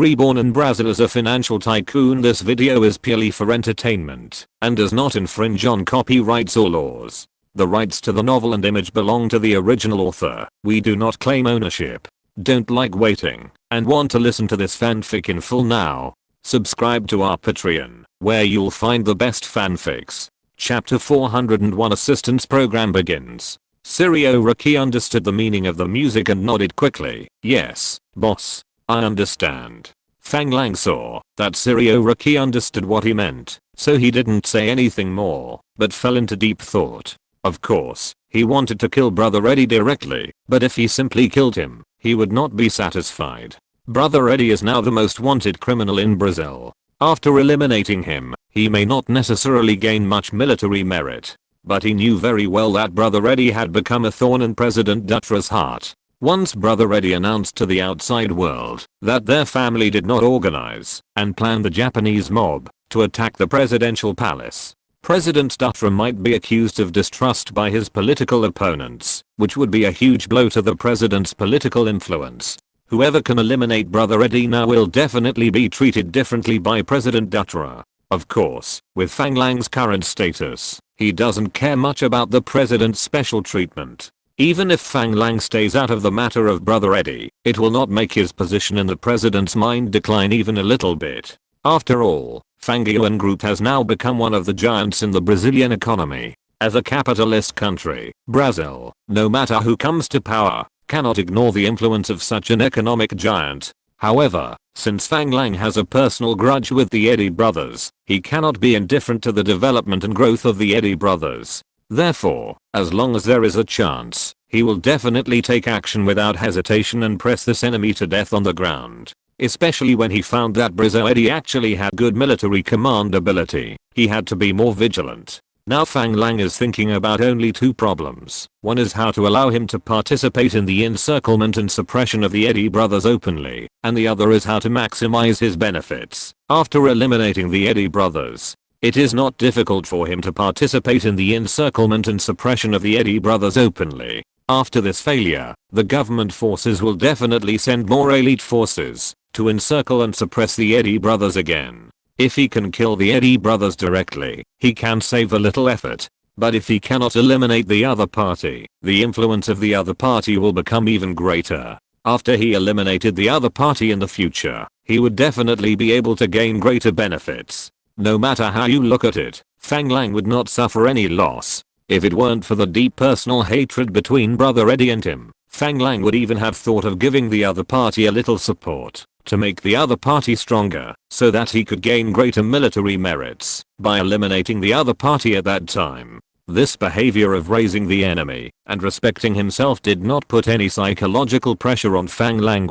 reborn in Brazil as a financial tycoon. This video is purely for entertainment and does not infringe on copyrights or laws. The rights to the novel and image belong to the original author. We do not claim ownership. Don't like waiting and want to listen to this fanfic in full now? Subscribe to our Patreon, where you'll find the best fanfics. Chapter 401 Assistance Program begins. Riki understood the meaning of the music and nodded quickly. Yes, boss. I understand. Fang Lang saw that Riki understood what he meant, so he didn't say anything more, but fell into deep thought. Of course, he wanted to kill Brother Eddie directly, but if he simply killed him, he would not be satisfied. Brother Eddie is now the most wanted criminal in Brazil. After eliminating him, he may not necessarily gain much military merit, but he knew very well that Brother Eddie had become a thorn in President Dutra's heart. Once Brother Eddie announced to the outside world that their family did not organize and plan the Japanese mob to attack the presidential palace, President Dutra might be accused of distrust by his political opponents, which would be a huge blow to the president's political influence. Whoever can eliminate Brother Eddie now will definitely be treated differently by President Dutra. Of course, with Fang Lang's current status, he doesn't care much about the president's special treatment. Even if Fang Lang stays out of the matter of Brother Eddie, it will not make his position in the president's mind decline even a little bit. After all, Fang Lang Group has now become one of the giants in the Brazilian economy. As a capitalist country, Brazil, no matter who comes to power, cannot ignore the influence of such an economic giant. However, since Fang Lang has a personal grudge with the Eddie brothers, he cannot be indifferent to the development and growth of the Eddie brothers. Therefore, as long as there is a chance, he will definitely take action without hesitation and press this enemy to death on the ground. Especially when he found that Brother Eddie actually had good military command ability, he had to be more vigilant. Now Fang Lang is thinking about only two problems. One is how to allow him to participate in the encirclement and suppression of the Eddie brothers openly, and the other is how to maximize his benefits. After eliminating the Eddie brothers, it is not difficult for him to participate in the encirclement and suppression of the Eddie brothers openly. After this failure, the government forces will definitely send more elite forces to encircle and suppress the Eddie brothers again. If he can kill the Eddie brothers directly, he can save a little effort. But if he cannot eliminate the other party, the influence of the other party will become even greater. After he eliminated the other party in the future, he would definitely be able to gain greater benefits. No matter how you look at it, Fang Lang would not suffer any loss. If it weren't for the deep personal hatred between Brother Eddie and him, Fang Lang would even have thought of giving the other party a little support to make the other party stronger, so that he could gain greater military merits by eliminating the other party at that time. This behavior of raising the enemy and respecting himself did not put any psychological pressure on Fang Lang.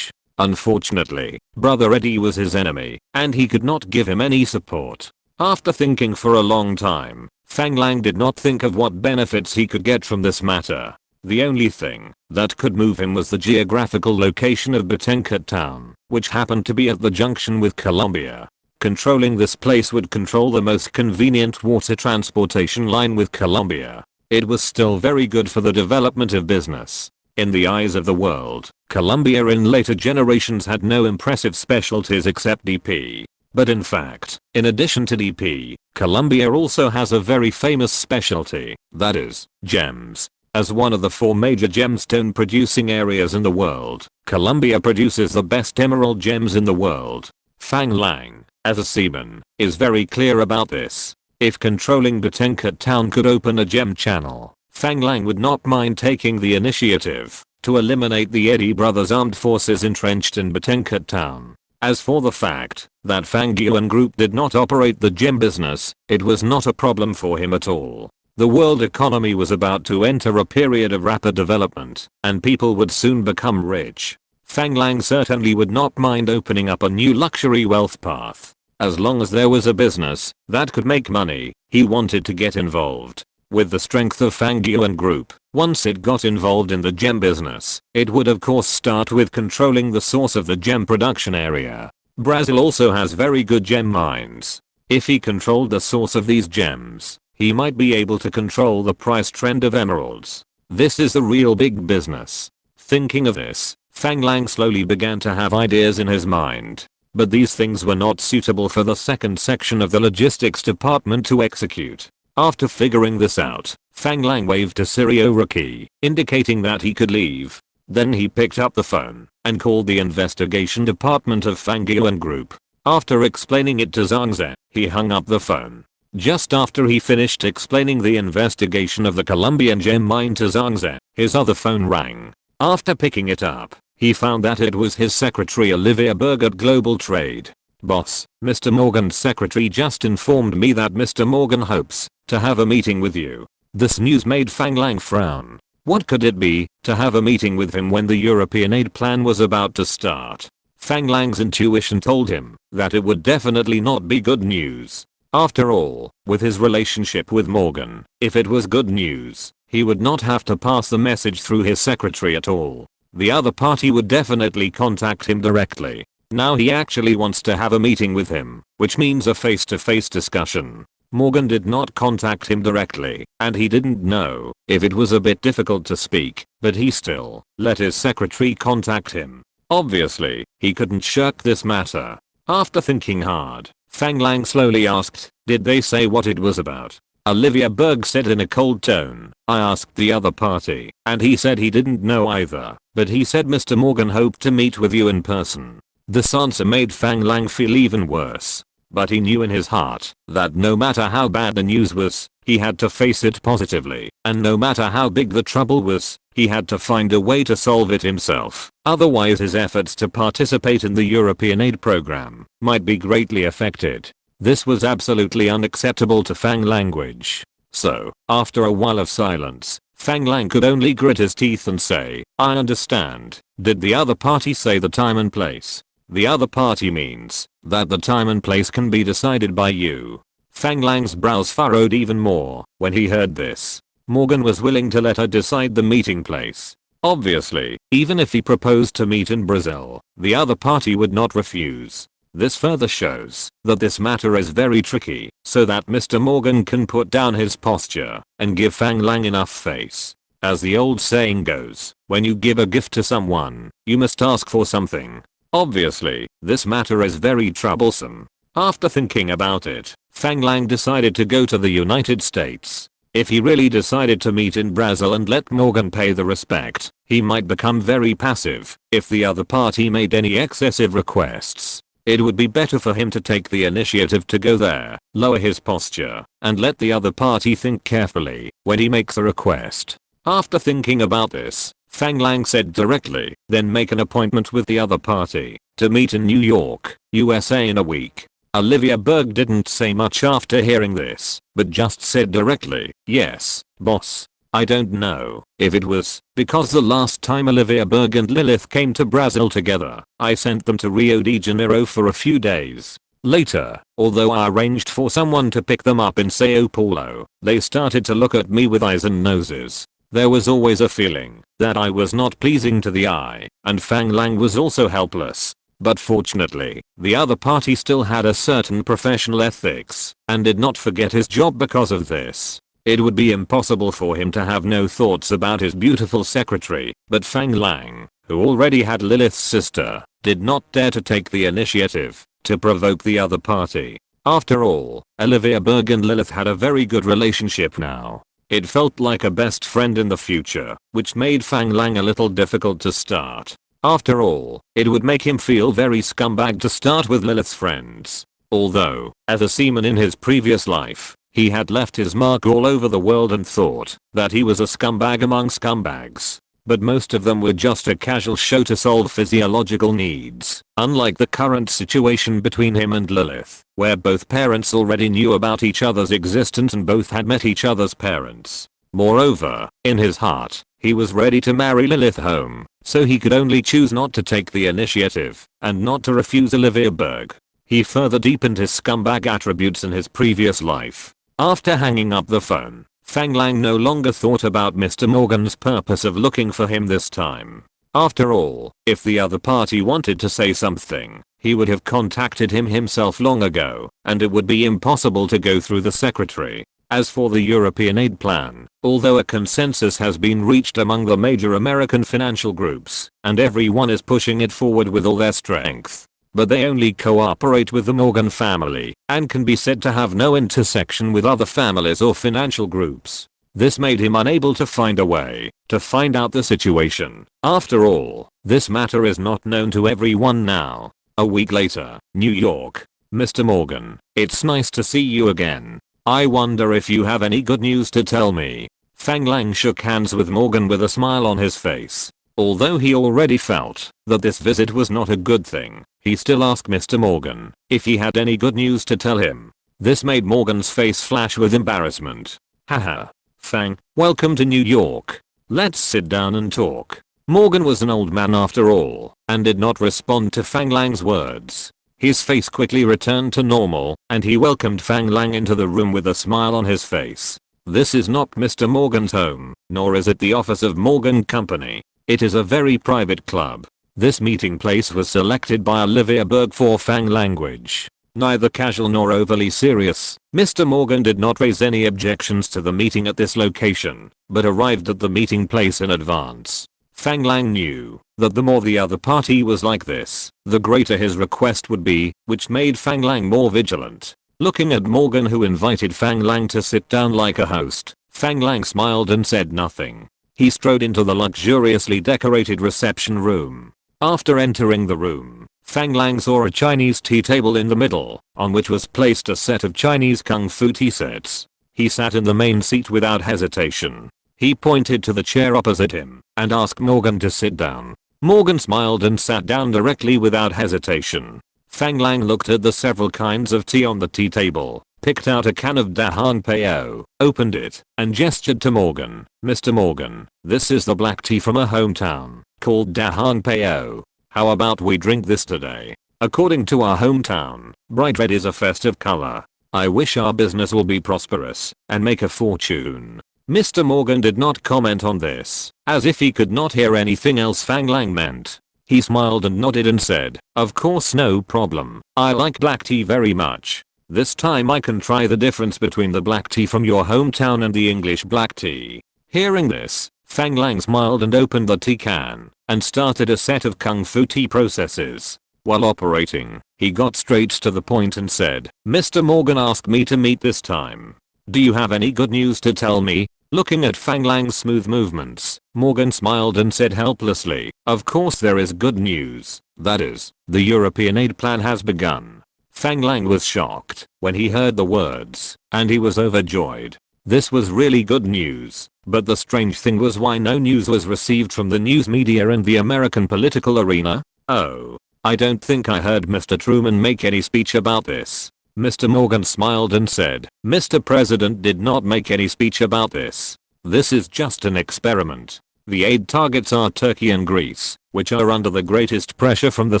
Unfortunately, Brother Eddie was his enemy, and he could not give him any support. After thinking for a long time, Fang Lang did not think of what benefits he could get from this matter. The only thing that could move him was the geographical location of Betancourt town, which happened to be at the junction with Colombia. Controlling this place would control the most convenient water transportation line with Colombia. It was still very good for the development of business. In the eyes of the world, Colombia in later generations had no impressive specialties except DP. But in fact, in addition to DP, Colombia also has a very famous specialty, that is, gems. As one of the 4 major gemstone producing areas in the world, Colombia produces the best emerald gems in the world. Fang Lang, as a seaman, is very clear about this. If controlling Betancourt town could open a gem channel, Fang Lang would not mind taking the initiative to eliminate the Eddie brothers' armed forces entrenched in Betancourt town. As for the fact that Fang Lang Group did not operate the gem business, it was not a problem for him at all. The world economy was about to enter a period of rapid development, and people would soon become rich. Fang Lang certainly would not mind opening up a new luxury wealth path. As long as there was a business that could make money, he wanted to get involved. With the strength of Fang Lang Group, once it got involved in the gem business, it would of course start with controlling the source of the gem production area. Brazil also has very good gem mines. If he controlled the source of these gems, he might be able to control the price trend of emeralds. This is the real big business. Thinking of this, Fang Lang slowly began to have ideas in his mind. But these things were not suitable for the second section of the logistics department to execute. After figuring this out, Fang Lang waved to Sirioraki, indicating that he could leave. Then he picked up the phone and called the investigation department of Fang Yuan Group. After explaining it to Zhang Ze, he hung up the phone. Just after he finished explaining the investigation of the Colombian gem mine to Zhang Ze, his other phone rang. After picking it up, he found that it was his secretary Olivia Berg at Global Trade. Boss, Mr. Morgan's secretary just informed me that Mr. Morgan hopes to have a meeting with you. This news made Fang Lang frown. What could it be to have a meeting with him when the European aid plan was about to start? Fang Lang's intuition told him that it would definitely not be good news. After all, with his relationship with Morgan, if it was good news, he would not have to pass the message through his secretary at all. The other party would definitely contact him directly. Now he actually wants to have a meeting with him, which means a face-to-face discussion. Morgan did not contact him directly, and he didn't know if it was a bit difficult to speak, but he still let his secretary contact him. Obviously, he couldn't shirk this matter. After thinking hard, Fang Lang slowly asked, did they say what it was about? Olivia Berg said in a cold tone. I asked the other party, and he said he didn't know either, but he said Mr. Morgan hoped to meet with you in person. This answer made Fang Lang feel even worse. But he knew in his heart that no matter how bad the news was, he had to face it positively, and no matter how big the trouble was, he had to find a way to solve it himself. Otherwise his efforts to participate in the European aid program might be greatly affected. This was absolutely unacceptable to Fang language. So, after a while of silence, Fang Lang could only grit his teeth and say, I understand. Did the other party say the time and place? The other party means that the time and place can be decided by you. Fang Lang's brows furrowed even more when he heard this. Morgan was willing to let her decide the meeting place. Obviously, even if he proposed to meet in Brazil, the other party would not refuse. This further shows that this matter is very tricky, so that Mr. Morgan can put down his posture and give Fang Lang enough face. As the old saying goes, when you give a gift to someone, you must ask for something. Obviously, this matter is very troublesome. After thinking about it, Fang Lang decided to go to the United States. If he really decided to meet in Brazil and let Morgan pay the respect, he might become very passive if the other party made any excessive requests. It would be better for him to take the initiative to go there, lower his posture, and let the other party think carefully when he makes a request. After thinking about this, Fang Lang said directly, then make an appointment with the other party to meet in New York, USA in a week. Olivia Berg didn't say much after hearing this, but just said directly, yes, boss. I don't know if it was because the last time Olivia Berg and Lilith came to Brazil together, I sent them to Rio de Janeiro for a few days. Later, although I arranged for someone to pick them up in Sao Paulo, they started to look at me with eyes and noses. There was always a feeling that I was not pleasing to the eye, and Fang Lang was also helpless. But fortunately, the other party still had a certain professional ethics, and did not forget his job because of this. It would be impossible for him to have no thoughts about his beautiful secretary, but Fang Lang, who already had Lilith's sister, did not dare to take the initiative to provoke the other party. After all, Olivia Berg and Lilith had a very good relationship now. It felt like a best friend in the future, which made Fang Lang a little difficult to start. After all, it would make him feel very scumbag to start with Lilith's friends. Although, as a seaman in his previous life, he had left his mark all over the world and thought that he was a scumbag among scumbags. But most of them were just a casual show to solve physiological needs, unlike the current situation between him and Lilith, where both parents already knew about each other's existence and both had met each other's parents. Moreover, in his heart, he was ready to marry Lilith home, so he could only choose not to take the initiative, and not to refuse Olivia Berg. He further deepened his scumbag attributes in his previous life. After hanging up the phone, Fang Lang no longer thought about Mr. Morgan's purpose of looking for him this time. After all, if the other party wanted to say something, he would have contacted him himself long ago, and it would be impossible to go through the secretary. As for the European aid plan, although a consensus has been reached among the major American financial groups, and everyone is pushing it forward with all their strength, but they only cooperate with the Morgan family, and can be said to have no intersection with other families or financial groups. This made him unable to find a way to find out the situation. After all, this matter is not known to everyone now. A week later, New York. Mr. Morgan, it's nice to see you again. I wonder if you have any good news to tell me. Fang Lang shook hands with Morgan with a smile on his face. Although he already felt that this visit was not a good thing, he still asked Mr. Morgan if he had any good news to tell him. This made Morgan's face flash with embarrassment. Haha. Fang, welcome to New York. Let's sit down and talk. Morgan was an old man after all, and did not respond to Fang Lang's words. His face quickly returned to normal, and he welcomed Fang Lang into the room with a smile on his face. This is not Mr. Morgan's home, nor is it the office of Morgan Company. It is a very private club. This meeting place was selected by Olivia Berg for Fang language. Neither casual nor overly serious, Mr. Morgan did not raise any objections to the meeting at this location, but arrived at the meeting place in advance. Fang Lang knew that the more the other party was like this, the greater his request would be, which made Fang Lang more vigilant. Looking at Morgan, who invited Fang Lang to sit down like a host, Fang Lang smiled and said nothing. He strode into the luxuriously decorated reception room. After entering the room, Fang Lang saw a Chinese tea table in the middle, on which was placed a set of Chinese kung fu tea sets. He sat in the main seat without hesitation. He pointed to the chair opposite him and asked Morgan to sit down. Morgan smiled and sat down directly without hesitation. Fang Lang looked at the several kinds of tea on the tea table, picked out a can of Da Hang Pao, opened it, and gestured to Morgan. Mr. Morgan, this is the black tea from a hometown called Da Hang Pao. How about we drink this today? According to our hometown, bright red is a festive color. I wish our business will be prosperous and make a fortune. Mr. Morgan did not comment on this, as if he could not hear anything else Fang Lang meant. He smiled and nodded and said, of course, no problem. I like black tea very much. This time I can try the difference between the black tea from your hometown and the English black tea. Hearing this, Fang Lang smiled and opened the tea can and started a set of kung fu tea processes. While operating, he got straight to the point and said, Mr. Morgan asked me to meet this time. Do you have any good news to tell me? Looking at Fang Lang's smooth movements, Morgan smiled and said helplessly, of course there is good news. That is, the European aid plan has begun. Fang Lang was shocked when he heard the words, and he was overjoyed. This was really good news, but the strange thing was why no news was received from the news media and the American political arena. Oh, I don't think I heard Mr. Truman make any speech about this. Mr. Morgan smiled and said, Mr. President did not make any speech about this. This is just an experiment. The aid targets are Turkey and Greece, which are under the greatest pressure from the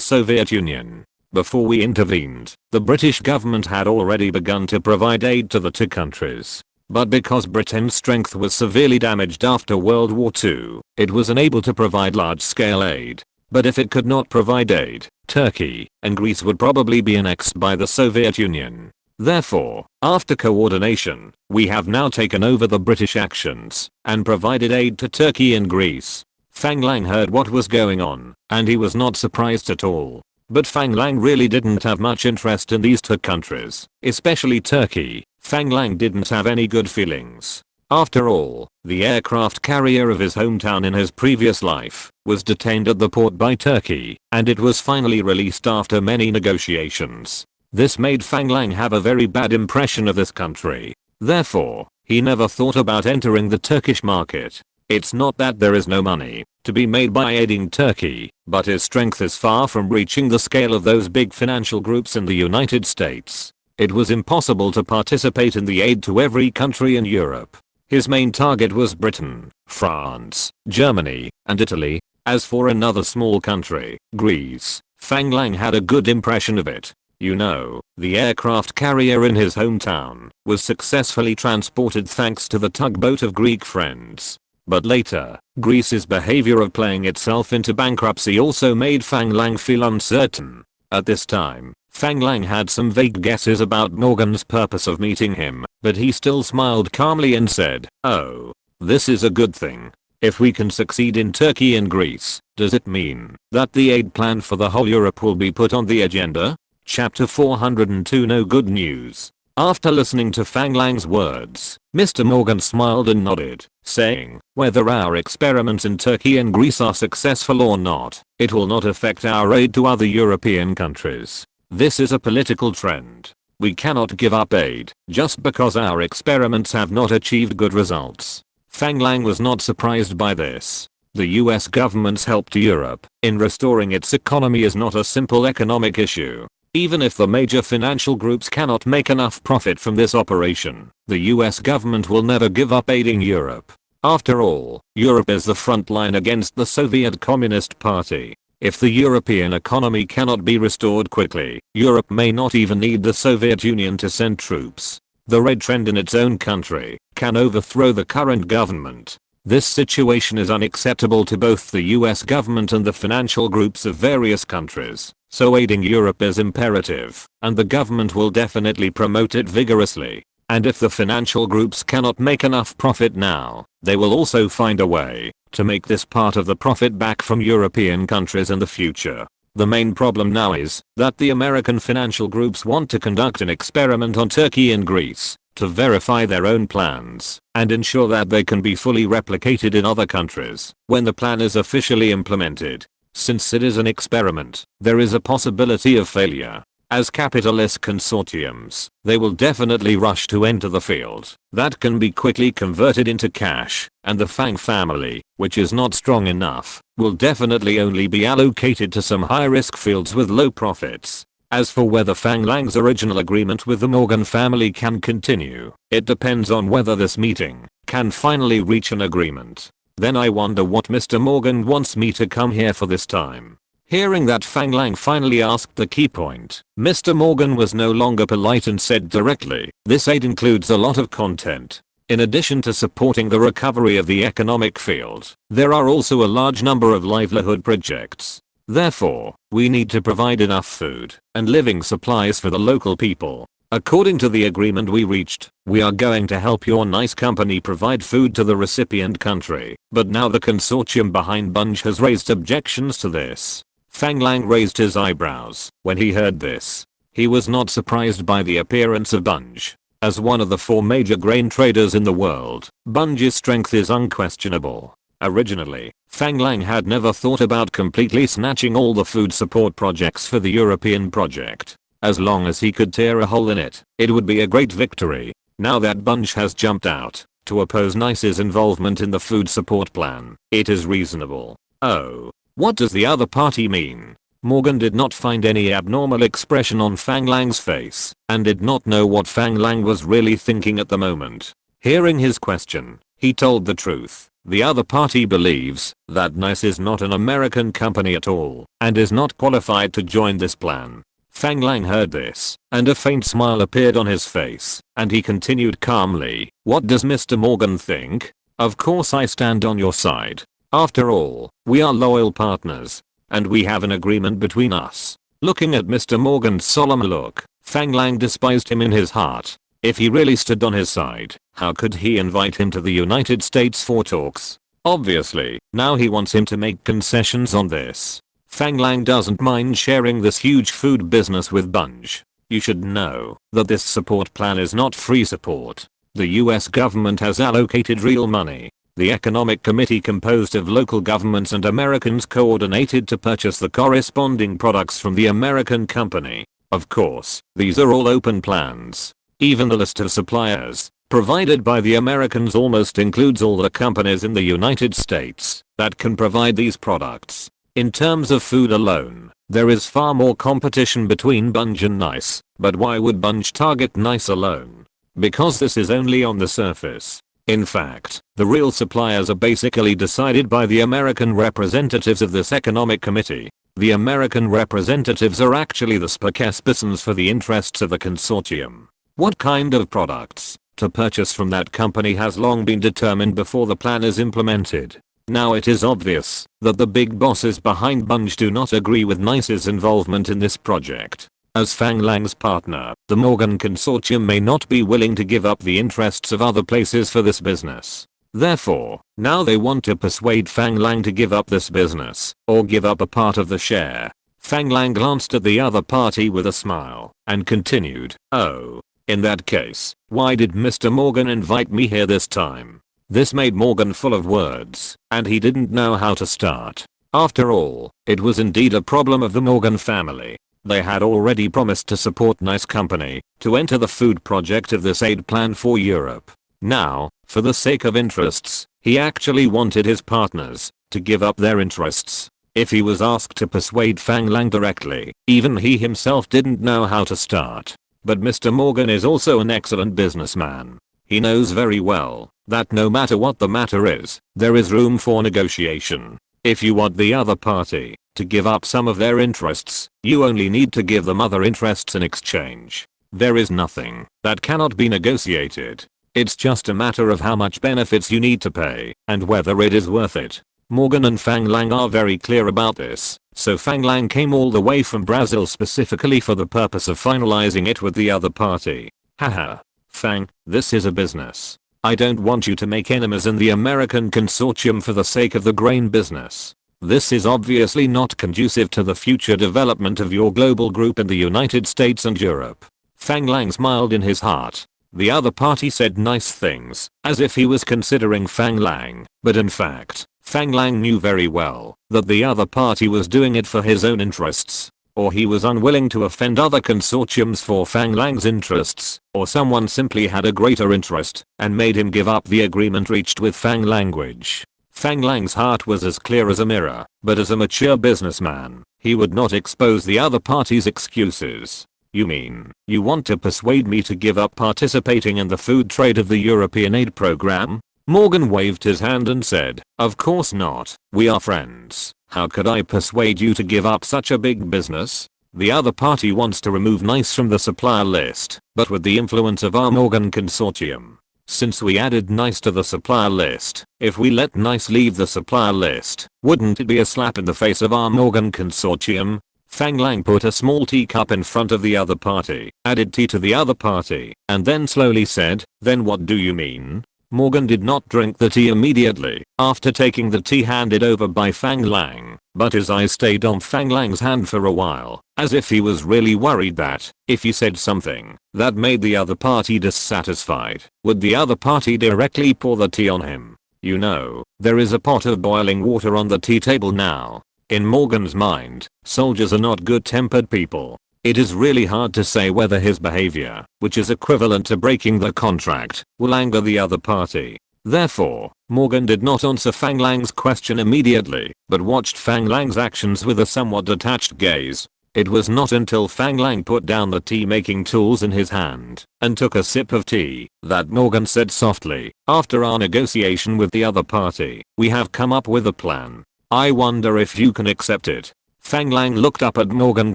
Soviet Union. Before we intervened, the British government had already begun to provide aid to the two countries. But because Britain's strength was severely damaged after World War II, it was unable to provide large-scale aid. But if it could not provide aid, Turkey and Greece would probably be annexed by the Soviet Union. Therefore, after coordination, we have now taken over the British actions and provided aid to Turkey and Greece. Fang Lang heard what was going on, and he was not surprised at all. But Fang Lang really didn't have much interest in these two countries, especially Turkey. Fang Lang didn't have any good feelings. After all, the aircraft carrier of his hometown in his previous life was detained at the port by Turkey, and it was finally released after many negotiations. This made Fang Lang have a very bad impression of this country. Therefore, he never thought about entering the Turkish market. It's not that there is no money to be made by aiding Turkey, but his strength is far from reaching the scale of those big financial groups in the United States. It was impossible to participate in the aid to every country in Europe. His main target was Britain, France, Germany, and Italy. As for another small country, Greece, Fang Lang had a good impression of it. You know, the aircraft carrier in his hometown was successfully transported thanks to the tugboat of Greek friends. But later, Greece's behavior of playing itself into bankruptcy also made Fang Lang feel uncertain. At this time, Fang Lang had some vague guesses about Morgan's purpose of meeting him, but he still smiled calmly and said, "Oh, this is a good thing. If we can succeed in Turkey and Greece, does it mean that the aid plan for the whole Europe will be put on the agenda?" Chapter 402 No good news. After listening to Fang Lang's words, Mr. Morgan smiled and nodded, saying, "Whether our experiments in Turkey and Greece are successful or not, it will not affect our aid to other European countries. This is a political trend. We cannot give up aid just because our experiments have not achieved good results." Fang Lang was not surprised by this. The US government's help to Europe in restoring its economy is not a simple economic issue. Even if the major financial groups cannot make enough profit from this operation, the US government will never give up aiding Europe. After all, Europe is the front line against the Soviet Communist Party. If the European economy cannot be restored quickly, Europe may not even need the Soviet Union to send troops. The red trend in its own country can overthrow the current government. This situation is unacceptable to both the US government and the financial groups of various countries, so aiding Europe is imperative, and the government will definitely promote it vigorously. And if the financial groups cannot make enough profit now, they will also find a way to make this part of the profit back from European countries in the future. The main problem now is that the American financial groups want to conduct an experiment on Turkey and Greece to verify their own plans and ensure that they can be fully replicated in other countries when the plan is officially implemented. Since it is an experiment, there is a possibility of failure. As capitalist consortiums, they will definitely rush to enter the field that can be quickly converted into cash, and the Fang family, which is not strong enough, will definitely only be allocated to some high-risk fields with low profits. As for whether Fang Lang's original agreement with the Morgan family can continue, it depends on whether this meeting can finally reach an agreement. Then I wonder what Mr. Morgan wants me to come here for this time. Hearing that Fang Lang finally asked the key point, Mr. Morgan was no longer polite and said directly, "This aid includes a lot of content. In addition to supporting the recovery of the economic field, there are also a large number of livelihood projects. Therefore, we need to provide enough food and living supplies for the local people. According to the agreement we reached, we are going to help your nice company provide food to the recipient country, but now the consortium behind Bunge has raised objections to this." Fang Lang raised his eyebrows when he heard this. He was not surprised by the appearance of Bunge. As one of the 4 major grain traders in the world, Bunge's strength is unquestionable. Originally, Fang Lang had never thought about completely snatching all the food support projects for the European project. As long as he could tear a hole in it, it would be a great victory. Now that Bunge has jumped out to oppose NICE's involvement in the food support plan, it is reasonable. Oh. What does the other party mean? Morgan did not find any abnormal expression on Fang Lang's face and did not know what Fang Lang was really thinking at the moment. Hearing his question, he told the truth. The other party believes that NICE is not an American company at all and is not qualified to join this plan. Fang Lang heard this, and a faint smile appeared on his face, and he continued calmly, "What does Mr. Morgan think? Of course I stand on your side. After all, we are loyal partners, and we have an agreement between us." Looking at Mr. Morgan's solemn look, Fang Lang despised him in his heart. If he really stood on his side, how could he invite him to the United States for talks? Obviously, now he wants him to make concessions on this. Fang Lang doesn't mind sharing this huge food business with Bunge. You should know that this support plan is not free support. The US government has allocated real money. The Economic Committee composed of local governments and Americans coordinated to purchase the corresponding products from the American company. Of course, these are all open plans. Even the list of suppliers provided by the Americans almost includes all the companies in the United States that can provide these products. In terms of food alone, there is far more competition between Bunge and NICE, but why would Bunge target NICE alone? Because this is only on the surface. In fact, the real suppliers are basically decided by the American representatives of this economic committee. The American representatives are actually the spokespersons for the interests of the consortium. What kind of products to purchase from that company has long been determined before the plan is implemented. Now it is obvious that the big bosses behind Bunge do not agree with NICE's involvement in this project. As Fang Lang's partner, the Morgan Consortium may not be willing to give up the interests of other places for this business. Therefore, now they want to persuade Fang Lang to give up this business, or give up a part of the share. Fang Lang glanced at the other party with a smile, and continued, "Oh. In that case, why did Mr. Morgan invite me here this time?" This made Morgan full of words, and he didn't know how to start. After all, it was indeed a problem of the Morgan family. They had already promised to support Nice Company, to enter the food project of this aid plan for Europe. Now, for the sake of interests, he actually wanted his partners to give up their interests. If he was asked to persuade Fang Lang directly, even he himself didn't know how to start. But Mr. Morgan is also an excellent businessman. He knows very well that no matter what the matter is, there is room for negotiation. If you want the other party to give up some of their interests, you only need to give them other interests in exchange. There is nothing that cannot be negotiated. It's just a matter of how much benefits you need to pay and whether it is worth it. Morgan and Fang Lang are very clear about this, so Fang Lang came all the way from Brazil specifically for the purpose of finalizing it with the other party. Haha. Fang, this is a business. I don't want you to make enemies in the American consortium for the sake of the grain business. This is obviously not conducive to the future development of your global group in the United States and Europe. Fang Lang smiled in his heart. The other party said nice things, as if he was considering Fang Lang, but in fact, Fang Lang knew very well that the other party was doing it for his own interests. Or he was unwilling to offend other consortiums for Fang Lang's interests, or someone simply had a greater interest and made him give up the agreement reached with Fang Language. Fang Lang's heart was as clear as a mirror, but as a mature businessman, he would not expose the other party's excuses. You mean, you want to persuade me to give up participating in the food trade of the European aid program? Morgan waved his hand and said, "Of course not, we are friends. How could I persuade you to give up such a big business?" The other party wants to remove Nice from the supplier list, but with the influence of our Morgan Consortium. Since we added Nice to the supplier list, if we let Nice leave the supplier list, wouldn't it be a slap in the face of our Morgan Consortium? Fang Lang put a small teacup in front of the other party, added tea to the other party, and then slowly said, "Then what do you mean?" Morgan did not drink the tea immediately after taking the tea handed over by Fang Lang, but his eyes stayed on Fang Lang's hand for a while, as if he was really worried that, if he said something that made the other party dissatisfied, would the other party directly pour the tea on him. You know, there is a pot of boiling water on the tea table now. In Morgan's mind, soldiers are not good-tempered people. It is really hard to say whether his behavior, which is equivalent to breaking the contract, will anger the other party. Therefore, Morgan did not answer Fang Lang's question immediately, but watched Fang Lang's actions with a somewhat detached gaze. It was not until Fang Lang put down the tea-making tools in his hand and took a sip of tea that Morgan said softly, "After our negotiation with the other party, we have come up with a plan. I wonder if you can accept it." Fang Lang looked up at Morgan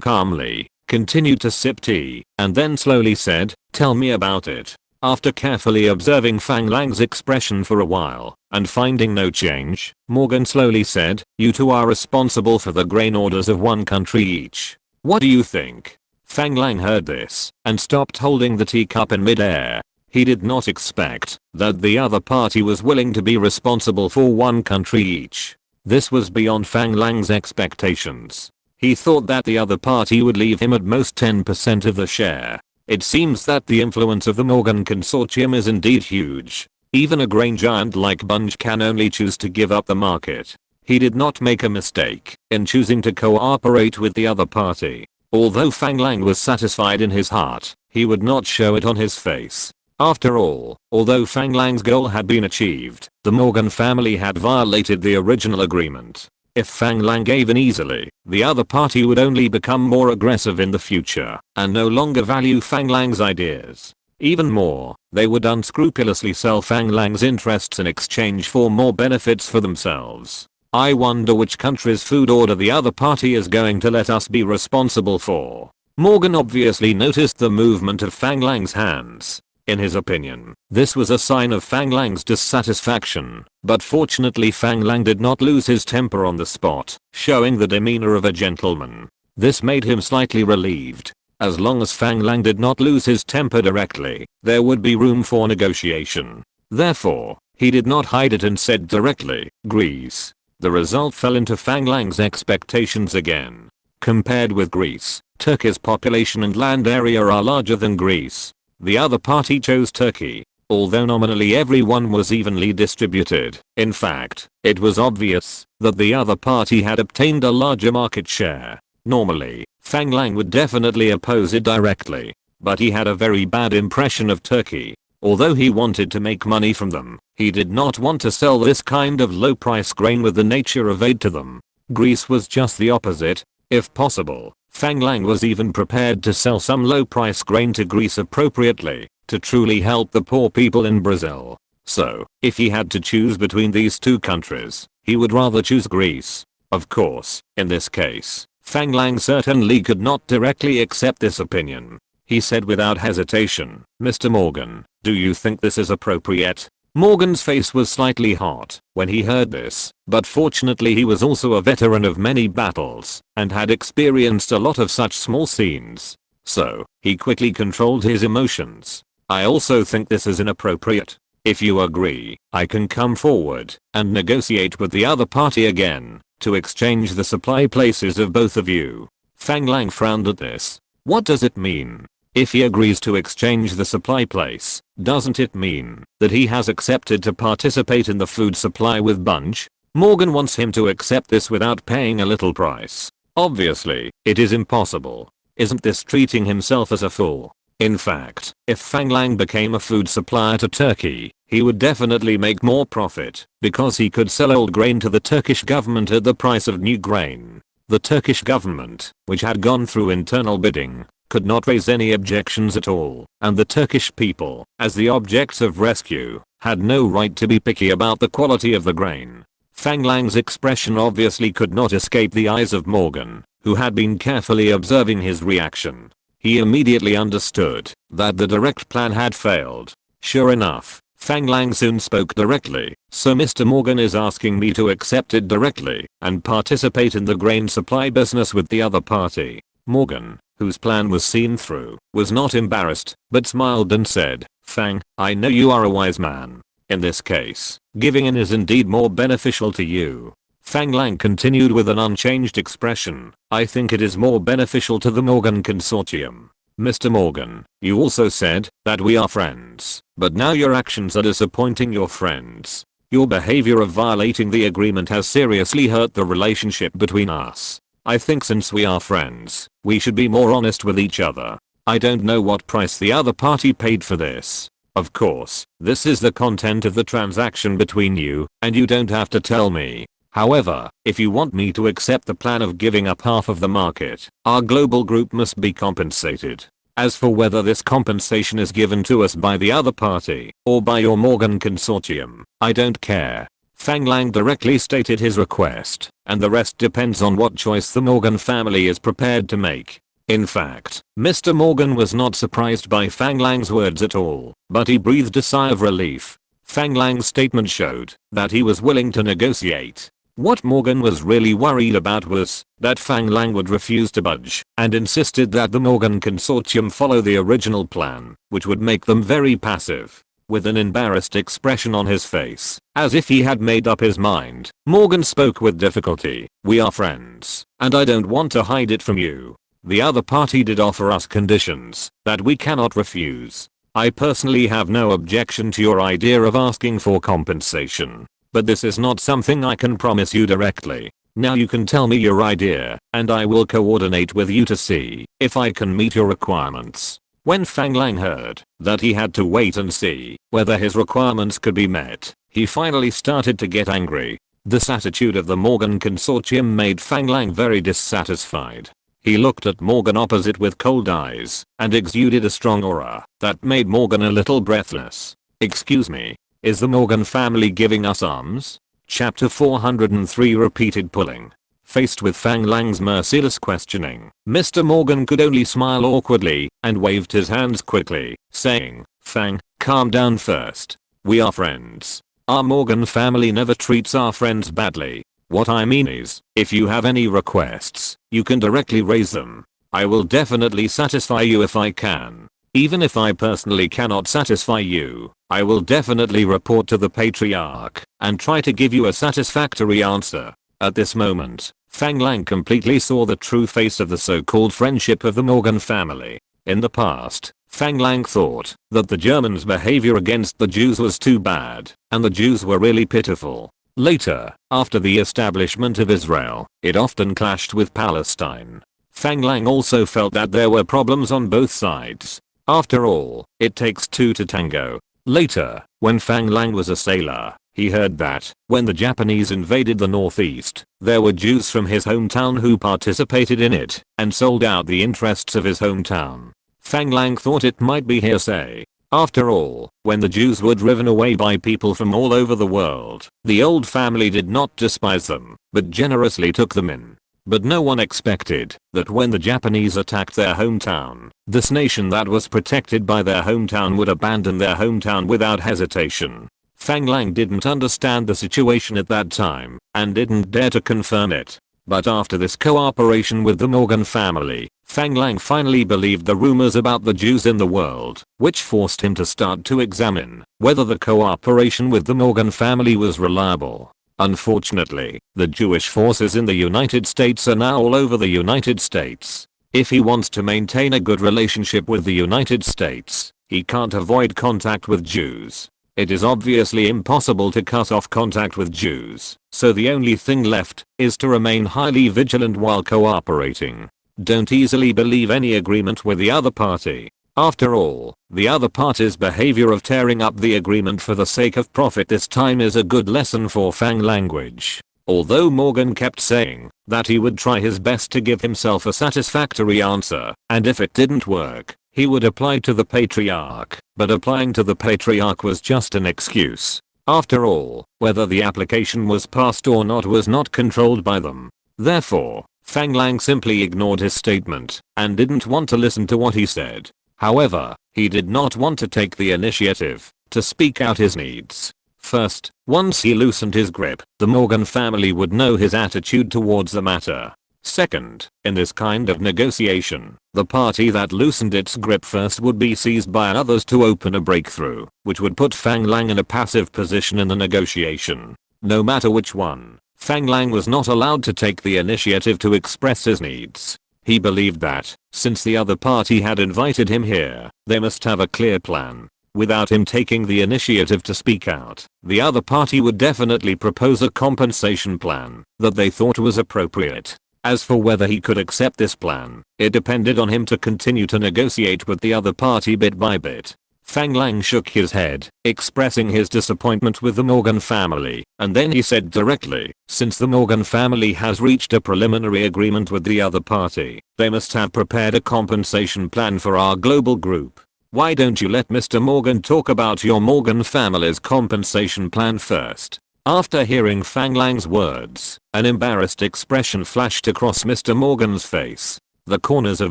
calmly, continued to sip tea, and then slowly said, "Tell me about it." After carefully observing Fang Lang's expression for a while, and finding no change, Morgan slowly said, "You two are responsible for the grain orders of one country each. What do you think?" Fang Lang heard this, and stopped holding the teacup in midair. He did not expect that the other party was willing to be responsible for one country each. This was beyond Fang Lang's expectations. He thought that the other party would leave him at most 10% of the share. It seems that the influence of the Morgan Consortium is indeed huge. Even a grain giant like Bunge can only choose to give up the market. He did not make a mistake in choosing to cooperate with the other party. Although Fang Lang was satisfied in his heart, he would not show it on his face. After all, although Fang Lang's goal had been achieved, the Morgan family had violated the original agreement. If Fang Lang gave in easily, the other party would only become more aggressive in the future and no longer value Fang Lang's ideas. Even more, they would unscrupulously sell Fang Lang's interests in exchange for more benefits for themselves. I wonder which country's food order the other party is going to let us be responsible for. Morgan obviously noticed the movement of Fang Lang's hands. In his opinion, this was a sign of Fang Lang's dissatisfaction, but fortunately Fang Lang did not lose his temper on the spot, showing the demeanor of a gentleman. This made him slightly relieved. As long as Fang Lang did not lose his temper directly, there would be room for negotiation. Therefore, he did not hide it and said directly, Greece. The result fell into Fang Lang's expectations again. Compared with Greece, Turkey's population and land area are larger than Greece. The other party chose Turkey, although nominally everyone was evenly distributed. In fact, it was obvious that the other party had obtained a larger market share. Normally, Fang Lang would definitely oppose it directly, but he had a very bad impression of Turkey. Although he wanted to make money from them, he did not want to sell this kind of low-price grain with the nature of aid to them. Greece was just the opposite. If possible, Fang Lang was even prepared to sell some low-price grain to Greece appropriately, to truly help the poor people in Brazil. So, if he had to choose between these two countries, he would rather choose Greece. Of course, in this case, Fang Lang certainly could not directly accept this opinion. He said without hesitation, Mr. Morgan, do you think this is appropriate? Morgan's face was slightly hot when he heard this, but fortunately he was also a veteran of many battles and had experienced a lot of such small scenes. So, he quickly controlled his emotions. I also think this is inappropriate. If you agree, I can come forward and negotiate with the other party again to exchange the supply places of both of you. Fang Lang frowned at this. What does it mean? If he agrees to exchange the supply place, doesn't it mean that he has accepted to participate in the food supply with Bunch? Morgan wants him to accept this without paying a little price. Obviously, it is impossible. Isn't this treating himself as a fool? In fact, if Fang Lang became a food supplier to Turkey, he would definitely make more profit because he could sell old grain to the Turkish government at the price of new grain. The Turkish government, which had gone through internal bidding, could not raise any objections at all, and the Turkish people, as the objects of rescue, had no right to be picky about the quality of the grain. Fang Lang's expression obviously could not escape the eyes of Morgan, who had been carefully observing his reaction. He immediately understood that the direct plan had failed. Sure enough, Fang Lang soon spoke directly, so Mr. Morgan is asking me to accept it directly and participate in the grain supply business with the other party. Morgan, whose plan was seen through, was not embarrassed, but smiled and said, Fang, I know you are a wise man. In this case, giving in is indeed more beneficial to you. Fang Lang continued with an unchanged expression. I think it is more beneficial to the Morgan Consortium. Mr. Morgan, you also said that we are friends, but now your actions are disappointing your friends. Your behavior of violating the agreement has seriously hurt the relationship between us. I think since we are friends, we should be more honest with each other. I don't know what price the other party paid for this. Of course, this is the content of the transaction between you, and you don't have to tell me. However, if you want me to accept the plan of giving up half of the market, our global group must be compensated. As for whether this compensation is given to us by the other party or by your Morgan Consortium, I don't care. Fang Lang directly stated his request, and the rest depends on what choice the Morgan family is prepared to make. In fact, Mr. Morgan was not surprised by Fang Lang's words at all, but he breathed a sigh of relief. Fang Lang's statement showed that he was willing to negotiate. What Morgan was really worried about was that Fang Lang would refuse to budge and insisted that the Morgan Consortium follow the original plan, which would make them very passive. With an embarrassed expression on his face, as if he had made up his mind, Morgan spoke with difficulty. We are friends, and I don't want to hide it from you. The other party did offer us conditions that we cannot refuse. I personally have no objection to your idea of asking for compensation, but this is not something I can promise you directly. Now you can tell me your idea, and I will coordinate with you to see if I can meet your requirements. When Fang Lang heard that he had to wait and see whether his requirements could be met, he finally started to get angry. This attitude of the Morgan Consortium made Fang Lang very dissatisfied. He looked at Morgan opposite with cold eyes and exuded a strong aura that made Morgan a little breathless. Excuse me, is the Morgan family giving us arms? Chapter 403 Repeated pulling. Faced with Fang Lang's merciless questioning, Mr. Morgan could only smile awkwardly and waved his hands quickly, saying, Fang, calm down first. We are friends. Our Morgan family never treats our friends badly. What I mean is, if you have any requests, you can directly raise them. I will definitely satisfy you if I can. Even if I personally cannot satisfy you, I will definitely report to the Patriarch and try to give you a satisfactory answer. At this moment, Fang Lang completely saw the true face of the so-called friendship of the Morgan family. In the past, Fang Lang thought that the Germans' behavior against the Jews was too bad, and the Jews were really pitiful. Later, after the establishment of Israel, it often clashed with Palestine. Fang Lang also felt that there were problems on both sides. After all, it takes two to tango. Later, when Fang Lang was a sailor, he heard that, when the Japanese invaded the Northeast, there were Jews from his hometown who participated in it and sold out the interests of his hometown. Fang Lang thought it might be hearsay. After all, when the Jews were driven away by people from all over the world, the old family did not despise them, but generously took them in. But no one expected that when the Japanese attacked their hometown, this nation that was protected by their hometown would abandon their hometown without hesitation. Fang Lang didn't understand the situation at that time and didn't dare to confirm it. But after this cooperation with the Morgan family, Fang Lang finally believed the rumors about the Jews in the world, which forced him to start to examine whether the cooperation with the Morgan family was reliable. Unfortunately, the Jewish forces in the United States are now all over the United States. If he wants to maintain a good relationship with the United States, he can't avoid contact with Jews. It is obviously impossible to cut off contact with Jews, so the only thing left is to remain highly vigilant while cooperating. Don't easily believe any agreement with the other party. After all, the other party's behavior of tearing up the agreement for the sake of profit this time is a good lesson for Fang language. Although Morgan kept saying that he would try his best to give himself a satisfactory answer, and if it didn't work, he would apply to the Patriarch, but applying to the Patriarch was just an excuse. After all, whether the application was passed or not was not controlled by them. Therefore, Fang Lang simply ignored his statement and didn't want to listen to what he said. However, he did not want to take the initiative to speak out his needs. First, once he loosened his grip, the Morgan family would know his attitude towards the matter. Second, in this kind of negotiation, the party that loosened its grip first would be seized by others to open a breakthrough, which would put Fang Lang in a passive position in the negotiation. No matter which one, Fang Lang was not allowed to take the initiative to express his needs. He believed that, since the other party had invited him here, they must have a clear plan. Without him taking the initiative to speak out, the other party would definitely propose a compensation plan that they thought was appropriate. As for whether he could accept this plan, it depended on him to continue to negotiate with the other party bit by bit. Fang Lang shook his head, expressing his disappointment with the Morgan family, and then he said directly, since the Morgan family has reached a preliminary agreement with the other party, they must have prepared a compensation plan for our global group. Why don't you let Mr. Morgan talk about your Morgan family's compensation plan first? After hearing Fang Lang's words, an embarrassed expression flashed across Mr. Morgan's face. The corners of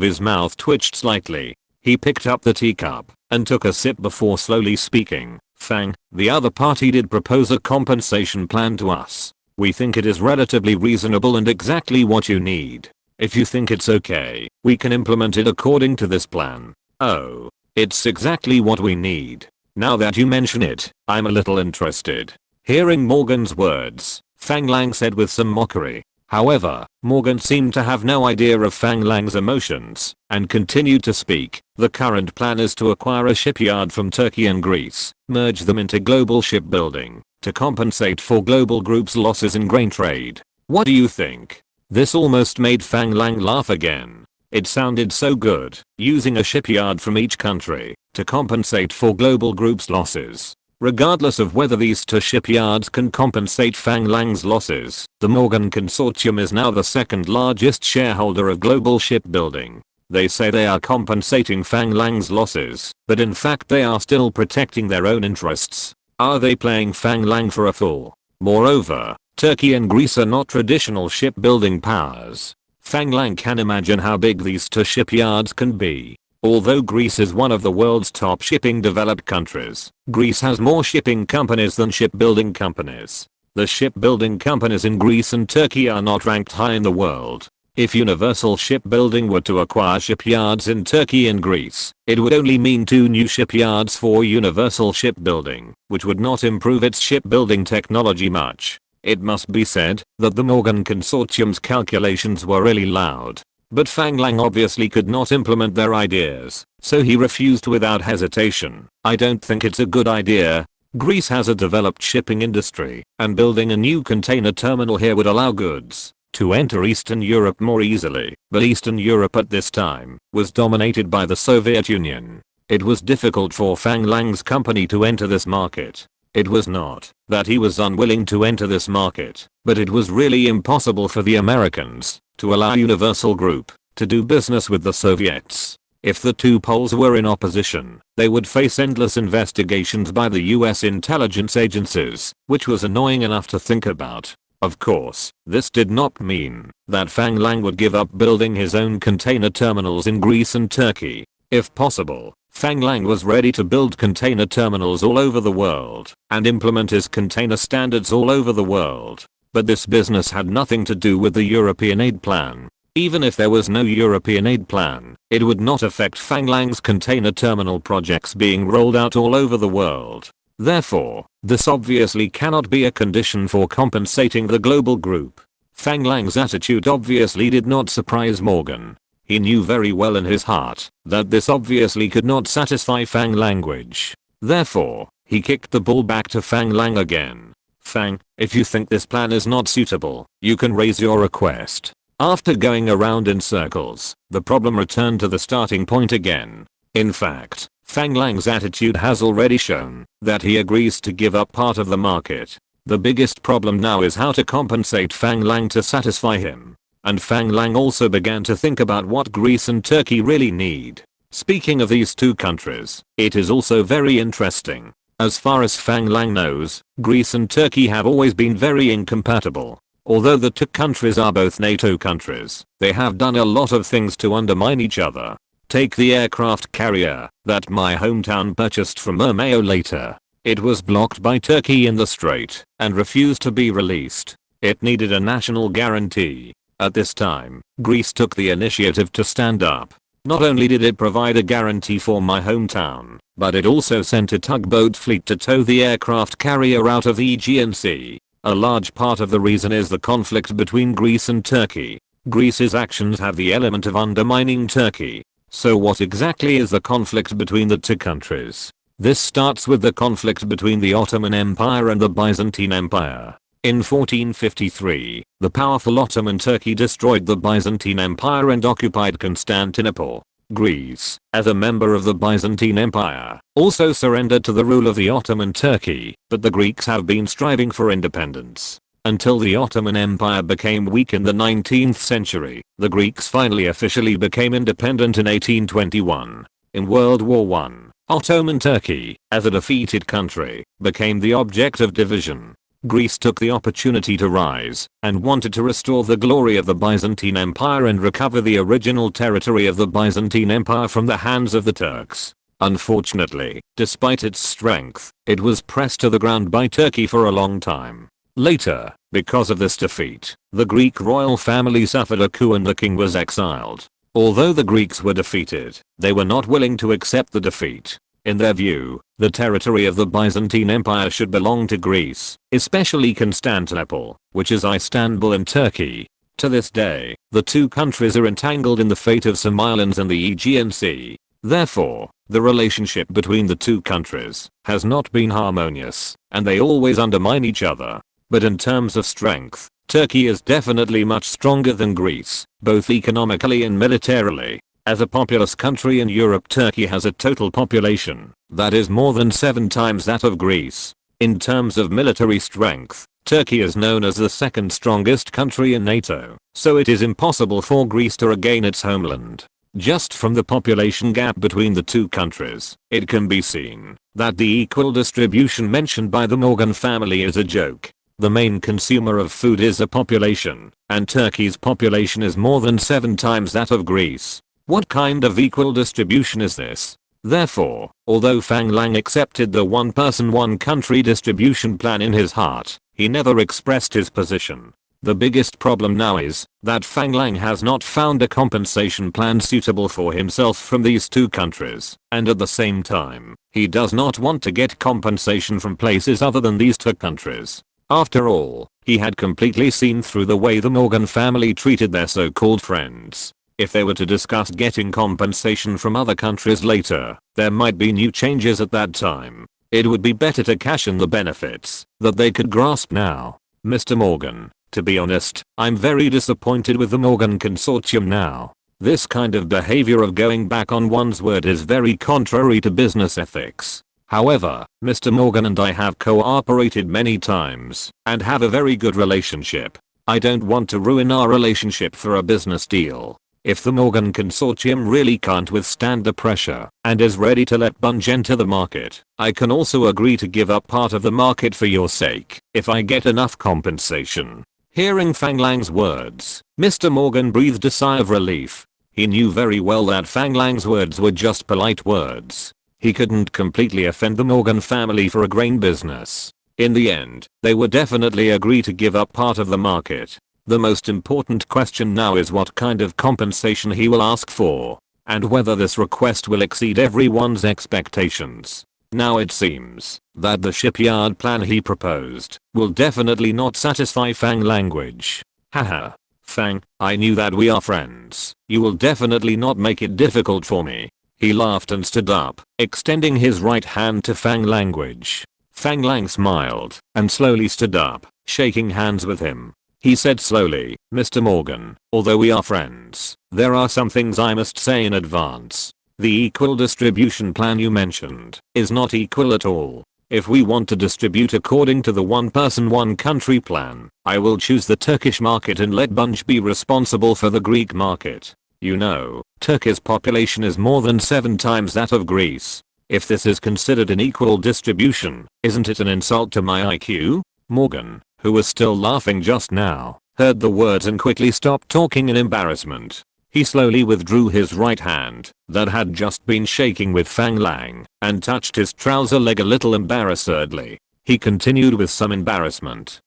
his mouth twitched slightly. He picked up the teacup and took a sip before slowly speaking. Fang, the other party did propose a compensation plan to us. We think it is relatively reasonable and exactly what you need. If you think it's okay, we can implement it according to this plan. Oh, it's exactly what we need. Now that you mention it, I'm a little interested. Hearing Morgan's words, Fang Lang said with some mockery. However, Morgan seemed to have no idea of Fang Lang's emotions and continued to speak. The current plan is to acquire a shipyard from Turkey and Greece, merge them into global shipbuilding to compensate for global group's losses in grain trade. What do you think? This almost made Fang Lang laugh again. It sounded so good, using a shipyard from each country to compensate for global group's losses. Regardless of whether these two shipyards can compensate Fang Lang's losses, the Morgan Consortium is now the second largest shareholder of global shipbuilding. They say they are compensating Fang Lang's losses, but in fact they are still protecting their own interests. Are they playing Fang Lang for a fool? Moreover, Turkey and Greece are not traditional shipbuilding powers. Fang Lang can imagine how big these two shipyards can be. Although Greece is one of the world's top shipping developed countries, Greece has more shipping companies than shipbuilding companies. The shipbuilding companies in Greece and Turkey are not ranked high in the world. If Universal Shipbuilding were to acquire shipyards in Turkey and Greece, it would only mean 2 new shipyards for Universal Shipbuilding, which would not improve its shipbuilding technology much. It must be said that the Morgan Consortium's calculations were really loud. But Fang Lang obviously could not implement their ideas, so he refused without hesitation. I don't think it's a good idea. Greece has a developed shipping industry, and building a new container terminal here would allow goods to enter Eastern Europe more easily. But Eastern Europe at this time was dominated by the Soviet Union. It was difficult for Fang Lang's company to enter this market. It was not that he was unwilling to enter this market, but it was really impossible for the Americans to allow Universal Group to do business with the Soviets. If the two poles were in opposition, they would face endless investigations by the US intelligence agencies, which was annoying enough to think about. Of course, this did not mean that Fang Lang would give up building his own container terminals in Greece and Turkey. If possible, Fang Lang was ready to build container terminals all over the world and implement his container standards all over the world. But this business had nothing to do with the European aid plan. Even if there was no European aid plan, it would not affect Fang Lang's container terminal projects being rolled out all over the world. Therefore, this obviously cannot be a condition for compensating the global group. Fang Lang's attitude obviously did not surprise Morgan. He knew very well in his heart that this obviously could not satisfy Fang language. Therefore, he kicked the ball back to Fang Lang again. Fang, if you think this plan is not suitable, you can raise your request. After going around in circles, the problem returned to the starting point again. In fact, Fang Lang's attitude has already shown that he agrees to give up part of the market. The biggest problem now is how to compensate Fang Lang to satisfy him. And Fang Lang also began to think about what Greece and Turkey really need. Speaking of these two countries, it is also very interesting. As far as Fang Lang knows, Greece and Turkey have always been very incompatible. Although the two countries are both NATO countries, they have done a lot of things to undermine each other. Take the aircraft carrier that my hometown purchased from Ermeo later. It was blocked by Turkey in the strait and refused to be released. It needed a national guarantee. At this time, Greece took the initiative to stand up. Not only did it provide a guarantee for my hometown, but it also sent a tugboat fleet to tow the aircraft carrier out of the Aegean Sea. A large part of the reason is the conflict between Greece and Turkey. Greece's actions have the element of undermining Turkey. So what exactly is the conflict between the two countries? This starts with the conflict between the Ottoman Empire and the Byzantine Empire. In 1453, the powerful Ottoman Turkey destroyed the Byzantine Empire and occupied Constantinople. Greece, as a member of the Byzantine Empire, also surrendered to the rule of the Ottoman Turkey, but the Greeks have been striving for independence. Until the Ottoman Empire became weak in the 19th century, the Greeks finally officially became independent in 1821. In World War I, Ottoman Turkey, as a defeated country, became the object of division. Greece took the opportunity to rise and wanted to restore the glory of the Byzantine Empire and recover the original territory of the Byzantine Empire from the hands of the Turks. Unfortunately, despite its strength, it was pressed to the ground by Turkey for a long time. Later, because of this defeat, the Greek royal family suffered a coup and the king was exiled. Although the Greeks were defeated, they were not willing to accept the defeat. In their view, the territory of the Byzantine Empire should belong to Greece, especially Constantinople, which is Istanbul in Turkey. To this day, the two countries are entangled in the fate of some islands in the Aegean Sea. Therefore, the relationship between the two countries has not been harmonious, and they always undermine each other. But in terms of strength, Turkey is definitely much stronger than Greece, both economically and militarily. As a populous country in Europe, Turkey has a total population that is more than 7 times that of Greece. In terms of military strength, Turkey is known as the second strongest country in NATO, so it is impossible for Greece to regain its homeland. Just from the population gap between the two countries, it can be seen that the equal distribution mentioned by the Morgan family is a joke. The main consumer of food is a population, and Turkey's population is more than 7 times that of Greece. What kind of equal distribution is this? Therefore, although Fang Lang accepted the one person one country distribution plan in his heart, he never expressed his position. The biggest problem now is that Fang Lang has not found a compensation plan suitable for himself from these two countries, and at the same time, he does not want to get compensation from places other than these two countries. After all, he had completely seen through the way the Morgan family treated their so-called friends. If they were to discuss getting compensation from other countries later, there might be new changes at that time. It would be better to cash in the benefits that they could grasp now. Mr. Morgan, to be honest, I'm very disappointed with the Morgan Consortium now. This kind of behavior of going back on one's word is very contrary to business ethics. However, Mr. Morgan and I have cooperated many times and have a very good relationship. I don't want to ruin our relationship for a business deal. If the Morgan Consortium really can't withstand the pressure and is ready to let Bunge enter the market, I can also agree to give up part of the market for your sake if I get enough compensation. Hearing Fang Lang's words, Mr. Morgan breathed a sigh of relief. He knew very well that Fang Lang's words were just polite words. He couldn't completely offend the Morgan family for a grain business. In the end, they would definitely agree to give up part of the market. The most important question now is what kind of compensation he will ask for, and whether this request will exceed everyone's expectations. Now it seems that the shipyard plan he proposed will definitely not satisfy Fang language. Haha. Fang, I knew that we are friends. You will definitely not make it difficult for me. He laughed and stood up, extending his right hand to Fang language. Fang Lang smiled and slowly stood up, shaking hands with him. He said slowly, Mr. Morgan, although we are friends, there are some things I must say in advance. The equal distribution plan you mentioned is not equal at all. If we want to distribute according to the one person one country plan, I will choose the Turkish market and let Bunge be responsible for the Greek market. You know, Turkey's population is more than 7 times that of Greece. If this is considered an equal distribution, isn't it an insult to my IQ? Morgan, who was still laughing just now, heard the words and quickly stopped talking in embarrassment. He slowly withdrew his right hand that had just been shaking with Fang Lang and touched his trouser leg a little embarrassedly. He continued with some embarrassment.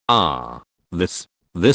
This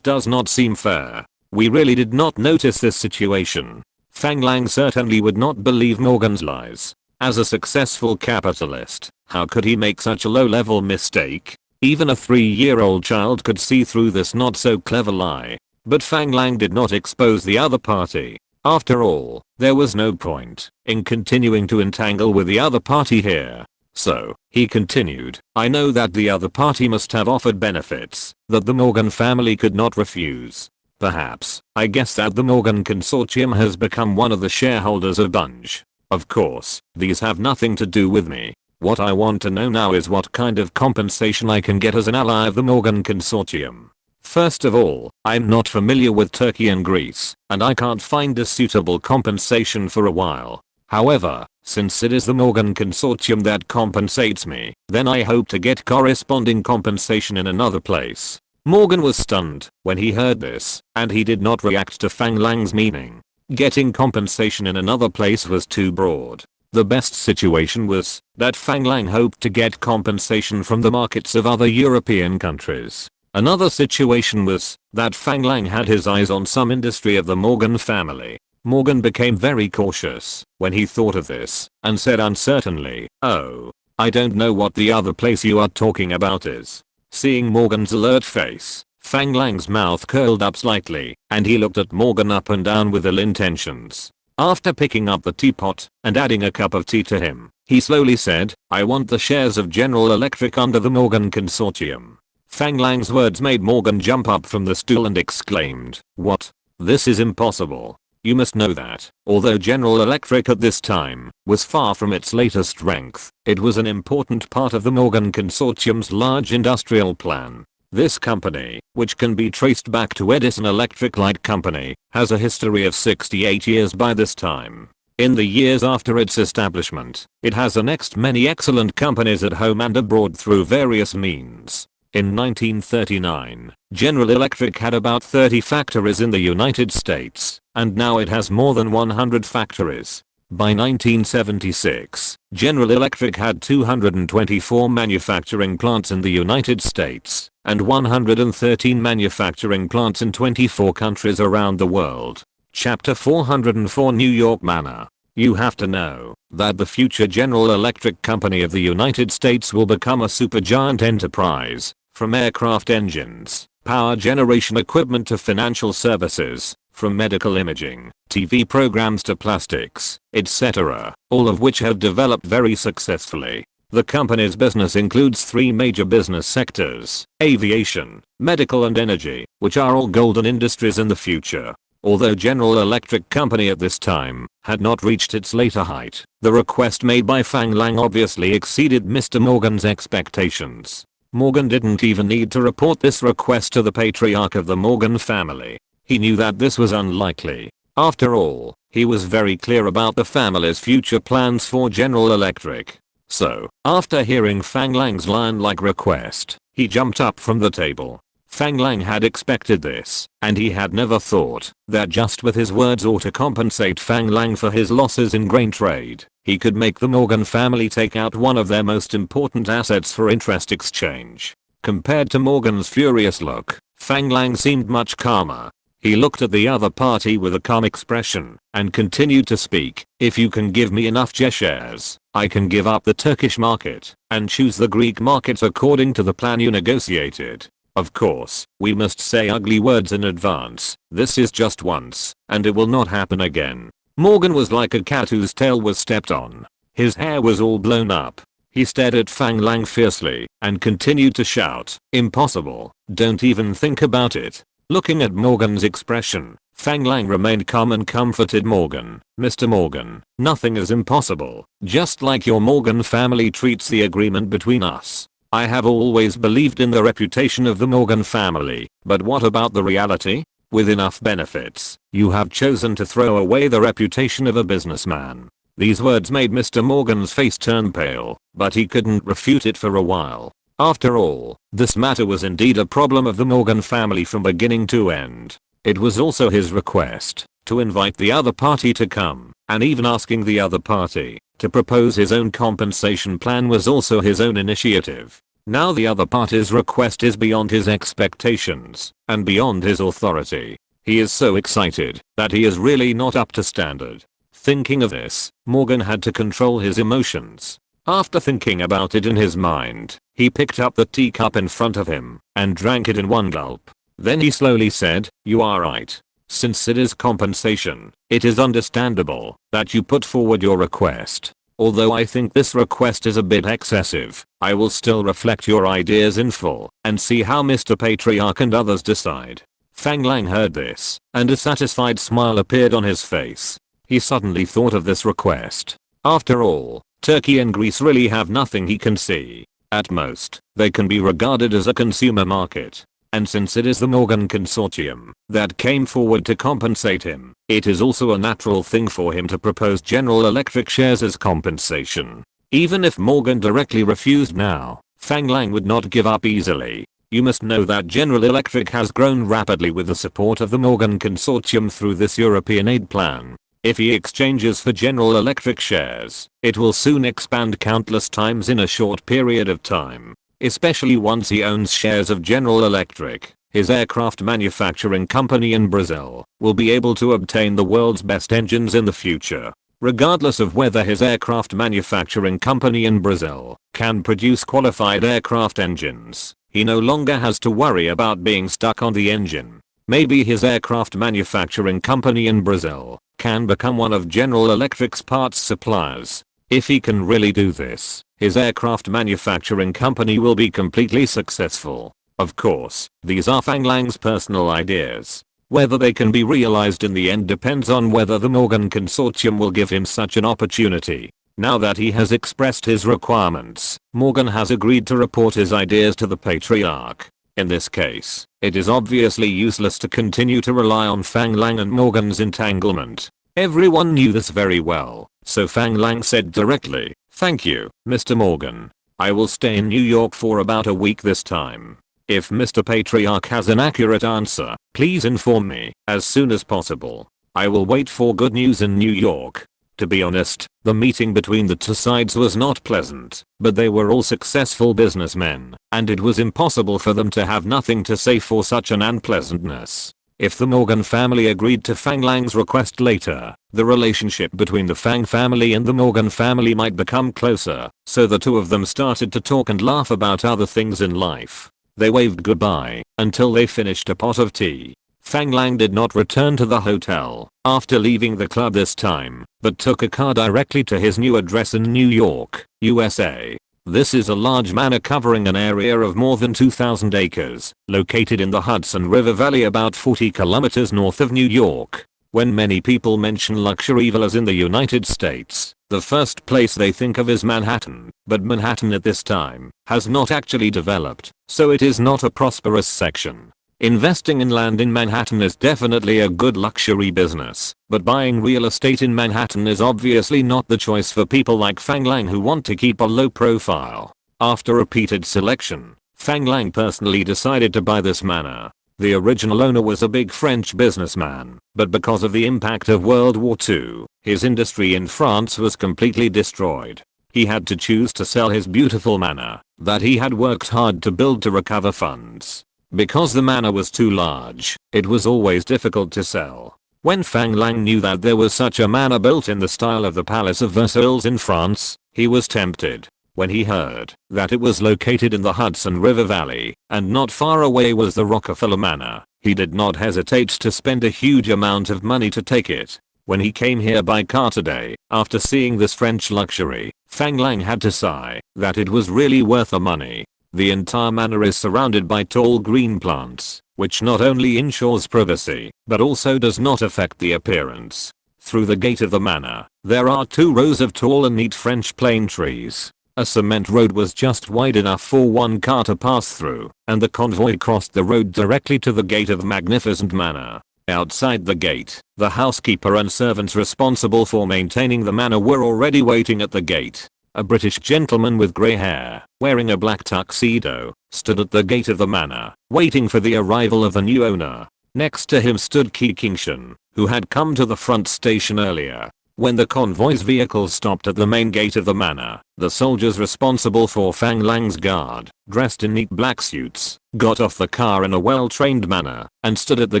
does not seem fair. We really did not notice this situation. Fang Lang certainly would not believe Morgan's lies. As a successful capitalist, how could he make such a low-level mistake? Even a 3-year-old child could see through this not so clever lie. But Fang Lang did not expose the other party. After all, there was no point in continuing to entangle with the other party here. So, he continued, I know that the other party must have offered benefits that the Morgan family could not refuse. Perhaps, I guess that the Morgan Consortium has become one of the shareholders of Bunge. Of course, these have nothing to do with me. What I want to know now is what kind of compensation I can get as an ally of the Morgan Consortium. First of all, I'm not familiar with Turkey and Greece, and I can't find a suitable compensation for a while. However, since it is the Morgan Consortium that compensates me, then I hope to get corresponding compensation in another place. Morgan was stunned when he heard this, and he did not react to Fang Lang's meaning. Getting compensation in another place was too broad. The best situation was that Fang Lang hoped to get compensation from the markets of other European countries. Another situation was that Fang Lang had his eyes on some industry of the Morgan family. Morgan became very cautious when he thought of this and said uncertainly, oh, I don't know what the other place you are talking about is. Seeing Morgan's alert face, Fang Lang's mouth curled up slightly and he looked at Morgan up and down with ill intentions. After picking up the teapot and adding a cup of tea to him, he slowly said, I want the shares of General Electric under the Morgan Consortium. Fang Lang's words made Morgan jump up from the stool and exclaimed, what? This is impossible. You must know that, although General Electric at this time was far from its latest strength, it was an important part of the Morgan Consortium's large industrial plan. This company, which can be traced back to Edison Electric Light Company, has a history of 68 years by this time. In the years after its establishment, it has annexed many excellent companies at home and abroad through various means. In 1939, General Electric had about 30 factories in the United States, and now it has more than 100 factories. By 1976, General Electric had 224 manufacturing plants in the United States, and 113 manufacturing plants in 24 countries around the world. Chapter 404 New York Manor. You have to know that the future General Electric Company of the United States will become a supergiant enterprise, from aircraft engines, power generation equipment to financial services, from medical imaging, TV programs to plastics, etc., all of which have developed very successfully. The company's business includes 3 major business sectors: aviation, medical and energy, which are all golden industries in the future. Although General Electric Company at this time had not reached its later height, the request made by Fang Lang obviously exceeded Mr. Morgan's expectations. Morgan didn't even need to report this request to the patriarch of the Morgan family. He knew that this was unlikely. After all, he was very clear about the family's future plans for General Electric. So, after hearing Fang Lang's lion-like request, he jumped up from the table. Fang Lang had expected this, and he had never thought that just with his words or to compensate Fang Lang for his losses in grain trade, he could make the Morgan family take out one of their most important assets for interest exchange. Compared to Morgan's furious look, Fang Lang seemed much calmer. He looked at the other party with a calm expression and continued to speak. If you can give me enough J shares, I can give up the Turkish market and choose the Greek market according to the plan you negotiated. Of course, we must say ugly words in advance. This is just once, and it will not happen again. Morgan was like a cat whose tail was stepped on. His hair was all blown up. He stared at Fang Lang fiercely and continued to shout, "Impossible, don't even think about it." Looking at Morgan's expression, Fang Lang remained calm and comforted Morgan. "Mr. Morgan, nothing is impossible, just like your Morgan family treats the agreement between us. I have always believed in the reputation of the Morgan family, but what about the reality? With enough benefits, you have chosen to throw away the reputation of a businessman." These words made Mr. Morgan's face turn pale, but he couldn't refute it for a while. After all, this matter was indeed a problem of the Morgan family from beginning to end. It was also his request to invite the other party to come, and even asking the other party to propose his own compensation plan was also his own initiative. Now the other party's request is beyond his expectations and beyond his authority. He is so excited that he is really not up to standard. Thinking of this, Morgan had to control his emotions. After thinking about it in his mind, he picked up the teacup in front of him and drank it in one gulp. Then he slowly said, "You are right. Since it is compensation, it is understandable that you put forward your request. Although I think this request is a bit excessive, I will still reflect your ideas in full and see how Mr. Patriarch and others decide." Fang Lang heard this, and a satisfied smile appeared on his face. He suddenly thought of this request. After all, Turkey and Greece really have nothing he can see. At most, they can be regarded as a consumer market. And since it is the Morgan Consortium that came forward to compensate him, it is also a natural thing for him to propose General Electric shares as compensation. Even if Morgan directly refused now, Fang Lang would not give up easily. You must know that General Electric has grown rapidly with the support of the Morgan Consortium through this European aid plan. If he exchanges for General Electric shares, it will soon expand countless times in a short period of time. Especially once he owns shares of General Electric, his aircraft manufacturing company in Brazil will be able to obtain the world's best engines in the future. Regardless of whether his aircraft manufacturing company in Brazil can produce qualified aircraft engines, he no longer has to worry about being stuck on the engine. Maybe his aircraft manufacturing company in Brazil can become one of General Electric's parts suppliers. If he can really do this, his aircraft manufacturing company will be completely successful. Of course, these are Fang Lang's personal ideas. Whether they can be realized in the end depends on whether the Morgan Consortium will give him such an opportunity. Now that he has expressed his requirements, Morgan has agreed to report his ideas to the Patriarch. In this case, it is obviously useless to continue to rely on Fang Lang and Morgan's entanglement. Everyone knew this very well, so Fang Lang said directly, "Thank you, Mr. Morgan. I will stay in New York for about a week this time. If Mr. Patriarch has an accurate answer, please inform me as soon as possible. I will wait for good news in New York." To be honest, the meeting between the two sides was not pleasant, but they were all successful businessmen. and it was impossible for them to have nothing to say for such an unpleasantness. If the Morgan family agreed to Fang Lang's request later, the relationship between the Fang family and the Morgan family might become closer, so the two of them started to talk and laugh about other things in life. They waved goodbye until they finished a pot of tea. Fang Lang did not return to the hotel after leaving the club this time, but took a car directly to his new address in New York, USA. This is a large manor covering an area of more than 2,000 acres, located in the Hudson River Valley about 40 kilometers north of New York. When many people mention luxury villas in the United States, the first place they think of is Manhattan, but Manhattan at this time has not actually developed, so it is not a prosperous section. Investing in land in Manhattan is definitely a good luxury business, but buying real estate in Manhattan is obviously not the choice for people like Fang Lang who want to keep a low profile. After repeated selection, Fang Lang personally decided to buy this manor. The original owner was a big French businessman, but because of the impact of World War II, his industry in France was completely destroyed. He had to choose to sell his beautiful manor that he had worked hard to build to recover funds. Because the manor was too large, it was always difficult to sell. When Fang Lang knew that there was such a manor built in the style of the Palace of Versailles in France, he was tempted. When he heard that it was located in the Hudson River Valley, and not far away was the Rockefeller Manor, he did not hesitate to spend a huge amount of money to take it. When he came here by car today, after seeing this French luxury, Fang Lang had to sigh that it was really worth the money. The entire manor is surrounded by tall green plants, which not only ensures privacy, but also does not affect the appearance. Through the gate of the manor, there are 2 rows of tall and neat French plane trees. A cement road was just wide enough for one car to pass through, and the convoy crossed the road directly to the gate of the magnificent manor. Outside the gate, the housekeeper and servants responsible for maintaining the manor were already waiting at the gate. A British gentleman with grey hair, wearing a black tuxedo, stood at the gate of the manor, waiting for the arrival of the new owner. Next to him stood Ki Kingshan, who had come to the front station earlier. When the convoy's vehicle stopped at the main gate of the manor, the soldiers responsible for Fang Lang's guard, dressed in neat black suits, got off the car in a well-trained manner, and stood at the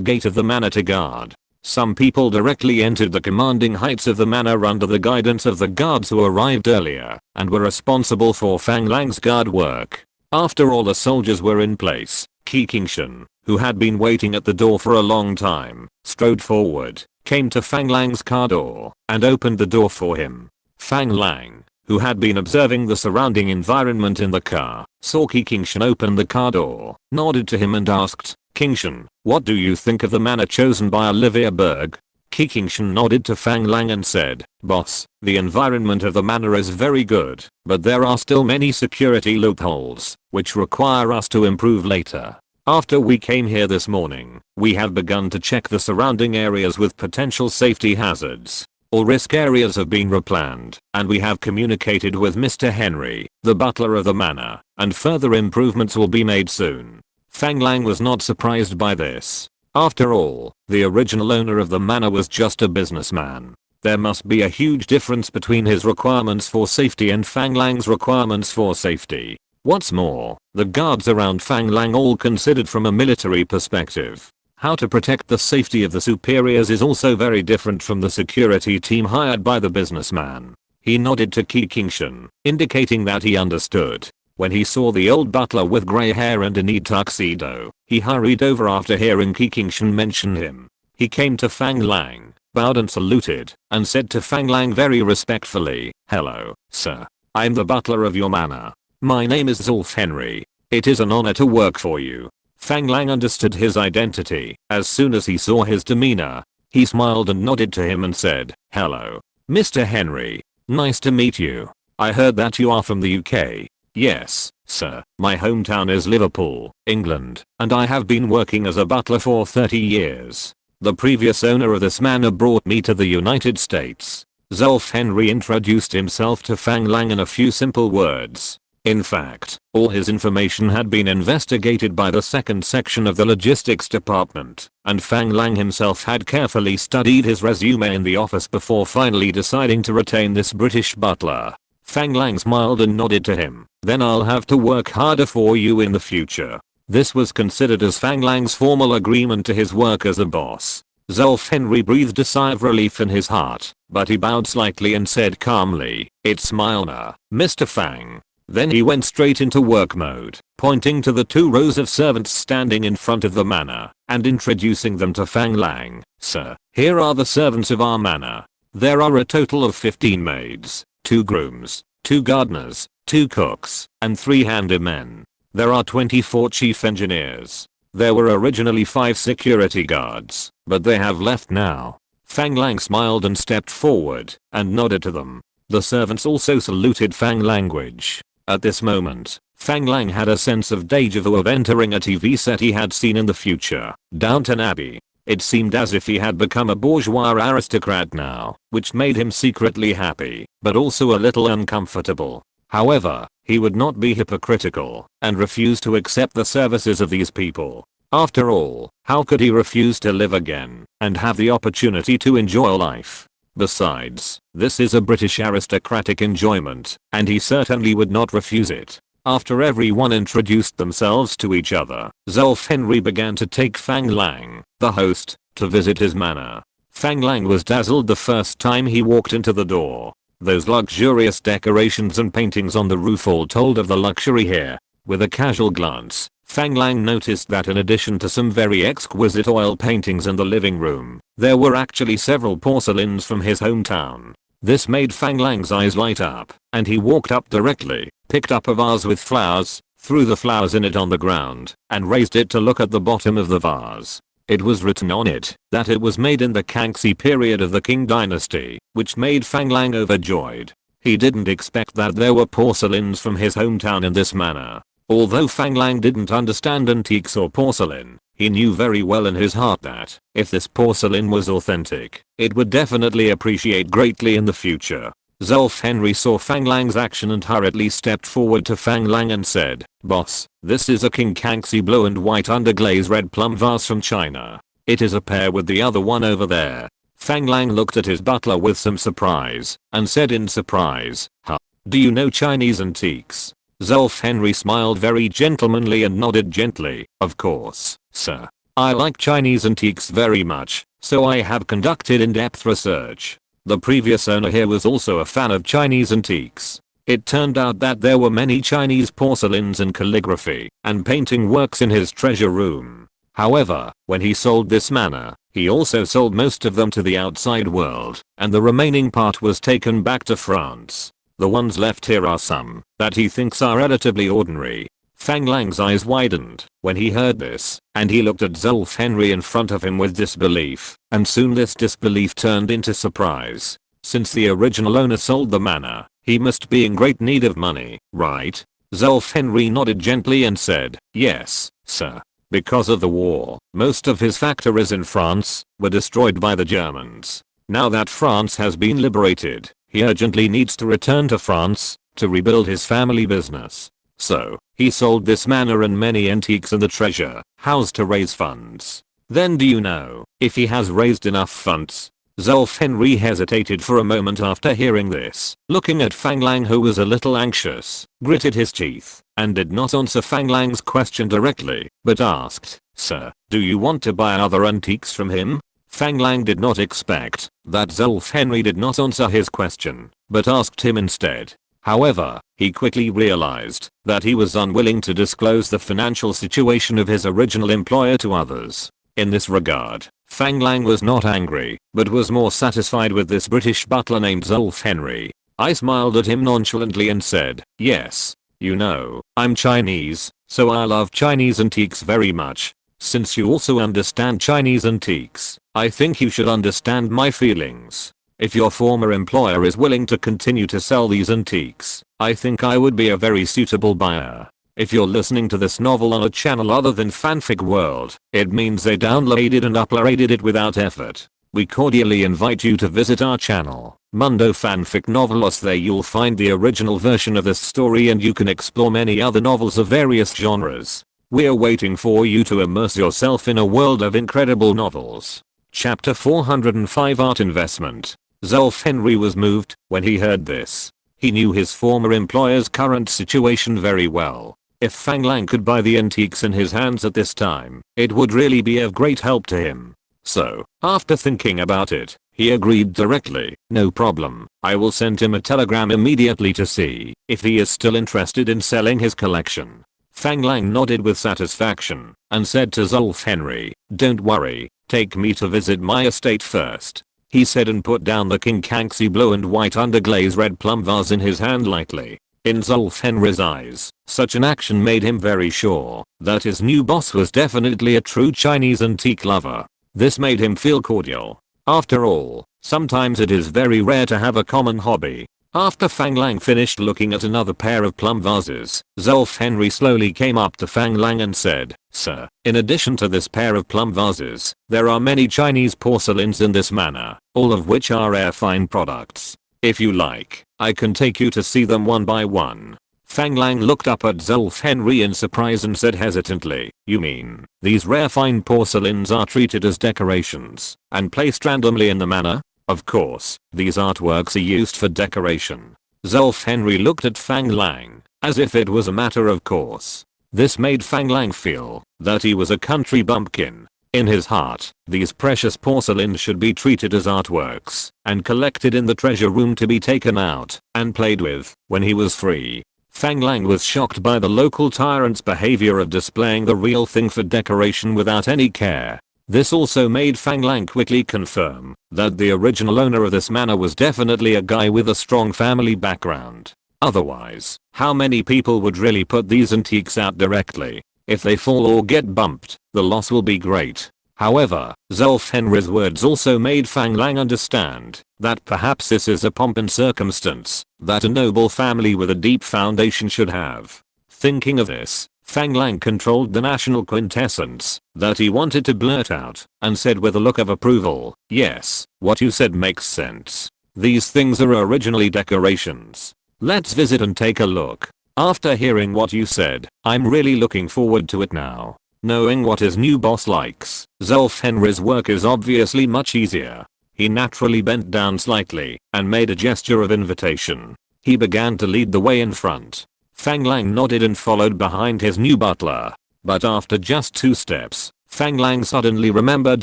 gate of the manor to guard. Some people directly entered the commanding heights of the manor under the guidance of the guards who arrived earlier, and were responsible for Fang Lang's guard work. After all the soldiers were in place, Ki Kingshan, who had been waiting at the door for a long time, strode forward, came to Fang Lang's car door, and opened the door for him. Fang Lang, who had been observing the surrounding environment in the car, saw Ki Kingshan open the car door, nodded to him and asked, "Kingshan, what do you think of the manor chosen by Olivia Berg?" Ki Kingshan nodded to Fang Lang and said, "Boss, the environment of the manor is very good, but there are still many security loopholes, which require us to improve later. After we came here this morning, we have begun to check the surrounding areas with potential safety hazards. All risk areas have been replanned, and we have communicated with Mr. Henry, the butler of the manor, and further improvements will be made soon." Fang Lang was not surprised by this. After all, the original owner of the manor was just a businessman. There must be a huge difference between his requirements for safety and Fang Lang's requirements for safety. What's more, the guards around Fang Lang all considered from a military perspective. How to protect the safety of the superiors is also very different from the security team hired by the businessman. He nodded to Ki Kingshan, indicating that he understood. When he saw the old butler with grey hair and a neat tuxedo, he hurried over after hearing Ki Kingshan mention him. He came to Fang Lang, bowed and saluted, and said to Fang Lang very respectfully, "Hello, sir. I'm the butler of your manor. My name is Zulf Henry. It is an honor to work for you." Fang Lang understood his identity as soon as he saw his demeanor. He smiled and nodded to him and said, "Hello, Mr. Henry. Nice to meet you. I heard that you are from the UK. "Yes, sir. My hometown is Liverpool, England, and I have been working as a butler for 30 years. The previous owner of this manor brought me to the United States." Zulf Henry introduced himself to Fang Lang in a few simple words. In fact, all his information had been investigated by the second section of the Logistics Department, and Fang Lang himself had carefully studied his resume in the office before finally deciding to retain this British butler. Fang Lang smiled and nodded to him. Then I'll have to work harder for you in the future. This was considered as Fang Lang's formal agreement to his work as a boss. Zolf Henry breathed a sigh of relief in his heart, but he bowed slightly and said calmly, "It's Milner, Mr. Fang." Then he went straight into work mode, pointing to the 2 rows of servants standing in front of the manor, and introducing them to Fang Lang. "Sir, here are the servants of our manor. There are a total of 15 maids, 2 grooms, 2 gardeners, 2 cooks, and 3 handymen. There are 24 chief engineers. There were originally 5 security guards, but they have left now." Fang Lang smiled and stepped forward, and nodded to them. The servants also saluted Fang language. At this moment, Fang Lang had a sense of deja vu of entering a TV set he had seen in the future, Downton Abbey. It seemed as if he had become a bourgeois aristocrat now, which made him secretly happy, but also a little uncomfortable. However, he would not be hypocritical, and refuse to accept the services of these people. After all, how could he refuse to live again, and have the opportunity to enjoy life? Besides, this is a British aristocratic enjoyment, and he certainly would not refuse it. After everyone introduced themselves to each other, Zolf Henry began to take Fang Lang, the host, to visit his manor. Fang Lang was dazzled the first time he walked into the door. Those luxurious decorations and paintings on the roof all told of the luxury here. With a casual glance, Fang Lang noticed that in addition to some very exquisite oil paintings in the living room, there were actually several porcelains from his hometown. This made Fang Lang's eyes light up, and he walked up directly, picked up a vase with flowers, threw the flowers in it on the ground, and raised it to look at the bottom of the vase. It was written on it that it was made in the Kangxi period of the Qing dynasty, which made Fang Lang overjoyed. He didn't expect that there were porcelains from his hometown in this manner. Although Fang Lang didn't understand antiques or porcelain, he knew very well in his heart that, if this porcelain was authentic, it would definitely appreciate greatly in the future. Zolf Henry saw Fang Lang's action and hurriedly stepped forward to Fang Lang and said, "Boss, this is a King Kangxi blue and white underglaze red plum vase from China. It is a pair with the other one over there." Fang Lang looked at his butler with some surprise, and said in surprise, "Huh? Do you know Chinese antiques?" Zolf Henry smiled very gentlemanly and nodded gently, "Of course, sir. I like Chinese antiques very much, so I have conducted in-depth research." The previous owner here was also a fan of Chinese antiques. It turned out that there were many Chinese porcelains and calligraphy and painting works in his treasure room. However, when he sold this manor, he also sold most of them to the outside world, and the remaining part was taken back to France. The ones left here are some that he thinks are relatively ordinary. Fang Lang's eyes widened when he heard this, and he looked at Zolf Henry in front of him with disbelief, and soon this disbelief turned into surprise. Since the original owner sold the manor, he must be in great need of money, right? Zolf Henry nodded gently and said, "Yes, sir. Because of the war, most of his factories in France were destroyed by the Germans. Now that France has been liberated, he urgently needs to return to France to rebuild his family business. So, he sold this manor and many antiques in the treasure house to raise funds. Then do you know if he has raised enough funds?" Zolf Henry hesitated for a moment after hearing this, looking at Fang Lang, who was a little anxious, gritted his teeth, and did not answer Fang Lang's question directly, but asked, "Sir, do you want to buy other antiques from him?" Fang Lang did not expect that Zolf Henry did not answer his question, but asked him instead. However, he quickly realized that he was unwilling to disclose the financial situation of his original employer to others. In this regard, Fang Lang was not angry, but was more satisfied with this British butler named Zolf Henry. I smiled at him nonchalantly and said, "Yes, you know, I'm Chinese, so I love Chinese antiques very much. Since you also understand Chinese antiques, I think you should understand my feelings. If your former employer is willing to continue to sell these antiques, I think I would be a very suitable buyer. If you're listening to this novel on a channel other than Fanfic World, it means they downloaded and uploaded it without effort. We cordially invite you to visit our channel, Mundo Fanfic Novelos. There you'll find the original version of this story and you can explore many other novels of various genres. We're waiting for you to immerse yourself in a world of incredible novels. Chapter 405 Art Investment. Zolf Henry was moved when he heard this. He knew his former employer's current situation very well. If Fang Lang could buy the antiques in his hands at this time, it would really be of great help to him. So, after thinking about it, he agreed directly. No problem, I will send him a telegram immediately to see if he is still interested in selling his collection. Fang Lang nodded with satisfaction and said to Zulf Henry, don't worry, take me to visit my estate first. He said and put down the King Kangxi blue and white underglaze red plum vase in his hand lightly. In Zulf Henry's eyes, such an action made him very sure that his new boss was definitely a true Chinese antique lover. This made him feel cordial. After all, sometimes it is very rare to have a common hobby. After Fang Lang finished looking at another pair of plum vases, Zulf Henry slowly came up to Fang Lang and said, Sir, in addition to this pair of plum vases, there are many Chinese porcelains in this manor, all of which are rare fine products. If you like, I can take you to see them one by one. Fang Lang looked up at Zulf Henry in surprise and said hesitantly, you mean, these rare fine porcelains are treated as decorations and placed randomly in the manor? Of course, these artworks are used for decoration. Zulf Henry looked at Fang Lang as if it was a matter of course. This made Fang Lang feel that he was a country bumpkin. In his heart, these precious porcelains should be treated as artworks and collected in the treasure room to be taken out and played with when he was free. Fang Lang was shocked by the local tyrant's behavior of displaying the real thing for decoration without any care. This also made Fang Lang quickly confirm that the original owner of this manor was definitely a guy with a strong family background. Otherwise, how many people would really put these antiques out directly? If they fall or get bumped, the loss will be great. However, Zulf Henry's words also made Fang Lang understand that perhaps this is a pomp and circumstance that a noble family with a deep foundation should have. Thinking of this, Fang Lang controlled the national quintessence that he wanted to blurt out and said with a look of approval, yes, what you said makes sense. These things are originally decorations. Let's visit and take a look. After hearing what you said, I'm really looking forward to it now. Knowing what his new boss likes, Zulf Henry's work is obviously much easier. He naturally bent down slightly and made a gesture of invitation. He began to lead the way in front. Fang Lang nodded and followed behind his new butler. But after just 2 steps, Fang Lang suddenly remembered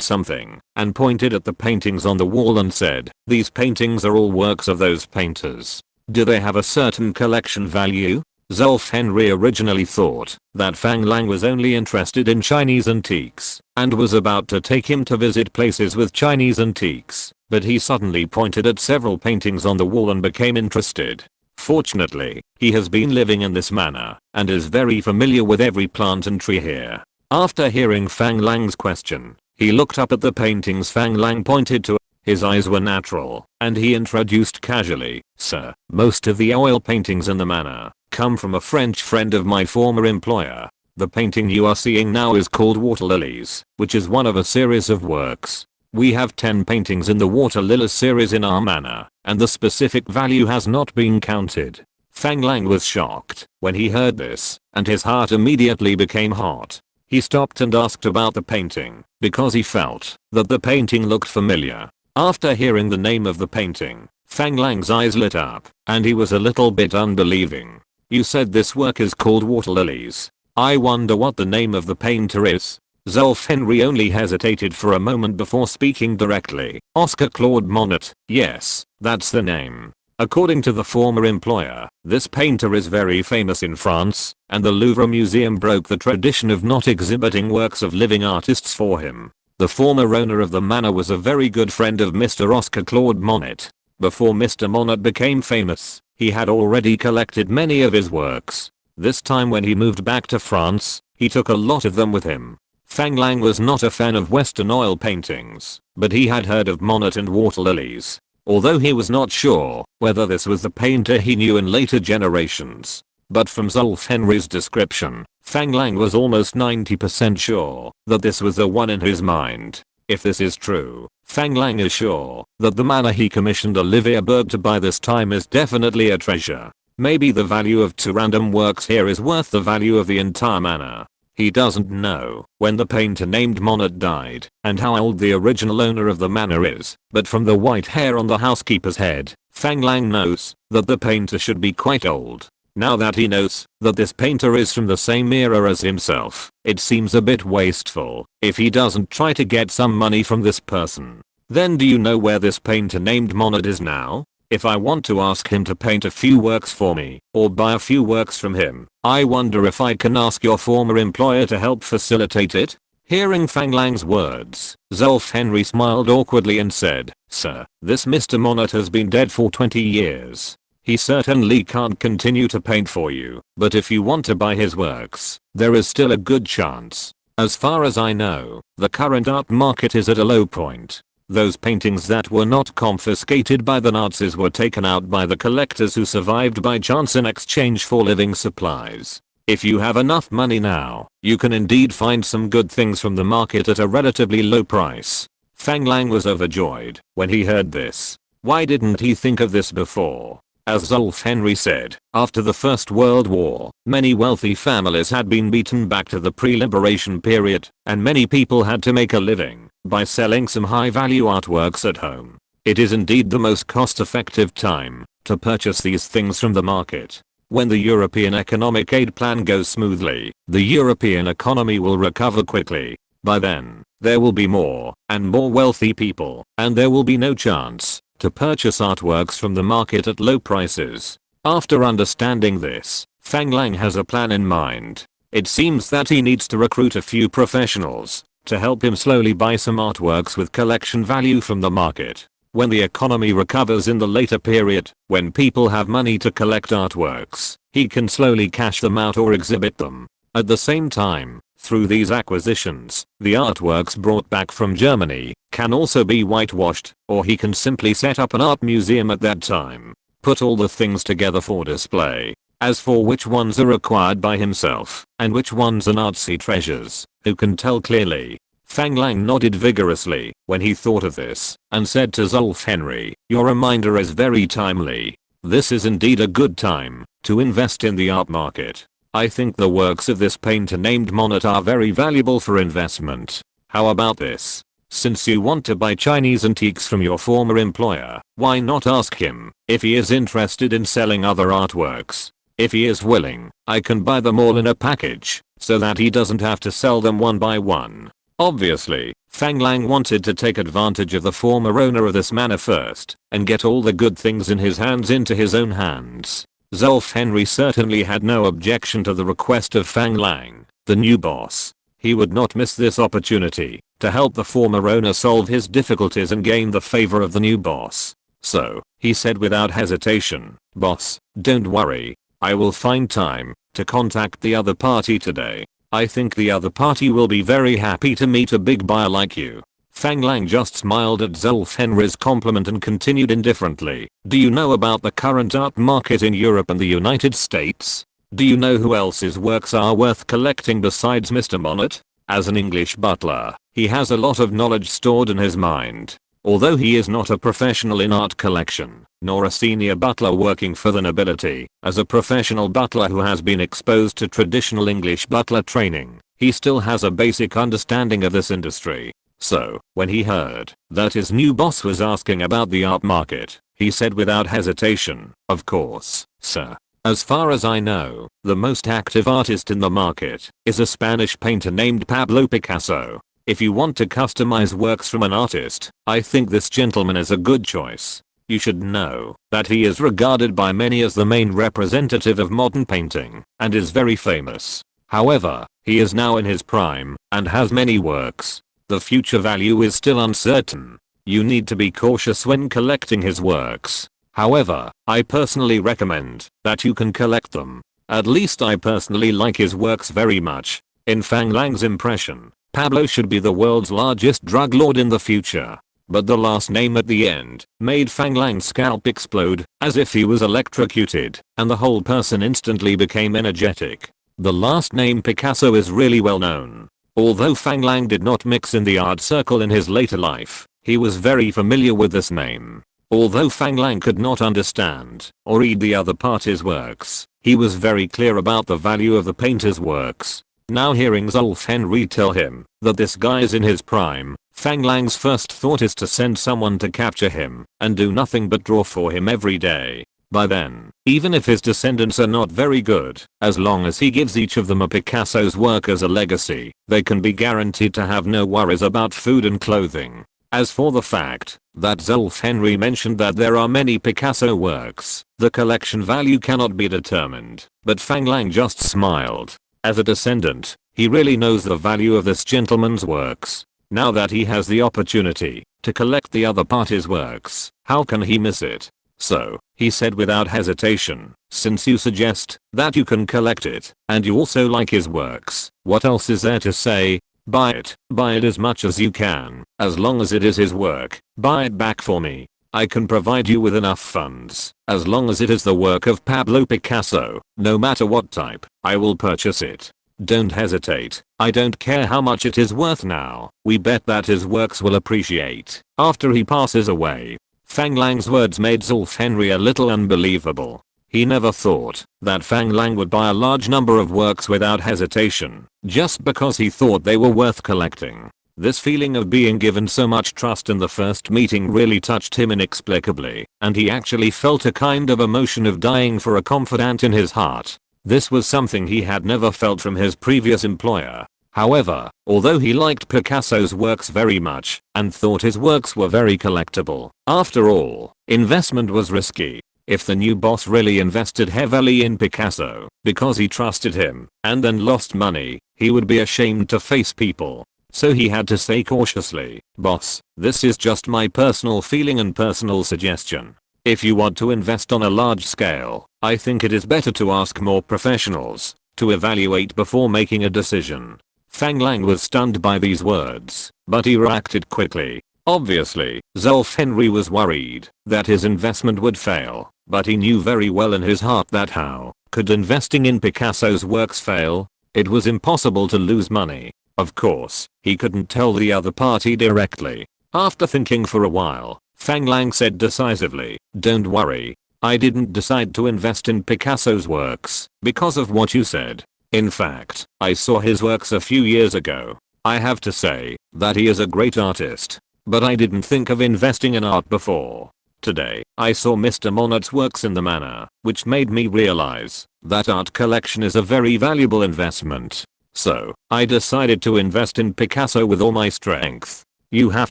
something and pointed at the paintings on the wall and said, these paintings are all works of those painters. Do they have a certain collection value? Zulf Henry originally thought that Fang Lang was only interested in Chinese antiques and was about to take him to visit places with Chinese antiques, but he suddenly pointed at several paintings on the wall and became interested. Fortunately, he has been living in this manor and is very familiar with every plant and tree here. After hearing Fang Lang's question, he looked up at the paintings Fang Lang pointed to. His eyes were natural, and he introduced casually, Sir, most of the oil paintings in the manor come from a French friend of my former employer. The painting you are seeing now is called Water Lilies, which is one of a series of works. We have 10 paintings in the Water Lilies series in our manor, and the specific value has not been counted. Fang Lang was shocked when he heard this, and his heart immediately became hot. He stopped and asked about the painting, because he felt that the painting looked familiar. After hearing the name of the painting, Fang Lang's eyes lit up, and he was a little bit unbelieving. You said this work is called Water Lilies. I wonder what the name of the painter is. Zulf Henry only hesitated for a moment before speaking directly. Oscar Claude Monet. Yes, that's the name. According to the former employer, this painter is very famous in France, and the Louvre Museum broke the tradition of not exhibiting works of living artists for him. The former owner of the manor was a very good friend of Mr. Oscar Claude Monet. Before Mr. Monet became famous, he had already collected many of his works. This time when he moved back to France, he took a lot of them with him. Fang Lang was not a fan of Western oil paintings, but he had heard of Monet and Water Lilies. Although he was not sure whether this was the painter he knew in later generations. But from Zulf Henry's description, Fang Lang was almost 90% sure that this was the one in his mind. If this is true, Fang Lang is sure that the manor he commissioned Olivia Berg to buy this time is definitely a treasure. Maybe the value of 2 random works here is worth the value of the entire manor. He doesn't know when the painter named Monet died and how old the original owner of the manor is, but from the white hair on the housekeeper's head, Fang Lang knows that the painter should be quite old. Now that he knows that this painter is from the same era as himself, it seems a bit wasteful if he doesn't try to get some money from this person. Then do you know where this painter named Monet is now? If I want to ask him to paint a few works for me, or buy a few works from him, I wonder if I can ask your former employer to help facilitate it? Hearing Fang Lang's words, Zulf Henry smiled awkwardly and said, "Sir, this Mr. Monet has been dead for 20 years. He certainly can't continue to paint for you, but if you want to buy his works, there is still a good chance. As far as I know, the current art market is at a low point. Those paintings that were not confiscated by the Nazis were taken out by the collectors who survived by chance in exchange for living supplies. If you have enough money now, you can indeed find some good things from the market at a relatively low price." Fang Lang was overjoyed when he heard this. Why didn't he think of this before? As Zulf Henry said, after the First World War, many wealthy families had been beaten back to the pre-liberation period, and many people had to make a living by selling some high-value artworks at home. It is indeed the most cost-effective time to purchase these things from the market. When the European Economic Aid Plan goes smoothly, the European economy will recover quickly. By then, there will be more and more wealthy people, and there will be no chance to purchase artworks from the market at low prices. After understanding this, Fang Lang has a plan in mind. It seems that he needs to recruit a few professionals to help him slowly buy some artworks with collection value from the market. When the economy recovers in the later period, when people have money to collect artworks, he can slowly cash them out or exhibit them. At the same time, through these acquisitions, the artworks brought back from Germany can also be whitewashed, or he can simply set up an art museum at that time. Put all the things together for display. As for which ones are required by himself, and which ones are artsy treasures, who can tell clearly? Fang Lang nodded vigorously when he thought of this, and said to Zulf Henry, "Your reminder is very timely. This is indeed a good time to invest in the art market. I think the works of this painter named Monet are very valuable for investment. How about this? Since you want to buy Chinese antiques from your former employer, why not ask him if he is interested in selling other artworks? If he is willing, I can buy them all in a package, so that he doesn't have to sell them one by one." Obviously, Fang Lang wanted to take advantage of the former owner of this manor first, and get all the good things in his hands into his own hands. Zulf Henry certainly had no objection to the request of Fang Lang, the new boss. He would not miss this opportunity to help the former owner solve his difficulties and gain the favor of the new boss. So, he said without hesitation, "Boss, don't worry. I will find time to contact the other party today. I think the other party will be very happy to meet a big buyer like you." Fang Lang just smiled at Zulf Henry's compliment and continued indifferently, "Do you know about the current art market in Europe and the United States? Do you know who else's works are worth collecting besides Mr. Monet? As an English butler, he has a lot of knowledge stored in his mind. Although he is not a professional in art collection, nor a senior butler working for the nobility, as a professional butler who has been exposed to traditional English butler training, he still has a basic understanding of this industry." So, when he heard that his new boss was asking about the art market, he said without hesitation, "Of course, sir. As far as I know, the most active artist in the market is a Spanish painter named Pablo Picasso. If you want to customize works from an artist, I think this gentleman is a good choice. You should know that he is regarded by many as the main representative of modern painting, and is very famous. However, he is now in his prime, and has many works. The future value is still uncertain. You need to be cautious when collecting his works. However, I personally recommend that you can collect them. At least I personally like his works very much." In Fang Lang's impression, Pablo should be the world's largest drug lord in the future. But the last name at the end made Fang Lang's scalp explode, as if he was electrocuted, and the whole person instantly became energetic. The last name Picasso is really well known. Although Fang Lang did not mix in the art circle in his later life, he was very familiar with this name. Although Fang Lang could not understand or read the other party's works, he was very clear about the value of the painter's works. Now hearing Zulf Henry tell him that this guy is in his prime, Fang Lang's first thought is to send someone to capture him and do nothing but draw for him every day. By then, even if his descendants are not very good, as long as he gives each of them a Picasso's work as a legacy, they can be guaranteed to have no worries about food and clothing. As for the fact that Zulf Henry mentioned that there are many Picasso works, the collection value cannot be determined, but Fang Lang just smiled. As a descendant, he really knows the value of this gentleman's works. Now that he has the opportunity to collect the other party's works, how can he miss it? So, he said without hesitation, since you suggest that you can collect it, and you also like his works, what else is there to say? Buy it as much as you can, as long as it is his work, buy it back for me. I can provide you with enough funds, as long as it is the work of Pablo Picasso, no matter what type, I will purchase it. Don't hesitate, I don't care how much it is worth now, we bet that his works will appreciate after he passes away. Fang Lang's words made Zulf Henry a little unbelievable. He never thought that Fang Lang would buy a large number of works without hesitation, just because he thought they were worth collecting. This feeling of being given so much trust in the first meeting really touched him inexplicably, and he actually felt a kind of emotion of dying for a confidant in his heart. This was something he had never felt from his previous employer. However, although he liked Picasso's works very much and thought his works were very collectible, after all, investment was risky. If the new boss really invested heavily in Picasso because he trusted him and then lost money, he would be ashamed to face people. So he had to say cautiously, "Boss, this is just my personal feeling and personal suggestion. If you want to invest on a large scale, I think it is better to ask more professionals to evaluate before making a decision." Fang Lang was stunned by these words, but he reacted quickly. Obviously, Zulf Henry was worried that his investment would fail, but he knew very well in his heart that how could investing in Picasso's works fail? It was impossible to lose money. Of course, he couldn't tell the other party directly. After thinking for a while, Fang Lang said decisively, "Don't worry. I didn't decide to invest in Picasso's works because of what you said. In fact, I saw his works a few years ago. I have to say that he is a great artist, but I didn't think of investing in art before. Today, I saw Mr. Monet's works in the manner, which made me realize that art collection is a very valuable investment. So, I decided to invest in Picasso with all my strength. You have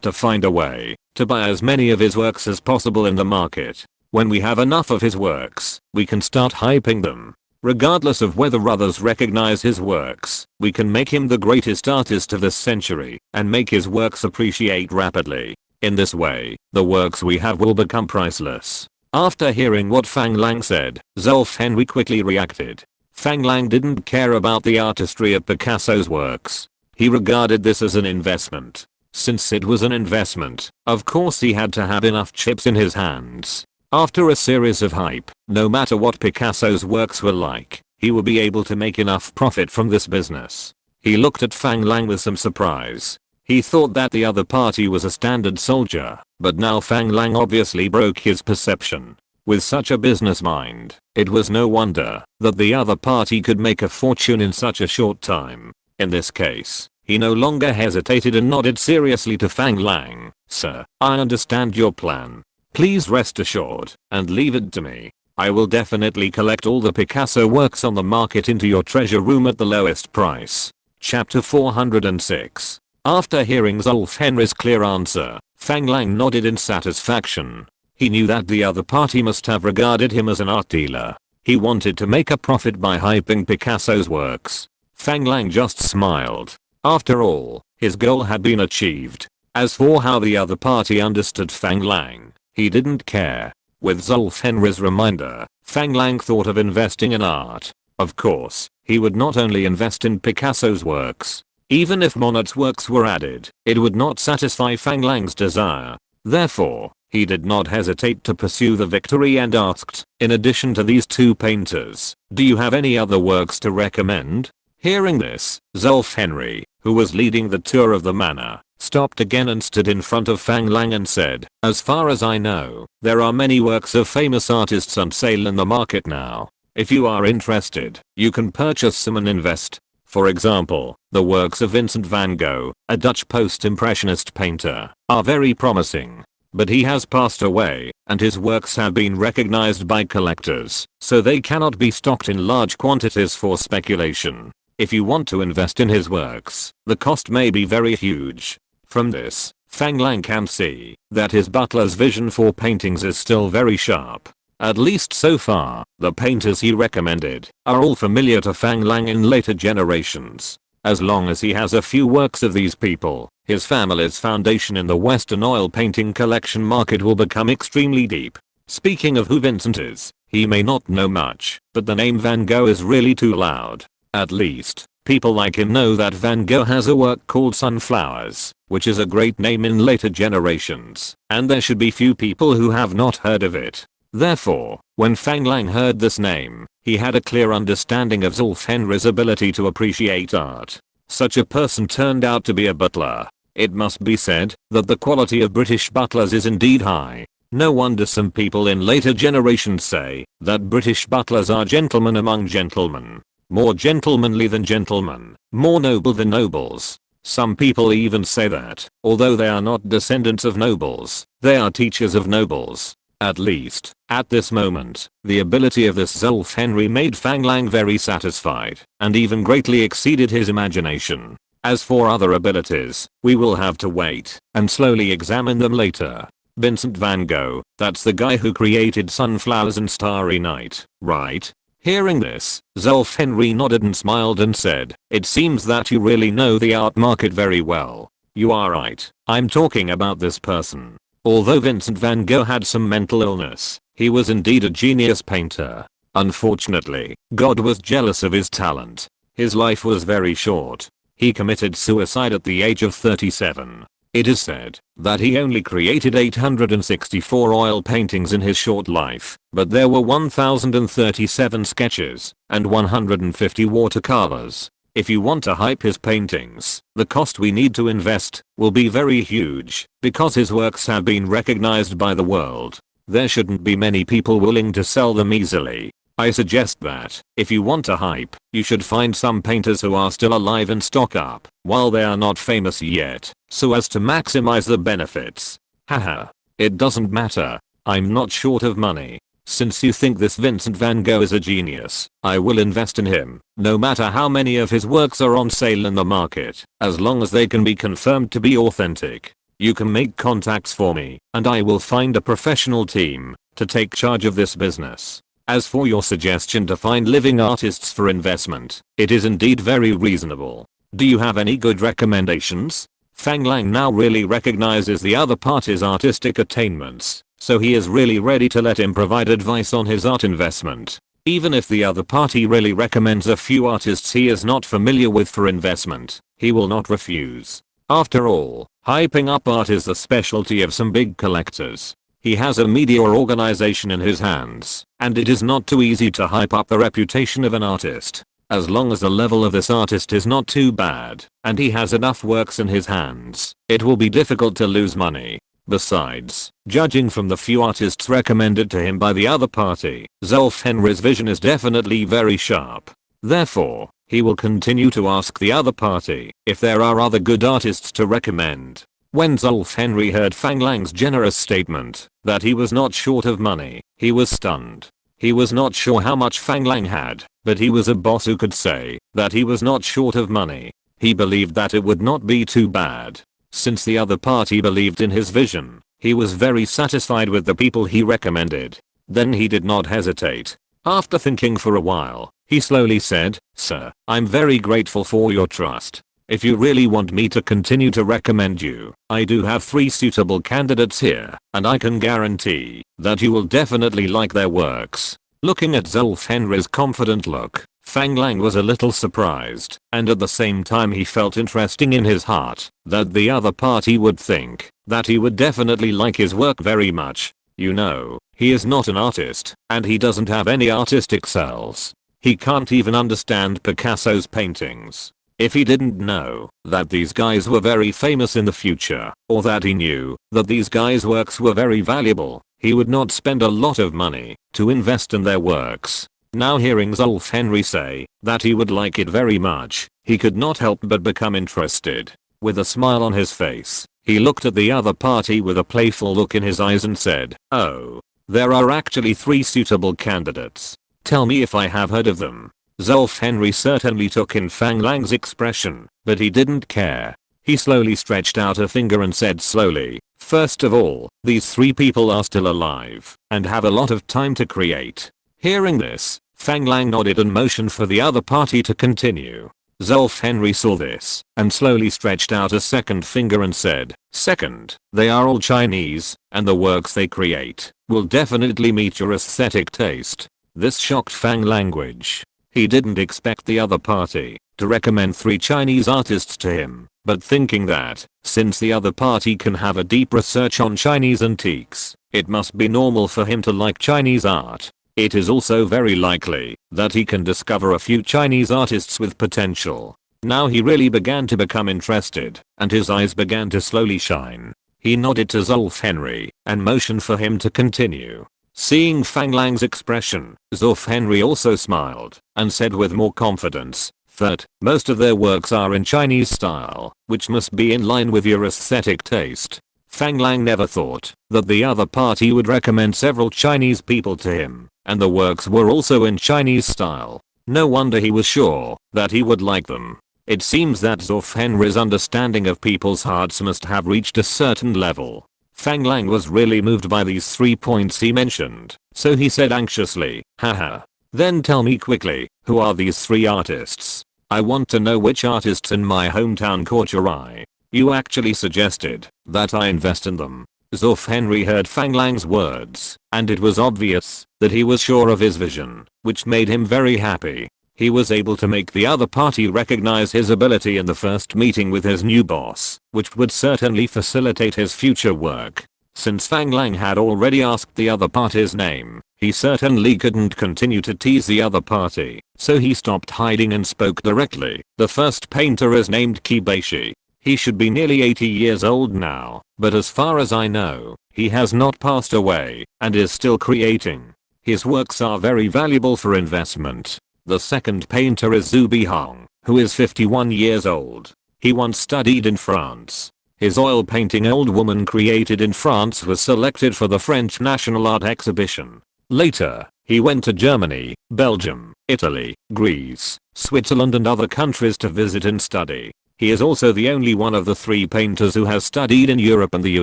to find a way to buy as many of his works as possible in the market. When we have enough of his works, we can start hyping them. Regardless of whether others recognize his works, we can make him the greatest artist of this century and make his works appreciate rapidly. In this way, the works we have will become priceless." After hearing what Fang Lang said, Zulf Henry quickly reacted. Fang Lang didn't care about the artistry of Picasso's works. He regarded this as an investment. Since it was an investment, of course he had to have enough chips in his hands. After a series of hype, no matter what Picasso's works were like, he would be able to make enough profit from this business. He looked at Fang Lang with some surprise. He thought that the other party was a standard soldier, but now Fang Lang obviously broke his perception. With such a business mind, it was no wonder that the other party could make a fortune in such a short time. In this case, he no longer hesitated and nodded seriously to Fang Lang. "Sir, I understand your plan. Please rest assured and leave it to me. I will definitely collect all the Picasso works on the market into your treasure room at the lowest price." Chapter 406. After hearing Zulf Henry's clear answer, Fang Lang nodded in satisfaction. He knew that the other party must have regarded him as an art dealer. He wanted to make a profit by hyping Picasso's works. Fang Lang just smiled. After all, his goal had been achieved. As for how the other party understood Fang Lang, he didn't care. With Zulf Henry's reminder, Fang Lang thought of investing in art. Of course, he would not only invest in Picasso's works. Even if Monet's works were added, it would not satisfy Fang Lang's desire. Therefore, he did not hesitate to pursue the victory and asked, "In addition to these two painters, do you have any other works to recommend?" Hearing this, Zulf Henry, who was leading the tour of the manor, stopped again and stood in front of Fang Lang and said, "As far as I know, there are many works of famous artists on sale in the market now. If you are interested, you can purchase some and invest." For example, the works of Vincent van Gogh, a Dutch post-impressionist painter, are very promising. But he has passed away, and his works have been recognized by collectors, so they cannot be stocked in large quantities for speculation. If you want to invest in his works, the cost may be very huge. From this, Fang Lang can see that his butler's vision for paintings is still very sharp. At least so far, the painters he recommended are all familiar to Fang Lang in later generations. As long as he has a few works of these people, his family's foundation in the Western oil painting collection market will become extremely deep. Speaking of who Vincent is, he may not know much, but the name Van Gogh is really too loud. At least, people like him know that Van Gogh has a work called Sunflowers, which is a great name in later generations, and there should be few people who have not heard of it. Therefore, when Fang Lang heard this name, he had a clear understanding of Zulf Henry's ability to appreciate art. Such a person turned out to be a butler. It must be said that the quality of British butlers is indeed high. No wonder some people in later generations say that British butlers are gentlemen among gentlemen. More gentlemanly than gentlemen, more noble than nobles. Some people even say that, although they are not descendants of nobles, they are teachers of nobles. At least, at this moment, the ability of this Zulf Henry made Fang Lang very satisfied, and even greatly exceeded his imagination. As for other abilities, we will have to wait and slowly examine them later. Vincent van Gogh, that's the guy who created Sunflowers and Starry Night, right? Hearing this, Zulf Henry nodded and smiled and said, "It seems that you really know the art market very well." "You are right, I'm talking about this person." Although Vincent van Gogh had some mental illness, he was indeed a genius painter. Unfortunately, God was jealous of his talent. His life was very short. He committed suicide at the age of 37. It is said that he only created 864 oil paintings in his short life, but there were 1037 sketches and 150 watercolors. If you want to hype his paintings, the cost we need to invest will be very huge, because his works have been recognized by the world. There shouldn't be many people willing to sell them easily. I suggest that, if you want to hype, you should find some painters who are still alive and stock up, while they are not famous yet, so as to maximize the benefits. Haha. It doesn't matter. I'm not short of money. Since you think this Vincent van Gogh is a genius, I will invest in him, no matter how many of his works are on sale in the market, as long as they can be confirmed to be authentic. You can make contacts for me, and I will find a professional team to take charge of this business. As for your suggestion to find living artists for investment, it is indeed very reasonable. Do you have any good recommendations? Fang Lang now really recognizes the other party's artistic attainments, so he is really ready to let him provide advice on his art investment. Even if the other party really recommends a few artists he is not familiar with for investment, he will not refuse. After all, hyping up art is the specialty of some big collectors. He has a media organization in his hands, and it is not too easy to hype up the reputation of an artist. As long as the level of this artist is not too bad, and he has enough works in his hands, it will be difficult to lose money. Besides, judging from the few artists recommended to him by the other party, Zulf Henry's vision is definitely very sharp. Therefore, he will continue to ask the other party if there are other good artists to recommend. When Zulf Henry heard Fang Lang's generous statement that he was not short of money, he was stunned. He was not sure how much Fang Lang had, but he was a boss who could say that he was not short of money. He believed that it would not be too bad. Since the other party believed in his vision, he was very satisfied with the people he recommended. Then he did not hesitate. After thinking for a while, he slowly said, "Sir, I'm very grateful for your trust. If you really want me to continue to recommend you, I do have 3 suitable candidates here, and I can guarantee that you will definitely like their works." Looking at Zulf Henry's confident look, Fang Lang was a little surprised, and at the same time he felt interesting in his heart that the other party would think that he would definitely like his work very much. You know, he is not an artist, and he doesn't have any artistic cells. He can't even understand Picasso's paintings. If he didn't know that these guys were very famous in the future, or that he knew that these guys' works were very valuable, he would not spend a lot of money to invest in their works. Now hearing Zolf Henry say that he would like it very much, he could not help but become interested. With a smile on his face, he looked at the other party with a playful look in his eyes and said, "Oh, there are actually 3 suitable candidates. Tell me if I have heard of them." Zolf Henry certainly took in Fang Lang's expression, but he didn't care. He slowly stretched out a finger and said slowly, "First of all, these 3 people are still alive and have a lot of time to create." Hearing this, Fang Lang nodded and motioned for the other party to continue. Zolf Henry saw this and slowly stretched out a second finger and said, "Second, they are all Chinese, and the works they create will definitely meet your aesthetic taste." This shocked Fang language. He didn't expect the other party to recommend 3 Chinese artists to him, but thinking that, since the other party can have a deep research on Chinese antiques, it must be normal for him to like Chinese art. It is also very likely that he can discover a few Chinese artists with potential. Now he really began to become interested, and his eyes began to slowly shine. He nodded to Zolf Henry and motioned for him to continue. Seeing Fang Lang's expression, Zolf Henry also smiled and said with more confidence that most of their works are in Chinese style, which must be in line with your aesthetic taste. Fang Lang never thought that the other party would recommend several Chinese people to him, and the works were also in Chinese style. No wonder he was sure that he would like them. It seems that Zolf Henry's understanding of people's hearts must have reached a certain level. Fang Lang was really moved by these 3 points he mentioned, so he said anxiously, "Haha. Then tell me quickly, who are these 3 artists? I want to know which artists in my hometown caught your eye. You actually suggested that I invest in them." Zolf Henry heard Fang Lang's words, and it was obvious that he was sure of his vision, which made him very happy. He was able to make the other party recognize his ability in the first meeting with his new boss, which would certainly facilitate his future work. Since Fang Lang had already asked the other party's name, he certainly couldn't continue to tease the other party, so he stopped hiding and spoke directly. "The first painter is named Kibashi. He should be nearly 80 years old now, but as far as I know, he has not passed away and is still creating. His works are very valuable for investment." The second painter is Zhu Bihong, who is 51 years old. He once studied in France. His oil painting Old Woman created in France was selected for the French National Art Exhibition. Later, he went to Germany, Belgium, Italy, Greece, Switzerland and other countries to visit and study. He is also the only one of the 3 painters who has studied in Europe and the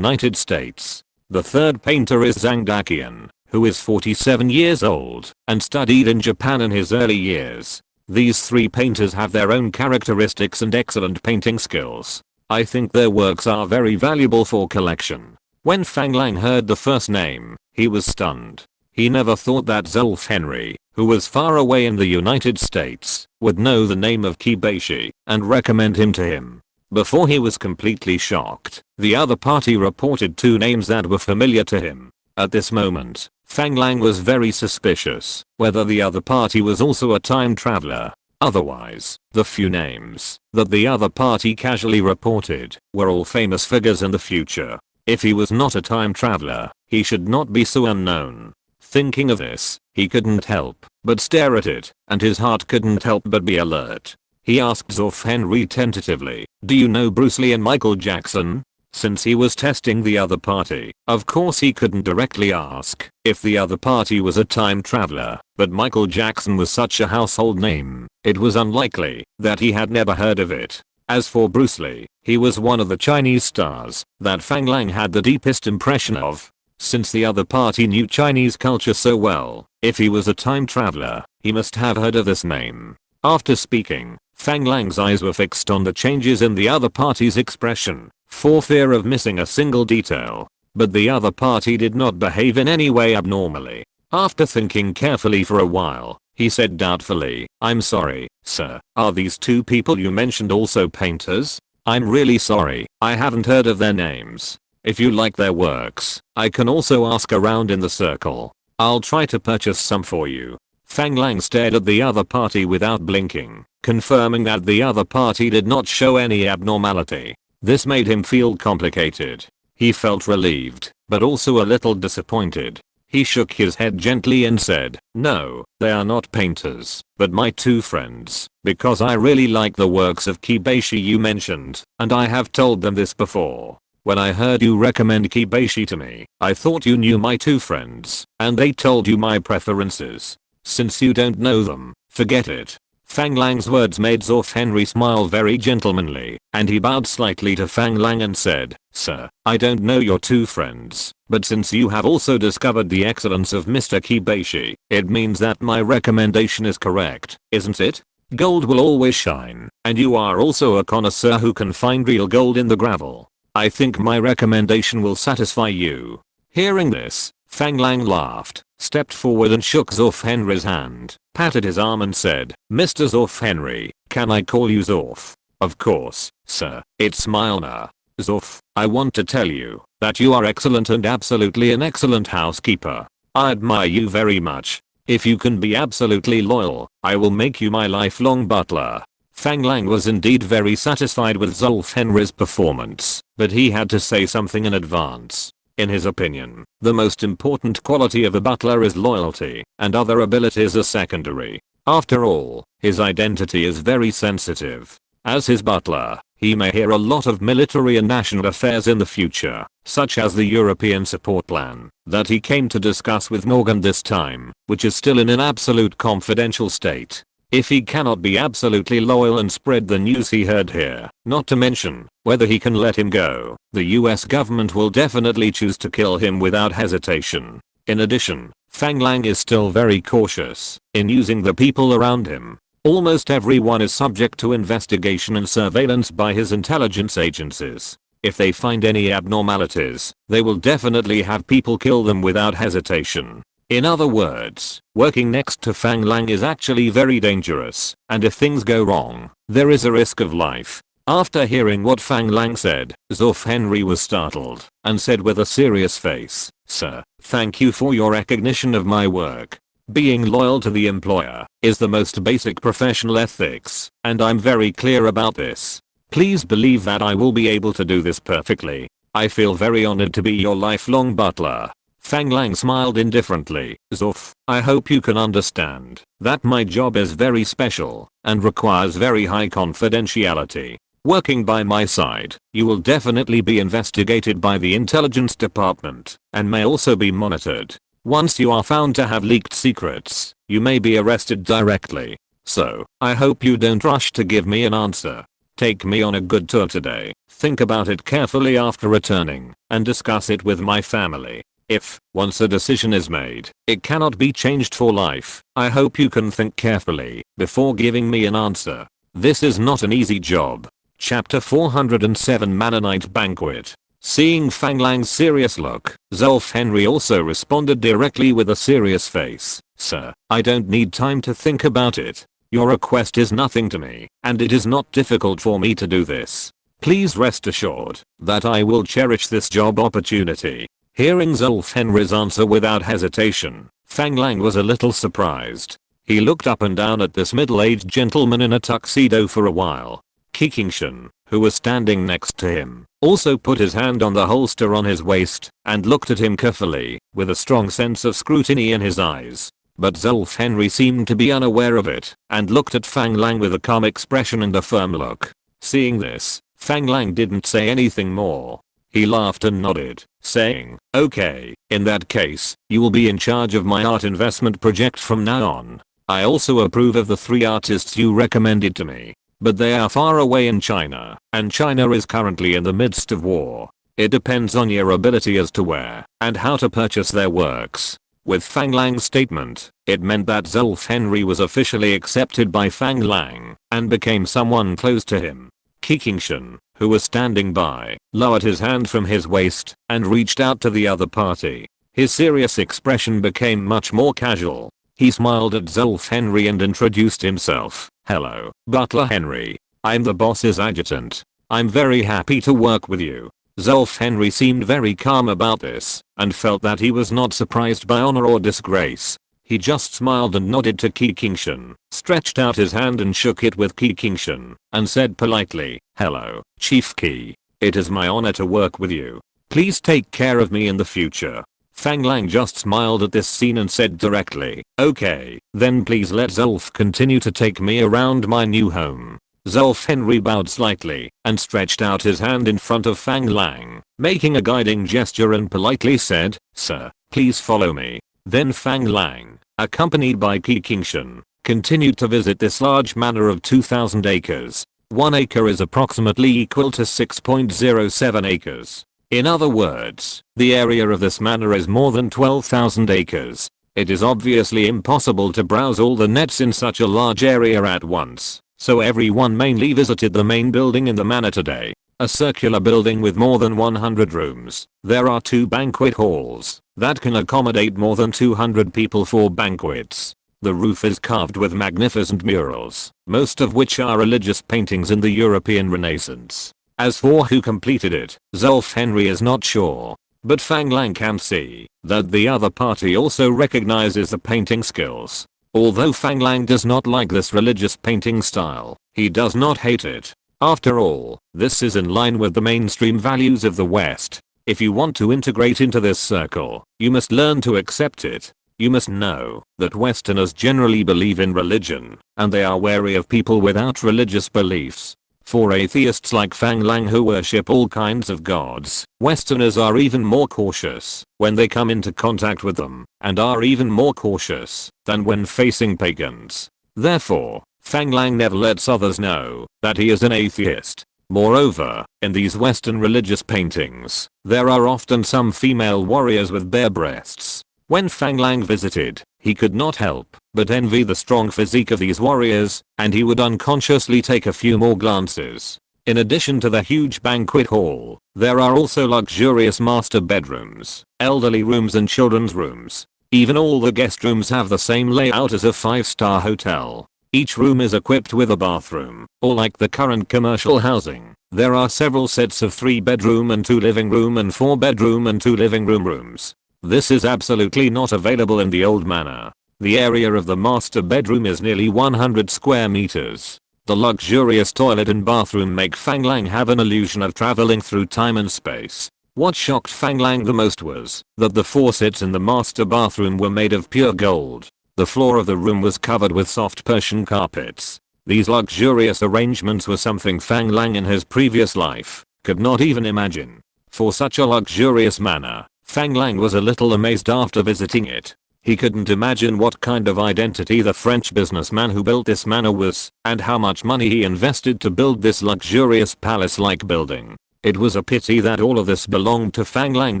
United States. The third painter is Zhang Daqian, who is 47 years old and studied in Japan in his early years. These 3 painters have their own characteristics and excellent painting skills. I think their works are very valuable for collection. When Fang Lang heard the first name, he was stunned. He never thought that Zolf Henry, who was far away in the United States, would know the name of Kibashi and recommend him to him. Before he was completely shocked, the other party reported 2 names that were familiar to him. At this moment, Fang Lang was very suspicious whether the other party was also a time traveler. Otherwise, the few names that the other party casually reported were all famous figures in the future. If he was not a time traveler, he should not be so unknown. Thinking of this, he couldn't help but stare at it, and his heart couldn't help but be alert. He asked Zolf Henry tentatively, "Do you know Bruce Lee and Michael Jackson?" Since he was testing the other party, of course he couldn't directly ask if the other party was a time traveler, but Michael Jackson was such a household name, it was unlikely that he had never heard of it. As for Bruce Lee, he was one of the Chinese stars that Fang Lang had the deepest impression of. Since the other party knew Chinese culture so well, if he was a time traveler, he must have heard of this name. After speaking, Fang Lang's eyes were fixed on the changes in the other party's expression, for fear of missing a single detail. But the other party did not behave in any way abnormally. After thinking carefully for a while, he said doubtfully, "I'm sorry, sir, are these 2 people you mentioned also painters? I'm really sorry, I haven't heard of their names. If you like their works, I can also ask around in the circle. I'll try to purchase some for you." Fang Lang stared at the other party without blinking, confirming that the other party did not show any abnormality. This made him feel complicated. He felt relieved, but also a little disappointed. He shook his head gently and said, "No, they are not painters, but my two friends, because I really like the works of Kibashi you mentioned, and I have told them this before. When I heard you recommend Kibashi to me, I thought you knew my two friends, and they told you my preferences. Since you don't know them, forget it." Fang Lang's words made Zorf Henry smile very gentlemanly, and he bowed slightly to Fang Lang and said, "Sir, I don't know your two friends, but since you have also discovered the excellence of Mr. Kibashi, it means that my recommendation is correct, isn't it? Gold will always shine, and you are also a connoisseur who can find real gold in the gravel. I think my recommendation will satisfy you." Hearing this, Fang Lang laughed, stepped forward and shook Zorf Henry's hand, patted his arm and said, "Mr. Zorf Henry, can I call you Zorf?" "Of course, sir, it's my honor. Zorf, I want to tell you that you are excellent and absolutely an excellent housekeeper. I admire you very much. If you can be absolutely loyal, I will make you my lifelong butler." Fang Lang was indeed very satisfied with Zorf Henry's performance, but he had to say something in advance. In his opinion, the most important quality of a butler is loyalty, and other abilities are secondary. After all, his identity is very sensitive. As his butler, he may hear a lot of military and national affairs in the future, such as the European support plan that he came to discuss with Morgan this time, which is still in an absolute confidential state. If he cannot be absolutely loyal and spread the news he heard here, not to mention whether he can let him go, the US government will definitely choose to kill him without hesitation. In addition, Fang Lang is still very cautious in using the people around him. Almost everyone is subject to investigation and surveillance by his intelligence agencies. If they find any abnormalities, they will definitely have people kill them without hesitation. In other words, working next to Fang Lang is actually very dangerous, and if things go wrong, there is a risk of life. After hearing what Fang Lang said, Zorf Henry was startled, and said with a serious face, "Sir, thank you for your recognition of my work. Being loyal to the employer is the most basic professional ethics, and I'm very clear about this. Please believe that I will be able to do this perfectly. I feel very honored to be your lifelong butler." Fang Lang smiled indifferently. "Zorf, I hope you can understand that my job is very special and requires very high confidentiality. Working by my side, you will definitely be investigated by the intelligence department and may also be monitored. Once you are found to have leaked secrets, you may be arrested directly. So, I hope you don't rush to give me an answer. Take me on a good tour today. Think about it carefully after returning and discuss it with my family. If, once a decision is made, it cannot be changed for life, I hope you can think carefully before giving me an answer. This is not an easy job." Chapter 407 Mannonite Banquet. Seeing Fang Lang's serious look, Zorf Henry also responded directly with a serious face. "Sir, I don't need time to think about it. Your request is nothing to me, and it is not difficult for me to do this. Please rest assured that I will cherish this job opportunity." Hearing Zorf Henry's answer without hesitation, Fang Lang was a little surprised. He looked up and down at this middle-aged gentleman in a tuxedo for a while. Kikingshan, who was standing next to him, also put his hand on the holster on his waist and looked at him carefully, with a strong sense of scrutiny in his eyes. But Zorf Henry seemed to be unaware of it and looked at Fang Lang with a calm expression and a firm look. Seeing this, Fang Lang didn't say anything more. He laughed and nodded, saying, "Okay, in that case, you will be in charge of my art investment project from now on. I also approve of the 3 artists you recommended to me. But they are far away in China, and China is currently in the midst of war. It depends on your ability as to where and how to purchase their works." With Fang Lang's statement, it meant that Zorf Henry was officially accepted by Fang Lang and became someone close to him. Kikingshan, who was standing by, lowered his hand from his waist and reached out to the other party. His serious expression became much more casual. He smiled at Zorf Henry and introduced himself. "Hello, Butler Henry. I'm the boss's adjutant. I'm very happy to work with you." Zorf Henry seemed very calm about this and felt that he was not surprised by honor or disgrace. He just smiled and nodded to Kikingshan, stretched out his hand and shook it with Kikingshan, and said politely, "Hello, Chief Ki. It is my honor to work with you. Please take care of me in the future." Fang Lang just smiled at this scene and said directly, "Okay, then please let Zolf continue to take me around my new home." Zolf Henry bowed slightly and stretched out his hand in front of Fang Lang, making a guiding gesture and politely said, "Sir, please follow me." Then Fang Lang, accompanied by Kikingshan, continued to visit this large manor of 2,000 acres. 1 acre is approximately equal to 6.07 acres. In other words, the area of this manor is more than 12,000 acres. It is obviously impossible to browse all the nets in such a large area at once, so everyone mainly visited the main building in the manor today. A circular building with more than 100 rooms. There are 2 banquet halls that can accommodate more than 200 people for banquets. The roof is carved with magnificent murals, most of which are religious paintings in the European Renaissance. As for who completed it, Zolf Henry is not sure, but Fang Lang can see that the other party also recognizes the painting skills. Although Fang Lang does not like this religious painting style, he does not hate it. After all, this is in line with the mainstream values of the West. If you want to integrate into this circle, you must learn to accept it. You must know that Westerners generally believe in religion, and they are wary of people without religious beliefs. For atheists like Fang Lang who worship all kinds of gods, Westerners are even more cautious when they come into contact with them, and are even more cautious than when facing pagans. Therefore, Fang Lang never lets others know that he is an atheist. Moreover, in these Western religious paintings, there are often some female warriors with bare breasts. When Fang Lang visited, he could not help but envy the strong physique of these warriors, and he would unconsciously take a few more glances. In addition to the huge banquet hall, there are also luxurious master bedrooms, elderly rooms and children's rooms. Even all the guest rooms have the same layout as a 5-star hotel. Each room is equipped with a bathroom, or like the current commercial housing, there are several sets of 3-bedroom and 2 living room and 4-bedroom and 2 living room rooms. This is absolutely not available in the old manor. The area of the master bedroom is nearly 100 square meters. The luxurious toilet and bathroom make Fang Lang have an illusion of traveling through time and space. What shocked Fang Lang the most was that the faucets in the master bathroom were made of pure gold. The floor of the room was covered with soft Persian carpets. These luxurious arrangements were something Fang Lang in his previous life could not even imagine. For such a luxurious manor, Fang Lang was a little amazed after visiting it. He couldn't imagine what kind of identity the French businessman who built this manor was, and how much money he invested to build this luxurious palace-like building. It was a pity that all of this belonged to Fang Lang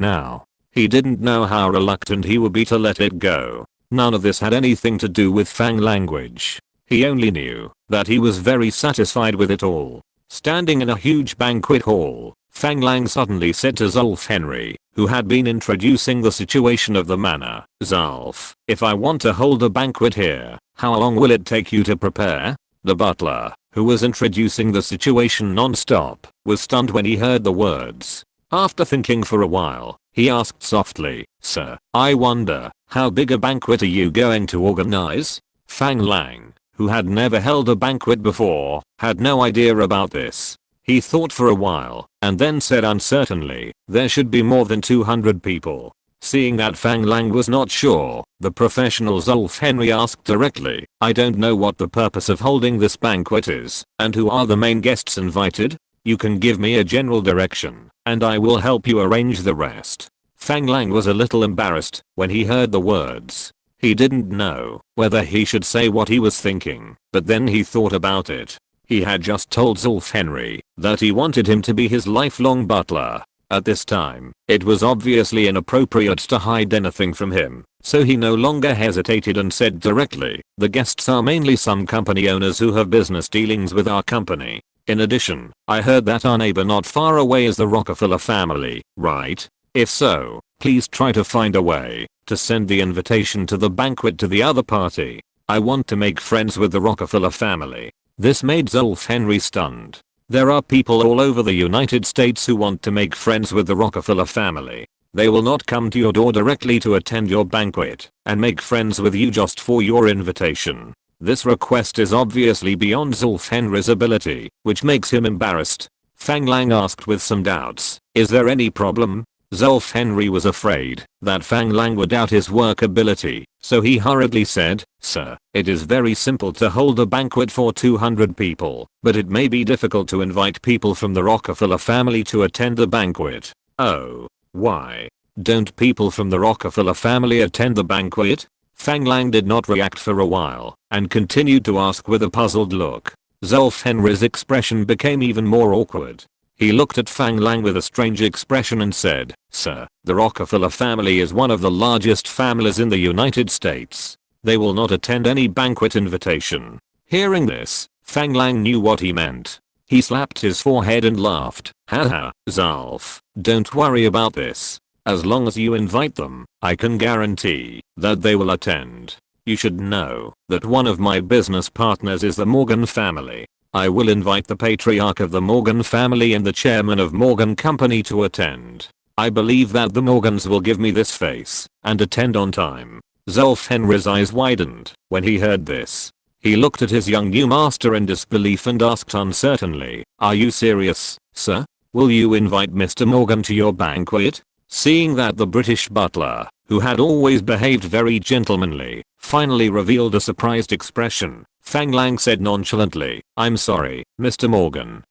now. He didn't know how reluctant he would be to let it go. None of this had anything to do with Fang language. He only knew that he was very satisfied with it all. Standing in a huge banquet hall, Fang Lang suddenly said to Zolf Henry, who had been introducing the situation of the manor, "Zolf, if I want to hold a banquet here, how long will it take you to prepare?" The butler, who was introducing the situation non-stop, was stunned when he heard the words. After thinking for a while, he asked softly, "Sir, I wonder, how big a banquet are you going to organize?" Fang Lang, who had never held a banquet before, had no idea about this. He thought for a while, and then said uncertainly, "There should be more than 200 people." Seeing that Fang Lang was not sure, the professional Zolf Henry asked directly, "I don't know what the purpose of holding this banquet is, and who are the main guests invited? You can give me a general direction, and I will help you arrange the rest." Fang Lang was a little embarrassed when he heard the words. He didn't know whether he should say what he was thinking, but then he thought about it. He had just told Zolf Henry that he wanted him to be his lifelong butler. At this time, it was obviously inappropriate to hide anything from him, so he no longer hesitated and said directly, "The guests are mainly some company owners who have business dealings with our company. In addition, I heard that our neighbor not far away is the Rockefeller family, right? If so, please try to find a way to send the invitation to the banquet to the other party. I want to make friends with the Rockefeller family." This made Zolf Henry stunned. There are people all over the United States who want to make friends with the Rockefeller family. They will not come to your door directly to attend your banquet and make friends with you just for your invitation. This request is obviously beyond Zolf Henry's ability, which makes him embarrassed. Fang Lang asked with some doubts, "Is there any problem?" Zulf Henry was afraid that Fang Lang would doubt his work ability, so he hurriedly said, "Sir, it is very simple to hold a banquet for 200 people, but it may be difficult to invite people from the Rockefeller family to attend the banquet." "Oh, why? Don't people from the Rockefeller family attend the banquet?" Fang Lang did not react for a while and continued to ask with a puzzled look. Zulf Henry's expression became even more awkward. He looked at Fang Lang with a strange expression and said, "Sir, the Rockefeller family is one of the largest families in the United States. They will not attend any banquet invitation." Hearing this, Fang Lang knew what he meant. He slapped his forehead and laughed. "Haha, Zulf, don't worry about this. As long as you invite them, I can guarantee that they will attend. You should know that one of my business partners is the Morgan family. I will invite the patriarch of the Morgan family and the chairman of Morgan Company to attend. I believe that the Morgans will give me this face and attend on time." Zulf Henry's eyes widened when he heard this. He looked at his young new master in disbelief and asked uncertainly, "Are you serious, sir? Will you invite Mr. Morgan to your banquet?" Seeing that the British butler, who had always behaved very gentlemanly, finally revealed a surprised expression, Fang Lang said nonchalantly, "I'm sorry, Mr. Morgan.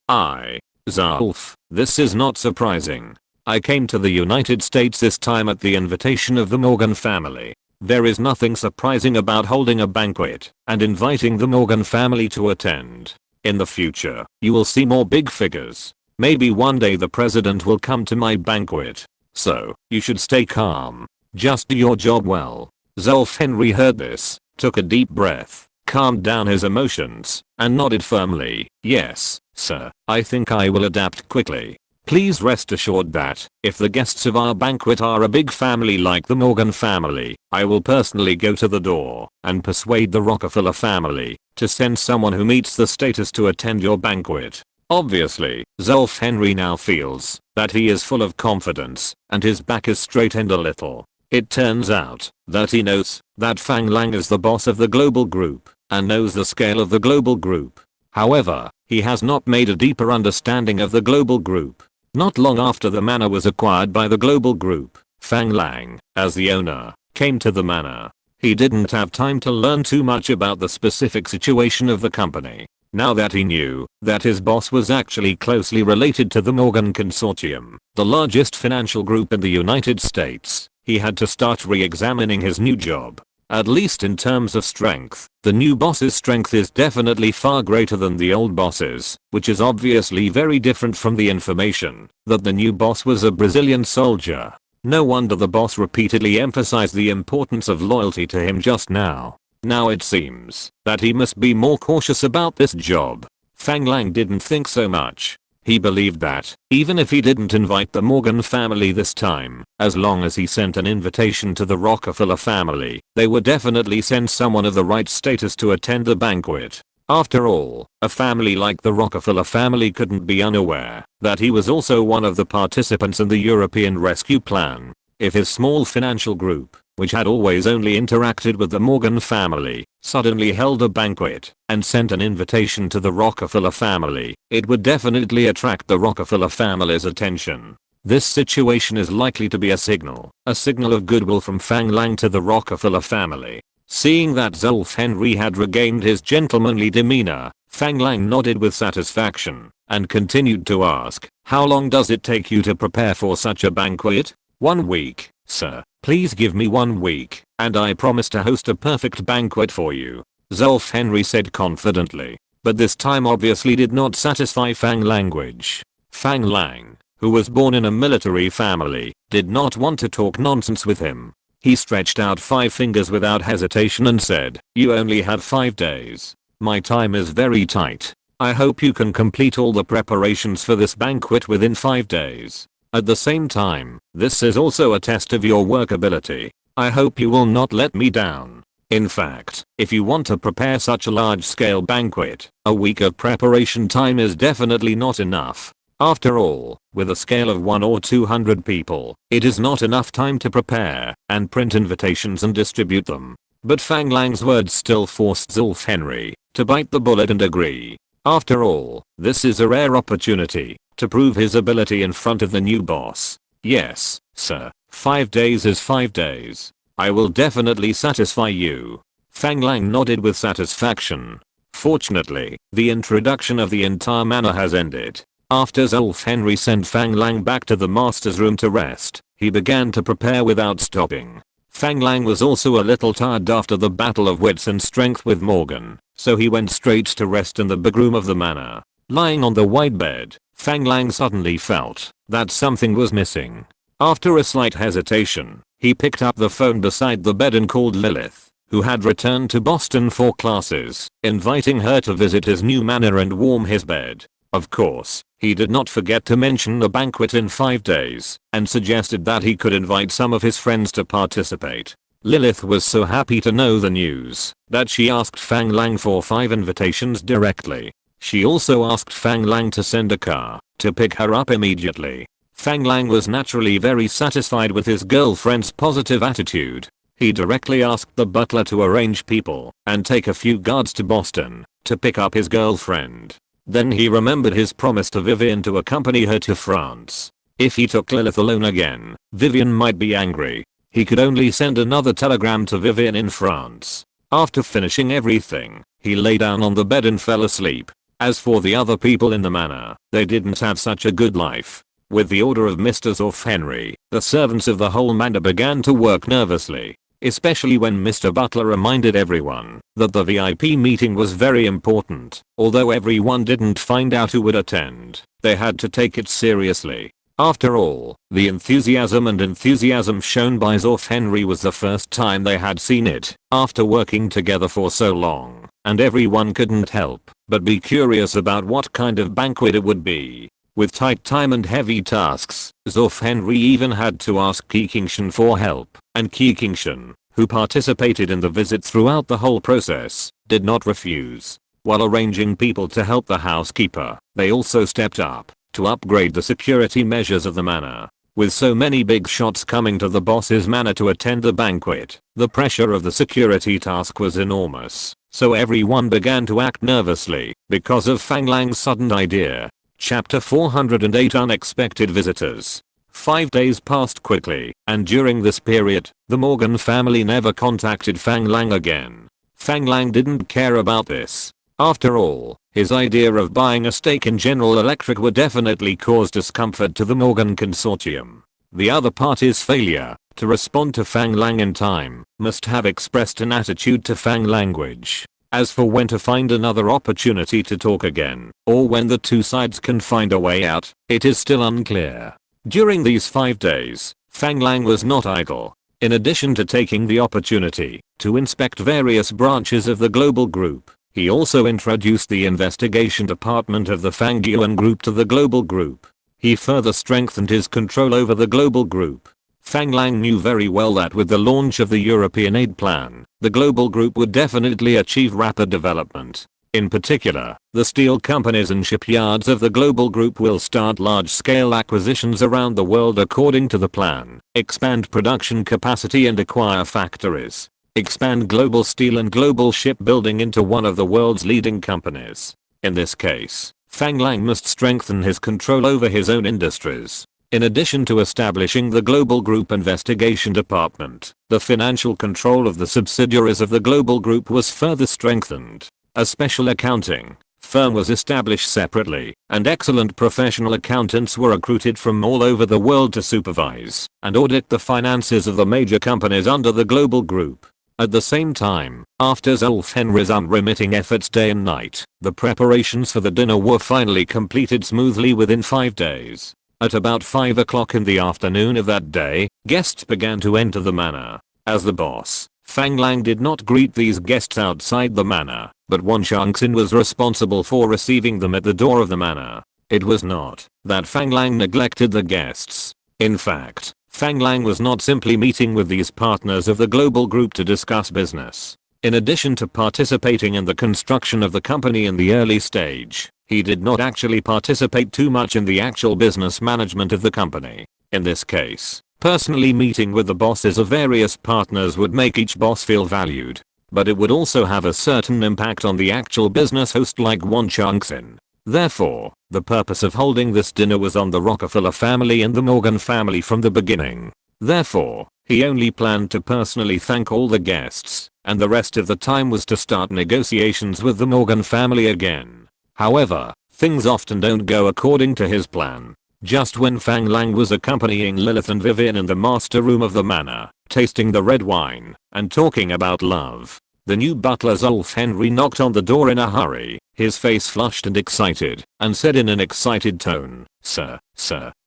Zulf, this is not surprising. I came to the United States this time at the invitation of the Morgan family. There is nothing surprising about holding a banquet and inviting the Morgan family to attend. In the future, you will see more big figures. Maybe one day the president will come to my banquet. So, you should stay calm. Just do your job well." Zulf Henry heard this, took a deep breath, calmed down his emotions, and nodded firmly. "Yes, sir, I think I will adapt quickly. Please rest assured that, if the guests of our banquet are a big family like the Morgan family, I will personally go to the door and persuade the Rockefeller family to send someone who meets the status to attend your banquet." Obviously, Zulf Henry now feels that he is full of confidence and his back is straightened a little. It turns out that he knows that Fang Lang is the boss of the global group and knows the scale of the global group. However, he has not made a deeper understanding of the global group. Not long after the manor was acquired by the global group, Fang Lang, as the owner, came to the manor. He didn't have time to learn too much about the specific situation of the company. Now that he knew that his boss was actually closely related to the Morgan Consortium, the largest financial group in the United States, he had to start re-examining his new job. At least in terms of strength, the new boss's strength is definitely far greater than the old boss's, which is obviously very different from the information that the new boss was a Brazilian soldier. No wonder the boss repeatedly emphasized the importance of loyalty to him just now. Now it seems that he must be more cautious about this job. Fang Lang didn't think so much. He believed that, even if he didn't invite the Morgan family this time, as long as he sent an invitation to the Rockefeller family, they would definitely send someone of the right status to attend the banquet. After all, a family like the Rockefeller family couldn't be unaware that he was also one of the participants in the European rescue plan. If his small financial group, which had always only interacted with the Morgan family, suddenly held a banquet and sent an invitation to the Rockefeller family, it would definitely attract the Rockefeller family's attention. This situation is likely to be a signal of goodwill from Fang Lang to the Rockefeller family. Seeing that Zulf Henry had regained his gentlemanly demeanor, Fang Lang nodded with satisfaction and continued to ask, "How long does it take you to prepare for such a banquet?" "1 week, sir. Please give me 1 week, and I promise to host a perfect banquet for you," Zulf Henry said confidently. But this time obviously did not satisfy Fang language. Fang Lang, who was born in a military family, did not want to talk nonsense with him. He stretched out 5 fingers without hesitation and said, "You only have 5 days. My time is very tight. I hope you can complete all the preparations for this banquet within 5 days. At the same time, this is also a test of your work ability. I hope you will not let me down. In fact, if you want to prepare such a large-scale banquet, a week of preparation time is definitely not enough. After all, with a scale of 1 or 200 people, it is not enough time to prepare and print invitations and distribute them." But Fang Lang's words still forced Zulf Henry to bite the bullet and agree. After all, this is a rare opportunity to prove his ability in front of the new boss. Yes, sir. 5 days is 5 days. I will definitely satisfy you. Fang Lang nodded with satisfaction. Fortunately, the introduction of the entire manor has ended. After Zulf Henry sent Fang Lang back to the master's room to rest, he began to prepare without stopping. Fang Lang was also a little tired after the battle of wits and strength with Morgan, so he went straight to rest in the big room of the manor. Lying on the white bed, Fang Lang suddenly felt that something was missing. After a slight hesitation, he picked up the phone beside the bed and called Lilith, who had returned to Boston for classes, inviting her to visit his new manor and warm his bed. Of course, he did not forget to mention the banquet in 5 days, and suggested that he could invite some of his friends to participate. Lilith was so happy to know the news that she asked Fang Lang for 5 invitations directly. She also asked Fang Lang to send a car to pick her up immediately. Fang Lang was naturally very satisfied with his girlfriend's positive attitude. He directly asked the butler to arrange people and take a few guards to Boston to pick up his girlfriend. Then he remembered his promise to Vivian to accompany her to France. If he took Lilith alone again, Vivian might be angry. He could only send another telegram to Vivian in France. After finishing everything, he lay down on the bed and fell asleep. As for the other people in the manor, they didn't have such a good life. With the order of Mr. Zorf Henry, the servants of the whole manor began to work nervously. Especially when Mr. Butler reminded everyone that the VIP meeting was very important. Although everyone didn't find out who would attend, they had to take it seriously. After all, the enthusiasm shown by Zorf Henry was the first time they had seen it after working together for so long, and everyone couldn't help but be curious about what kind of banquet it would be. With tight time and heavy tasks, Zorf Henry even had to ask Kikingshan for help, and Kikingshan, who participated in the visit throughout the whole process, did not refuse. While arranging people to help the housekeeper, they also stepped up to upgrade the security measures of the manor. With so many big shots coming to the boss's manor to attend the banquet, the pressure of the security task was enormous, so everyone began to act nervously because of Fang Lang's sudden idea. Chapter 408 Unexpected Visitors. 5 days passed quickly, and during this period, the Morgan family never contacted Fang Lang again. Fang Lang didn't care about this. After all, his idea of buying a stake in General Electric would definitely cause discomfort to the Morgan consortium. The other party's failure to respond to Fang Lang in time must have expressed an attitude to Fang language. As for when to find another opportunity to talk again, or when the two sides can find a way out, it is still unclear. During these 5 days, Fang Lang was not idle. In addition to taking the opportunity to inspect various branches of the global group, he also introduced the investigation department of the Fang Yuan group to the global group. He further strengthened his control over the global group. Fang Lang knew very well that with the launch of the European aid plan, the global group would definitely achieve rapid development. In particular, the steel companies and shipyards of the global group will start large-scale acquisitions around the world according to the plan, expand production capacity and acquire factories, expand global steel and global shipbuilding into one of the world's leading companies. In this case, Fang Lang must strengthen his control over his own industries. In addition to establishing the Global Group Investigation Department, the financial control of the subsidiaries of the Global Group was further strengthened. A special accounting firm was established separately, and excellent professional accountants were recruited from all over the world to supervise and audit the finances of the major companies under the Global Group. At the same time, after Zulf Henry's unremitting efforts day and night, the preparations for the dinner were finally completed smoothly within 5 days. At about 5 o'clock in the afternoon of that day, guests began to enter the manor. As the boss, Fang Lang did not greet these guests outside the manor, but Wan Changxin was responsible for receiving them at the door of the manor. It was not that Fang Lang neglected the guests. In fact, Fang Lang was not simply meeting with these partners of the global group to discuss business. In addition to participating in the construction of the company in the early stage, he did not actually participate too much in the actual business management of the company. In this case, personally meeting with the bosses of various partners would make each boss feel valued, but it would also have a certain impact on the actual business host like Wan Changxin. Therefore, the purpose of holding this dinner was on the Rockefeller family and the Morgan family from the beginning. Therefore, he only planned to personally thank all the guests, and the rest of the time was to start negotiations with the Morgan family again. However, things often don't go according to his plan. Just when Fang Lang was accompanying Lilith and Vivian in the master room of the manor, tasting the red wine, and talking about love, the new butler Zolf Henry knocked on the door in a hurry, his face flushed and excited, and said in an excited tone, Sir,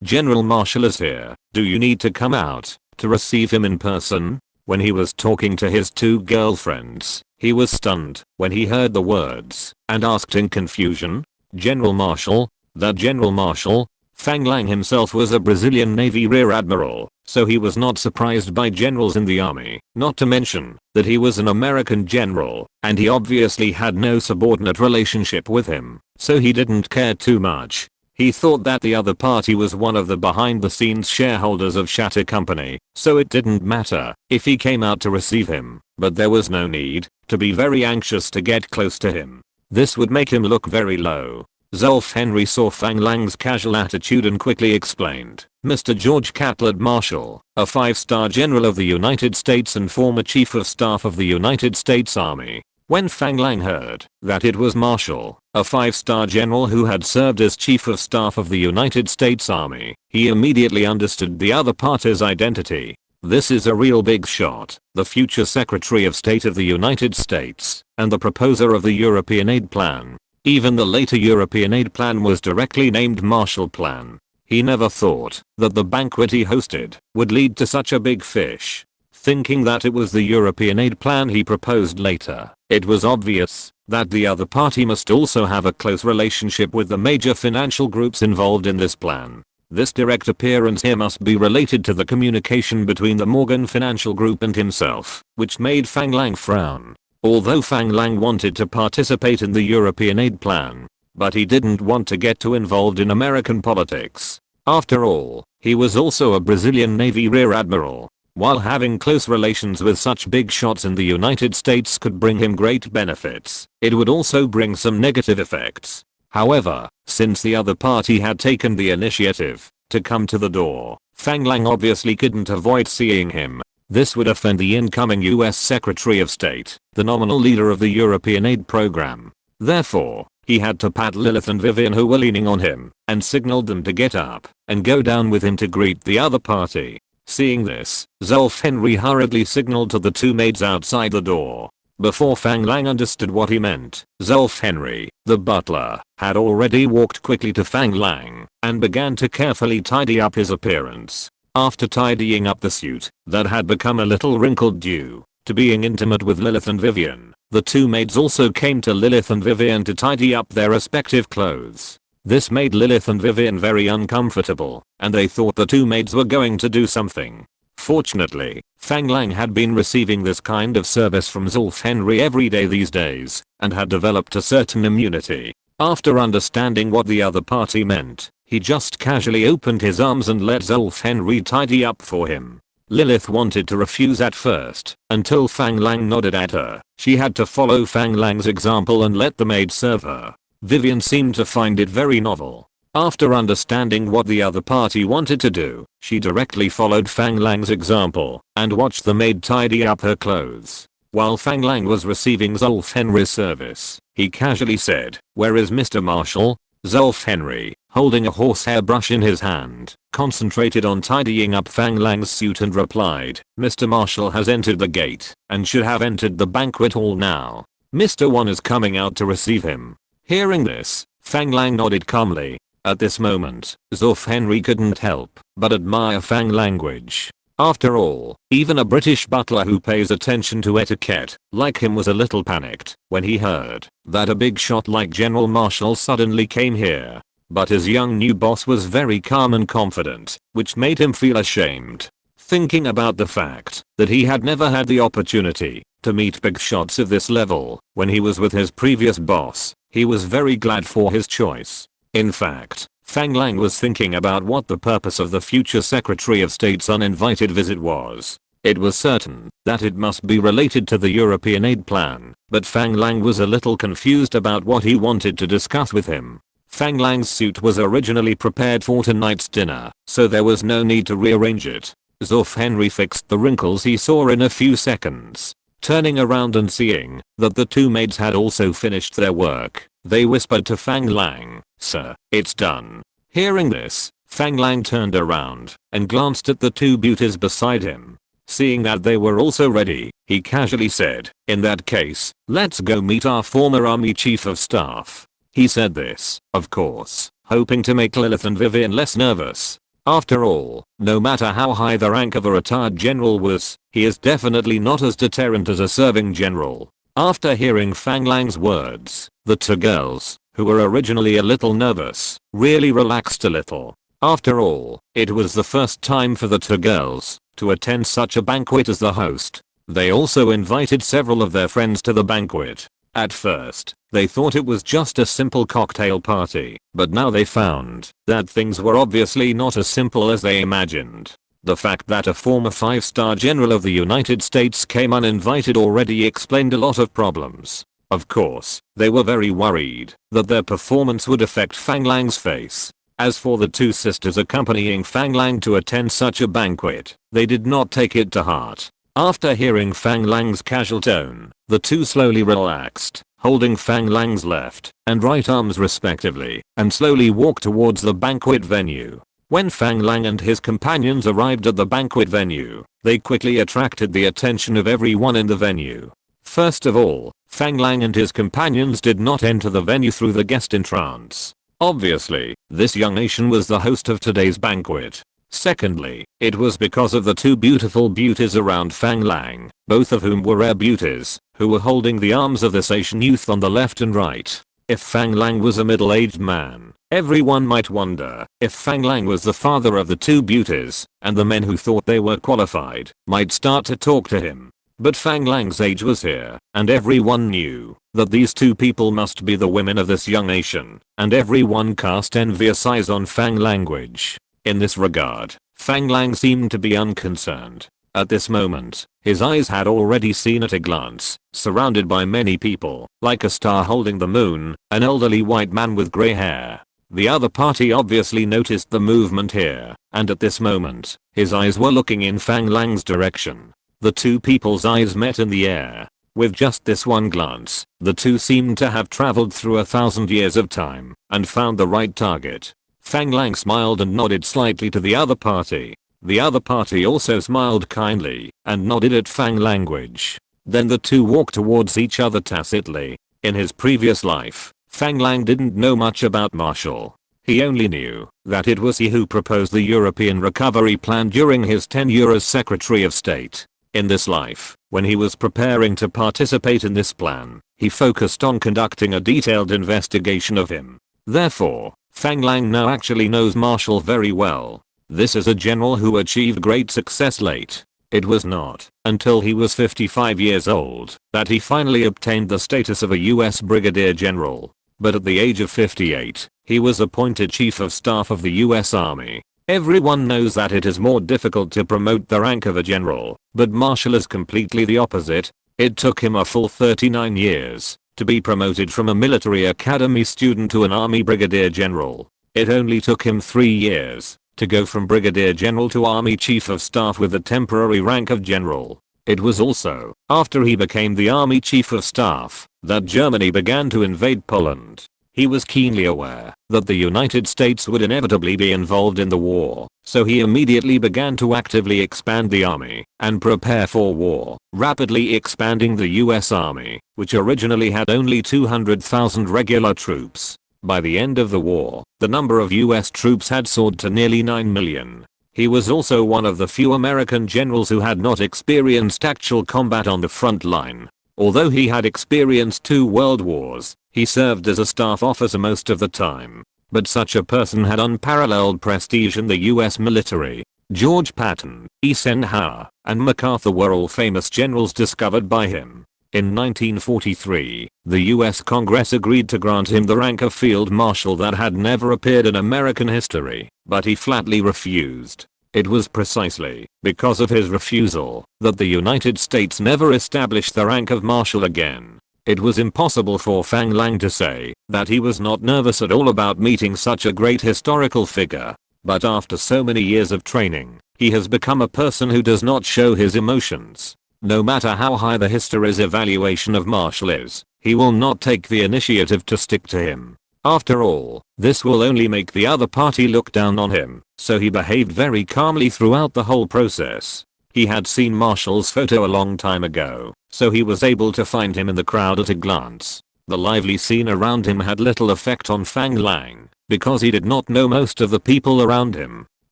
General Marshall is here. Do you need to come out to receive him in person?" When he was talking to his two girlfriends, he was stunned when he heard the words, and asked in confusion, "General Marshall? That General Marshall?" Fang Lang himself was a Brazilian Navy Rear Admiral, so he was not surprised by generals in the army, not to mention that he was an American general, and he obviously had no subordinate relationship with him, so he didn't care too much. He thought that the other party was one of the behind-the-scenes shareholders of Shatter Company, so it didn't matter if he came out to receive him, but there was no need to be very anxious to get close to him. This would make him look very low. Zolf Henry saw Fang Lang's casual attitude and quickly explained, "Mr. George Catlett Marshall, a 5-star general of the United States and former chief of staff of the United States Army." When Fang Lang heard that it was Marshall, a 5-star general who had served as chief of staff of the United States Army, he immediately understood the other party's identity. This is a real big shot, the future Secretary of State of the United States, and the proposer of the European Aid Plan. Even the later European Aid Plan was directly named Marshall Plan. He never thought that the banquet he hosted would lead to such a big fish. Thinking that it was the European Aid Plan he proposed later, it was obvious that the other party must also have a close relationship with the major financial groups involved in this plan. This direct appearance here must be related to the communication between the Morgan Financial Group and himself, which made Fang Lang frown. Although Fang Lang wanted to participate in the European Aid Plan, but he didn't want to get too involved in American politics. After all, he was also a Brazilian Navy Rear Admiral. While having close relations with such big shots in the United States could bring him great benefits, it would also bring some negative effects. However, since the other party had taken the initiative to come to the door, Fang Lang obviously couldn't avoid seeing him. This would offend the incoming US Secretary of State, the nominal leader of the European Aid Program. Therefore, he had to pat Lilith and Vivian, who were leaning on him, and signaled them to get up and go down with him to greet the other party. Seeing this, Zolf Henry hurriedly signaled to the two maids outside the door. Before Fang Lang understood what he meant, Zolf Henry, the butler, had already walked quickly to Fang Lang and began to carefully tidy up his appearance. After tidying up the suit that had become a little wrinkled due to being intimate with Lilith and Vivian, the two maids also came to Lilith and Vivian to tidy up their respective clothes. This made Lilith and Vivian very uncomfortable, and they thought the two maids were going to do something. Fortunately, Fang Lang had been receiving this kind of service from Zolf Henry every day these days, and had developed a certain immunity. After understanding what the other party meant, he just casually opened his arms and let Zolf Henry tidy up for him. Lilith wanted to refuse at first, until Fang Lang nodded at her. She had to follow Fang Lang's example and let the maid serve her. Vivian seemed to find it very novel. After understanding what the other party wanted to do, she directly followed Fang Lang's example and watched the maid tidy up her clothes. While Fang Lang was receiving Zolf Henry's service, he casually said, "Where is Mr. Marshall?" Zolf Henry, holding a horsehair brush in his hand, concentrated on tidying up Fang Lang's suit and replied, "Mr. Marshall has entered the gate and should have entered the banquet hall now. Mr. One is coming out to receive him." Hearing this, Fang Lang nodded calmly. At this moment, Zolf Henry couldn't help but admire Fang language. After all, even a British butler who pays attention to etiquette like him was a little panicked when he heard that a big shot like General Marshall suddenly came here. But his young new boss was very calm and confident, which made him feel ashamed. Thinking about the fact that he had never had the opportunity to meet big shots of this level when he was with his previous boss, he was very glad for his choice. In fact, Fang Lang was thinking about what the purpose of the future Secretary of State's uninvited visit was. It was certain that it must be related to the European Aid Plan, but Fang Lang was a little confused about what he wanted to discuss with him. Fang Lang's suit was originally prepared for tonight's dinner, so there was no need to rearrange it. Zorf Henry fixed the wrinkles he saw in a few seconds. Turning around and seeing that the two maids had also finished their work, they whispered to Fang Lang, "Sir, it's done." Hearing this, Fang Lang turned around and glanced at the two beauties beside him. Seeing that they were also ready, he casually said, "In that case, let's go meet our former army chief of staff." He said this, of course, hoping to make Lilith and Vivian less nervous. After all, no matter how high the rank of a retired general was, he is definitely not as deterrent as a serving general. After hearing Fang Lang's words, the two girls, who were originally a little nervous, really relaxed a little. After all, it was the first time for the two girls to attend such a banquet as the host. They also invited several of their friends to the banquet. At first, they thought it was just a simple cocktail party, but now they found that things were obviously not as simple as they imagined. The fact that a former 5-star general of the United States came uninvited already explained a lot of problems. Of course, they were very worried that their performance would affect Fang Lang's face. As for the two sisters accompanying Fang Lang to attend such a banquet, they did not take it to heart. After hearing Fang Lang's casual tone, the two slowly relaxed, holding Fang Lang's left and right arms respectively, and slowly walked towards the banquet venue. When Fang Lang and his companions arrived at the banquet venue, they quickly attracted the attention of everyone in the venue. First of all, Fang Lang and his companions did not enter the venue through the guest entrance. Obviously, this young nation was the host of today's banquet. Secondly, it was because of the two beautiful beauties around Fang Lang, both of whom were rare beauties, who were holding the arms of this Asian youth on the left and right. If Fang Lang was a middle-aged man, everyone might wonder if Fang Lang was the father of the two beauties, and the men who thought they were qualified might start to talk to him. But Fang Lang's age was here, and everyone knew that these two people must be the women of this young nation, and everyone cast envious eyes on Fang language. In this regard, Fang Lang seemed to be unconcerned. At this moment, his eyes had already seen at a glance, surrounded by many people, like a star holding the moon, an elderly white man with grey hair. The other party obviously noticed the movement here, and at this moment, his eyes were looking in Fang Lang's direction. The two people's eyes met in the air. With just this one glance, the two seemed to have traveled through 1,000 years of time, and found the right target. Fang Lang smiled and nodded slightly to the other party. The other party also smiled kindly, and nodded at Fang language. Then the two walked towards each other tacitly. In his previous life, Fang Lang didn't know much about Marshall. He only knew that it was he who proposed the European Recovery Plan during his tenure as Secretary of State. In this life, when he was preparing to participate in this plan, he focused on conducting a detailed investigation of him. Therefore, Fang Lang now actually knows Marshall very well. This is a general who achieved great success late. It was not until he was 55 years old that he finally obtained the status of a US brigadier general. But at the age of 58, he was appointed Chief of Staff of the US Army. Everyone knows that it is more difficult to promote the rank of a general, but Marshall is completely the opposite. It took him a full 39 years to be promoted from a military academy student to an army brigadier general. It only took him 3 years to go from brigadier general to army chief of staff with the temporary rank of general. It was also after he became the army chief of staff that Germany began to invade Poland. He was keenly aware that the United States would inevitably be involved in the war, so he immediately began to actively expand the army and prepare for war, rapidly expanding the US Army, which originally had only 200,000 regular troops. By the end of the war, the number of US troops had soared to nearly 9 million. He was also one of the few American generals who had not experienced actual combat on the front line. Although he had experienced 2 world wars, he served as a staff officer most of the time. But such a person had unparalleled prestige in the US military. George Patton, Eisenhower, and MacArthur were all famous generals discovered by him. In 1943, the US Congress agreed to grant him the rank of Field Marshal that had never appeared in American history, but he flatly refused. It was precisely because of his refusal that the United States never established the rank of Marshal again. It was impossible for Fang Lang to say that he was not nervous at all about meeting such a great historical figure. But after so many years of training, he has become a person who does not show his emotions. No matter how high the history's evaluation of Marshall is, he will not take the initiative to stick to him. After all, this will only make the other party look down on him, so he behaved very calmly throughout the whole process. He had seen Marshall's photo a long time ago, so he was able to find him in the crowd at a glance. The lively scene around him had little effect on Fang Lang, because he did not know most of the people around him.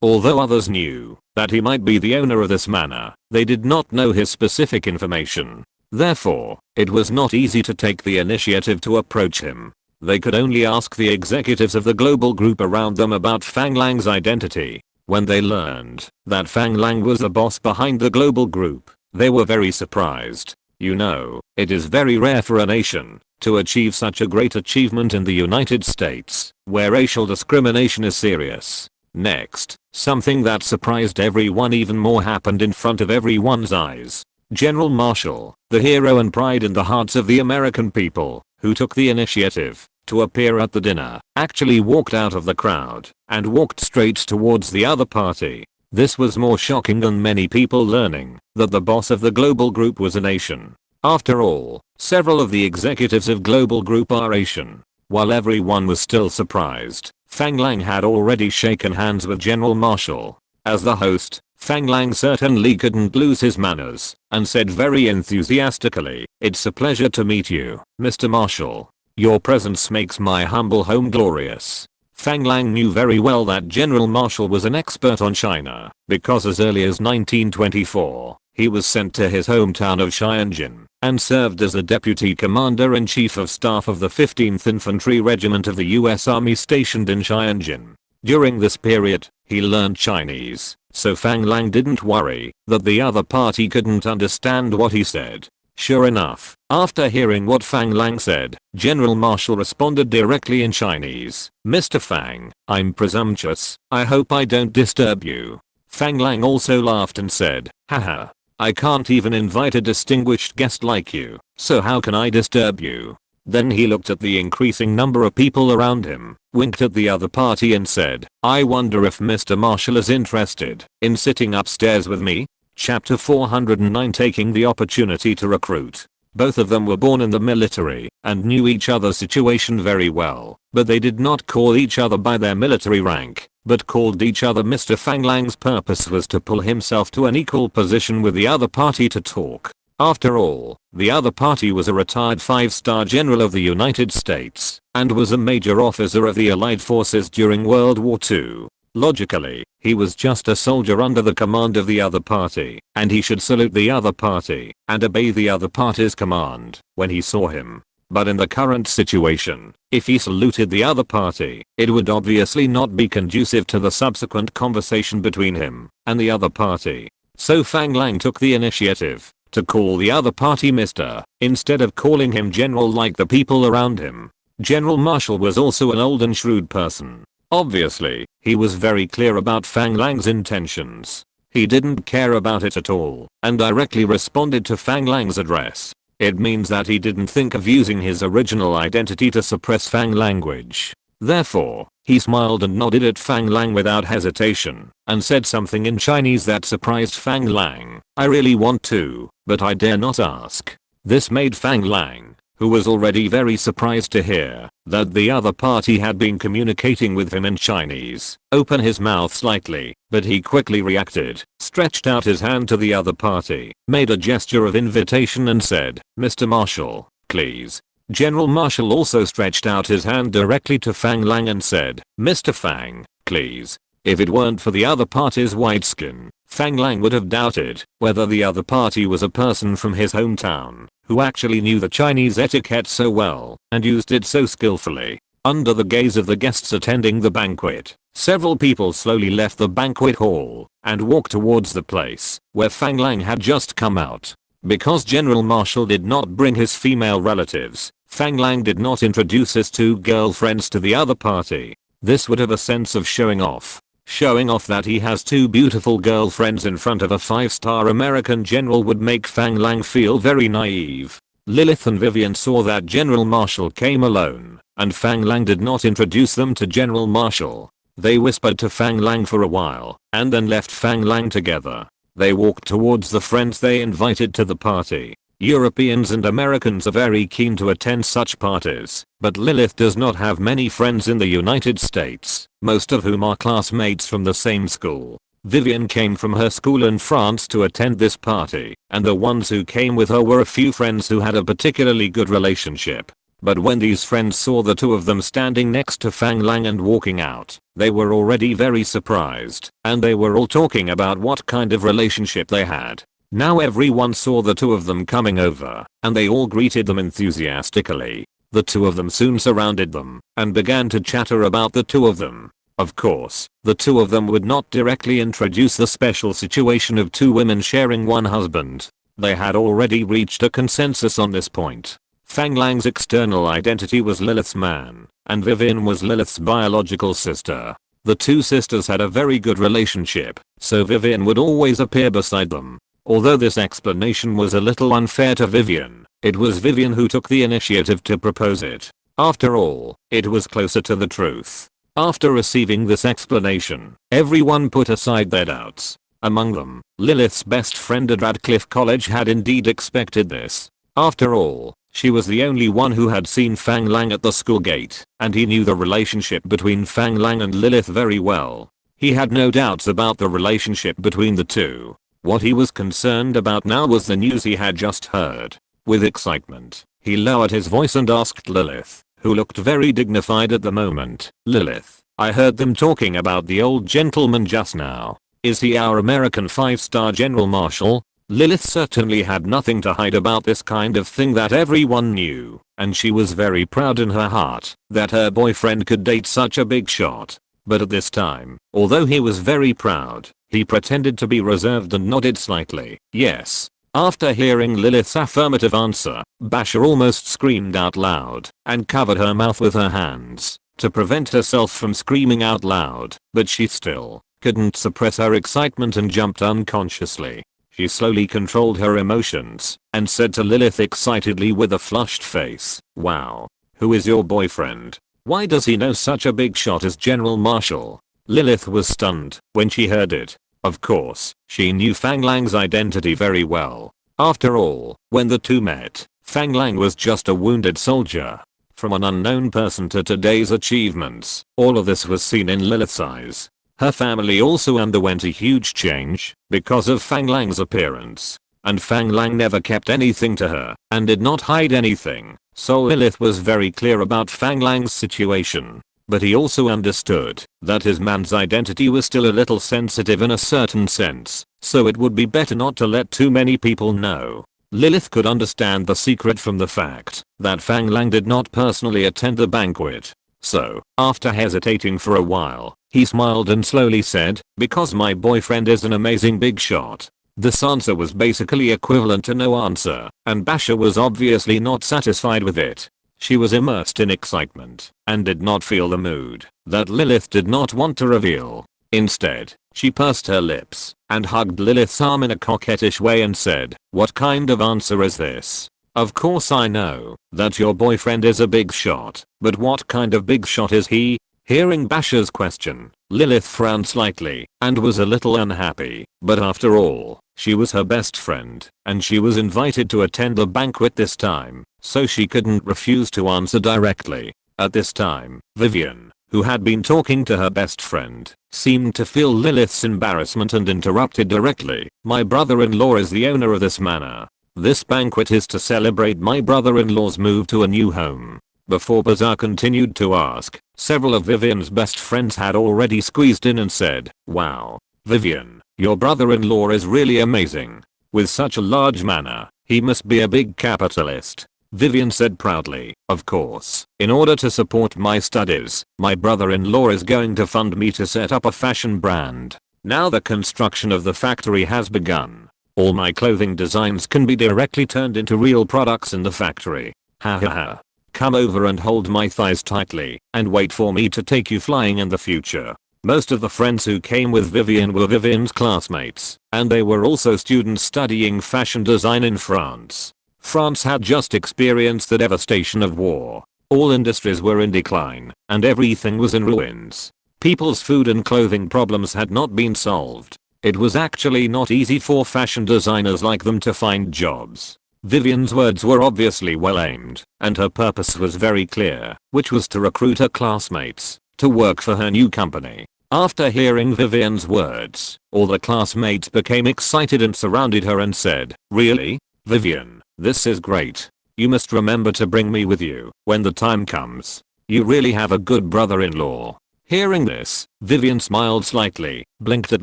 Although others knew that he might be the owner of this manor, they did not know his specific information. Therefore, it was not easy to take the initiative to approach him. They could only ask the executives of the global group around them about Fang Lang's identity. When they learned that Fang Lang was the boss behind the global group, they were very surprised. You know, it is very rare for a nation to achieve such a great achievement in the United States, where racial discrimination is serious. Next, something that surprised everyone even more happened in front of everyone's eyes. General Marshall, the hero and pride in the hearts of the American people, who took the initiative to appear at the dinner, actually walked out of the crowd and walked straight towards the other party. This was more shocking than many people learning that the boss of the global group was a nation. After all, several of the executives of global group are Asian. While everyone was still surprised, Fang Lang had already shaken hands with General Marshall. As the host, Fang Lang certainly couldn't lose his manners and said very enthusiastically, "It's a pleasure to meet you, Mr. Marshall. Your presence makes my humble home glorious." Fang Lang knew very well that General Marshall was an expert on China, because as early as 1924, he was sent to his hometown of Tianjin and served as the Deputy Commander-in-Chief of Staff of the 15th Infantry Regiment of the US Army stationed in Tianjin. During this period, he learned Chinese, so Fang Lang didn't worry that the other party couldn't understand what he said. Sure enough, after hearing what Fang Lang said, General Marshall responded directly in Chinese, "Mr. Fang, I'm presumptuous. I hope I don't disturb you." Fang Lang also laughed and said, "Haha. I can't even invite a distinguished guest like you, so how can I disturb you?" Then he looked at the increasing number of people around him, winked at the other party and said, "I wonder if Mr. Marshall is interested in sitting upstairs with me?" Chapter 409, taking the opportunity to recruit. Both of them were born in the military and knew each other's situation very well, but they did not call each other by their military rank, but called each other Mr. Fang Lang's purpose was to pull himself to an equal position with the other party to talk. After all, the other party was a retired 5-star general of the United States and was a major officer of the Allied forces during World War II. Logically, he was just a soldier under the command of the other party, and he should salute the other party and obey the other party's command when he saw him. But in the current situation, if he saluted the other party, it would obviously not be conducive to the subsequent conversation between him and the other party. So Fang Lang took the initiative to call the other party Mr. instead of calling him General like the people around him. General Marshall was also an old and shrewd person. Obviously, he was very clear about Fang Lang's intentions. He didn't care about it at all and directly responded to Fang Lang's address. It means that he didn't think of using his original identity to suppress Fang language. Therefore, he smiled and nodded at Fang Lang without hesitation and said something in Chinese that surprised Fang Lang. "I really want to, but I dare not ask." This made Fang Lang, who was already very surprised to hear that the other party had been communicating with him in Chinese, open his mouth slightly, but he quickly reacted, stretched out his hand to the other party, made a gesture of invitation and said, "Mr. Marshall, please." General Marshall also stretched out his hand directly to Fang Lang and said, "Mr. Fang, please." If it weren't for the other party's white skin, Fang Lang would have doubted whether the other party was a person from his hometown who actually knew the Chinese etiquette so well and used it so skillfully. Under the gaze of the guests attending the banquet, several people slowly left the banquet hall and walked towards the place where Fang Lang had just come out. Because General Marshall did not bring his female relatives, Fang Lang did not introduce his two girlfriends to the other party. This would have a sense of showing off. Showing off that he has two beautiful girlfriends in front of a 5-star American general would make Fang Lang feel very naive. Lilith and Vivian saw that General Marshall came alone, and Fang Lang did not introduce them to General Marshall. They whispered to Fang Lang for a while, and then left Fang Lang together. They walked towards the friends they invited to the party. Europeans and Americans are very keen to attend such parties, but Lilith does not have many friends in the United States, most of whom are classmates from the same school. Vivian came from her school in France to attend this party, and the ones who came with her were a few friends who had a particularly good relationship. But when these friends saw the two of them standing next to Fang Lang and walking out, they were already very surprised, and they were all talking about what kind of relationship they had. Now everyone saw the two of them coming over, and they all greeted them enthusiastically. The two of them soon surrounded them, and began to chatter about the two of them. Of course, the two of them would not directly introduce the special situation of two women sharing one husband. They had already reached a consensus on this point. Fang Lang's external identity was Lilith's man, and Vivian was Lilith's biological sister. The two sisters had a very good relationship, so Vivian would always appear beside them. Although this explanation was a little unfair to Vivian, it was Vivian who took the initiative to propose it. After all, it was closer to the truth. After receiving this explanation, everyone put aside their doubts. Among them, Lilith's best friend at Radcliffe College had indeed expected this. After all, she was the only one who had seen Fang Lang at the school gate, and he knew the relationship between Fang Lang and Lilith very well. He had no doubts about the relationship between the two. What he was concerned about now was the news he had just heard. With excitement, he lowered his voice and asked Lilith, who looked very dignified at the moment. "Lilith, I heard them talking about the old gentleman just now. Is he our American 5-star General Marshall?" Lilith certainly had nothing to hide about this kind of thing that everyone knew, and she was very proud in her heart that her boyfriend could date such a big shot. But at this time, although he was very proud, he pretended to be reserved and nodded slightly. Yes. After hearing Lilith's affirmative answer, Basha almost screamed out loud and covered her mouth with her hands to prevent herself from screaming out loud, but she still couldn't suppress her excitement and jumped unconsciously. She slowly controlled her emotions and said to Lilith excitedly with a flushed face, "Wow. Who is your boyfriend? Why does he know such a big shot as General Marshall?" Lilith was stunned when she heard it. Of course, she knew Fang Lang's identity very well. After all, when the two met, Fang Lang was just a wounded soldier. From an unknown person to today's achievements, all of this was seen in Lilith's eyes. Her family also underwent a huge change because of Fang Lang's appearance. And Fang Lang never kept anything to her and did not hide anything, so Lilith was very clear about Fang Lang's situation. But he also understood that his man's identity was still a little sensitive in a certain sense, so it would be better not to let too many people know. Lilith could understand the secret from the fact that Fang Lang did not personally attend the banquet. So, after hesitating for a while, he smiled and slowly said, "Because my boyfriend is an amazing big shot." This answer was basically equivalent to no answer, and Basha was obviously not satisfied with it. She was immersed in excitement and did not feel the mood that Lilith did not want to reveal. Instead, she pursed her lips and hugged Lilith's arm in a coquettish way and said, "What kind of answer is this? Of course I know that your boyfriend is a big shot, but what kind of big shot is he?" Hearing Basha's question, Lilith frowned slightly and was a little unhappy, but after all, she was her best friend, and she was invited to attend the banquet this time, so she couldn't refuse to answer directly. At this time, Vivian, who had been talking to her best friend, seemed to feel Lilith's embarrassment and interrupted directly, "My brother-in-law is the owner of this manor. This banquet is to celebrate my brother-in-law's move to a new home." Before Bazaar continued to ask, several of Vivian's best friends had already squeezed in and said, "Wow, Vivian, your brother-in-law is really amazing. With such a large manor, he must be a big capitalist." Vivian said proudly, "Of course, in order to support my studies, my brother-in-law is going to fund me to set up a fashion brand. Now the construction of the factory has begun. All my clothing designs can be directly turned into real products in the factory. Ha ha ha. Come over and hold my thighs tightly and wait for me to take you flying in the future." Most of the friends who came with Vivian were Vivian's classmates, and they were also students studying fashion design in France. France had just experienced the devastation of war. All industries were in decline, and everything was in ruins. People's food and clothing problems had not been solved. It was actually not easy for fashion designers like them to find jobs. Vivian's words were obviously well aimed, and her purpose was very clear, which was to recruit her classmates to work for her new company. After hearing Vivian's words, all the classmates became excited and surrounded her and said, "Really? Vivian, this is great. You must remember to bring me with you when the time comes. You really have a good brother-in-law." Hearing this, Vivian smiled slightly, blinked at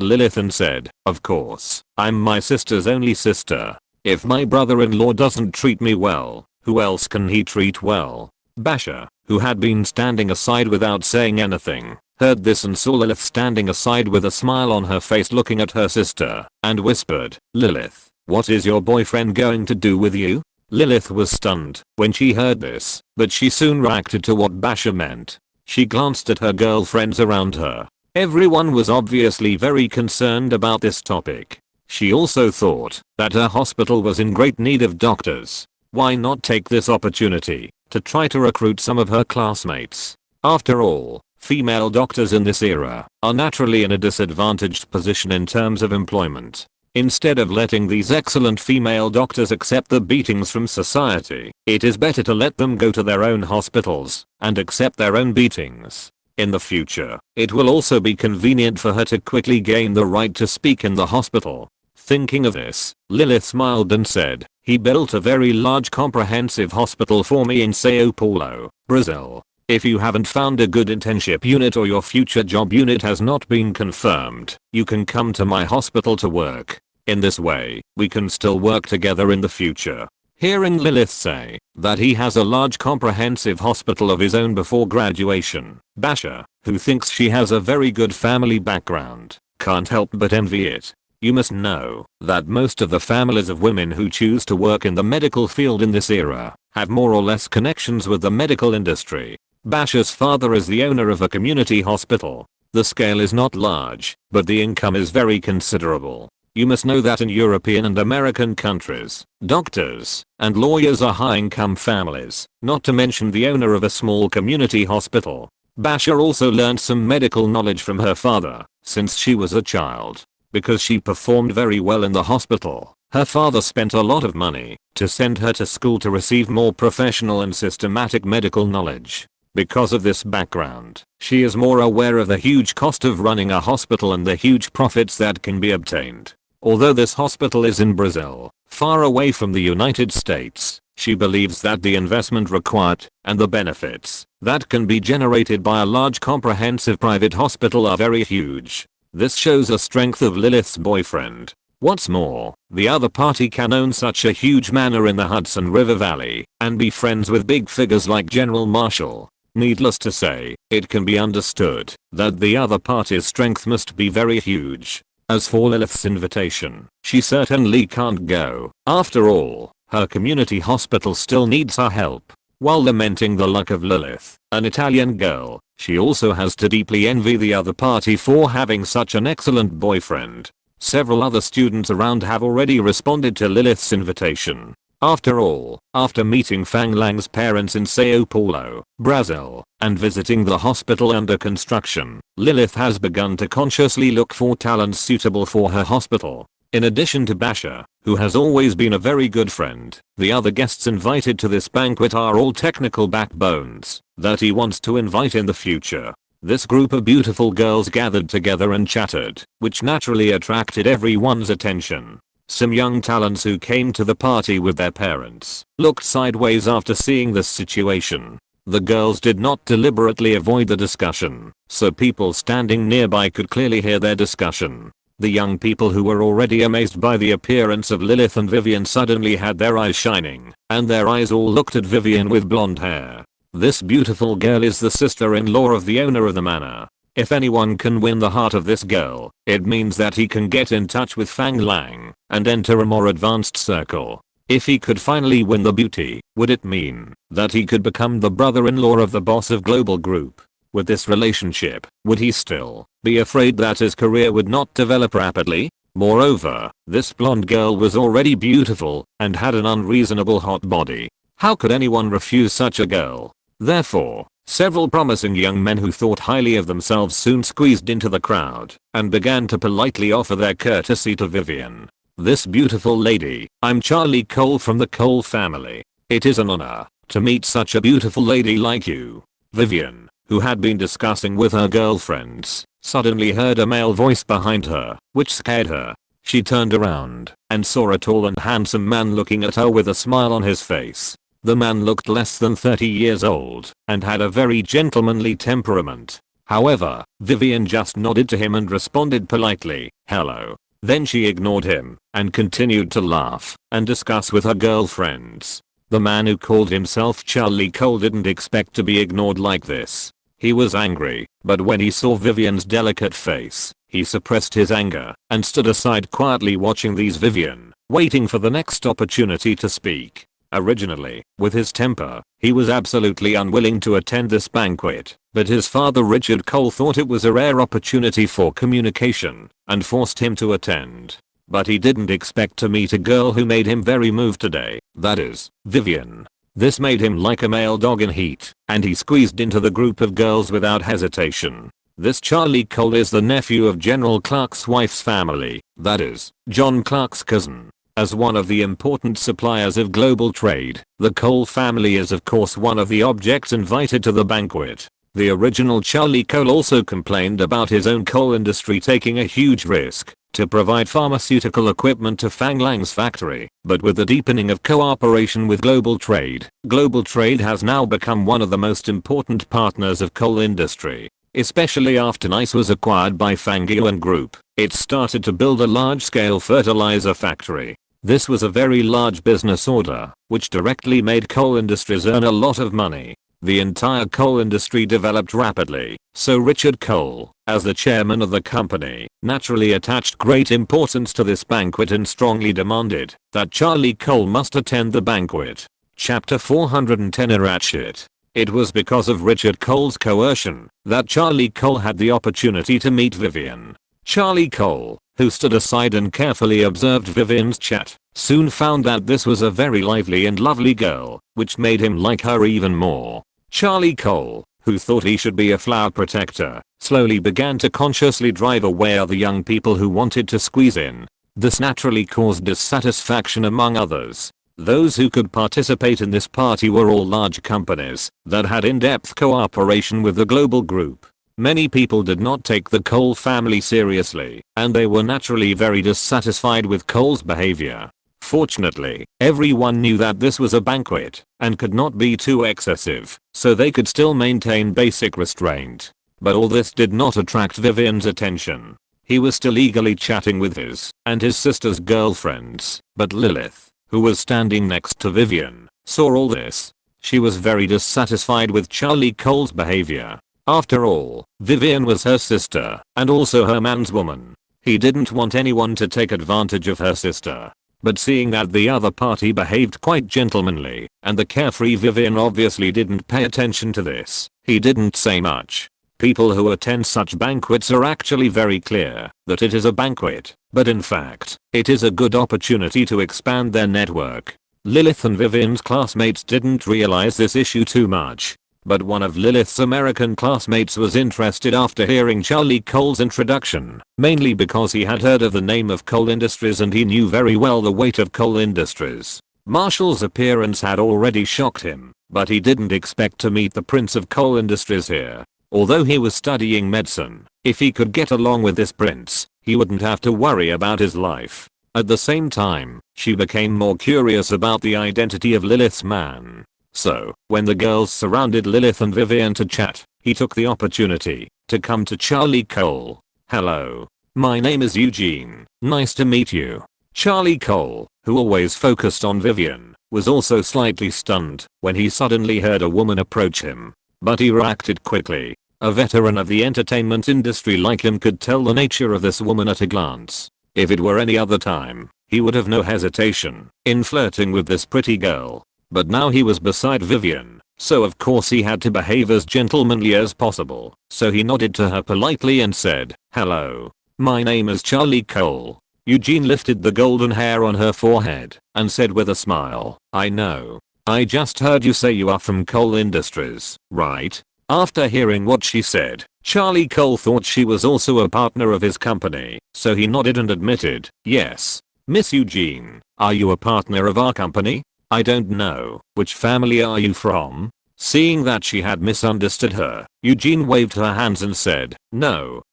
Lilith and said, "Of course, I'm my sister's only sister. If my brother-in-law doesn't treat me well, who else can he treat well?" Basha, who had been standing aside without saying anything, heard this and saw Lilith standing aside with a smile on her face looking at her sister, and whispered, "Lilith, what is your boyfriend going to do with you?" Lilith was stunned when she heard this, but she soon reacted to what Basha meant. She glanced at her girlfriends around her. Everyone was obviously very concerned about this topic. She also thought that her hospital was in great need of doctors. Why not take this opportunity to try to recruit some of her classmates? After all, female doctors in this era are naturally in a disadvantaged position in terms of employment. Instead of letting these excellent female doctors accept the beatings from society, it is better to let them go to their own hospitals and accept their own beatings. In the future, it will also be convenient for her to quickly gain the right to speak in the hospital. Thinking of this, Lilith smiled and said, "He built a very large comprehensive hospital for me in Sao Paulo, Brazil. If you haven't found a good internship unit or your future job unit has not been confirmed, you can come to my hospital to work. In this way, we can still work together in the future." Hearing Lilith say that he has a large comprehensive hospital of his own before graduation, Basha, who thinks she has a very good family background, can't help but envy it. You must know that most of the families of women who choose to work in the medical field in this era have more or less connections with the medical industry. Basha's father is the owner of a community hospital. The scale is not large, but the income is very considerable. You must know that in European and American countries, doctors and lawyers are high-income families, not to mention the owner of a small community hospital. Basha also learned some medical knowledge from her father since she was a child. Because she performed very well in the hospital, her father spent a lot of money to send her to school to receive more professional and systematic medical knowledge. Because of this background, she is more aware of the huge cost of running a hospital and the huge profits that can be obtained. Although this hospital is in Brazil, far away from the United States, she believes that the investment required and the benefits that can be generated by a large comprehensive private hospital are very huge. This shows the strength of Lilith's boyfriend. What's more, the other party can own such a huge manor in the Hudson River Valley and be friends with big figures like General Marshall. Needless to say, it can be understood that the other party's strength must be very huge. As for Lilith's invitation, she certainly can't go. After all, her community hospital still needs her help. While lamenting the luck of Lilith, an Italian girl, she also has to deeply envy the other party for having such an excellent boyfriend. Several other students around have already responded to Lilith's invitation. After all, after meeting Fang Lang's parents in Sao Paulo, Brazil, and visiting the hospital under construction, Lilith has begun to consciously look for talents suitable for her hospital. In addition to Basha, who has always been a very good friend, the other guests invited to this banquet are all technical backbones that he wants to invite in the future. This group of beautiful girls gathered together and chatted, which naturally attracted everyone's attention. Some young talents who came to the party with their parents looked sideways after seeing this situation. The girls did not deliberately avoid the discussion, so people standing nearby could clearly hear their discussion. The young people who were already amazed by the appearance of Lilith and Vivian suddenly had their eyes shining, and their eyes all looked at Vivian with blonde hair. This beautiful girl is the sister-in-law of the owner of the manor. If anyone can win the heart of this girl, it means that he can get in touch with Fang Lang and enter a more advanced circle. If he could finally win the beauty, would it mean that he could become the brother-in-law of the boss of Global Group? With this relationship, would he still be afraid that his career would not develop rapidly? Moreover, this blonde girl was already beautiful and had an unreasonable hot body. How could anyone refuse such a girl? Therefore, several promising young men who thought highly of themselves soon squeezed into the crowd and began to politely offer their courtesy to Vivian. "This beautiful lady, I'm Charlie Cole from the Cole family. It is an honor to meet such a beautiful lady like you." Vivian, who had been discussing with her girlfriends, suddenly heard a male voice behind her, which scared her. She turned around and saw a tall and handsome man looking at her with a smile on his face. The man looked less than 30 years old and had a very gentlemanly temperament. However, Vivian just nodded to him and responded politely, "Hello." Then she ignored him and continued to laugh and discuss with her girlfriends. The man who called himself Charlie Cole didn't expect to be ignored like this. He was angry, but when he saw Vivian's delicate face, he suppressed his anger and stood aside quietly watching these Vivian, waiting for the next opportunity to speak. Originally, with his temper, he was absolutely unwilling to attend this banquet, but his father Richard Cole thought it was a rare opportunity for communication and forced him to attend. But he didn't expect to meet a girl who made him very moved today, that is, Vivian. This made him like a male dog in heat, and he squeezed into the group of girls without hesitation. This Charlie Cole is the nephew of General Clark's wife's family, that is, John Clark's cousin. As one of the important suppliers of global trade, the Cole family is of course one of the objects invited to the banquet. The original Charlie Cole also complained about his own coal industry taking a huge risk to provide pharmaceutical equipment to Fang Lang's factory, but with the deepening of cooperation with global trade has now become one of the most important partners of coal industry. Especially after NICE was acquired by Fang Lang Group, it started to build a large-scale fertilizer factory. This was a very large business order, which directly made coal industries earn a lot of money. The entire coal industry developed rapidly, so Richard Cole, as the chairman of the company, naturally attached great importance to this banquet and strongly demanded that Charlie Cole must attend the banquet. Chapter 410 Ratchet. It was because of Richard Cole's coercion that Charlie Cole had the opportunity to meet Vivian. Charlie Cole, who stood aside and carefully observed Vivian's chat, soon found that this was a very lively and lovely girl, which made him like her even more. Charlie Cole, who thought he should be a flower protector, slowly began to consciously drive away other young people who wanted to squeeze in. This naturally caused dissatisfaction among others. Those who could participate in this party were all large companies that had in-depth cooperation with the global group. Many people did not take the Cole family seriously, and they were naturally very dissatisfied with Cole's behavior. Fortunately, everyone knew that this was a banquet and could not be too excessive, so they could still maintain basic restraint. But all this did not attract Vivian's attention. He was still eagerly chatting with his and his sister's girlfriends, but Lilith, who was standing next to Vivian, saw all this. She was very dissatisfied with Charlie Cole's behavior. After all, Vivian was her sister and also her man's woman. He didn't want anyone to take advantage of her sister. But seeing that the other party behaved quite gentlemanly and the carefree Vivian obviously didn't pay attention to this, he didn't say much. People who attend such banquets are actually very clear that it is a banquet, but in fact, it is a good opportunity to expand their network. Lilith and Vivian's classmates didn't realize this issue too much, but one of Lilith's American classmates was interested after hearing Charlie Cole's introduction, mainly because he had heard of the name of Coal Industries and he knew very well the weight of Coal Industries. Marshall's appearance had already shocked him, but he didn't expect to meet the Prince of Coal Industries here. Although he was studying medicine, if he could get along with this prince, he wouldn't have to worry about his life. At the same time, she became more curious about the identity of Lilith's man. So, when the girls surrounded Lilith and Vivian to chat, he took the opportunity to come to Charlie Cole. "Hello. My name is Eugene. Nice to meet you." Charlie Cole, who always focused on Vivian, was also slightly stunned when he suddenly heard a woman approach him. But he reacted quickly. A veteran of the entertainment industry like him could tell the nature of this woman at a glance. If it were any other time, he would have no hesitation in flirting with this pretty girl. But now he was beside Vivian, so of course he had to behave as gentlemanly as possible. So he nodded to her politely and said, "Hello. My name is Charlie Cole. Eugene lifted the golden hair on her forehead and said with a smile, I know. I just heard you say you are from Cole Industries, right? After hearing what she said, Charlie Cole thought she was also a partner of his company, so he nodded and admitted, yes. Miss Eugene, are you a partner of our company? I don't know. Which family are you from? Seeing that she had misunderstood her, Eugene waved her hands and said, no,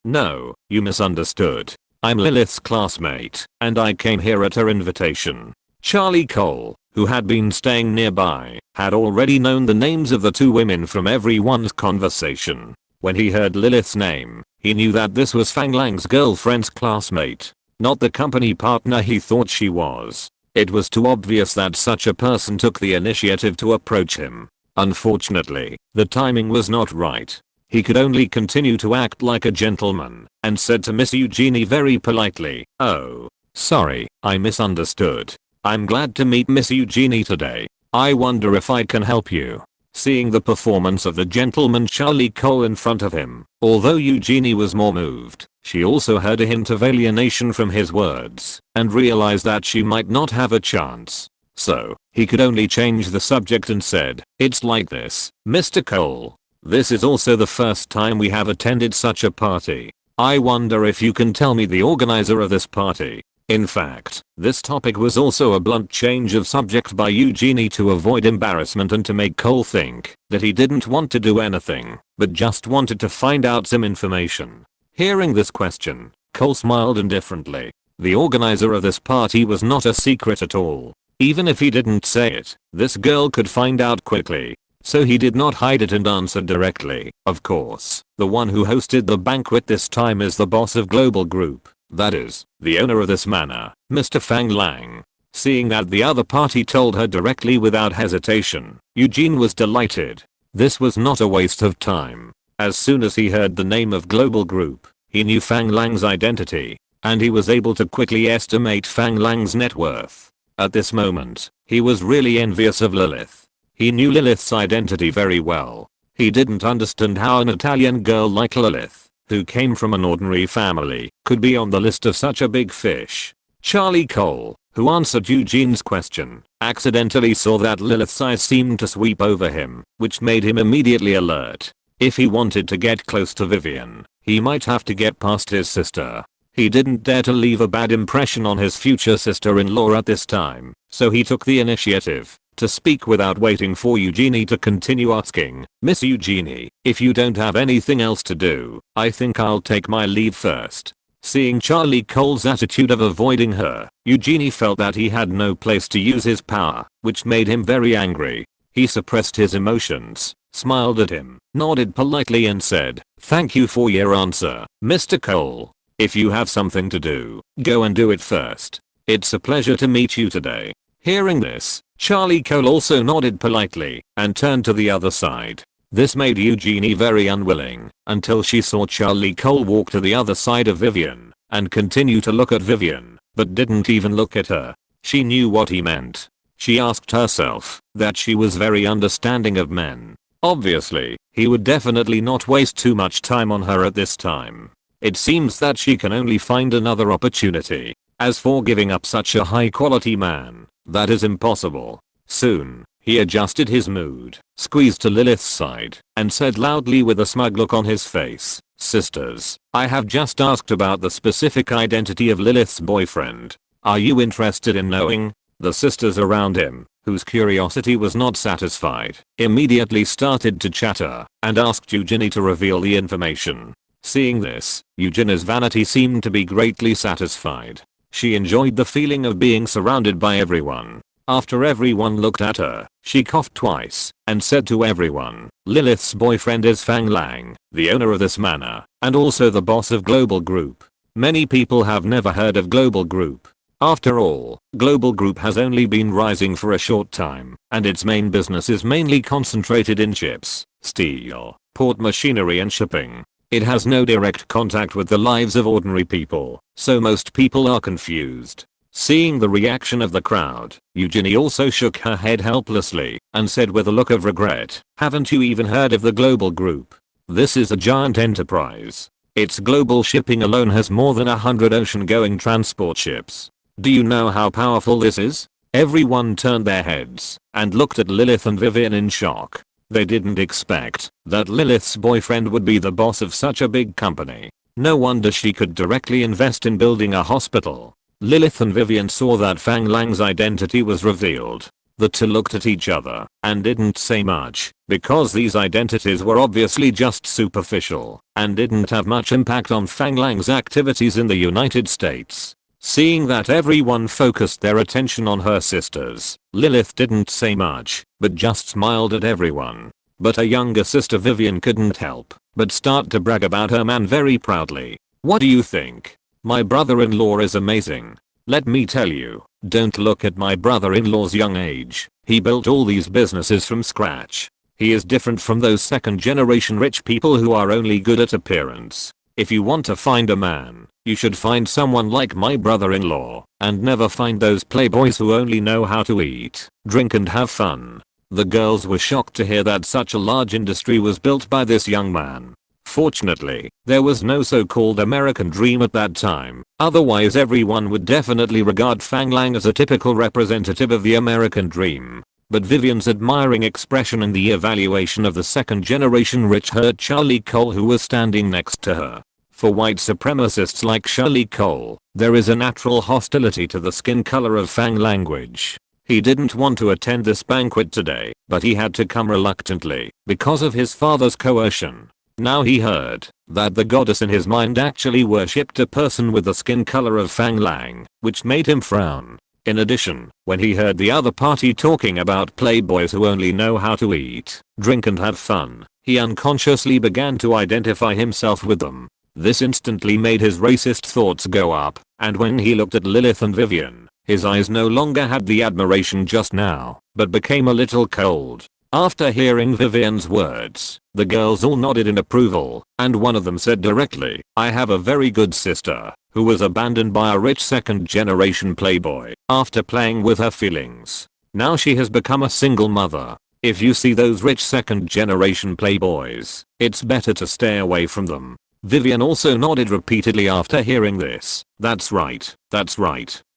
you misunderstood. I'm Lilith's classmate, and I came here at her invitation. Charlie Cole, who had been staying nearby, had already known the names of the two women from everyone's conversation. When he heard Lilith's name, he knew that this was Fang Lang's girlfriend's classmate, not the company partner he thought she was. It was too obvious that such a person took the initiative to approach him. Unfortunately, the timing was not right. He could only continue to act like a gentleman, and said to Miss Eugenie very politely, oh, sorry, I misunderstood. I'm glad to meet Miss Eugenie today. I wonder if I can help you. Seeing the performance of the gentleman Charlie Cole in front of him, although Eugenie was more moved, she also heard a hint of alienation from his words, and realized that she might not have a chance. So, he could only change the subject and said, it's like this, Mr. Cole. This is also the first time we have attended such a party. I wonder if you can tell me the organizer of this party. In fact, this topic was also a blunt change of subject by Eugenie to avoid embarrassment and to make Cole think that he didn't want to do anything, but just wanted to find out some information. Hearing this question, Cole smiled indifferently. The organizer of this party was not a secret at all. Even if he didn't say it, this girl could find out quickly. So he did not hide it and answered directly, of course, the one who hosted the banquet this time is the boss of Global Group. That is, the owner of this manor, Mr. Fang Lang. Seeing that the other party told her directly without hesitation, Eugene was delighted. This was not a waste of time. As soon as he heard the name of Global Group, he knew Fang Lang's identity, and he was able to quickly estimate Fang Lang's net worth. At this moment, he was really envious of Lilith. He knew Lilith's identity very well. He didn't understand how an Italian girl like Lilith, who came from an ordinary family, could be on the list of such a big fish. Charlie Cole, who answered Eugene's question, accidentally saw that Lilith's eyes seemed to sweep over him, which made him immediately alert. If he wanted to get close to Vivian, he might have to get past his sister. He didn't dare to leave a bad impression on his future sister-in-law at this time, so he took the initiative to speak without waiting for Eugenie to continue asking, Miss Eugenie, if you don't have anything else to do, I think I'll take my leave first. Seeing Charlie Cole's attitude of avoiding her, Eugenie felt that he had no place to use his power, which made him very angry. He suppressed his emotions, smiled at him, nodded politely and said, thank you for your answer, Mr. Cole. If you have something to do, go and do it first. It's a pleasure to meet you today. Hearing this, Charlie Cole also nodded politely and turned to the other side. This made Eugenie very unwilling until she saw Charlie Cole walk to the other side of Vivian and continue to look at Vivian, but didn't even look at her. She knew what he meant. She asked herself that she was very understanding of men. Obviously, he would definitely not waste too much time on her at this time. It seems that she can only find another opportunity. As for giving up such a high quality man, that is impossible. Soon, he adjusted his mood, squeezed to Lilith's side, and said loudly with a smug look on his face, sisters, I have just asked about the specific identity of Lilith's boyfriend. Are you interested in knowing? The sisters around him, whose curiosity was not satisfied, immediately started to chatter and asked Eugenie to reveal the information. Seeing this, Eugenie's vanity seemed to be greatly satisfied. She enjoyed the feeling of being surrounded by everyone. After everyone looked at her, she coughed twice and said to everyone, Lilith's boyfriend is Fang Lang, the owner of this manor, and also the boss of Global Group. Many people have never heard of Global Group. After all, Global Group has only been rising for a short time, and its main business is mainly concentrated in chips, steel, port machinery and shipping. It has no direct contact with the lives of ordinary people, so most people are confused. Seeing the reaction of the crowd, Eugenie also shook her head helplessly and said with a look of regret, haven't you even heard of the Global Group? This is a giant enterprise. Its global shipping alone has more than 100 ocean-going transport ships. Do you know how powerful this is? Everyone turned their heads and looked at Lilith and Vivian in shock. They didn't expect that Lilith's boyfriend would be the boss of such a big company. No wonder she could directly invest in building a hospital. Lilith and Vivian saw that Fang Lang's identity was revealed. The two looked at each other and didn't say much because these identities were obviously just superficial and didn't have much impact on Fang Lang's activities in the United States. Seeing that everyone focused their attention on her sisters, Lilith didn't say much but just smiled at everyone. But her younger sister Vivian couldn't help but start to brag about her man very proudly. "What do you think? My brother-in-law is amazing. Let me tell you, don't look at my brother-in-law's young age. He built all these businesses from scratch. He is different from those second-generation rich people who are only good at appearance. If you want to find a man, you should find someone like my brother-in-law, and never find those playboys who only know how to eat, drink and have fun." The girls were shocked to hear that such a large industry was built by this young man. Fortunately, there was no so-called American dream at that time, otherwise everyone would definitely regard Fang Lang as a typical representative of the American dream. But Vivian's admiring expression and the evaluation of the second-generation rich hurt Charlie Cole, who was standing next to her. For white supremacists like Charlie Cole, there is a natural hostility to the skin color of Fang language. He didn't want to attend this banquet today, but he had to come reluctantly because of his father's coercion. Now he heard that the goddess in his mind actually worshipped a person with the skin color of Fang Lang, which made him frown. In addition, when he heard the other party talking about playboys who only know how to eat, drink and have fun, he unconsciously began to identify himself with them. This instantly made his racist thoughts go up, and when he looked at Lilith and Vivian, his eyes no longer had the admiration just now, but became a little cold. After hearing Vivian's words, the girls all nodded in approval, and one of them said directly, "I have a very good sister, who was abandoned by a rich second-generation playboy after playing with her feelings. Now she has become a single mother. If you see those rich second-generation playboys, it's better to stay away from them." Vivian also nodded repeatedly after hearing this. That's right.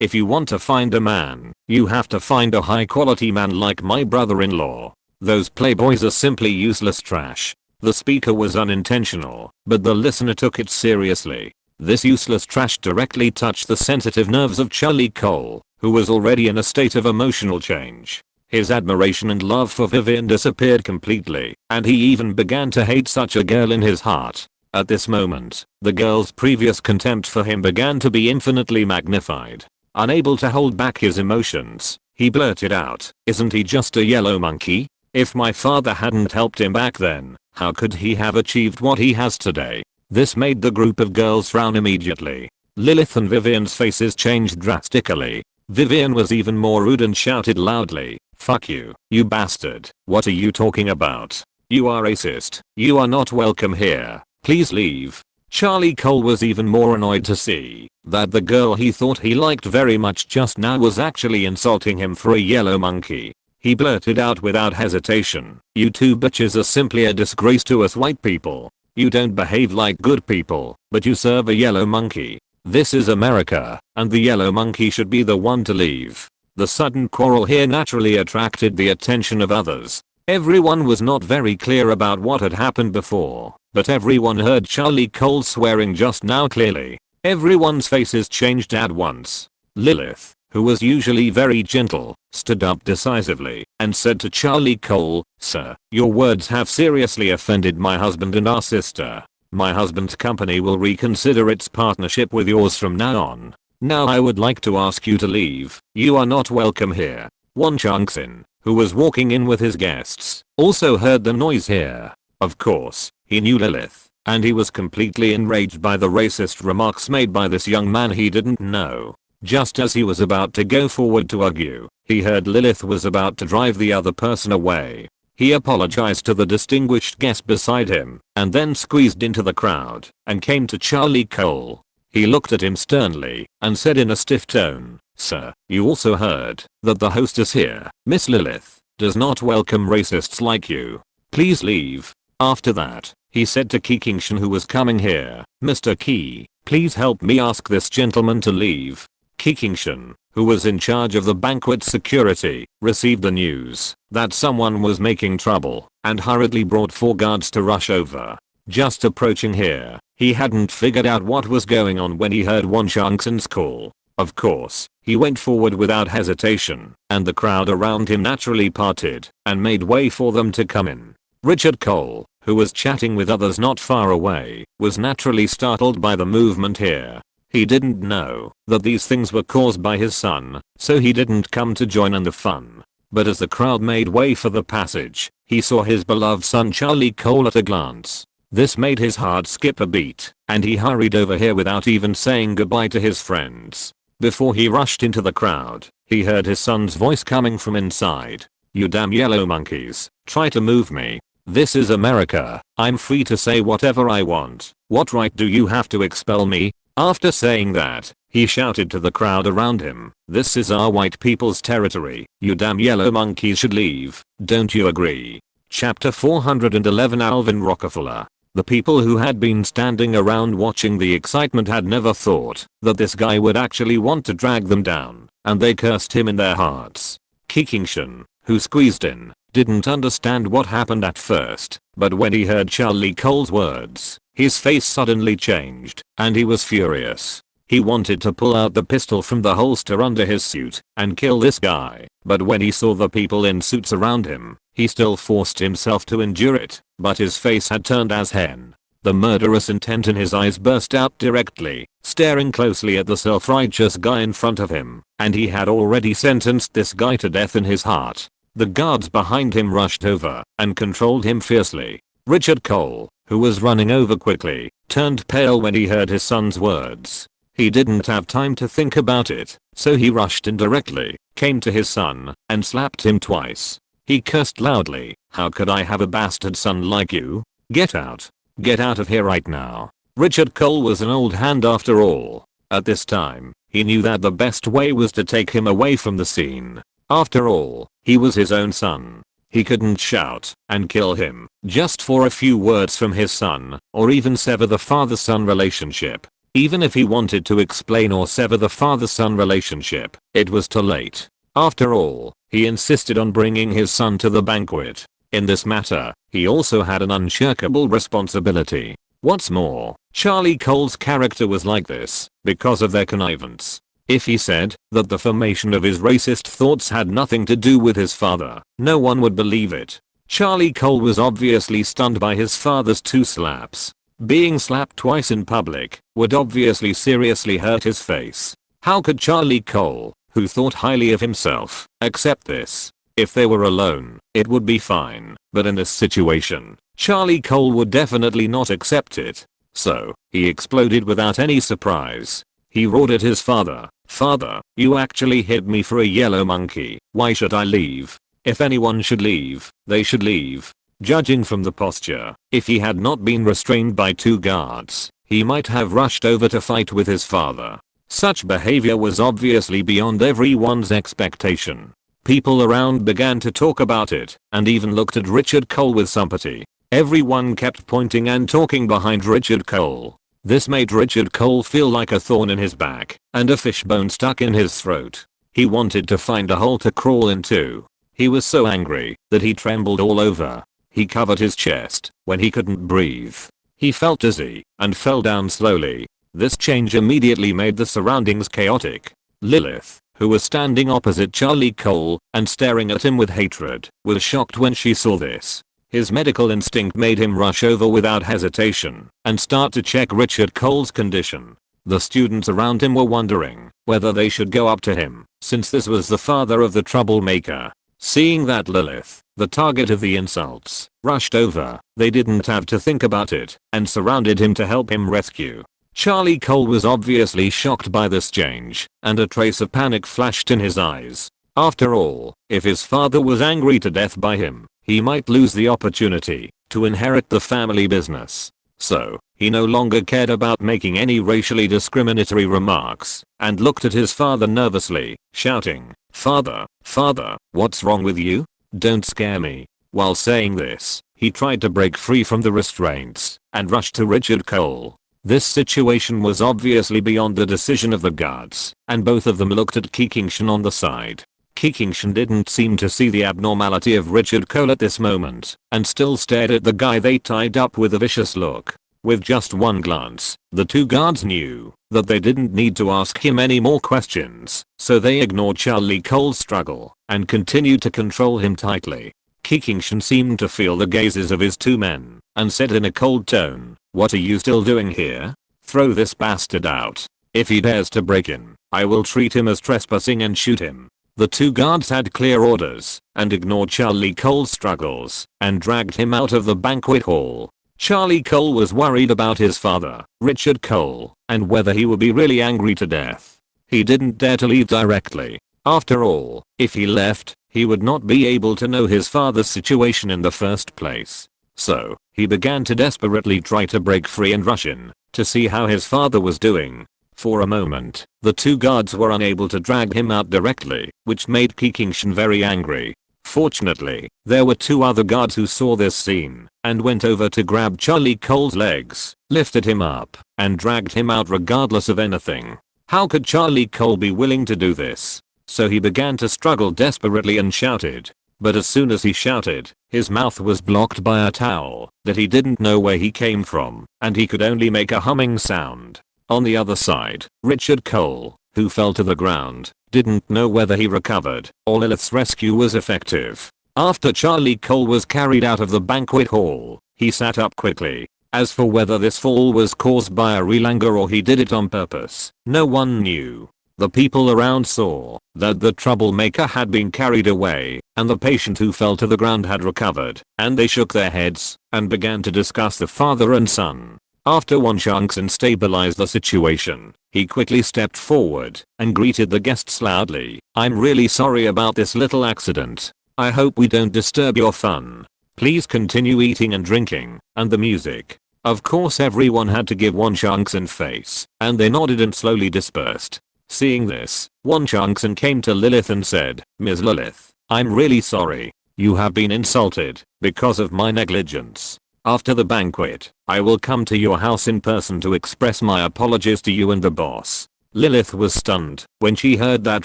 If you want to find a man, you have to find a high-quality man like my brother-in-law. Those playboys are simply useless trash." The speaker was unintentional, but the listener took it seriously. This useless trash directly touched the sensitive nerves of Charlie Cole, who was already in a state of emotional change. His admiration and love for Vivian disappeared completely, and he even began to hate such a girl in his heart. At this moment, the girl's previous contempt for him began to be infinitely magnified. Unable to hold back his emotions, he blurted out, "Isn't he just a yellow monkey? If my father hadn't helped him back then, how could he have achieved what he has today?" This made the group of girls frown immediately. Lilith and Vivian's faces changed drastically. Vivian was even more rude and shouted loudly, "Fuck you, you bastard. What are you talking about? You are racist. You are not welcome here. Please leave." Charlie Cole was even more annoyed to see that the girl he thought he liked very much just now was actually insulting him for a yellow monkey. He blurted out without hesitation, "You two bitches are simply a disgrace to us white people. You don't behave like good people, but you serve a yellow monkey. This is America, and the yellow monkey should be the one to leave." The sudden quarrel here naturally attracted the attention of others. Everyone was not very clear about what had happened before, but everyone heard Charlie Cole swearing just now clearly. Everyone's faces changed at once. Lilith, who was usually very gentle, stood up decisively and said to Charlie Cole, "Sir, your words have seriously offended my husband and our sister. My husband's company will reconsider its partnership with yours from now on. Now I would like to ask you to leave. You are not welcome here." Won Chungsin, who was walking in with his guests, also heard the noise here. Of course, he knew Lilith, and he was completely enraged by the racist remarks made by this young man he didn't know. Just as he was about to go forward to argue, he heard Lilith was about to drive the other person away. He apologized to the distinguished guest beside him, and then squeezed into the crowd, and came to Charlie Cole. He looked at him sternly, and said in a stiff tone, "Sir, you also heard that the hostess here, Miss Lilith, does not welcome racists like you. Please leave." After that, He said to Kikingshan, who was coming here, "Mr. Ki, please help me ask this gentleman to leave." Kikingshan, who was in charge of the banquet security, received the news that someone was making trouble and hurriedly brought 4 guards to rush over. Just approaching here, he hadn't figured out what was going on when he heard Wan Shangshan's call. Of course, he went forward without hesitation, and the crowd around him naturally parted and made way for them to come in. Richard Cole, who was chatting with others not far away, was naturally startled by the movement here. He didn't know that these things were caused by his son, so he didn't come to join in the fun. But as the crowd made way for the passage, he saw his beloved son Charlie Cole at a glance. This made his heart skip a beat, and he hurried over here without even saying goodbye to his friends. Before he rushed into the crowd, he heard his son's voice coming from inside. "You damn yellow monkeys, try to move me. This is America. I'm free to say whatever I want. What right do you have to expel me?" After saying that, he shouted to the crowd around him, "This is our white people's territory. You damn yellow monkeys should leave. Don't you agree?" Chapter 411. Alvin Rockefeller. The people who had been standing around watching the excitement had never thought that this guy would actually want to drag them down, and they cursed him in their hearts. Kikingshan, who squeezed in, didn't understand what happened at first, but when he heard Charlie Cole's words, his face suddenly changed, and he was furious. He wanted to pull out the pistol from the holster under his suit and kill this guy, but when he saw the people in suits around him, he still forced himself to endure it, but his face had turned as hen. The murderous intent in his eyes burst out directly, staring closely at the self-righteous guy in front of him, and he had already sentenced this guy to death in his heart. The guards behind him rushed over and controlled him fiercely. Richard Cole, who was running over quickly, turned pale when he heard his son's words. He didn't have time to think about it, so he rushed in directly, came to his son, and slapped him twice. He cursed loudly, "How could I have a bastard son like you? Get out. Get out of here right now." Richard Cole was an old hand after all. At this time, he knew that the best way was to take him away from the scene. After all, he was his own son. He couldn't shout and kill him just for a few words from his son, or even sever the father-son relationship. Even if he wanted to explain or sever the father-son relationship, it was too late. After all, he insisted on bringing his son to the banquet. In this matter, he also had an unshakable responsibility. What's more, Charlie Cole's character was like this because of their connivance. If he said that the formation of his racist thoughts had nothing to do with his father, no one would believe it. Charlie Cole was obviously stunned by his father's 2 slaps. Being slapped twice in public would obviously seriously hurt his face. How could Charlie Cole, who thought highly of himself, accept this? If they were alone, it would be fine, but in this situation, Charlie Cole would definitely not accept it. So, he exploded without any surprise. He roared at his father, "Father, you actually hit me for a yellow monkey. Why should I leave? If anyone should leave, they should leave." Judging from the posture, if he had not been restrained by 2 guards, he might have rushed over to fight with his father. Such behavior was obviously beyond everyone's expectation. People around began to talk about it, and even looked at Richard Cole with sympathy. Everyone kept pointing and talking behind Richard Cole. This made Richard Cole feel like a thorn in his back, and a fishbone stuck in his throat. He wanted to find a hole to crawl into. He was so angry that he trembled all over. He covered his chest when he couldn't breathe. He felt dizzy and fell down slowly. This change immediately made the surroundings chaotic. Lilith, who was standing opposite Charlie Cole and staring at him with hatred, was shocked when she saw this. His medical instinct made him rush over without hesitation and start to check Richard Cole's condition. The students around him were wondering whether they should go up to him, since this was the father of the troublemaker. Seeing that Lilith, the target of the insults, rushed over, they didn't have to think about it and surrounded him to help him rescue. Charlie Cole was obviously shocked by this change, and a trace of panic flashed in his eyes. After all, if his father was angry to death by him, he might lose the opportunity to inherit the family business. So, he no longer cared about making any racially discriminatory remarks, and looked at his father nervously, shouting, "Father, father, what's wrong with you? Don't scare me." While saying this, he tried to break free from the restraints and rushed to Richard Cole. This situation was obviously beyond the decision of the guards, and both of them looked at Kekingshan on the side. Kekingshan didn't seem to see the abnormality of Richard Cole at this moment, and still stared at the guy they tied up with a vicious look. With just one glance, the two guards knew that they didn't need to ask him any more questions, so they ignored Charlie Cole's struggle and continued to control him tightly. Kekingshan seemed to feel the gazes of his two men and said in a cold tone, "What are you still doing here? Throw this bastard out. If he dares to break in, I will treat him as trespassing and shoot him." The two guards had clear orders and ignored Charlie Cole's struggles and dragged him out of the banquet hall. Charlie Cole was worried about his father, Richard Cole, and whether he would be really angry to death. He didn't dare to leave directly. After all, if he left, he would not be able to know his father's situation in the first place. So, he began to desperately try to break free and rush in to see how his father was doing. For a moment, the two guards were unable to drag him out directly, which made Kekingshan very angry. Fortunately, there were two other guards who saw this scene and went over to grab Charlie Cole's legs, lifted him up, and dragged him out regardless of anything. How could Charlie Cole be willing to do this? So he began to struggle desperately and shouted. But as soon as he shouted, his mouth was blocked by a towel that he didn't know where he came from, and he could only make a humming sound. On the other side, Richard Cole, who fell to the ground, didn't know whether he recovered or Lilith's rescue was effective. After Charlie Cole was carried out of the banquet hall, he sat up quickly. As for whether this fall was caused by a real anger or he did it on purpose, no one knew. The people around saw that the troublemaker had been carried away and the patient who fell to the ground had recovered, and they shook their heads and began to discuss the father and son. After Wanshankson stabilized the situation, he quickly stepped forward and greeted the guests loudly. "I'm really sorry about this little accident. I hope we don't disturb your fun. Please continue eating and drinking, and the music." Of course everyone had to give Wanshankson face, and they nodded and slowly dispersed. Seeing this, Wanshankson came to Lilith and said, "Ms. Lilith, I'm really sorry. You have been insulted because of my negligence. After the banquet, I will come to your house in person to express my apologies to you and the boss." Lilith was stunned when she heard that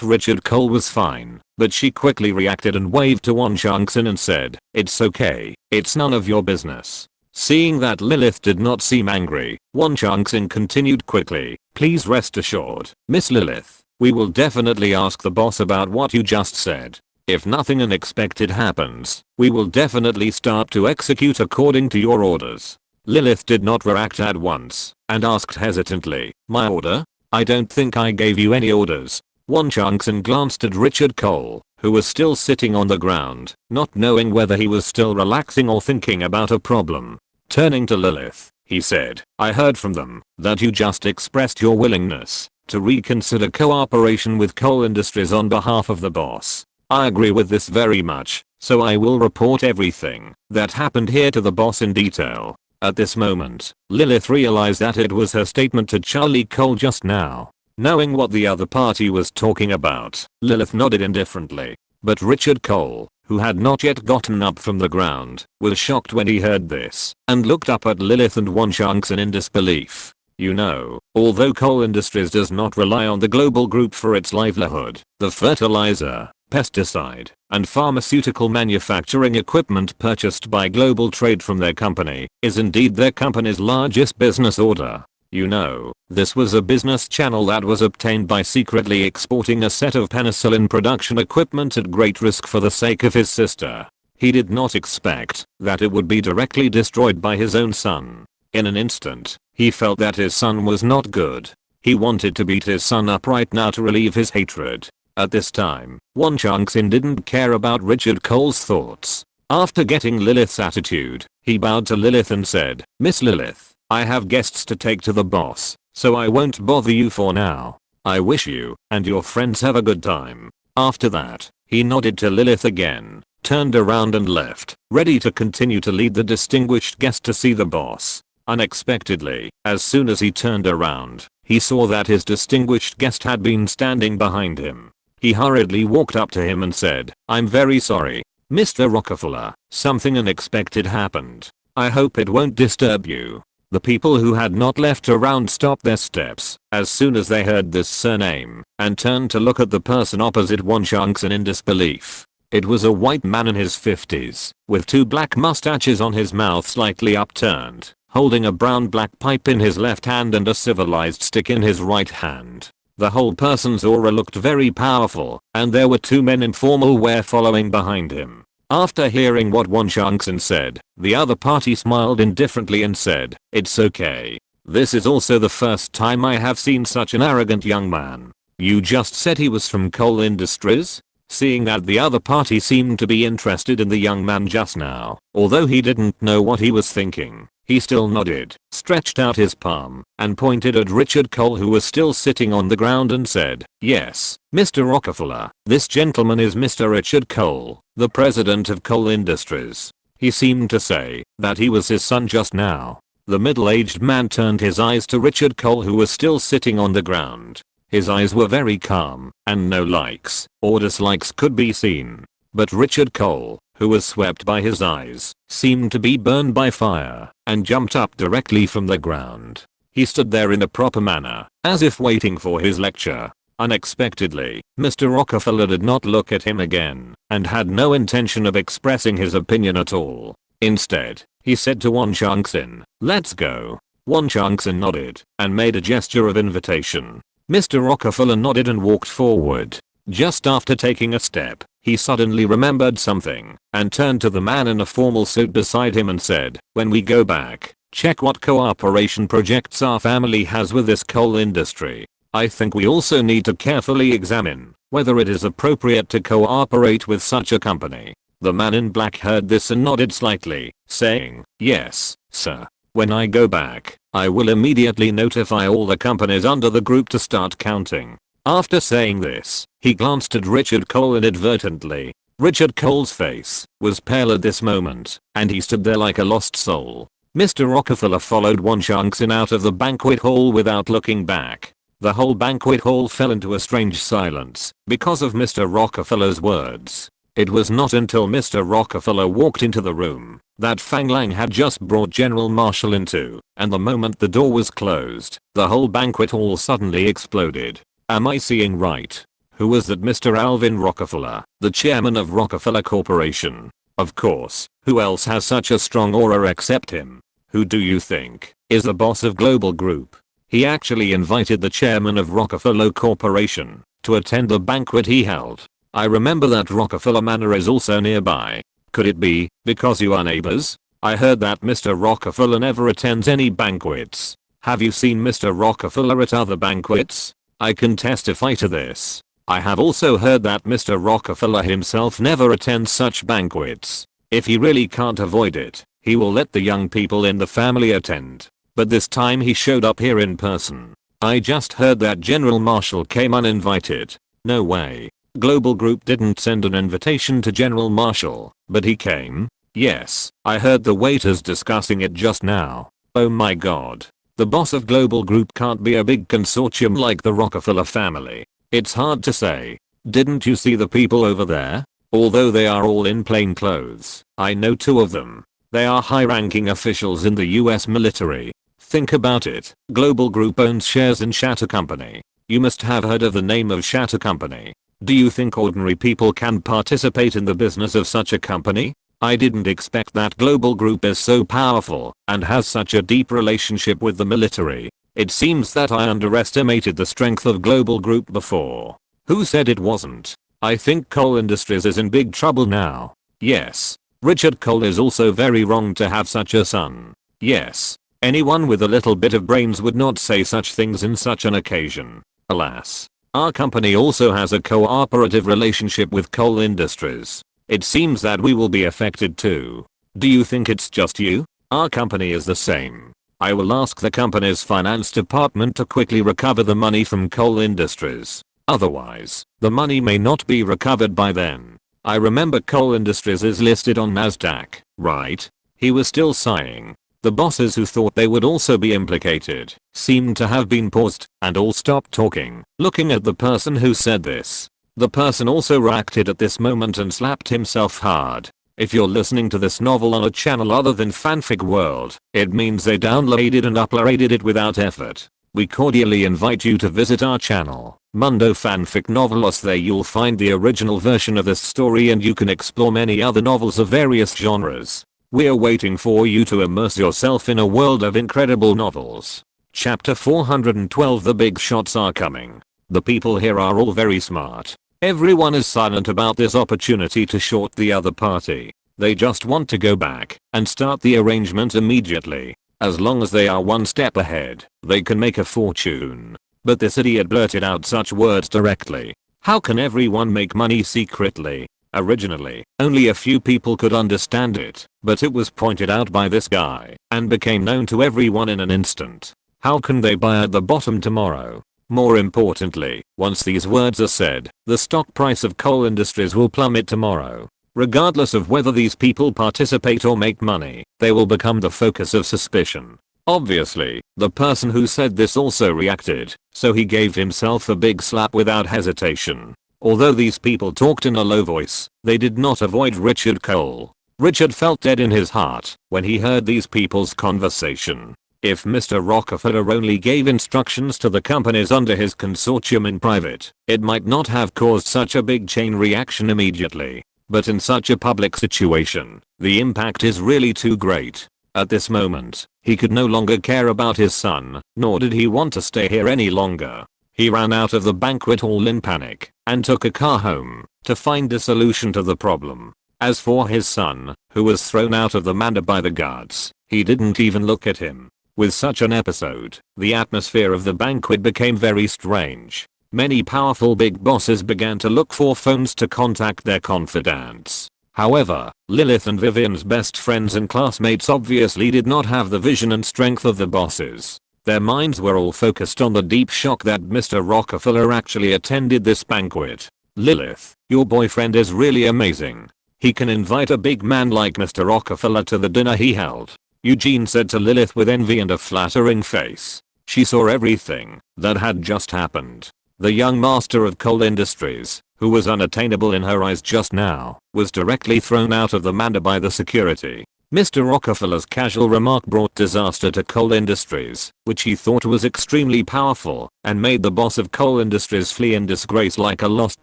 Richard Cole was fine, but she quickly reacted and waved to Wanshankson and said, "It's okay, it's none of your business." Seeing that Lilith did not seem angry, Wanshankson continued quickly, "Please rest assured, Miss Lilith, we will definitely ask the boss about what you just said. If nothing unexpected happens, we will definitely start to execute according to your orders." Lilith did not react at once and asked hesitantly, "My order? I don't think I gave you any orders." Wanshankson glanced at Richard Cole, who was still sitting on the ground, not knowing whether he was still relaxing or thinking about a problem. Turning to Lilith, he said, "I heard from them that you just expressed your willingness to reconsider cooperation with Cole Industries on behalf of the boss. I agree with this very much, so I will report everything that happened here to the boss in detail." At this moment, Lilith realized that it was her statement to Charlie Cole just now. Knowing what the other party was talking about, Lilith nodded indifferently. But Richard Cole, who had not yet gotten up from the ground, was shocked when he heard this, and looked up at Lilith and Wanshankson in disbelief. "You know, although Cole Industries does not rely on the global group for its livelihood, the fertilizer, pesticide, and pharmaceutical manufacturing equipment purchased by global trade from their company is indeed their company's largest business order. You know, this was a business channel that was obtained by secretly exporting a set of penicillin production equipment at great risk for the sake of his sister. He did not expect that it would be directly destroyed by his own son. In an instant, he felt that his son was not good. He wanted to beat his son up right now to relieve his hatred. At this time, Wanshankson didn't care about Richard Cole's thoughts. After getting Lilith's attitude, he bowed to Lilith and said, "Miss Lilith, I have guests to take to the boss, so I won't bother you for now. I wish you and your friends have a good time." After that, he nodded to Lilith again, turned around and left, ready to continue to lead the distinguished guest to see the boss. Unexpectedly, as soon as he turned around, he saw that his distinguished guest had been standing behind him. He hurriedly walked up to him and said, "I'm very sorry, Mr. Rockefeller, Something unexpected happened. I hope it won't disturb you." The people who had not left around stopped their steps as soon as they heard this surname and turned to look at the person opposite Won Changson in disbelief. It was a white man in his 50s, with two black mustaches on his mouth slightly upturned, holding a brown black pipe in his left hand and a civilized stick in his right hand. The whole person's aura looked very powerful, and there were two men in formal wear following behind him. After hearing what Won Changson said, the other party smiled indifferently and said, "It's okay. This is also the first time I have seen such an arrogant young man. You just said he was from coal industries?" Seeing that the other party seemed to be interested in the young man just now, although he didn't know what he was thinking, he still nodded, stretched out his palm, and pointed at Richard Cole, who was still sitting on the ground, and said, "Yes, Mr. Rockefeller, this gentleman is Mr. Richard Cole, the president of Coal Industries." He seemed to say that he was his son just now. The middle-aged man turned his eyes to Richard Cole, who was still sitting on the ground. His eyes were very calm, and no likes or dislikes could be seen. But Richard Cole, who was swept by his eyes, seemed to be burned by fire, and jumped up directly from the ground. He stood there in a proper manner, as if waiting for his lecture. Unexpectedly, Mr. Rockefeller did not look at him again, and had no intention of expressing his opinion at all. Instead, he said to Won Changson, "Let's go." Won Changson nodded, and made a gesture of invitation. Mr. Rockefeller nodded and walked forward. Just after taking a step, he suddenly remembered something, and turned to the man in a formal suit beside him and said, "When we go back, check what cooperation projects our family has with this coal industry. I think we also need to carefully examine whether it is appropriate to cooperate with such a company." The man in black heard this and nodded slightly, saying, "Yes, sir. When I go back, I will immediately notify all the companies under the group to start counting." After saying this, he glanced at Richard Cole inadvertently. Richard Cole's face was pale at this moment, and he stood there like a lost soul. Mr. Rockefeller followed Won Changson out of the banquet hall without looking back. The whole banquet hall fell into a strange silence because of Mr. Rockefeller's words. It was not until Mr. Rockefeller walked into the room that Fang Lang had just brought General Marshall into, and the moment the door was closed, the whole banquet hall suddenly exploded. Am I seeing right? Who was that Mr. Alvin Rockefeller, the chairman of Rockefeller Corporation? Of course, who else has such a strong aura except him? Who do you think is the boss of Global Group? He actually invited the chairman of Rockefeller Corporation to attend the banquet he held. I remember that Rockefeller Manor is also nearby. Could it be because you are neighbors? I heard that Mr. Rockefeller never attends any banquets. Have you seen Mr. Rockefeller at other banquets? I can testify to this. I have also heard that Mr. Rockefeller himself never attends such banquets. If he really can't avoid it, he will let the young people in the family attend. But this time he showed up here in person. I just heard that General Marshall came uninvited. No way. Global Group didn't send an invitation to General Marshall, but he came? Yes, I heard the waiters discussing it just now. Oh my god. The boss of Global Group can't be a big consortium like the Rockefeller family. It's hard to say. Didn't you see the people over there? Although they are all in plain clothes, I know two of them. They are high-ranking officials in the US military. Think about it. Global Group owns shares in Shatter Company. You must have heard of the name of Shatter Company. Do you think ordinary people can participate in the business of such a company? I didn't expect that Global Group is so powerful and has such a deep relationship with the military. It seems that I underestimated the strength of Global Group before. Who said it wasn't? I think Coal Industries is in big trouble now. Yes. Richard Cole is also very wrong to have such a son. Yes. Anyone with a little bit of brains would not say such things in such an occasion. Alas. Our company also has a cooperative relationship with Coal Industries. It seems that we will be affected too. Do you think it's just you? Our company is the same. I will ask the company's finance department to quickly recover the money from Coal Industries. Otherwise, the money may not be recovered by then. I remember Coal Industries is listed on Nasdaq, right? He was still sighing. The bosses who thought they would also be implicated seemed to have been paused and all stopped talking, looking at the person who said this. The person also reacted at this moment and slapped himself hard. If you're listening to this novel on a channel other than Fanfic World, it means they downloaded and uploaded it without effort. We cordially invite you to visit our channel, Mundo Fanfic Novelos. There you'll find the original version of this story and you can explore many other novels of various genres. We're waiting for you to immerse yourself in a world of incredible novels. Chapter 412. The big shots are coming. The people here are all very smart. Everyone is silent about this opportunity to short the other party. They just want to go back and start the arrangement immediately. As long as they are one step ahead, they can make a fortune. But this idiot blurted out such words directly. How can everyone make money secretly? Originally, only a few people could understand it, but it was pointed out by this guy and became known to everyone in an instant. How can they buy at the bottom tomorrow? More importantly, once these words are said, the stock price of coal industries will plummet tomorrow. Regardless of whether these people participate or make money, they will become the focus of suspicion. Obviously, the person who said this also reacted, so he gave himself a big slap without hesitation. Although these people talked in a low voice, they did not avoid Richard Cole. Richard felt dead in his heart when he heard these people's conversation. If Mr. Rockefeller only gave instructions to the companies under his consortium in private, it might not have caused such a big chain reaction immediately. But in such a public situation, the impact is really too great. At this moment, he could no longer care about his son, nor did he want to stay here any longer. He ran out of the banquet hall in panic and took a car home to find a solution to the problem. As for his son, who was thrown out of the manor by the guards, he didn't even look at him. With such an episode, the atmosphere of the banquet became very strange. Many powerful big bosses began to look for phones to contact their confidants. However, Lilith and Vivian's best friends and classmates obviously did not have the vision and strength of the bosses. Their minds were all focused on the deep shock that Mr. Rockefeller actually attended this banquet. Lilith, your boyfriend is really amazing. He can invite a big man like Mr. Rockefeller to the dinner he held, Eugene said to Lilith with envy and a flattering face. She saw everything that had just happened. The young master of coal industries, who was unattainable in her eyes just now, was directly thrown out of the manor by the security. Mr. Rockefeller's casual remark brought disaster to coal industries, which he thought was extremely powerful, and made the boss of coal industries flee in disgrace like a lost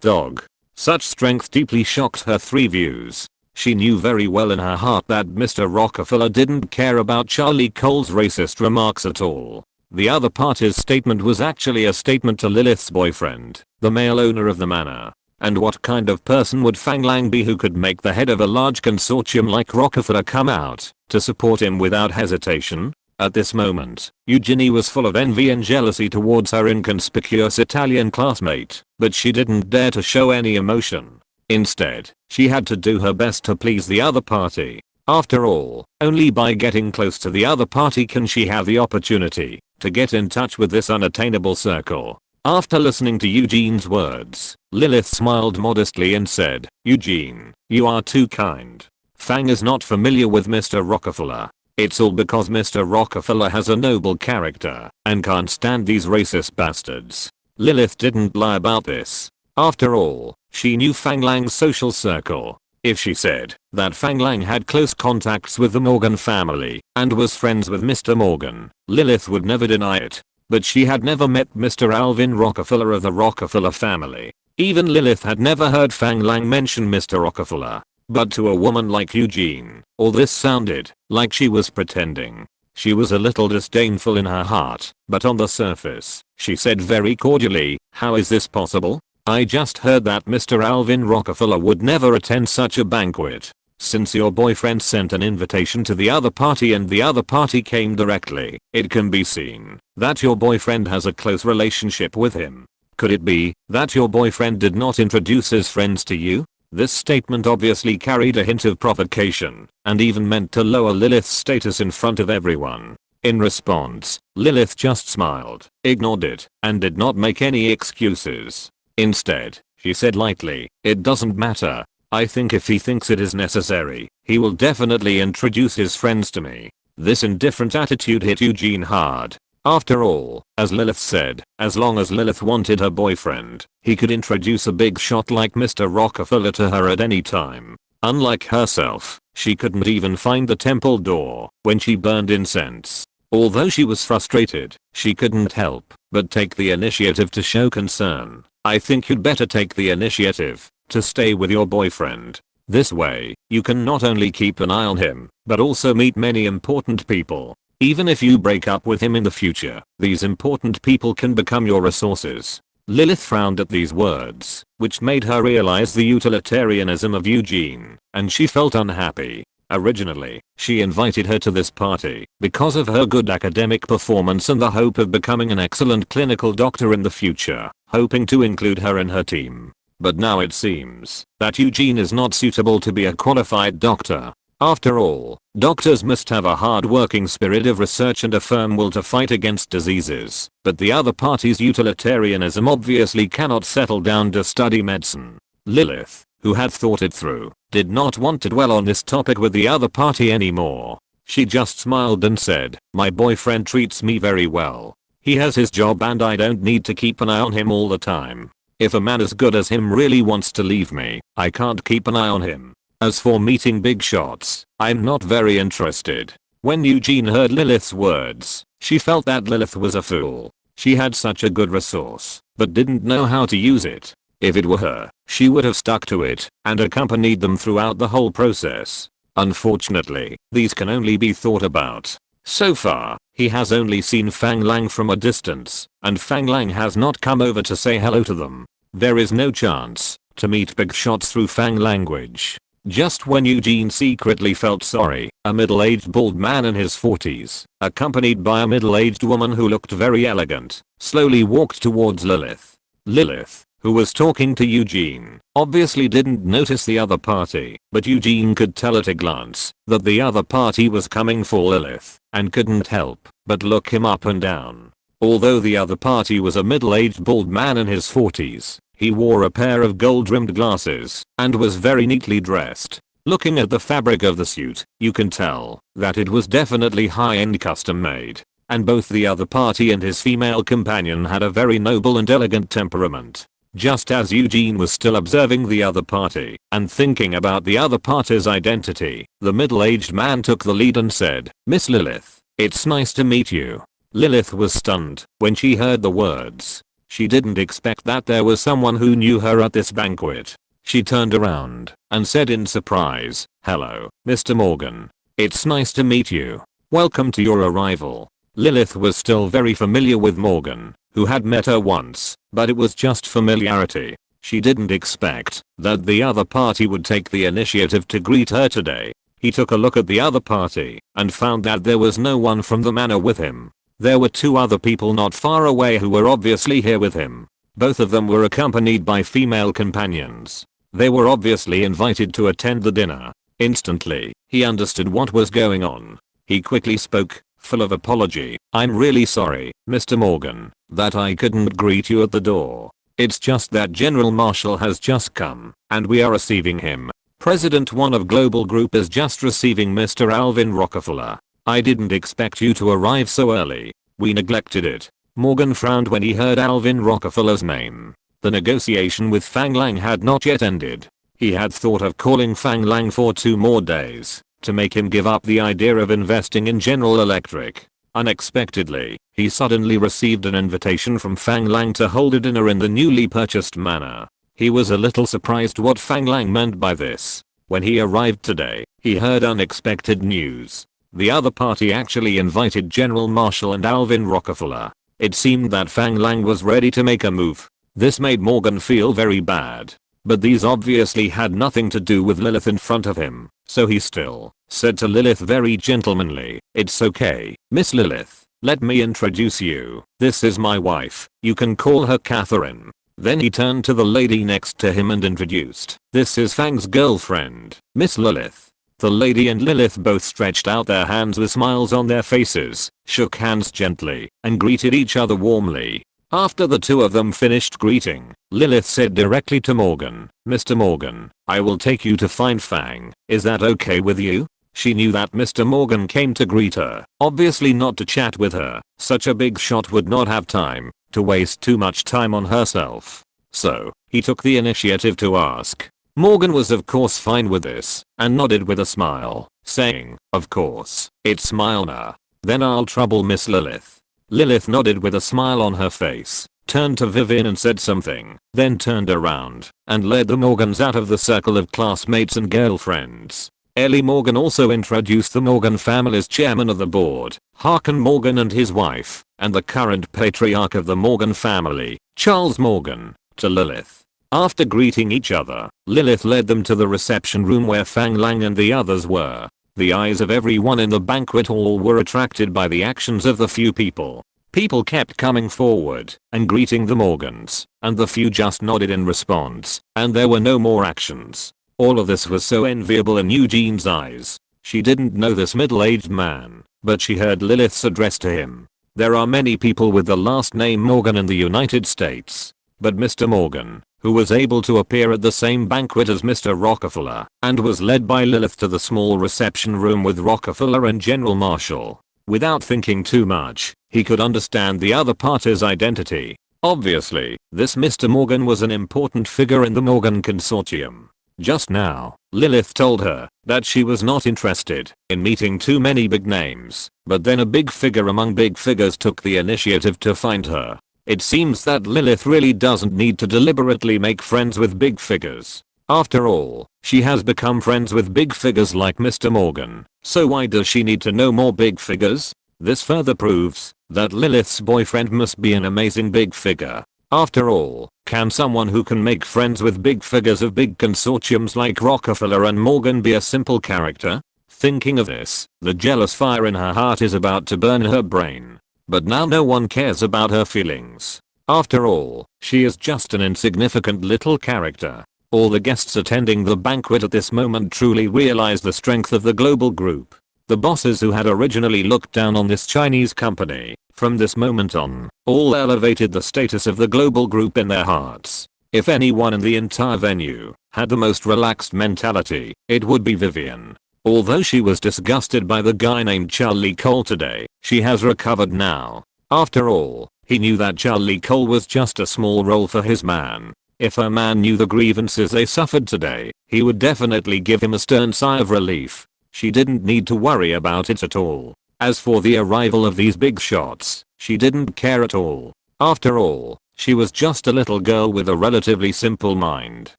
dog. Such strength deeply shocked her three views. She knew very well in her heart that Mr. Rockefeller didn't care about Charlie Cole's racist remarks at all. The other party's statement was actually a statement to Lilith's boyfriend, the male owner of the manor. And what kind of person would Fang Lang be who could make the head of a large consortium like Rockefeller come out to support him without hesitation? At this moment, Eugenie was full of envy and jealousy towards her inconspicuous Italian classmate, but she didn't dare to show any emotion. Instead, she had to do her best to please the other party. After all, only by getting close to the other party can she have the opportunity to get in touch with this unattainable circle. After listening to Eugene's words, Lilith smiled modestly and said, "Eugene, you are too kind. Fang is not familiar with Mr. Rockefeller. It's all because Mr. Rockefeller has a noble character and can't stand these racist bastards." Lilith didn't lie about this. After all, she knew Fang Lang's social circle. If she said that Fang Lang had close contacts with the Morgan family and was friends with Mr. Morgan, Lilith would never deny it. But she had never met Mr. Alvin Rockefeller of the Rockefeller family. Even Lilith had never heard Fang Lang mention Mr. Rockefeller. But to a woman like Eugene, all this sounded like she was pretending. She was a little disdainful in her heart, but on the surface, she said very cordially, "How is this possible? I just heard that Mr. Alvin Rockefeller would never attend such a banquet. Since your boyfriend sent an invitation to the other party and the other party came directly, it can be seen that your boyfriend has a close relationship with him. Could it be that your boyfriend did not introduce his friends to you?" This statement obviously carried a hint of provocation and even meant to lower Lilith's status in front of everyone. In response, Lilith just smiled, ignored it, and did not make any excuses. Instead, she said lightly, "It doesn't matter. I think if he thinks it is necessary, he will definitely introduce his friends to me." This indifferent attitude hit Eugene hard. After all, as Lilith said, as long as Lilith wanted her boyfriend, he could introduce a big shot like Mr. Rockefeller to her at any time. Unlike herself, she couldn't even find the temple door when she burned incense. Although she was frustrated, she couldn't help but take the initiative to show concern. I think you'd better take the initiative to stay with your boyfriend. This way, you can not only keep an eye on him, but also meet many important people. Even if you break up with him in the future, these important people can become your resources. Lilith frowned at these words, which made her realize the utilitarianism of Eugene, and she felt unhappy. Originally, she invited her to this party because of her good academic performance and the hope of becoming an excellent clinical doctor in the future, hoping to include her in her team. But now it seems that Eugene is not suitable to be a qualified doctor. After all, doctors must have a hard-working spirit of research and a firm will to fight against diseases. But the other party's utilitarianism obviously cannot settle down to study medicine. Lilith, who had thought it through, did not want to dwell on this topic with the other party anymore. She just smiled and said, "My boyfriend treats me very well. He has his job and I don't need to keep an eye on him all the time. If a man as good as him really wants to leave me, I can't keep an eye on him. As for meeting big shots, I'm not very interested." When Eugene heard Lilith's words, she felt that Lilith was a fool. She had such a good resource, but didn't know how to use it. If it were her, she would have stuck to it and accompanied them throughout the whole process. Unfortunately, these can only be thought about. So far, he has only seen Fang Lang from a distance, and Fang Lang has not come over to say hello to them. There is no chance to meet big shots through Fang language. Just when Eugene secretly felt sorry, a middle-aged bald man in his 40s, accompanied by a middle-aged woman who looked very elegant, slowly walked towards Lilith. Lilith, who was talking to Eugene, obviously didn't notice the other party, but Eugene could tell at a glance that the other party was coming for Lilith, and couldn't help but look him up and down. Although the other party was a middle-aged bald man in his 40s, he wore a pair of gold-rimmed glasses and was very neatly dressed. Looking at the fabric of the suit, you can tell that it was definitely high-end custom-made. And both the other party and his female companion had a very noble and elegant temperament. Just as Eugene was still observing the other party and thinking about the other party's identity, the middle-aged man took the lead and said, "Miss Lilith, it's nice to meet you." Lilith was stunned when she heard the words. She didn't expect that there was someone who knew her at this banquet. She turned around and said in surprise, "Hello, Mr. Morgan. It's nice to meet you. Welcome to your arrival." Lilith was still very familiar with Morgan, who had met her once, but it was just familiarity. She didn't expect that the other party would take the initiative to greet her today. He took a look at the other party and found that there was no one from the manor with him. There were two other people not far away who were obviously here with him. Both of them were accompanied by female companions. They were obviously invited to attend the dinner. Instantly, he understood what was going on. He quickly spoke, full of apology. "I'm really sorry, Mr. Morgan, that I couldn't greet you at the door. It's just that General Marshall has just come, and we are receiving him. President 1 of Global Group is just receiving Mr. Alvin Rockefeller. I didn't expect you to arrive so early. We neglected it." Morgan frowned when he heard Alvin Rockefeller's name. The negotiation with Fang Lang had not yet ended. He had thought of calling Fang Lang for 2 more days to make him give up the idea of investing in General Electric. Unexpectedly, he suddenly received an invitation from Fang Lang to hold a dinner in the newly purchased manor. He was a little surprised what Fang Lang meant by this. When he arrived today, he heard unexpected news. The other party actually invited General Marshall and Alvin Rockefeller. It seemed that Fang Lang was ready to make a move. This made Morgan feel very bad. But these obviously had nothing to do with Lilith in front of him, so he still said to Lilith very gentlemanly, "It's okay, Miss Lilith. Let me introduce you. This is my wife. You can call her Catherine." Then he turned to the lady next to him and introduced, "This is Fang's girlfriend, Miss Lilith." The lady and Lilith both stretched out their hands with smiles on their faces, shook hands gently, and greeted each other warmly. After the two of them finished greeting, Lilith said directly to Morgan, "Mr. Morgan, I will take you to find Fang. Is that okay with you?" She knew that Mr. Morgan came to greet her, obviously not to chat with her. Such a big shot would not have time to waste too much time on herself. So, he took the initiative to ask, Morgan was of course fine with this and nodded with a smile, saying, "Of course, it's Smilna. Then I'll trouble Miss Lilith." Lilith nodded with a smile on her face, turned to Vivian and said something, then turned around and led the Morgans out of the circle of classmates and girlfriends. Ellie Morgan also introduced the Morgan family's chairman of the board, Harkin Morgan, and his wife, and the current patriarch of the Morgan family, Charles Morgan, to Lilith. After greeting each other, Lilith led them to the reception room where Fang Lang and the others were. The eyes of everyone in the banquet hall were attracted by the actions of the few people. People kept coming forward and greeting the Morgans, and the few just nodded in response, and there were no more actions. All of this was so enviable in Eugene's eyes. She didn't know this middle-aged man, but she heard Lilith's address to him. There are many people with the last name Morgan in the United States, but Mr. Morgan, who was able to appear at the same banquet as Mr. Rockefeller, and was led by Lilith to the small reception room with Rockefeller and General Marshall. Without thinking too much, he could understand the other party's identity. Obviously, this Mr. Morgan was an important figure in the Morgan consortium. Just now, Lilith told her that she was not interested in meeting too many big names, but then a big figure among big figures took the initiative to find her. It seems that Lilith really doesn't need to deliberately make friends with big figures. After all, she has become friends with big figures like Mr. Morgan, so why does she need to know more big figures? This further proves that Lilith's boyfriend must be an amazing big figure. After all, can someone who can make friends with big figures of big consortiums like Rockefeller and Morgan be a simple character? Thinking of this, the jealous fire in her heart is about to burn her brain. But now no one cares about her feelings. After all, she is just an insignificant little character. All the guests attending the banquet at this moment truly realize the strength of the global group. The bosses who had originally looked down on this Chinese company, from this moment on, all elevated the status of the global group in their hearts. If anyone in the entire venue had the most relaxed mentality, it would be Vivian. Although she was disgusted by the guy named Charlie Cole today, she has recovered now. After all, he knew that Charlie Cole was just a small role for his man. If her man knew the grievances they suffered today, he would definitely give him a stern sigh of relief. She didn't need to worry about it at all. As for the arrival of these big shots, she didn't care at all. After all, she was just a little girl with a relatively simple mind.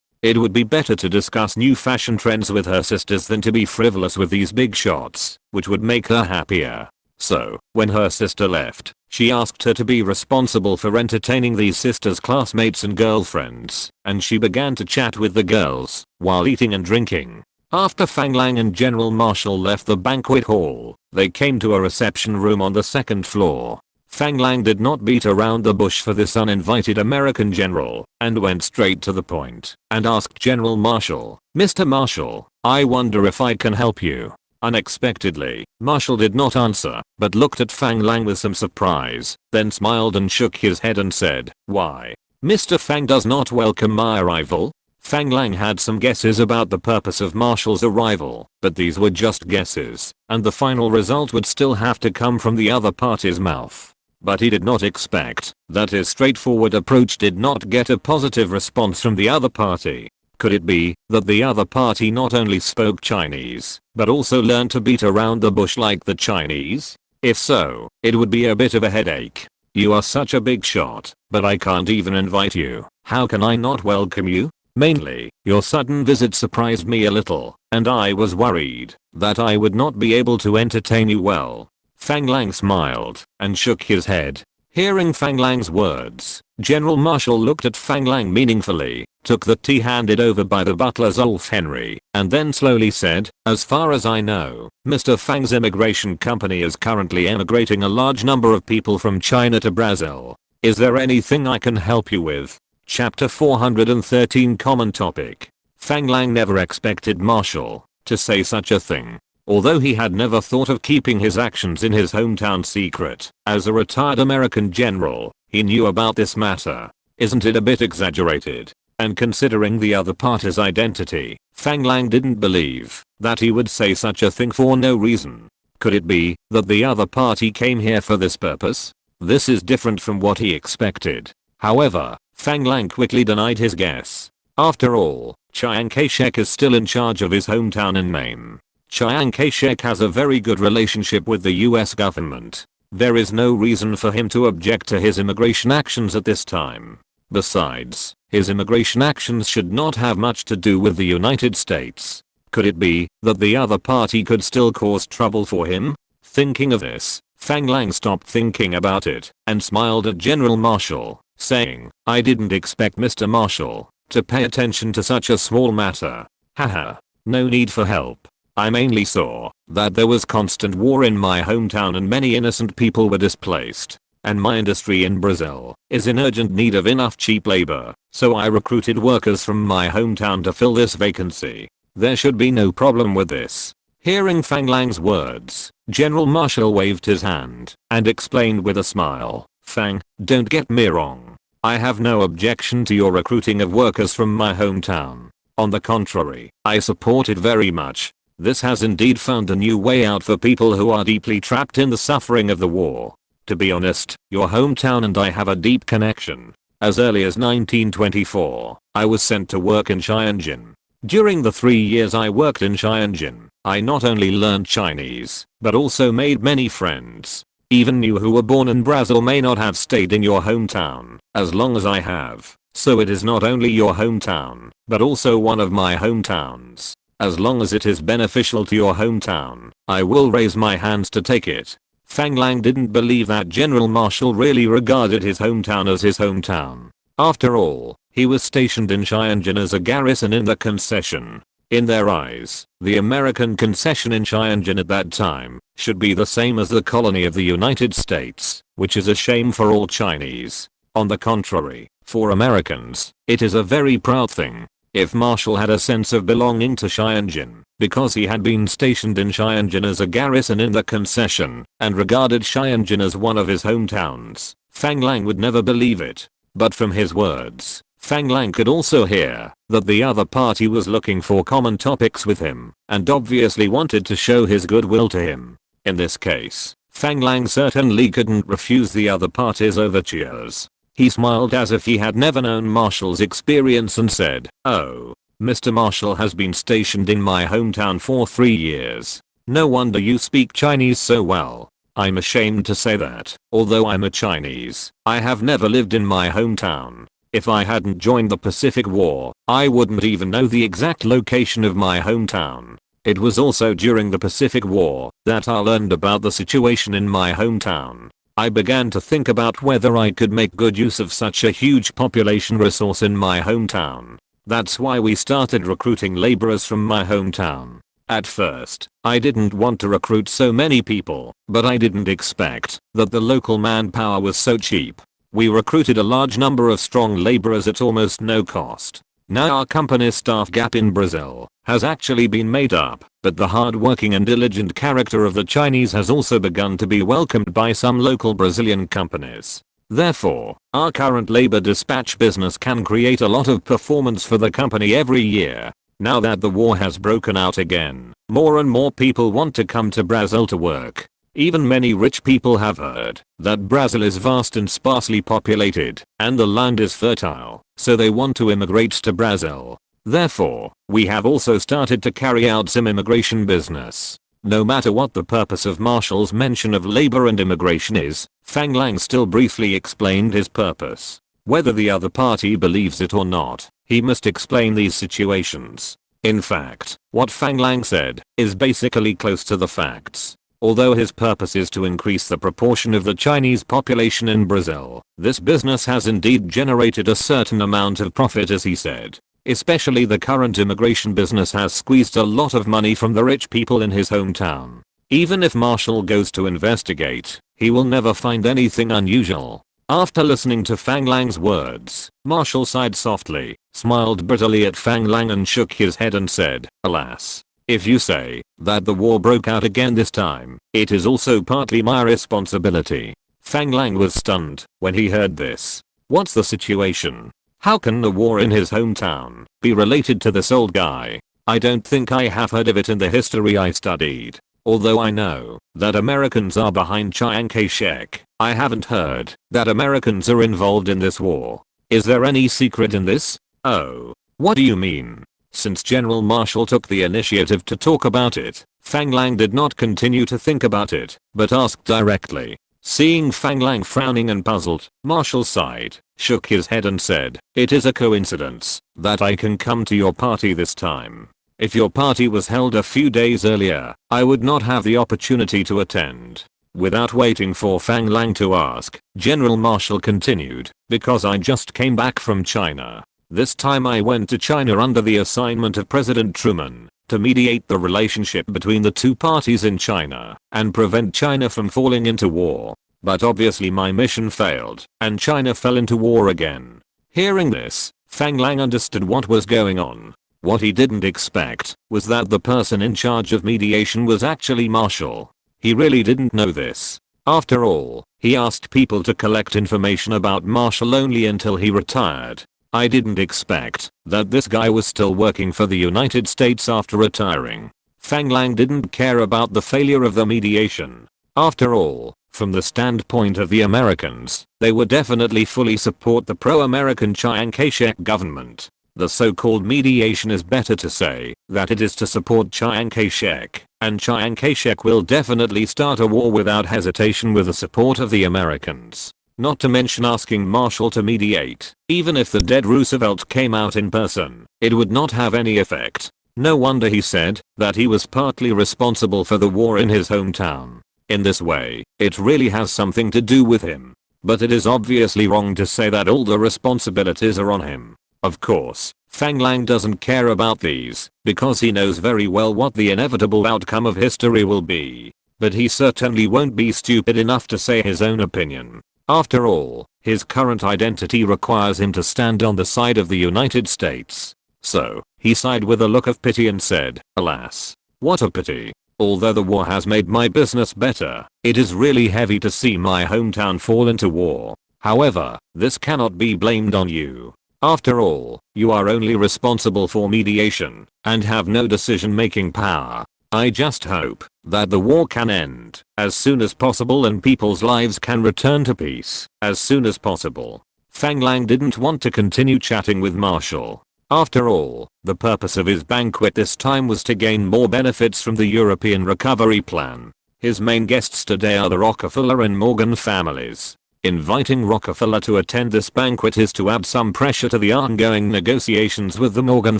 It would be better to discuss new fashion trends with her sisters than to be frivolous with these big shots, which would make her happier. So, when her sister left, she asked her to be responsible for entertaining these sisters' classmates and girlfriends, and she began to chat with the girls while eating and drinking. After Fang Lang and General Marshall left the banquet hall, they came to a reception room on the second floor. Fang Lang did not beat around the bush for this uninvited American general, and went straight to the point, and asked General Marshall, "Mr. Marshall, I wonder if I can help you." Unexpectedly, Marshall did not answer, but looked at Fang Lang with some surprise, then smiled and shook his head and said, "Why? Mr. Fang does not welcome my arrival?" Fang Lang had some guesses about the purpose of Marshall's arrival, but these were just guesses, and the final result would still have to come from the other party's mouth. But he did not expect that his straightforward approach did not get a positive response from the other party. Could it be that the other party not only spoke Chinese, but also learned to beat around the bush like the Chinese? If so, it would be a bit of a headache. "You are such a big shot, but I can't even invite you. How can I not welcome you? Mainly, your sudden visit surprised me a little, and I was worried that I would not be able to entertain you well." Fang Lang smiled and shook his head. Hearing Fang Lang's words, General Marshall looked at Fang Lang meaningfully, took the tea handed over by the butler Zolf Henry, and then slowly said, "As far as I know, Mr. Fang's immigration company is currently emigrating a large number of people from China to Brazil. Is there anything I can help you with?" Chapter 413 Common Topic. Fang Lang never expected Marshall to say such a thing. Although he had never thought of keeping his actions in his hometown secret, as a retired American general, he knew about this matter. Isn't it a bit exaggerated? And considering the other party's identity, Fang Lang didn't believe that he would say such a thing for no reason. Could it be that the other party came here for this purpose? This is different from what he expected. However, Fang Lang quickly denied his guess. After all, Chiang Kai-shek is still in charge of his hometown in Maine. Chiang Kai-shek has a very good relationship with the US government. There is no reason for him to object to his immigration actions at this time. Besides, his immigration actions should not have much to do with the United States. Could it be that the other party could still cause trouble for him? Thinking of this, Fang Lang stopped thinking about it and smiled at General Marshall, saying, "I didn't expect Mr. Marshall to pay attention to such a small matter. Haha, no need for help. I mainly saw that there was constant war in my hometown and many innocent people were displaced. And my industry in Brazil is in urgent need of enough cheap labor, so I recruited workers from my hometown to fill this vacancy. There should be no problem with this." Hearing Fang Lang's words, General Marshall waved his hand and explained with a smile, "Fang, don't get me wrong. I have no objection to your recruiting of workers from my hometown. On the contrary, I support it very much. This has indeed found a new way out for people who are deeply trapped in the suffering of the war. To be honest, your hometown and I have a deep connection. As early as 1924, I was sent to work in Tianjin. During the 3 years I worked in Tianjin, I not only learned Chinese, but also made many friends. Even you who were born in Brazil may not have stayed in your hometown as long as I have, so it is not only your hometown, but also one of my hometowns. As long as it is beneficial to your hometown, I will raise my hands to take it." Fang Lang didn't believe that General Marshall really regarded his hometown as his hometown. After all, he was stationed in Tianjin as a garrison in the concession. In their eyes, the American concession in Tianjin at that time should be the same as the colony of the United States, which is a shame for all Chinese. On the contrary, for Americans, it is a very proud thing. If Marshall had a sense of belonging to Tianjin, because he had been stationed in Tianjin as a garrison in the concession, and regarded Tianjin as one of his hometowns, Fang Lang would never believe it. But from his words, Fang Lang could also hear that the other party was looking for common topics with him, and obviously wanted to show his goodwill to him. In this case, Fang Lang certainly couldn't refuse the other party's overtures. He smiled as if he had never known Marshall's experience and said, "Oh, Mr. Marshall has been stationed in my hometown for 3 years. No wonder you speak Chinese so well. I'm ashamed to say that, although I'm a Chinese, I have never lived in my hometown. If I hadn't joined the Pacific War, I wouldn't even know the exact location of my hometown. It was also during the Pacific War that I learned about the situation in my hometown. I began to think about whether I could make good use of such a huge population resource in my hometown. That's why we started recruiting laborers from my hometown. At first, I didn't want to recruit so many people, but I didn't expect that the local manpower was so cheap. We recruited a large number of strong laborers at almost no cost. Now our company's staff gap in Brazil has actually been made up, but the hard-working and diligent character of the Chinese has also begun to be welcomed by some local Brazilian companies. Therefore, our current labor dispatch business can create a lot of performance for the company every year. Now that the war has broken out again, more and more people want to come to Brazil to work. Even many rich people have heard that Brazil is vast and sparsely populated, and the land is fertile, so they want to immigrate to Brazil. Therefore, we have also started to carry out some immigration business. No matter what the purpose of Marshall's mention of labor and immigration is, Fang Lang still briefly explained his purpose. Whether the other party believes it or not, he must explain these situations. In fact, what Fang Lang said is basically close to the facts. Although his purpose is to increase the proportion of the Chinese population in Brazil, this business has indeed generated a certain amount of profit, as he said. Especially the current immigration business has squeezed a lot of money from the rich people in his hometown. Even if Marshall goes to investigate, he will never find anything unusual. After listening to Fang Lang's words, Marshall sighed softly, smiled bitterly at Fang Lang and shook his head and said, "Alas. If you say that the war broke out again this time, it is also partly my responsibility." Fang Lang was stunned when he heard this. What's the situation? How can the war in his hometown be related to this old guy? I don't think I have heard of it in the history I studied. Although I know that Americans are behind Chiang Kai-shek, I haven't heard that Americans are involved in this war. Is there any secret in this? Oh, what do you mean? Since General Marshall took the initiative to talk about it, Fang Lang did not continue to think about it, but asked directly. Seeing Fang Lang frowning and puzzled, Marshall sighed, shook his head and said, "It is a coincidence that I can come to your party this time. If your party was held a few days earlier, I would not have the opportunity to attend." Without waiting for Fang Lang to ask, General Marshall continued, "Because I just came back from China. This time I went to China under the assignment of President Truman to mediate the relationship between the two parties in China and prevent China from falling into war. But obviously my mission failed, and China fell into war again." Hearing this, Fang Lang understood what was going on. What he didn't expect was that the person in charge of mediation was actually Marshall. He really didn't know this. After all, he asked people to collect information about Marshall only until he retired. I didn't expect that this guy was still working for the United States after retiring. Fang Lang didn't care about the failure of the mediation. After all, from the standpoint of the Americans, they would definitely fully support the pro-American Chiang Kai-shek government. The so-called mediation is better to say that it is to support Chiang Kai-shek, and Chiang Kai-shek will definitely start a war without hesitation with the support of the Americans. Not to mention asking Marshall to mediate. Even if the dead Roosevelt came out in person, it would not have any effect. No wonder he said that he was partly responsible for the war in his hometown. In this way, it really has something to do with him. But it is obviously wrong to say that all the responsibilities are on him. Of course, Fang Lang doesn't care about these, because he knows very well what the inevitable outcome of history will be. But he certainly won't be stupid enough to say his own opinion. After all, his current identity requires him to stand on the side of the United States. So, he sighed with a look of pity and said, "Alas, what a pity. Although the war has made my business better, it is really heavy to see my hometown fall into war. However, this cannot be blamed on you. After all, you are only responsible for mediation and have no decision-making power. I just hope that the war can end as soon as possible and people's lives can return to peace as soon as possible." Fang Lang didn't want to continue chatting with Marshall. After all, the purpose of his banquet this time was to gain more benefits from the European Recovery Plan. His main guests today are the Rockefeller and Morgan families. Inviting Rockefeller to attend this banquet is to add some pressure to the ongoing negotiations with the Morgan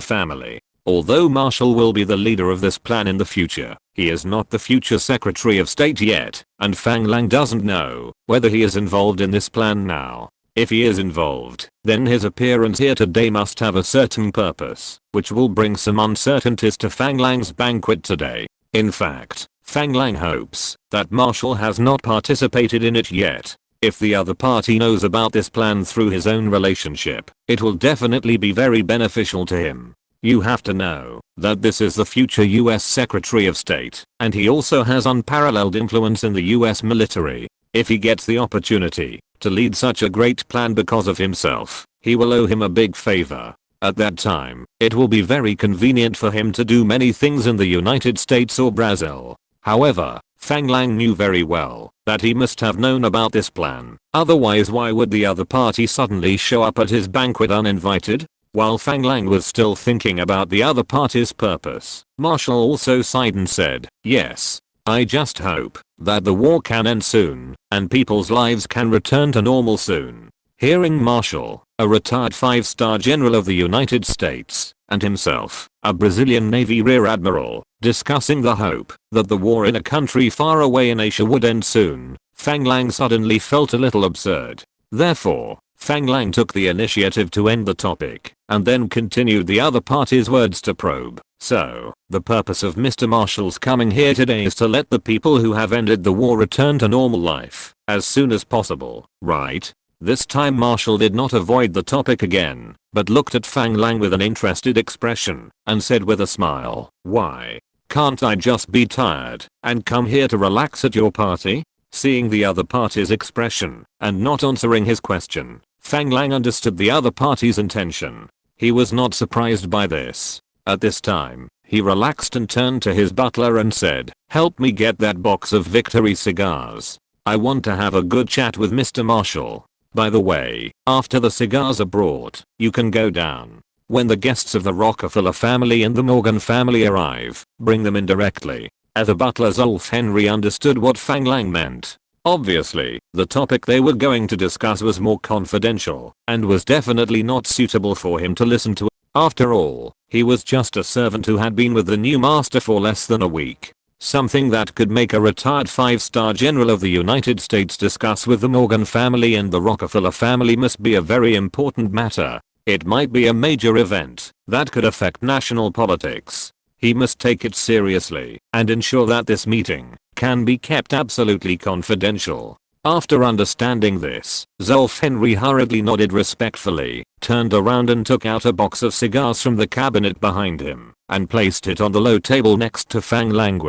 family. Although Marshall will be the leader of this plan in the future, he is not the future Secretary of State yet, and Fang Lang doesn't know whether he is involved in this plan now. If he is involved, then his appearance here today must have a certain purpose, which will bring some uncertainties to Fang Lang's banquet today. In fact, Fang Lang hopes that Marshall has not participated in it yet. If the other party knows about this plan through his own relationship, it will definitely be very beneficial to him. You have to know that this is the future US Secretary of State, and he also has unparalleled influence in the US military. If he gets the opportunity to lead such a great plan because of himself, he will owe him a big favor. At that time, it will be very convenient for him to do many things in the United States or Brazil. However, Fang Lang knew very well that he must have known about this plan. Otherwise, why would the other party suddenly show up at his banquet uninvited? While Fang Lang was still thinking about the other party's purpose, Marshall also sighed and said, "Yes, I just hope that the war can end soon and people's lives can return to normal soon." Hearing Marshall, a retired 5-star general of the United States, and himself, a Brazilian Navy Rear Admiral, discussing the hope that the war in a country far away in Asia would end soon, Fang Lang suddenly felt a little absurd. Therefore, Fang Lang took the initiative to end the topic, and then continued the other party's words to probe. "So, the purpose of Mr. Marshall's coming here today is to let the people who have ended the war return to normal life as soon as possible, right?" This time Marshall did not avoid the topic again, but looked at Fang Lang with an interested expression, and said with a smile, "Why? Can't I just be tired and come here to relax at your party?" Seeing the other party's expression, and not answering his question, Fang Lang understood the other party's intention. He was not surprised by this. At this time, he relaxed and turned to his butler and said, "Help me get that box of Victory cigars. I want to have a good chat with Mr. Marshall. By the way, after the cigars are brought, you can go down." When the guests of the Rockefeller family and the Morgan family arrive, bring them in directly. As a butler, Zolf Henry understood what Fang Lang meant. Obviously, the topic they were going to discuss was more confidential, and was definitely not suitable for him to listen to. After all, he was just a servant who had been with the new master for less than a week. Something that could make a retired 5-star general of the United States discuss with the Morgan family and the Rockefeller family must be a very important matter. It might be a major event that could affect national politics. He must take it seriously and ensure that this meeting can be kept absolutely confidential. After understanding this, Zolf Henry hurriedly nodded respectfully, turned around and took out a box of cigars from the cabinet behind him, and placed it on the low table next to Fang Lang.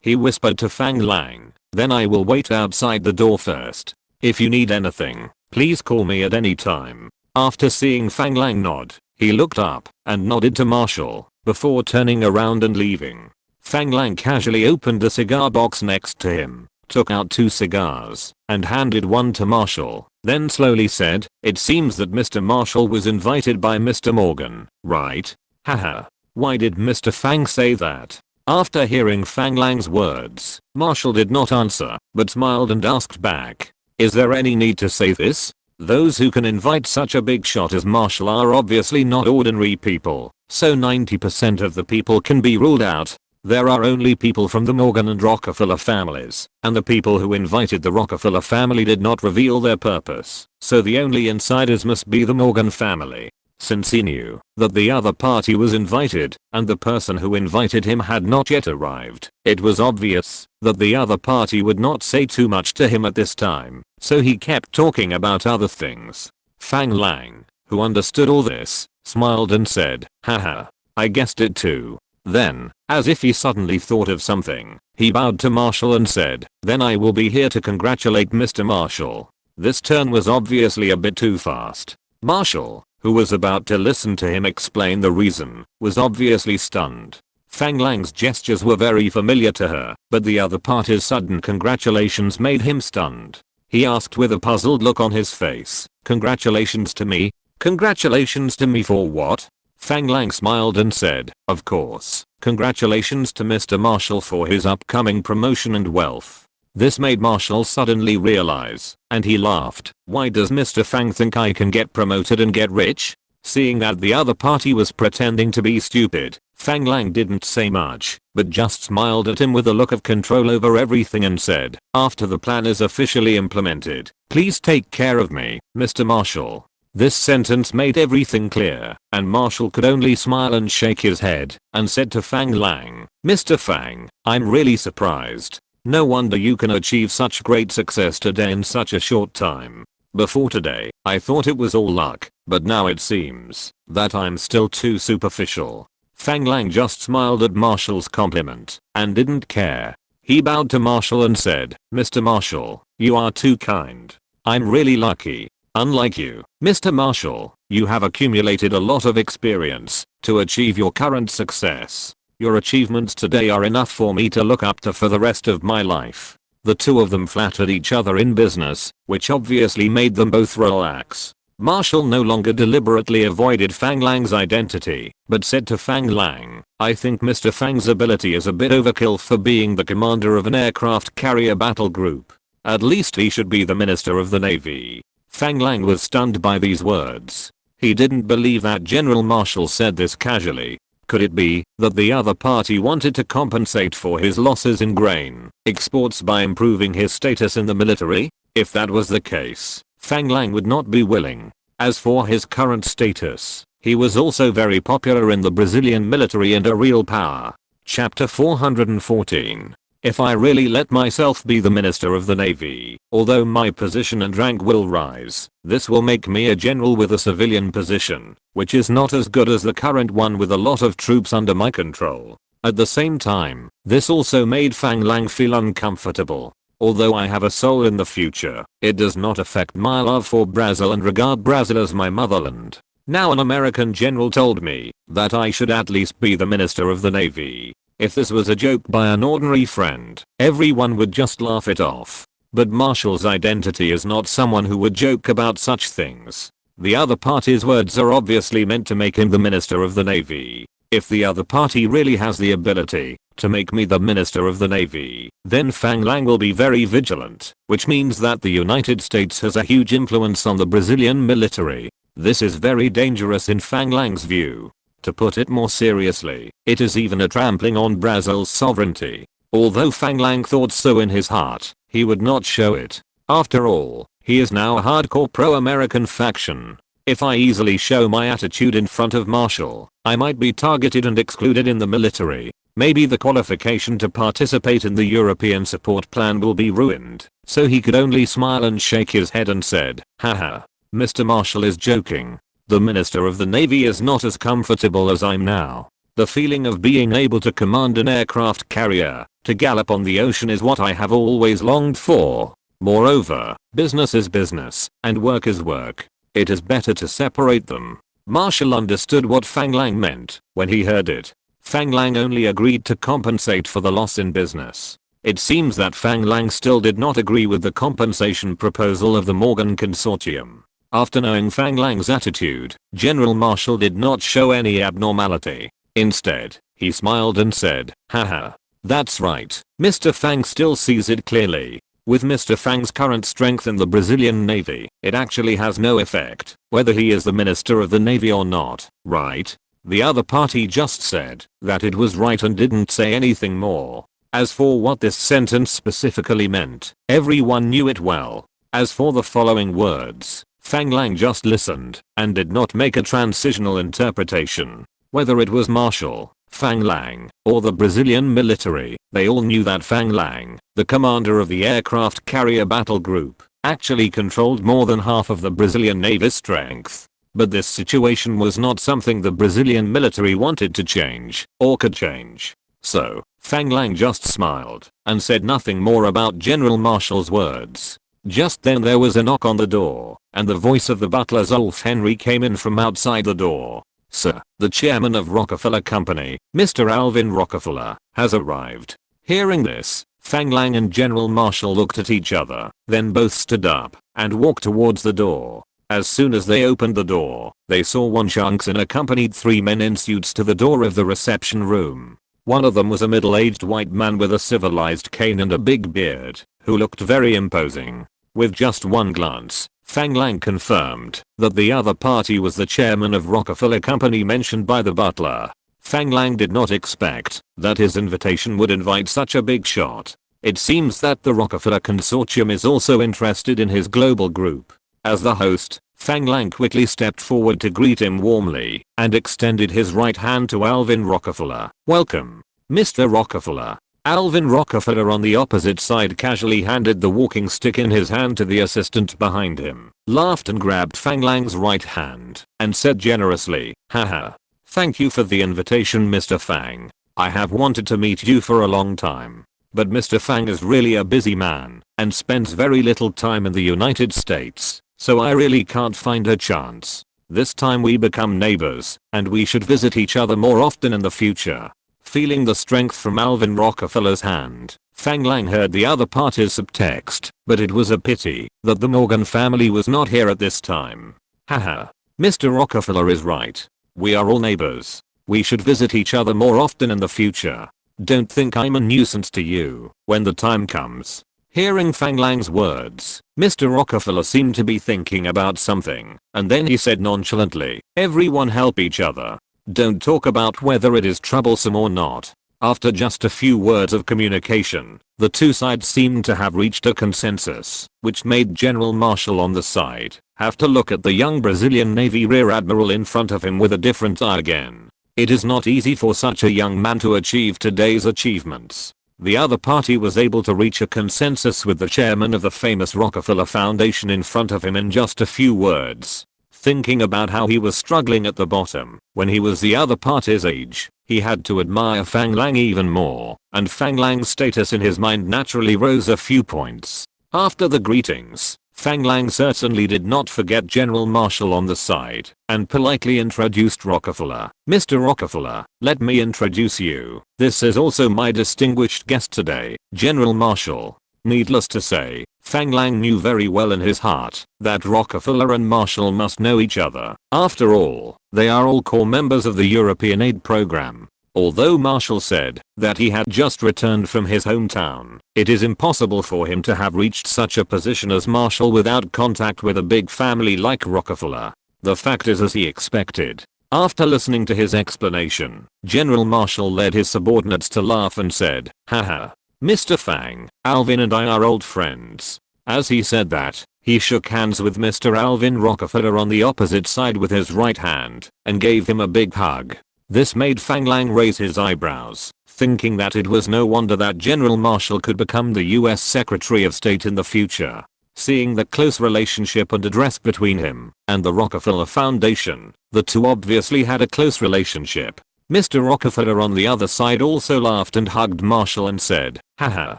He whispered to Fang Lang, "Then I will wait outside the door first. If you need anything, please call me at any time." After seeing Fang Lang nod, he looked up and nodded to Marshall, before turning around and leaving. Fang Lang casually opened the cigar box next to him, took out 2 cigars, and handed one to Marshall, then slowly said, "It seems that Mr. Marshall was invited by Mr. Morgan, right? Haha. Why did Mr. Fang say that?" After hearing Fang Lang's words, Marshall did not answer, but smiled and asked back, "Is there any need to say this? Those who can invite such a big shot as Marshall are obviously not ordinary people, so 90% of the people can be ruled out. There are only people from the Morgan and Rockefeller families, and the people who invited the Rockefeller family did not reveal their purpose, so the only insiders must be the Morgan family." Since he knew that the other party was invited, and the person who invited him had not yet arrived, it was obvious that the other party would not say too much to him at this time, so he kept talking about other things. Fang Lang, who understood all this, smiled and said, "Haha, I guessed it too." Then, as if he suddenly thought of something, he bowed to Marshall and said, "Then I will be here to congratulate Mr. Marshall." This turn was obviously a bit too fast. Marshall, who was about to listen to him explain the reason, was obviously stunned. Fang Lang's gestures were very familiar to her, but the other party's sudden congratulations made him stunned. He asked with a puzzled look on his face, "Congratulations to me? Congratulations to me for what?" Fang Lang smiled and said, "Of course, congratulations to Mr. Marshall for his upcoming promotion and wealth." This made Marshall suddenly realize, and he laughed, "Why does Mr. Fang think I can get promoted and get rich?" Seeing that the other party was pretending to be stupid, Fang Lang didn't say much, but just smiled at him with a look of control over everything and said, "After the plan is officially implemented, please take care of me, Mr. Marshall." This sentence made everything clear, and Marshall could only smile and shake his head, and said to Fang Lang, "Mr. Fang, I'm really surprised. No wonder you can achieve such great success today in such a short time. Before today, I thought it was all luck, but now it seems that I'm still too superficial." Fang Lang just smiled at Marshall's compliment, and didn't care. He bowed to Marshall and said, "Mr. Marshall, you are too kind. I'm really lucky. Unlike you, Mr. Marshall, you have accumulated a lot of experience to achieve your current success. Your achievements today are enough for me to look up to for the rest of my life." The two of them flattered each other in business, which obviously made them both relax. Marshall no longer deliberately avoided Fang Lang's identity, but said to Fang Lang, "I think Mr. Fang's ability is a bit overkill for being the commander of an aircraft carrier battle group. At least he should be the Minister of the Navy." Fang Lang was stunned by these words. He didn't believe that General Marshall said this casually. Could it be that the other party wanted to compensate for his losses in grain exports by improving his status in the military? If that was the case, Fang Lang would not be willing. As for his current status, he was also very popular in the Brazilian military and a real power. Chapter 414. If I really let myself be the Minister of the Navy, although my position and rank will rise, this will make me a general with a civilian position, which is not as good as the current one with a lot of troops under my control. At the same time, this also made Fang Lang feel uncomfortable. Although I have a soul in the future, it does not affect my love for Brazil and regard Brazil as my motherland. Now an American general told me that I should at least be the Minister of the Navy. If this was a joke by an ordinary friend, everyone would just laugh it off. But Marshall's identity is not someone who would joke about such things. The other party's words are obviously meant to make him the Minister of the Navy. If the other party really has the ability to make me the Minister of the Navy, then Fang Lang will be very vigilant, which means that the United States has a huge influence on the Brazilian military. This is very dangerous in Fang Lang's view. To put it more seriously, it is even a trampling on Brazil's sovereignty. Although Fang Lang thought so in his heart, he would not show it. After all, he is now a hardcore pro-American faction. If I easily show my attitude in front of Marshall, I might be targeted and excluded in the military. Maybe the qualification to participate in the European support plan will be ruined. So he could only smile and shake his head and said, haha, Mr. Marshall is joking. The Minister of the Navy is not as comfortable as I'm now. The feeling of being able to command an aircraft carrier, to gallop on the ocean is what I have always longed for. Moreover, business is business, and work is work. It is better to separate them. Marshall understood what Fang Lang meant when he heard it. Fang Lang only agreed to compensate for the loss in business. It seems that Fang Lang still did not agree with the compensation proposal of the Morgan Consortium. After knowing Fang Lang's attitude, General Marshall did not show any abnormality. Instead, he smiled and said, haha. That's right, Mr. Fang still sees it clearly. With Mr. Fang's current strength in the Brazilian Navy, it actually has no effect, whether he is the Minister of the Navy or not, right? The other party just said that it was right and didn't say anything more. As for what this sentence specifically meant, everyone knew it well. As for the following words, Fang Lang just listened and did not make a transitional interpretation. Whether it was Marshall, Fang Lang, or the Brazilian military, they all knew that Fang Lang, the commander of the aircraft carrier battle group, actually controlled more than half of the Brazilian Navy's strength. But this situation was not something the Brazilian military wanted to change, or could change. So, Fang Lang just smiled and said nothing more about General Marshall's words. Just then there was a knock on the door, and the voice of the butler Zolf Henry came in from outside the door. Sir, the chairman of Rockefeller Company, Mr. Alvin Rockefeller, has arrived. Hearing this, Fang Lang and General Marshall looked at each other, then both stood up and walked towards the door. As soon as they opened the door, they saw Wan Changsun accompanied 3 men in suits to the door of the reception room. One of them was a middle-aged white man with a civilized cane and a big beard, who looked very imposing. With just one glance, Fang Lang confirmed that the other party was the chairman of Rockefeller Company mentioned by the butler. Fang Lang did not expect that his invitation would invite such a big shot. It seems that the Rockefeller Consortium is also interested in his global group. As the host, Fang Lang quickly stepped forward to greet him warmly and extended his right hand to Alvin Rockefeller. Welcome, Mr. Rockefeller. Alvin Rockefeller on the opposite side casually handed the walking stick in his hand to the assistant behind him, laughed and grabbed Fang Lang's right hand, and said generously, haha. Thank you for the invitation, Mr. Fang. I have wanted to meet you for a long time. But Mr. Fang is really a busy man and spends very little time in the United States, so I really can't find a chance. This time we become neighbors, and we should visit each other more often in the future. Feeling the strength from Alvin Rockefeller's hand, Fang Lang heard the other party's subtext, but it was a pity that the Morgan family was not here at this time. Haha. Mr. Rockefeller is right. We are all neighbors. We should visit each other more often in the future. Don't think I'm a nuisance to you when the time comes. Hearing Fang Lang's words, Mr. Rockefeller seemed to be thinking about something, and then he said nonchalantly, everyone help each other. Don't talk about whether it is troublesome or not. After just a few words of communication, the two sides seemed to have reached a consensus, which made General Marshall on the side have to look at the young Brazilian Navy Rear Admiral in front of him with a different eye again. It is not easy for such a young man to achieve today's achievements. The other party was able to reach a consensus with the chairman of the famous Rockefeller Foundation in front of him in just a few words. Thinking about how he was struggling at the bottom when he was the other party's age, he had to admire Fang Lang even more, and Fang Lang's status in his mind naturally rose a few points. After the greetings, Fang Lang certainly did not forget General Marshall on the side and politely introduced Rockefeller. Mr. Rockefeller, let me introduce you. This is also my distinguished guest today, General Marshall. Needless to say, Fang Lang knew very well in his heart that Rockefeller and Marshall must know each other. After all, they are all core members of the European aid program. Although Marshall said that he had just returned from his hometown, it is impossible for him to have reached such a position as Marshall without contact with a big family like Rockefeller. The fact is as he expected. After listening to his explanation, General Marshall led his subordinates to laugh and said, "Haha. Mr. Fang, Alvin and I are old friends." As he said that, he shook hands with Mr. Alvin Rockefeller on the opposite side with his right hand and gave him a big hug. This made Fang Lang raise his eyebrows, thinking that it was no wonder that General Marshall could become the US Secretary of State in the future. Seeing the close relationship and address between him and the Rockefeller Foundation, the two obviously had a close relationship. Mr. Rockefeller on the other side also laughed and hugged Marshall and said, "Haha.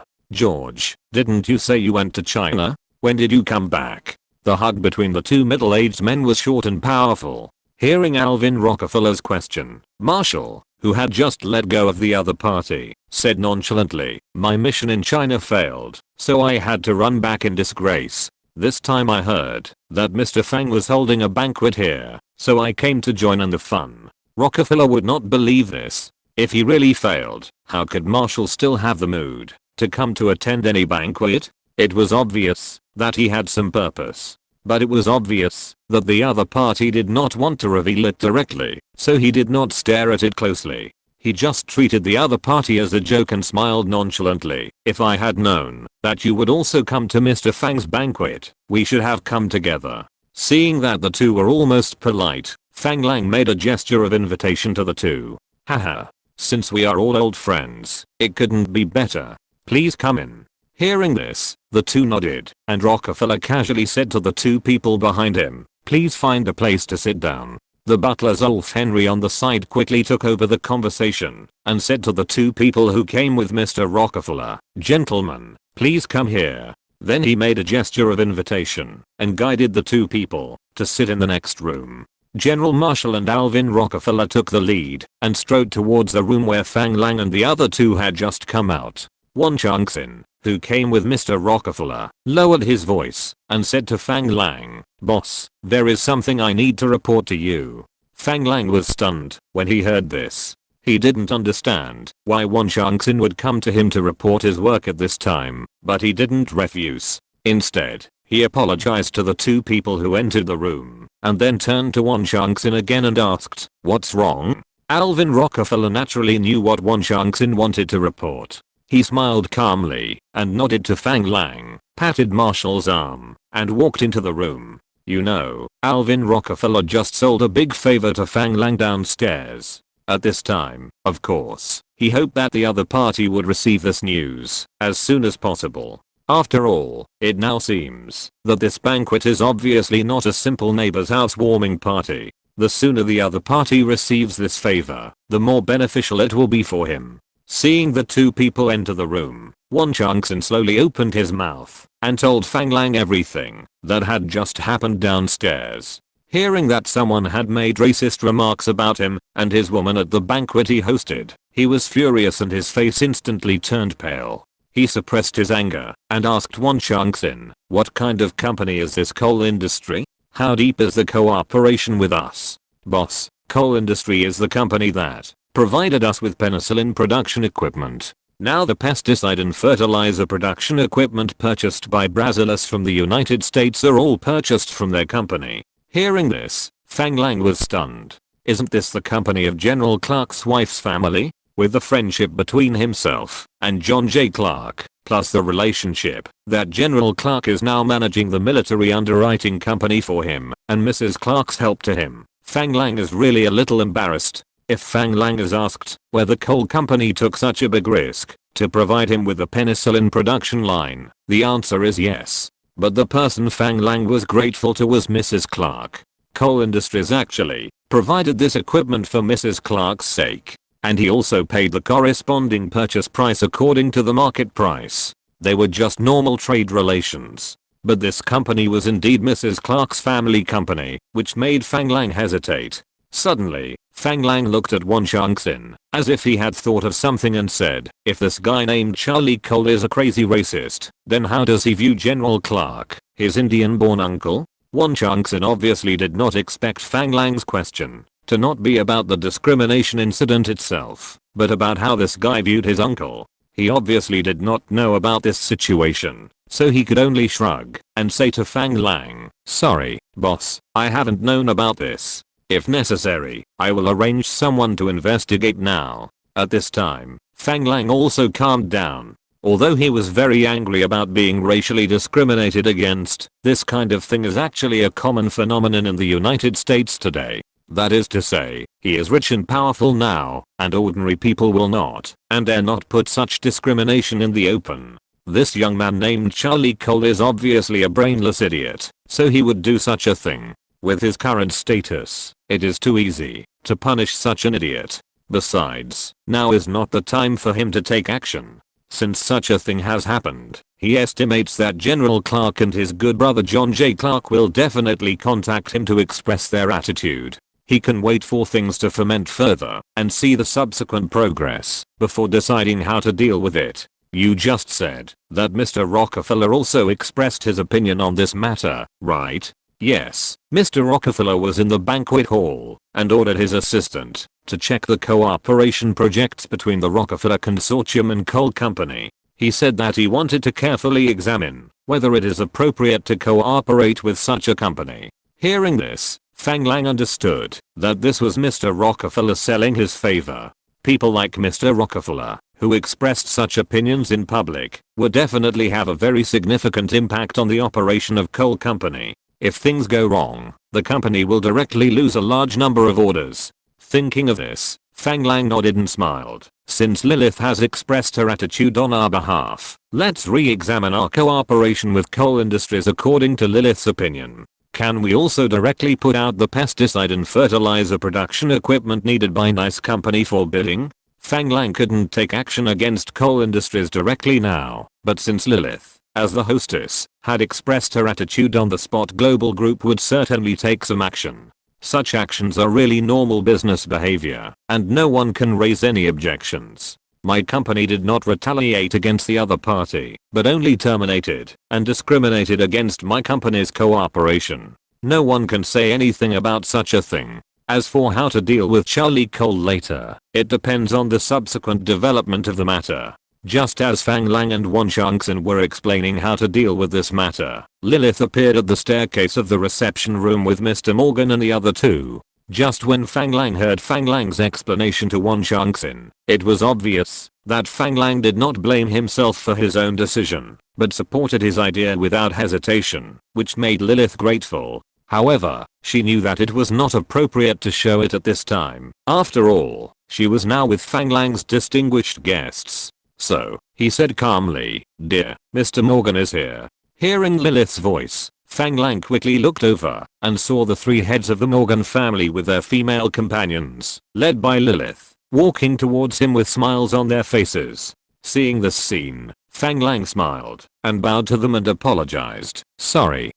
George, didn't you say you went to China? When did you come back?" The hug between the two middle-aged men was short and powerful. Hearing Alvin Rockefeller's question, Marshall, who had just let go of the other party, said nonchalantly, "My mission in China failed, so I had to run back in disgrace. This time I heard that Mr. Fang was holding a banquet here, so I came to join in the fun." Rockefeller would not believe this. If he really failed, how could Marshall still have the mood to come to attend any banquet? It was obvious that he had some purpose. But it was obvious that the other party did not want to reveal it directly, so he did not stare at it closely. He just treated the other party as a joke and smiled nonchalantly. "If I had known that you would also come to Mr. Fang's banquet, we should have come together." Seeing that the two were almost polite, Fang Lang made a gesture of invitation to the two. "Haha. Since we are all old friends, it couldn't be better. Please come in." Hearing this, the two nodded, and Rockefeller casually said to the two people behind him, "Please find a place to sit down." The butler Zolf Henry on the side quickly took over the conversation and said to the two people who came with Mr. Rockefeller, "Gentlemen, please come here." Then he made a gesture of invitation and guided the two people to sit in the next room. General Marshall and Alvin Rockefeller took the lead and strode towards the room where Fang Lang and the other two had just come out. Won Changxin, who came with Mr. Rockefeller, lowered his voice and said to Fang Lang, "Boss, there is something I need to report to you." Fang Lang was stunned when he heard this. He didn't understand why Won Changxin would come to him to report his work at this time, but he didn't refuse. Instead, he apologized to the two people who entered the room, and then turned to Won Changxin again and asked, "What's wrong?" Alvin Rockefeller naturally knew what Won Changxin wanted to report. He smiled calmly and nodded to Fang Lang, patted Marshall's arm, and walked into the room. "You know, Alvin Rockefeller just sold a big favor to Fang Lang downstairs." At this time, of course, he hoped that the other party would receive this news as soon as possible. After all, it now seems that this banquet is obviously not a simple neighbor's housewarming party. The sooner the other party receives this favor, the more beneficial it will be for him. Seeing the two people enter the room, Won Changxin slowly opened his mouth and told Fang Lang everything that had just happened downstairs. Hearing that someone had made racist remarks about him and his woman at the banquet he hosted, he was furious and his face instantly turned pale. He suppressed his anger and asked Won Changxin, "What kind of company is this coal industry? How deep is the cooperation with us?" "Boss, coal industry is the company that provided us with penicillin production equipment. Now the pesticide and fertilizer production equipment purchased by Brazilians from the United States are all purchased from their company." Hearing this, Fang Lang was stunned. Isn't this the company of General Clark's wife's family? With the friendship between himself and John J. Clark, plus the relationship that General Clark is now managing the military underwriting company for him and Mrs. Clark's help to him, Fang Lang is really a little embarrassed. If Fang Lang is asked where the coal company took such a big risk to provide him with a penicillin production line, the answer is yes. But the person Fang Lang was grateful to was Mrs. Clark. Coal Industries actually provided this equipment for Mrs. Clark's sake, and he also paid the corresponding purchase price according to the market price. They were just normal trade relations. But this company was indeed Mrs. Clark's family company, which made Fang Lang hesitate. Suddenly, Fang Lang looked at Won Chang-sin, as if he had thought of something and said, if this guy named Charlie Cole is a crazy racist, then how does he view General Clark, his Indian-born uncle? Won Chang-sin obviously did not expect Fang Lang's question to not be about the discrimination incident itself, but about how this guy viewed his uncle. He obviously did not know about this situation, so he could only shrug and say to Fang Lang, sorry, boss, I haven't known about this. If necessary, I will arrange someone to investigate now. At this time, Fang Lang also calmed down. Although he was very angry about being racially discriminated against, this kind of thing is actually a common phenomenon in the United States today. That is to say, he is rich and powerful now, and ordinary people will not, and dare not put such discrimination in the open. This young man named Charlie Cole is obviously a brainless idiot, so he would do such a thing. With his current status, it is too easy to punish such an idiot. Besides, now is not the time for him to take action. Since such a thing has happened, he estimates that General Clark and his good brother John J. Clark will definitely contact him to express their attitude. He can wait for things to ferment further and see the subsequent progress before deciding how to deal with it. You just said that Mr. Rockefeller also expressed his opinion on this matter, right? Yes, Mr. Rockefeller was in the banquet hall and ordered his assistant to check the cooperation projects between the Rockefeller Consortium and Coal Company. He said that he wanted to carefully examine whether it is appropriate to cooperate with such a company. Hearing this, Fang Lang understood that this was Mr. Rockefeller selling his favor. People like Mr. Rockefeller, who expressed such opinions in public, would definitely have a very significant impact on the operation of Coal Company. If things go wrong, the company will directly lose a large number of orders. Thinking of this, Fang Lang nodded and smiled. Since Lilith has expressed her attitude on our behalf, let's re-examine our cooperation with coal industries according to Lilith's opinion. Can we also directly put out the pesticide and fertilizer production equipment needed by Nice Company for bidding? Fang Lang couldn't take action against coal industries directly now, but since Lilith, as the hostess, had expressed her attitude on the spot, Global Group would certainly take some action. Such actions are really normal business behavior, and no one can raise any objections. My company did not retaliate against the other party, but only terminated and discriminated against my company's cooperation. No one can say anything about such a thing. As for how to deal with Charlie Cole later, it depends on the subsequent development of the matter. Just as Fang Lang and Won Chang-sin were explaining how to deal with this matter, Lilith appeared at the staircase of the reception room with Mr. Morgan and the other two. Just when Fang Lang heard Fang Lang's explanation to Won Chang-sin, it was obvious that Fang Lang did not blame himself for his own decision, but supported his idea without hesitation, which made Lilith grateful. However, she knew that it was not appropriate to show it at this time. After all, she was now with Fang Lang's distinguished guests. So, he said calmly, "Dear, Mr. Morgan is here." Hearing Lilith's voice, Fang Lang quickly looked over and saw the three heads of the Morgan family with their female companions, led by Lilith, walking towards him with smiles on their faces. Seeing this scene, Fang Lang smiled and bowed to them and apologized. Sorry,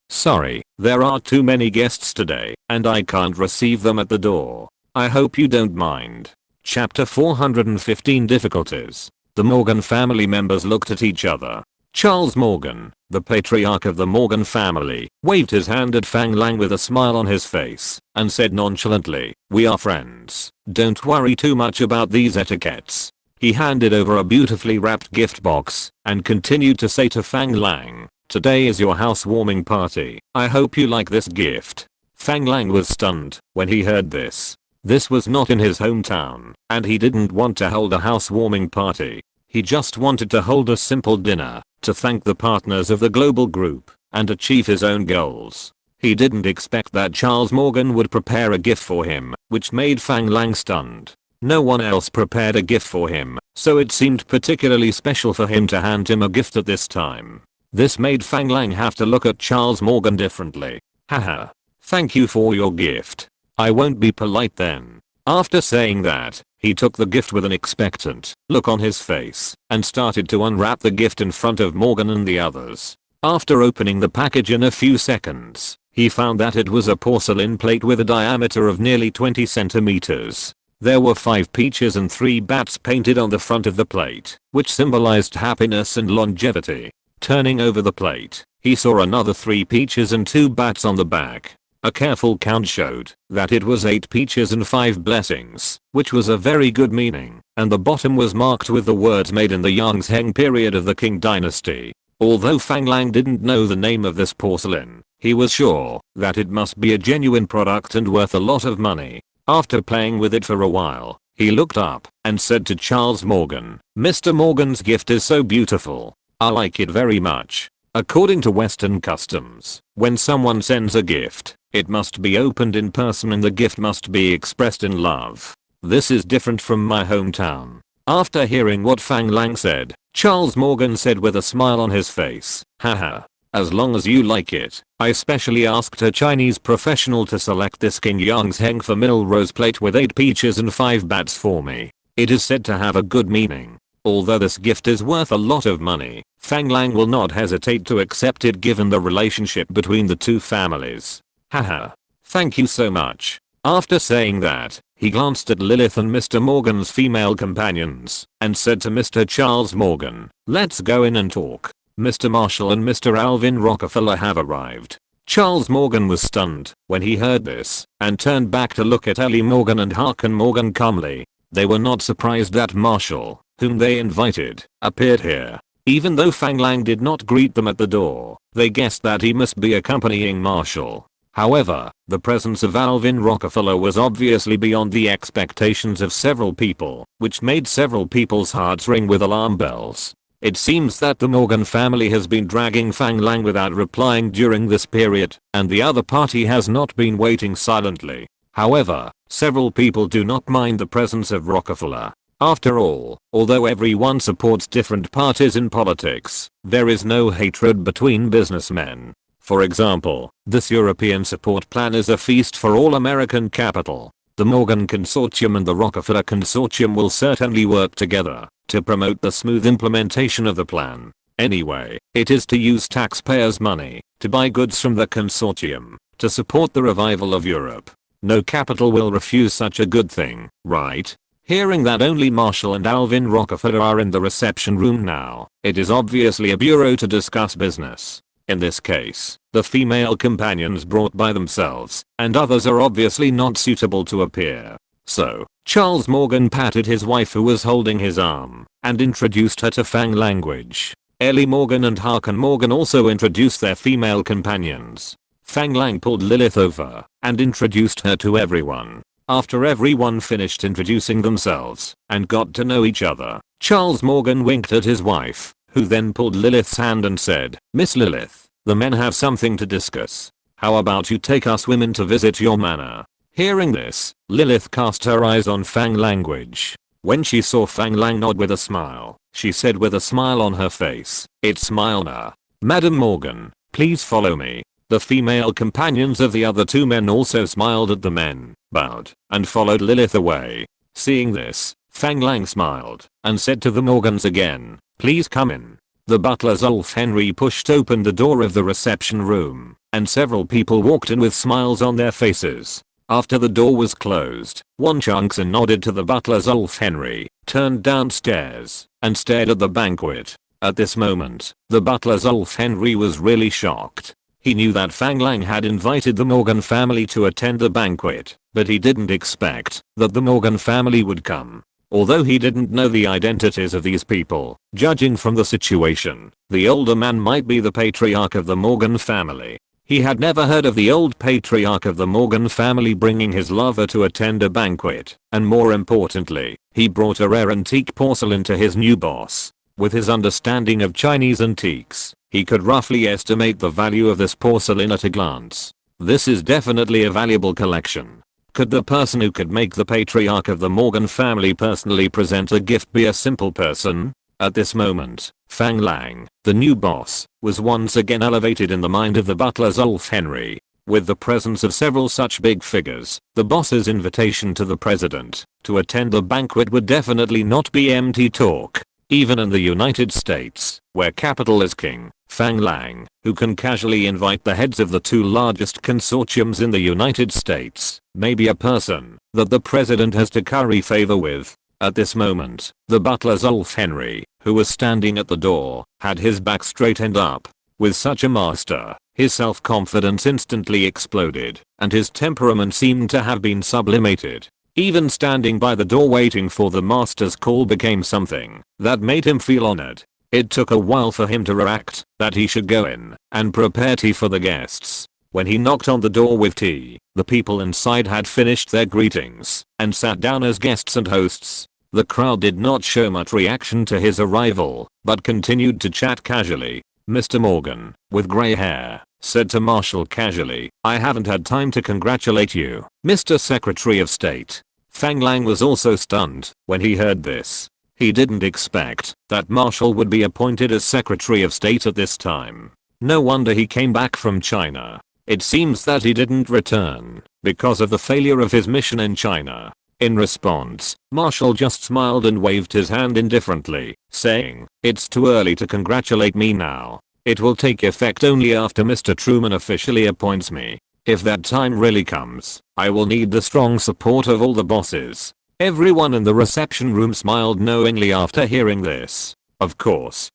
there are too many guests today and I can't receive them at the door. I hope you don't mind." Chapter 415 Difficulties. The Morgan family members looked at each other. Charles Morgan, the patriarch of the Morgan family, waved his hand at Fang Lang with a smile on his face and said nonchalantly, "We are friends. Don't worry too much about these etiquettes." He handed over a beautifully wrapped gift box and continued to say to Fang Lang, "Today is your housewarming party. I hope you like this gift." Fang Lang was stunned when he heard this. This was not in his hometown, and he didn't want to hold a housewarming party. He just wanted to hold a simple dinner to thank the partners of the global group and achieve his own goals. He didn't expect that Charles Morgan would prepare a gift for him, which made Fang Lang stunned. No one else prepared a gift for him, so it seemed particularly special for him to hand him a gift at this time. This made Fang Lang have to look at Charles Morgan differently. Haha. Thank you for your gift. I won't be polite then. After saying that, he took the gift with an expectant look on his face and started to unwrap the gift in front of Morgan and the others. After opening the package in a few seconds, He found that it was a porcelain plate with a diameter of nearly 20 centimeters. There were 5 peaches and 3 bats painted on the front of the plate, which symbolized happiness and longevity. Turning over the plate, he saw another 3 peaches and 2 bats on the back. A careful count showed that it was 8 peaches and 5 blessings, which was a very good meaning, and the bottom was marked with the words made in the Yangzheng period of the Qing dynasty. Although Fang Lang didn't know the name of this porcelain, he was sure that it must be a genuine product and worth a lot of money. After playing with it for a while, he looked up and said to Charles Morgan, "Mr. Morgan's gift is so beautiful. I like it very much." According to Western customs, when someone sends a gift, it must be opened in person and the gift must be expressed in love. This is different from my hometown. After hearing what Fang Lang said, Charles Morgan said with a smile on his face, "Haha. As long as you like it." I specially asked a Chinese professional to select this King Yangzheng for middle rose plate with 8 peaches and 5 bats for me. It is said to have a good meaning. Although this gift is worth a lot of money, Fang Lang will not hesitate to accept it given the relationship between the two families. Haha. Thank you so much. After saying that, he glanced at Lilith and Mr. Morgan's female companions, and said to Mr. Charles Morgan, "Let's go in and talk. Mr. Marshall and Mr. Alvin Rockefeller have arrived." Charles Morgan was stunned when he heard this, and turned back to look at Ellie Morgan and Harkin Morgan calmly. They were not surprised that Marshall, whom they invited, appeared here. Even though Fang Lang did not greet them at the door, they guessed that he must be accompanying Marshall. However, the presence of Alvin Rockefeller was obviously beyond the expectations of several people, which made several people's hearts ring with alarm bells. It seems that the Morgan family has been dragging Fang Lang without replying during this period, and the other party has not been waiting silently. However, several people do not mind the presence of Rockefeller. After all, although everyone supports different parties in politics, there is no hatred between businessmen. For example, this European support plan is a feast for all American capital. The Morgan Consortium and the Rockefeller Consortium will certainly work together to promote the smooth implementation of the plan. Anyway, it is to use taxpayers' money to buy goods from the consortium to support the revival of Europe. No capital will refuse such a good thing, right? Hearing that only Marshall and Alvin Rockefeller are in the reception room now, it is obviously a bureau to discuss business. In this case, the female companions brought by themselves, and others are obviously not suitable to appear. So, Charles Morgan patted his wife who was holding his arm, and introduced her to Fang language. Ellie Morgan and Harkin Morgan also introduced their female companions. Fang Lang pulled Lilith over, and introduced her to everyone. After everyone finished introducing themselves, and got to know each other, Charles Morgan winked at his wife, who then pulled Lilith's hand and said, "Miss Lilith, the men have something to discuss. How about you take us women to visit your manor?" Hearing this, Lilith cast her eyes on Fang language. When she saw Fang Lang nod with a smile, she said with a smile on her face, "It's Milner. Madam Morgan, please follow me." The female companions of the other two men also smiled at the men, bowed, and followed Lilith away. Seeing this, Fang Lang smiled, and said to the Morgans again, "Please come in." The butler Zulf Henry pushed open the door of the reception room, and several people walked in with smiles on their faces. After the door was closed, Won Chungson nodded to the butler Zulf Henry, turned downstairs, and stared at the banquet. At this moment, the butler Zulf Henry was really shocked. He knew that Fang Lang had invited the Morgan family to attend the banquet, but he didn't expect that the Morgan family would come. Although he didn't know the identities of these people, judging from the situation, the older man might be the patriarch of the Morgan family. He had never heard of the old patriarch of the Morgan family bringing his lover to attend a banquet, and more importantly, he brought a rare antique porcelain to his new boss. With his understanding of Chinese antiques, he could roughly estimate the value of this porcelain at a glance. This is definitely a valuable collection. Could the person who could make the patriarch of the Morgan family personally present a gift be a simple person? At this moment, Fang Lang, the new boss, was once again elevated in the mind of the butler Zulf Henry. With the presence of several such big figures, the boss's invitation to the president to attend the banquet would definitely not be empty talk. Even in the United States, where capital is king, Fang Lang, who can casually invite the heads of the two largest consortiums in the United States, may be a person that the president has to curry favor with. At this moment, the butler Zulf Henry, who was standing at the door, had his back straightened up. With such a master, his self-confidence instantly exploded, and his temperament seemed to have been sublimated. Even standing by the door waiting for the master's call became something that made him feel honored. It took a while for him to react that he should go in and prepare tea for the guests. When he knocked on the door with tea, the people inside had finished their greetings and sat down as guests and hosts. The crowd did not show much reaction to his arrival, but continued to chat casually. Mr. Morgan, with grey hair, said to Marshall casually, "I haven't had time to congratulate you, Mr. Secretary of State." Fang Lang was also stunned when he heard this. He didn't expect that Marshall would be appointed as Secretary of State at this time. No wonder he came back from China. It seems that he didn't return because of the failure of his mission in China. In response, Marshall just smiled and waved his hand indifferently, saying, "It's too early to congratulate me now. It will take effect only after Mr. Truman officially appoints me. If that time really comes, I will need the strong support of all the bosses." Everyone in the reception room smiled knowingly after hearing this. Of course.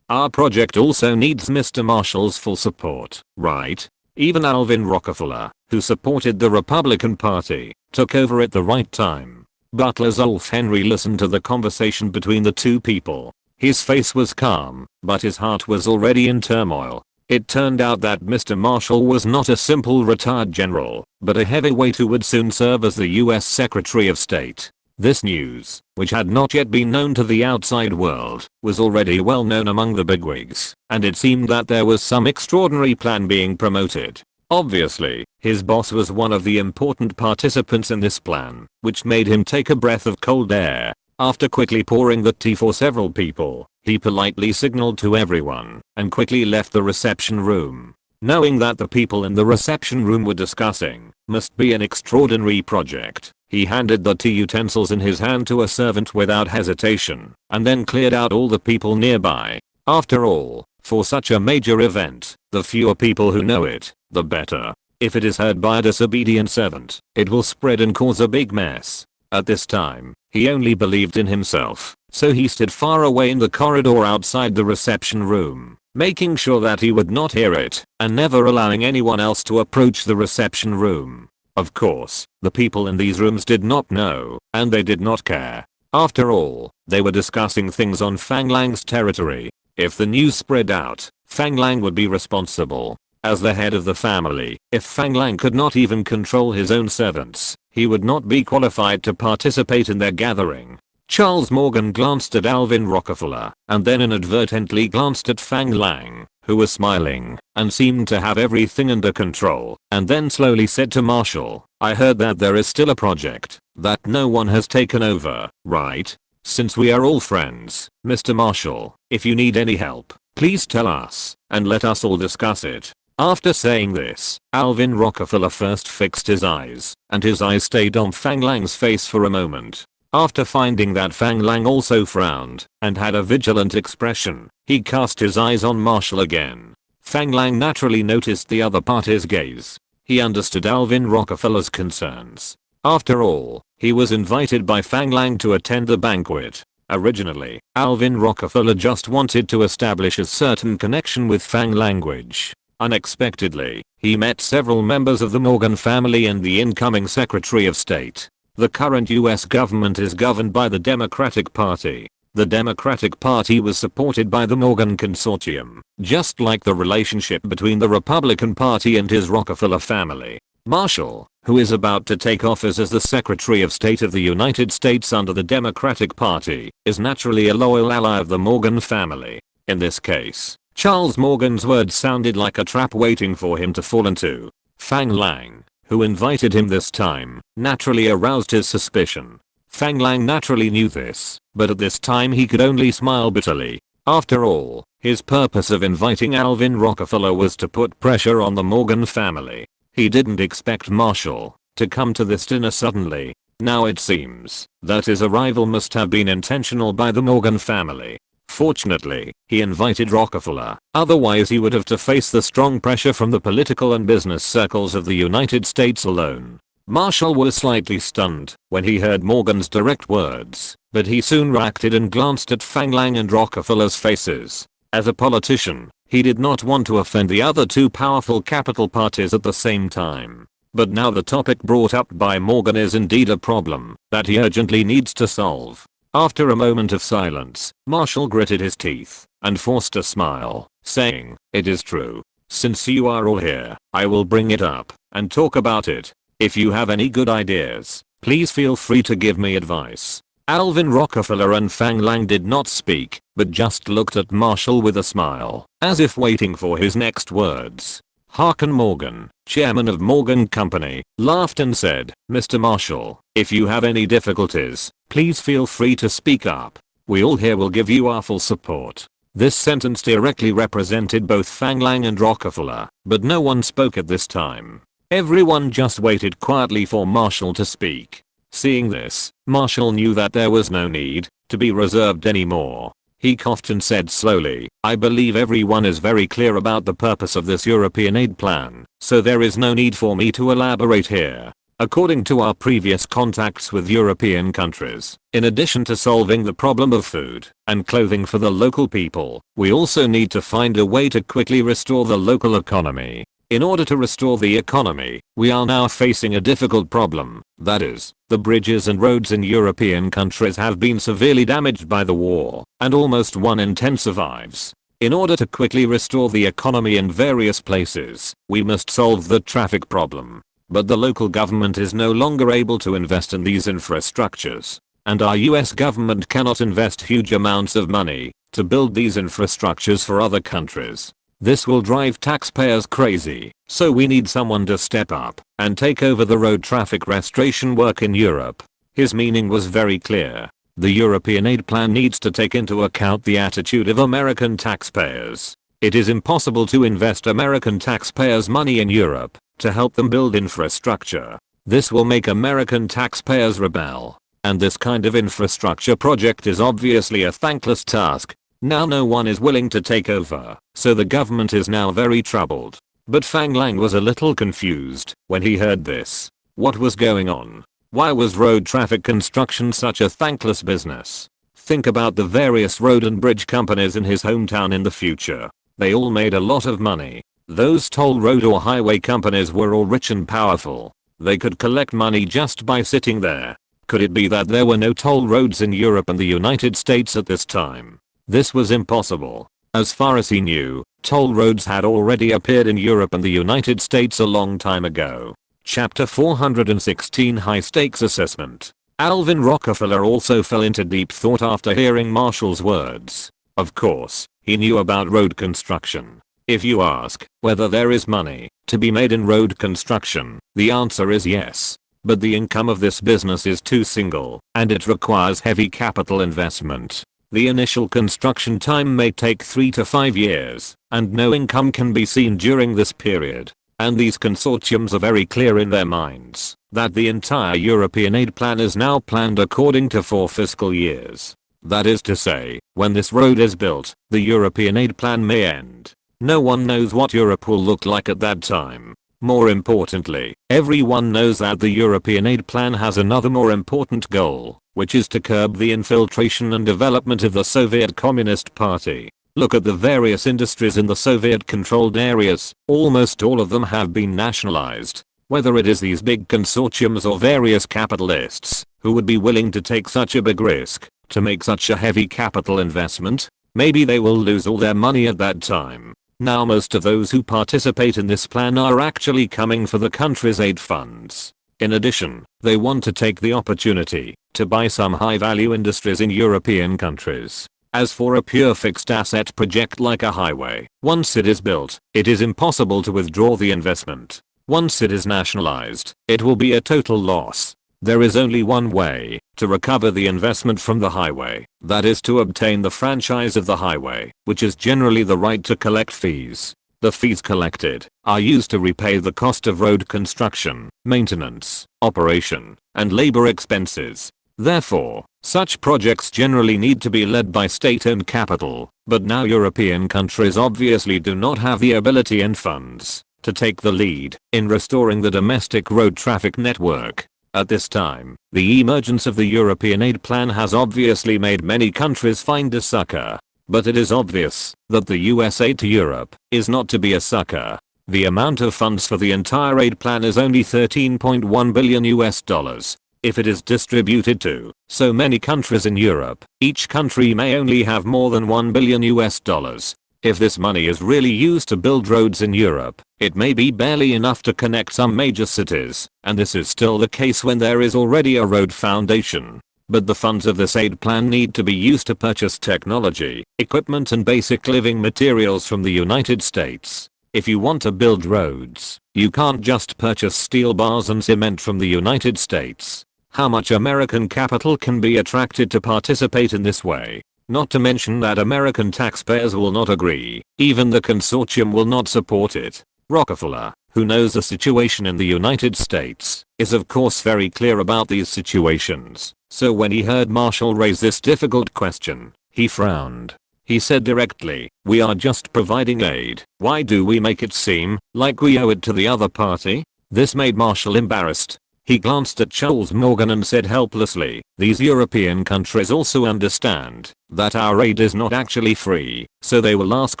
Our project also needs Mr. Marshall's full support, right? Even Alvin Rockefeller, who supported the Republican Party, took over at the right time. Butler Zulf Henry listened to the conversation between the two people. His face was calm, but his heart was already in turmoil. It turned out that Mr. Marshall was not a simple retired general, but a heavyweight who would soon serve as the US Secretary of State. This news, which had not yet been known to the outside world, was already well known among the bigwigs, and it seemed that there was some extraordinary plan being promoted. Obviously, his boss was one of the important participants in this plan, which made him take a breath of cold air. After quickly pouring the tea for several people, he politely signaled to everyone and quickly left the reception room. Knowing that the people in the reception room were discussing must be an extraordinary project, he handed the tea utensils in his hand to a servant without hesitation, and then cleared out all the people nearby. After all, for such a major event, the fewer people who know it, the better. If it is heard by a disobedient servant, it will spread and cause a big mess. At this time, he only believed in himself, so he stood far away in the corridor outside the reception room, making sure that he would not hear it, and never allowing anyone else to approach the reception room. Of course, the people in these rooms did not know, and they did not care. After all, they were discussing things on Fang Lang's territory. If the news spread out, Fang Lang would be responsible. As the head of the family, if Fang Lang could not even control his own servants, he would not be qualified to participate in their gathering. Charles Morgan glanced at Alvin Rockefeller, and then inadvertently glanced at Fang Lang, who was smiling, and seemed to have everything under control, and then slowly said to Marshall, "I heard that there is still a project that no one has taken over, right? Since we are all friends, Mr. Marshall, if you need any help, please tell us, and let us all discuss it." After saying this, Alvin Rockefeller first fixed his eyes, and his eyes stayed on Fang Lang's face for a moment. After finding that Fang Lang also frowned and had a vigilant expression, he cast his eyes on Marshall again. Fang Lang naturally noticed the other party's gaze. He understood Alvin Rockefeller's concerns. After all, he was invited by Fang Lang to attend the banquet. Originally, Alvin Rockefeller just wanted to establish a certain connection with Fang language. Unexpectedly, he met several members of the Morgan family and the incoming Secretary of State. The current US government is governed by the Democratic Party. The Democratic Party was supported by the Morgan Consortium, just like the relationship between the Republican Party and his Rockefeller family. Marshall, who is about to take office as the Secretary of State of the United States under the Democratic Party, is naturally a loyal ally of the Morgan family. In this case, Charles Morgan's words sounded like a trap waiting for him to fall into. Fang Lang, who invited him this time, naturally aroused his suspicion. Fang Lang naturally knew this, but at this time he could only smile bitterly. After all, his purpose of inviting Alvin Rockefeller was to put pressure on the Morgan family. He didn't expect Marshall to come to this dinner suddenly. Now it seems that his arrival must have been intentional by the Morgan family. Fortunately, he invited Rockefeller, otherwise he would have to face the strong pressure from the political and business circles of the United States alone. Marshall was slightly stunned when he heard Morgan's direct words, but he soon reacted and glanced at Fang Lang and Rockefeller's faces. As a politician, he did not want to offend the other two powerful capital parties at the same time. But now the topic brought up by Morgan is indeed a problem that he urgently needs to solve. After a moment of silence, Marshall gritted his teeth and forced a smile, saying, "It is true. Since you are all here, I will bring it up and talk about it. If you have any good ideas, please feel free to give me advice." Alvin Rockefeller and Fang Lang did not speak, but just looked at Marshall with a smile, as if waiting for his next words. Harkin Morgan, chairman of Morgan Company, laughed and said, "Mr. Marshall, if you have any difficulties, please feel free to speak up. We all here will give you our full support." This sentence directly represented both Fang Lang and Rockefeller, but no one spoke at this time. Everyone just waited quietly for Marshall to speak. Seeing this, Marshall knew that there was no need to be reserved anymore. He coughed and said slowly, "I believe everyone is very clear about the purpose of this European aid plan, so there is no need for me to elaborate here. According to our previous contacts with European countries, in addition to solving the problem of food and clothing for the local people, we also need to find a way to quickly restore the local economy. In order to restore the economy, we are now facing a difficult problem. That is, the bridges and roads in European countries have been severely damaged by the war, and almost 1 in 10 survives. In order to quickly restore the economy in various places, we must solve the traffic problem. But the local government is no longer able to invest in these infrastructures, and our US government cannot invest huge amounts of money to build these infrastructures for other countries. This will drive taxpayers crazy, so we need someone to step up and take over the road traffic restoration work in Europe." His meaning was very clear. The European aid plan needs to take into account the attitude of American taxpayers. It is impossible to invest American taxpayers' money in Europe to help them build infrastructure. This will make American taxpayers rebel. And this kind of infrastructure project is obviously a thankless task. Now no one is willing to take over, so the government is now very troubled. But Fang Lang was a little confused when he heard this. What was going on? Why was road traffic construction such a thankless business? Think about the various road and bridge companies in his hometown in the future. They all made a lot of money. Those toll road or highway companies were all rich and powerful. They could collect money just by sitting there. Could it be that there were no toll roads in Europe and the United States at this time? This was impossible. As far as he knew, toll roads had already appeared in Europe and the United States a long time ago. Chapter 416 High Stakes Assessment. Alvin Rockefeller also fell into deep thought after hearing Marshall's words. Of course, he knew about road construction. If you ask whether there is money to be made in road construction, the answer is yes. But the income of this business is too single, and it requires heavy capital investment. The initial construction time may take 3 to 5 years, and no income can be seen during this period. And these consortiums are very clear in their minds that the entire European aid plan is now planned according to 4 fiscal years. That is to say, when this road is built, the European aid plan may end. No one knows what Europe will look like at that time. More importantly, everyone knows that the European aid plan has another more important goal, which is to curb the infiltration and development of the Soviet Communist Party. Look at the various industries in the Soviet-controlled areas. Almost all of them have been nationalized. Whether it is these big consortiums or various capitalists who would be willing to take such a big risk to make such a heavy capital investment, maybe they will lose all their money at that time. Now most of those who participate in this plan are actually coming for the country's aid funds. In addition, they want to take the opportunity to buy some high-value industries in European countries. As for a pure fixed asset project like a highway, once it is built, it is impossible to withdraw the investment. Once it is nationalized, it will be a total loss. There is only one way to recover the investment from the highway, that is to obtain the franchise of the highway, which is generally the right to collect fees. The fees collected are used to repay the cost of road construction, maintenance, operation, and labor expenses. Therefore, such projects generally need to be led by state-owned capital, but now European countries obviously do not have the ability and funds to take the lead in restoring the domestic road traffic network. At this time, the emergence of the European aid plan has obviously made many countries find a sucker. But it is obvious that the US aid to Europe is not to be a sucker. The amount of funds for the entire aid plan is only $13.1 billion US dollars. If it is distributed to so many countries in Europe, each country may only have more than $1 billion US dollars. If this money is really used to build roads in Europe, it may be barely enough to connect some major cities, and this is still the case when there is already a road foundation. But the funds of this aid plan need to be used to purchase technology, equipment and basic living materials from the United States. If you want to build roads, you can't just purchase steel bars and cement from the United States. How much American capital can be attracted to participate in this way? Not to mention that American taxpayers will not agree. Even the consortium will not support it. Rockefeller, who knows the situation in the United States, is of course very clear about these situations. So when he heard Marshall raise this difficult question, he frowned. He said directly, "We are just providing aid. Why do we make it seem like we owe it to the other party?" This made Marshall embarrassed. He glanced at Charles Morgan and said helplessly, "These European countries also understand that our aid is not actually free, so they will ask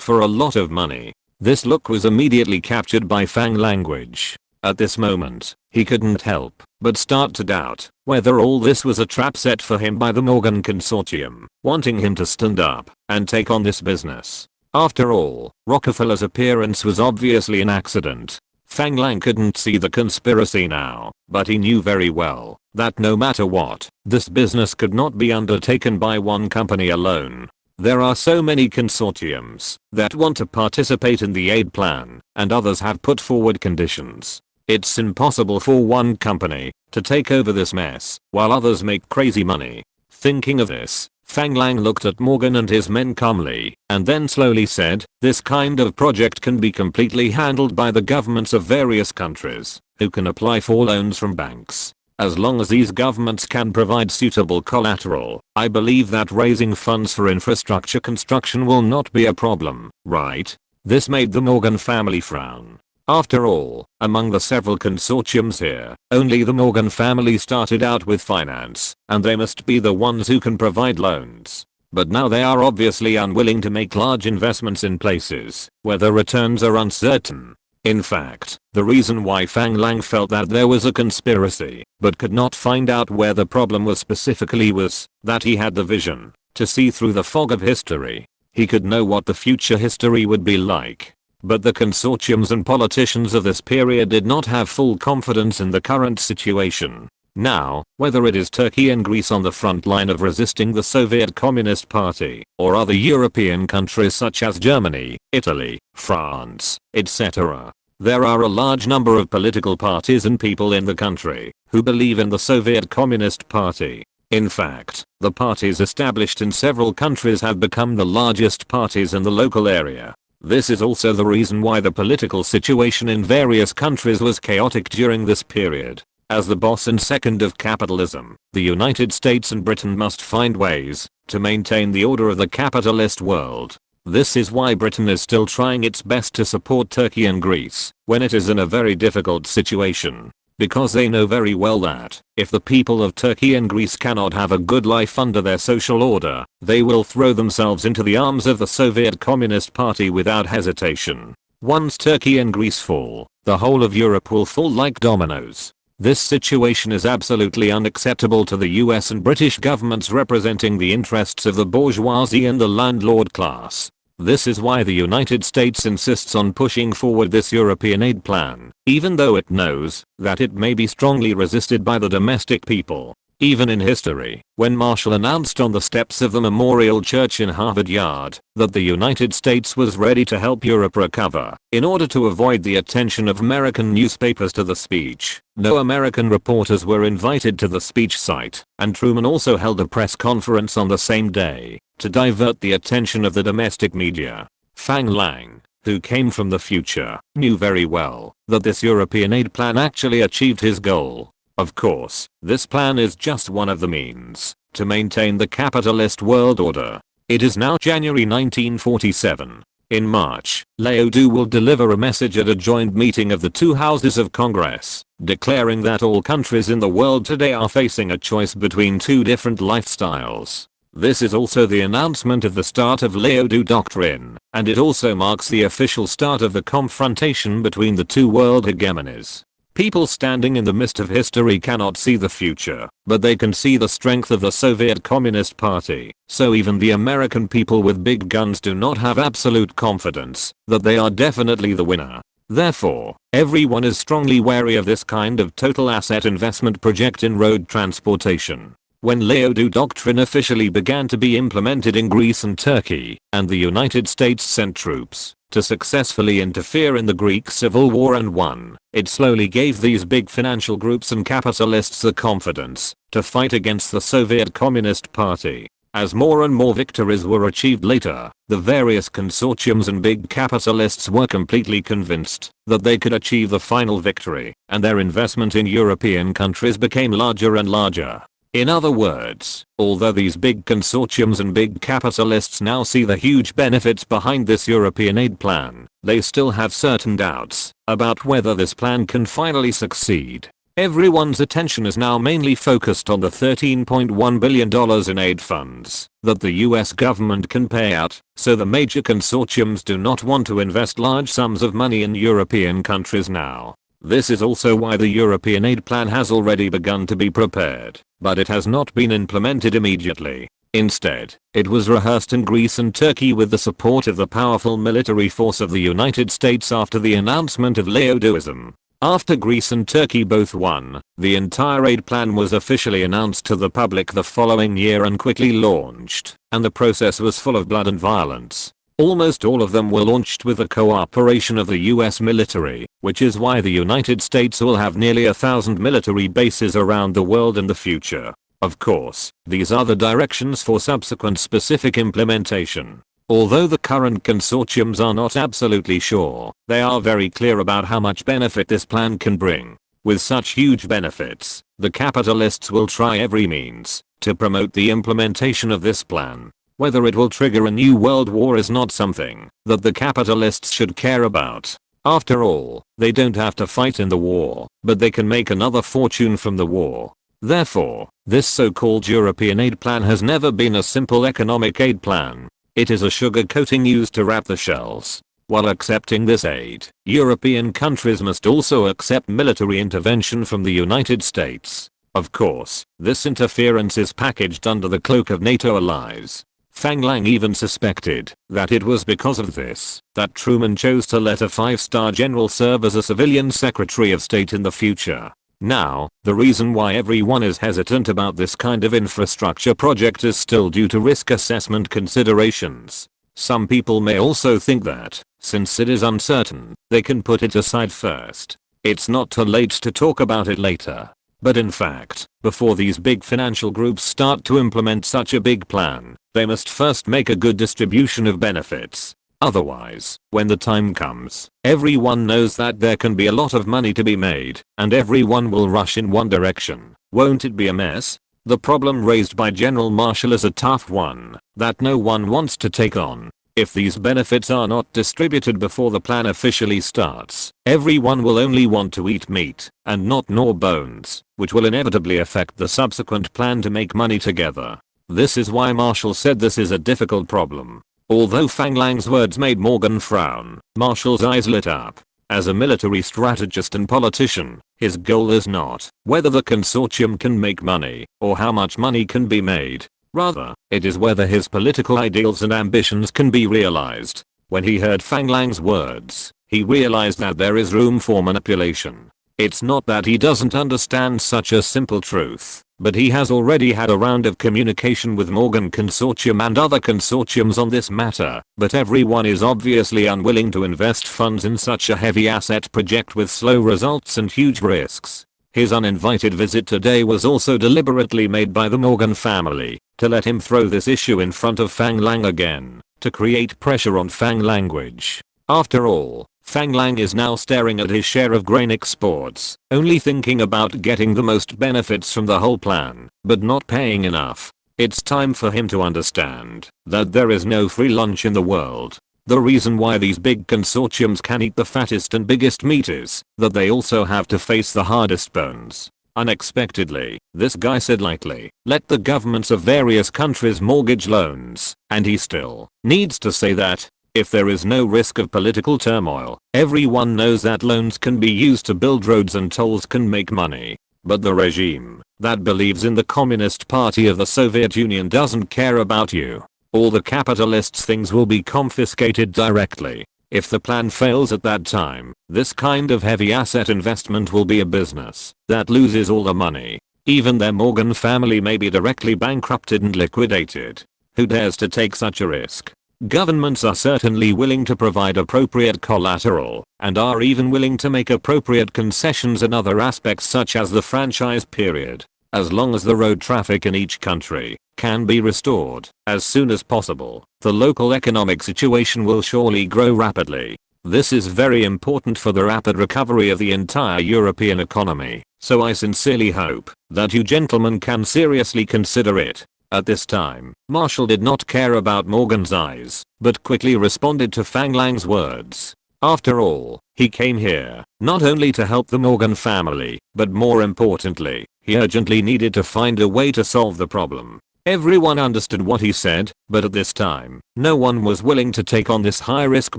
for a lot of money." This look was immediately captured by Fang language. At this moment, he couldn't help but start to doubt whether all this was a trap set for him by the Morgan Consortium, wanting him to stand up and take on this business. After all, Rockefeller's appearance was obviously an accident. Fang Lang couldn't see the conspiracy now, but he knew very well that no matter what, this business could not be undertaken by one company alone. There are so many consortiums that want to participate in the aid plan, and others have put forward conditions. It's impossible for one company to take over this mess while others make crazy money. Thinking of this, Fang Lang looked at Morgan and his men calmly, and then slowly said, "This kind of project can be completely handled by the governments of various countries, who can apply for loans from banks. As long as these governments can provide suitable collateral, I believe that raising funds for infrastructure construction will not be a problem, right?" This made the Morgan family frown. After all, among the several consortiums here, only the Morgan family started out with finance, and they must be the ones who can provide loans. But now they are obviously unwilling to make large investments in places where the returns are uncertain. In fact, the reason why Fang Lang felt that there was a conspiracy, but could not find out where the problem was specifically, was that he had the vision to see through the fog of history. He could know what the future history would be like. But the consortiums and politicians of this period did not have full confidence in the current situation. Now, whether it is Turkey and Greece on the front line of resisting the Soviet Communist Party, or other European countries such as Germany, Italy, France, etc., there are a large number of political parties and people in the country who believe in the Soviet Communist Party. In fact, the parties established in several countries have become the largest parties in the local area. This is also the reason why the political situation in various countries was chaotic during this period. As the boss and second of capitalism, the United States and Britain must find ways to maintain the order of the capitalist world. This is why Britain is still trying its best to support Turkey and Greece when it is in a very difficult situation. Because they know very well that if the people of Turkey and Greece cannot have a good life under their social order, they will throw themselves into the arms of the Soviet Communist Party without hesitation. Once Turkey and Greece fall, the whole of Europe will fall like dominoes. This situation is absolutely unacceptable to the US and British governments representing the interests of the bourgeoisie and the landlord class. This is why the United States insists on pushing forward this European aid plan, even though it knows that it may be strongly resisted by the domestic people. Even in history, when Marshall announced on the steps of the Memorial Church in Harvard Yard that the United States was ready to help Europe recover, in order to avoid the attention of American newspapers to the speech, no American reporters were invited to the speech site, and Truman also held a press conference on the same day to divert the attention of the domestic media. Fang Lang, who came from the future, knew very well that this European aid plan actually achieved his goal. Of course, this plan is just one of the means to maintain the capitalist world order. It is now January 1947. In March, Leodoo will deliver a message at a joint meeting of the two houses of Congress, declaring that all countries in the world today are facing a choice between two different lifestyles. This is also the announcement of the start of Leodoo Doctrine, and it also marks the official start of the confrontation between the two world hegemonies. People standing in the mist of history cannot see the future, but they can see the strength of the Soviet Communist Party, so even the American people with big guns do not have absolute confidence that they are definitely the winner. Therefore, everyone is strongly wary of this kind of total asset investment project in road transportation. When Leodoo Doctrine officially began to be implemented in Greece and Turkey, and the United States sent troops to successfully interfere in the Greek Civil War and won, it slowly gave these big financial groups and capitalists the confidence to fight against the Soviet Communist Party. As more and more victories were achieved later, the various consortiums and big capitalists were completely convinced that they could achieve the final victory, and their investment in European countries became larger and larger. In other words, although these big consortiums and big capitalists now see the huge benefits behind this European aid plan, they still have certain doubts about whether this plan can finally succeed. Everyone's attention is now mainly focused on the $13.1 billion in aid funds that the US government can pay out, so the major consortiums do not want to invest large sums of money in European countries now. This is also why the European aid plan has already begun to be prepared, but it has not been implemented immediately. Instead, it was rehearsed in Greece and Turkey with the support of the powerful military force of the United States after the announcement of Leodooism. After Greece and Turkey both won, the entire aid plan was officially announced to the public the following year and quickly launched, and the process was full of blood and violence. Almost all of them were launched with the cooperation of the US military, which is why the United States will have nearly 1,000 military bases around the world in the future. Of course, these are the directions for subsequent specific implementation. Although the current consortiums are not absolutely sure, they are very clear about how much benefit this plan can bring. With such huge benefits, the capitalists will try every means to promote the implementation of this plan. Whether it will trigger a new world war is not something that the capitalists should care about. After all, they don't have to fight in the war, but they can make another fortune from the war. Therefore, this so-called European aid plan has never been a simple economic aid plan. It is a sugar coating used to wrap the shells. While accepting this aid, European countries must also accept military intervention from the United States. Of course, this interference is packaged under the cloak of NATO allies. Fang Lang even suspected that it was because of this that Truman chose to let a 5-star general serve as a civilian Secretary of State in the future. Now, the reason why everyone is hesitant about this kind of infrastructure project is still due to risk assessment considerations. Some people may also think that, since it is uncertain, they can put it aside first. It's not too late to talk about it later. But in fact, before these big financial groups start to implement such a big plan, they must first make a good distribution of benefits. Otherwise, when the time comes, everyone knows that there can be a lot of money to be made, and everyone will rush in one direction. Won't it be a mess? The problem raised by General Marshall is a tough one that no one wants to take on. If these benefits are not distributed before the plan officially starts, everyone will only want to eat meat and not gnaw bones, which will inevitably affect the subsequent plan to make money together. This is why Marshall said this is a difficult problem. Although Fang Lang's words made Morgan frown, Marshall's eyes lit up. As a military strategist and politician, his goal is not whether the consortium can make money or how much money can be made. Rather, it is whether his political ideals and ambitions can be realized. When he heard Fang Lang's words, he realized that there is room for manipulation. It's not that he doesn't understand such a simple truth, but he has already had a round of communication with Morgan Consortium and other consortiums on this matter, but everyone is obviously unwilling to invest funds in such a heavy asset project with slow results and huge risks. His uninvited visit today was also deliberately made by the Morgan family to let him throw this issue in front of Fang Lang again, to create pressure on Fang language. After all, Fang Lang is now staring at his share of grain exports, only thinking about getting the most benefits from the whole plan, but not paying enough. It's time for him to understand that there is no free lunch in the world. The reason why these big consortiums can eat the fattest and biggest meat is that they also have to face the hardest bones. Unexpectedly, this guy said lightly, let the governments of various countries mortgage loans, and he still needs to say that if there is no risk of political turmoil, everyone knows that loans can be used to build roads and tolls can make money. But the regime that believes in the Communist Party of the Soviet Union doesn't care about you. All the capitalists' things will be confiscated directly. If the plan fails at that time, this kind of heavy asset investment will be a business that loses all the money. Even their Morgan family may be directly bankrupted and liquidated. Who dares to take such a risk? Governments are certainly willing to provide appropriate collateral, and are even willing to make appropriate concessions in other aspects such as the franchise period, as long as the road traffic in each country can be restored as soon as possible. The local economic situation will surely grow rapidly. This is very important for the rapid recovery of the entire European economy, so I sincerely hope that you gentlemen can seriously consider it. At this time, Marshall did not care about Morgan's eyes, but quickly responded to Fang Lang's words. After all, he came here not only to help the Morgan family, but more importantly, he urgently needed to find a way to solve the problem. Everyone understood what he said, but at this time, no one was willing to take on this high-risk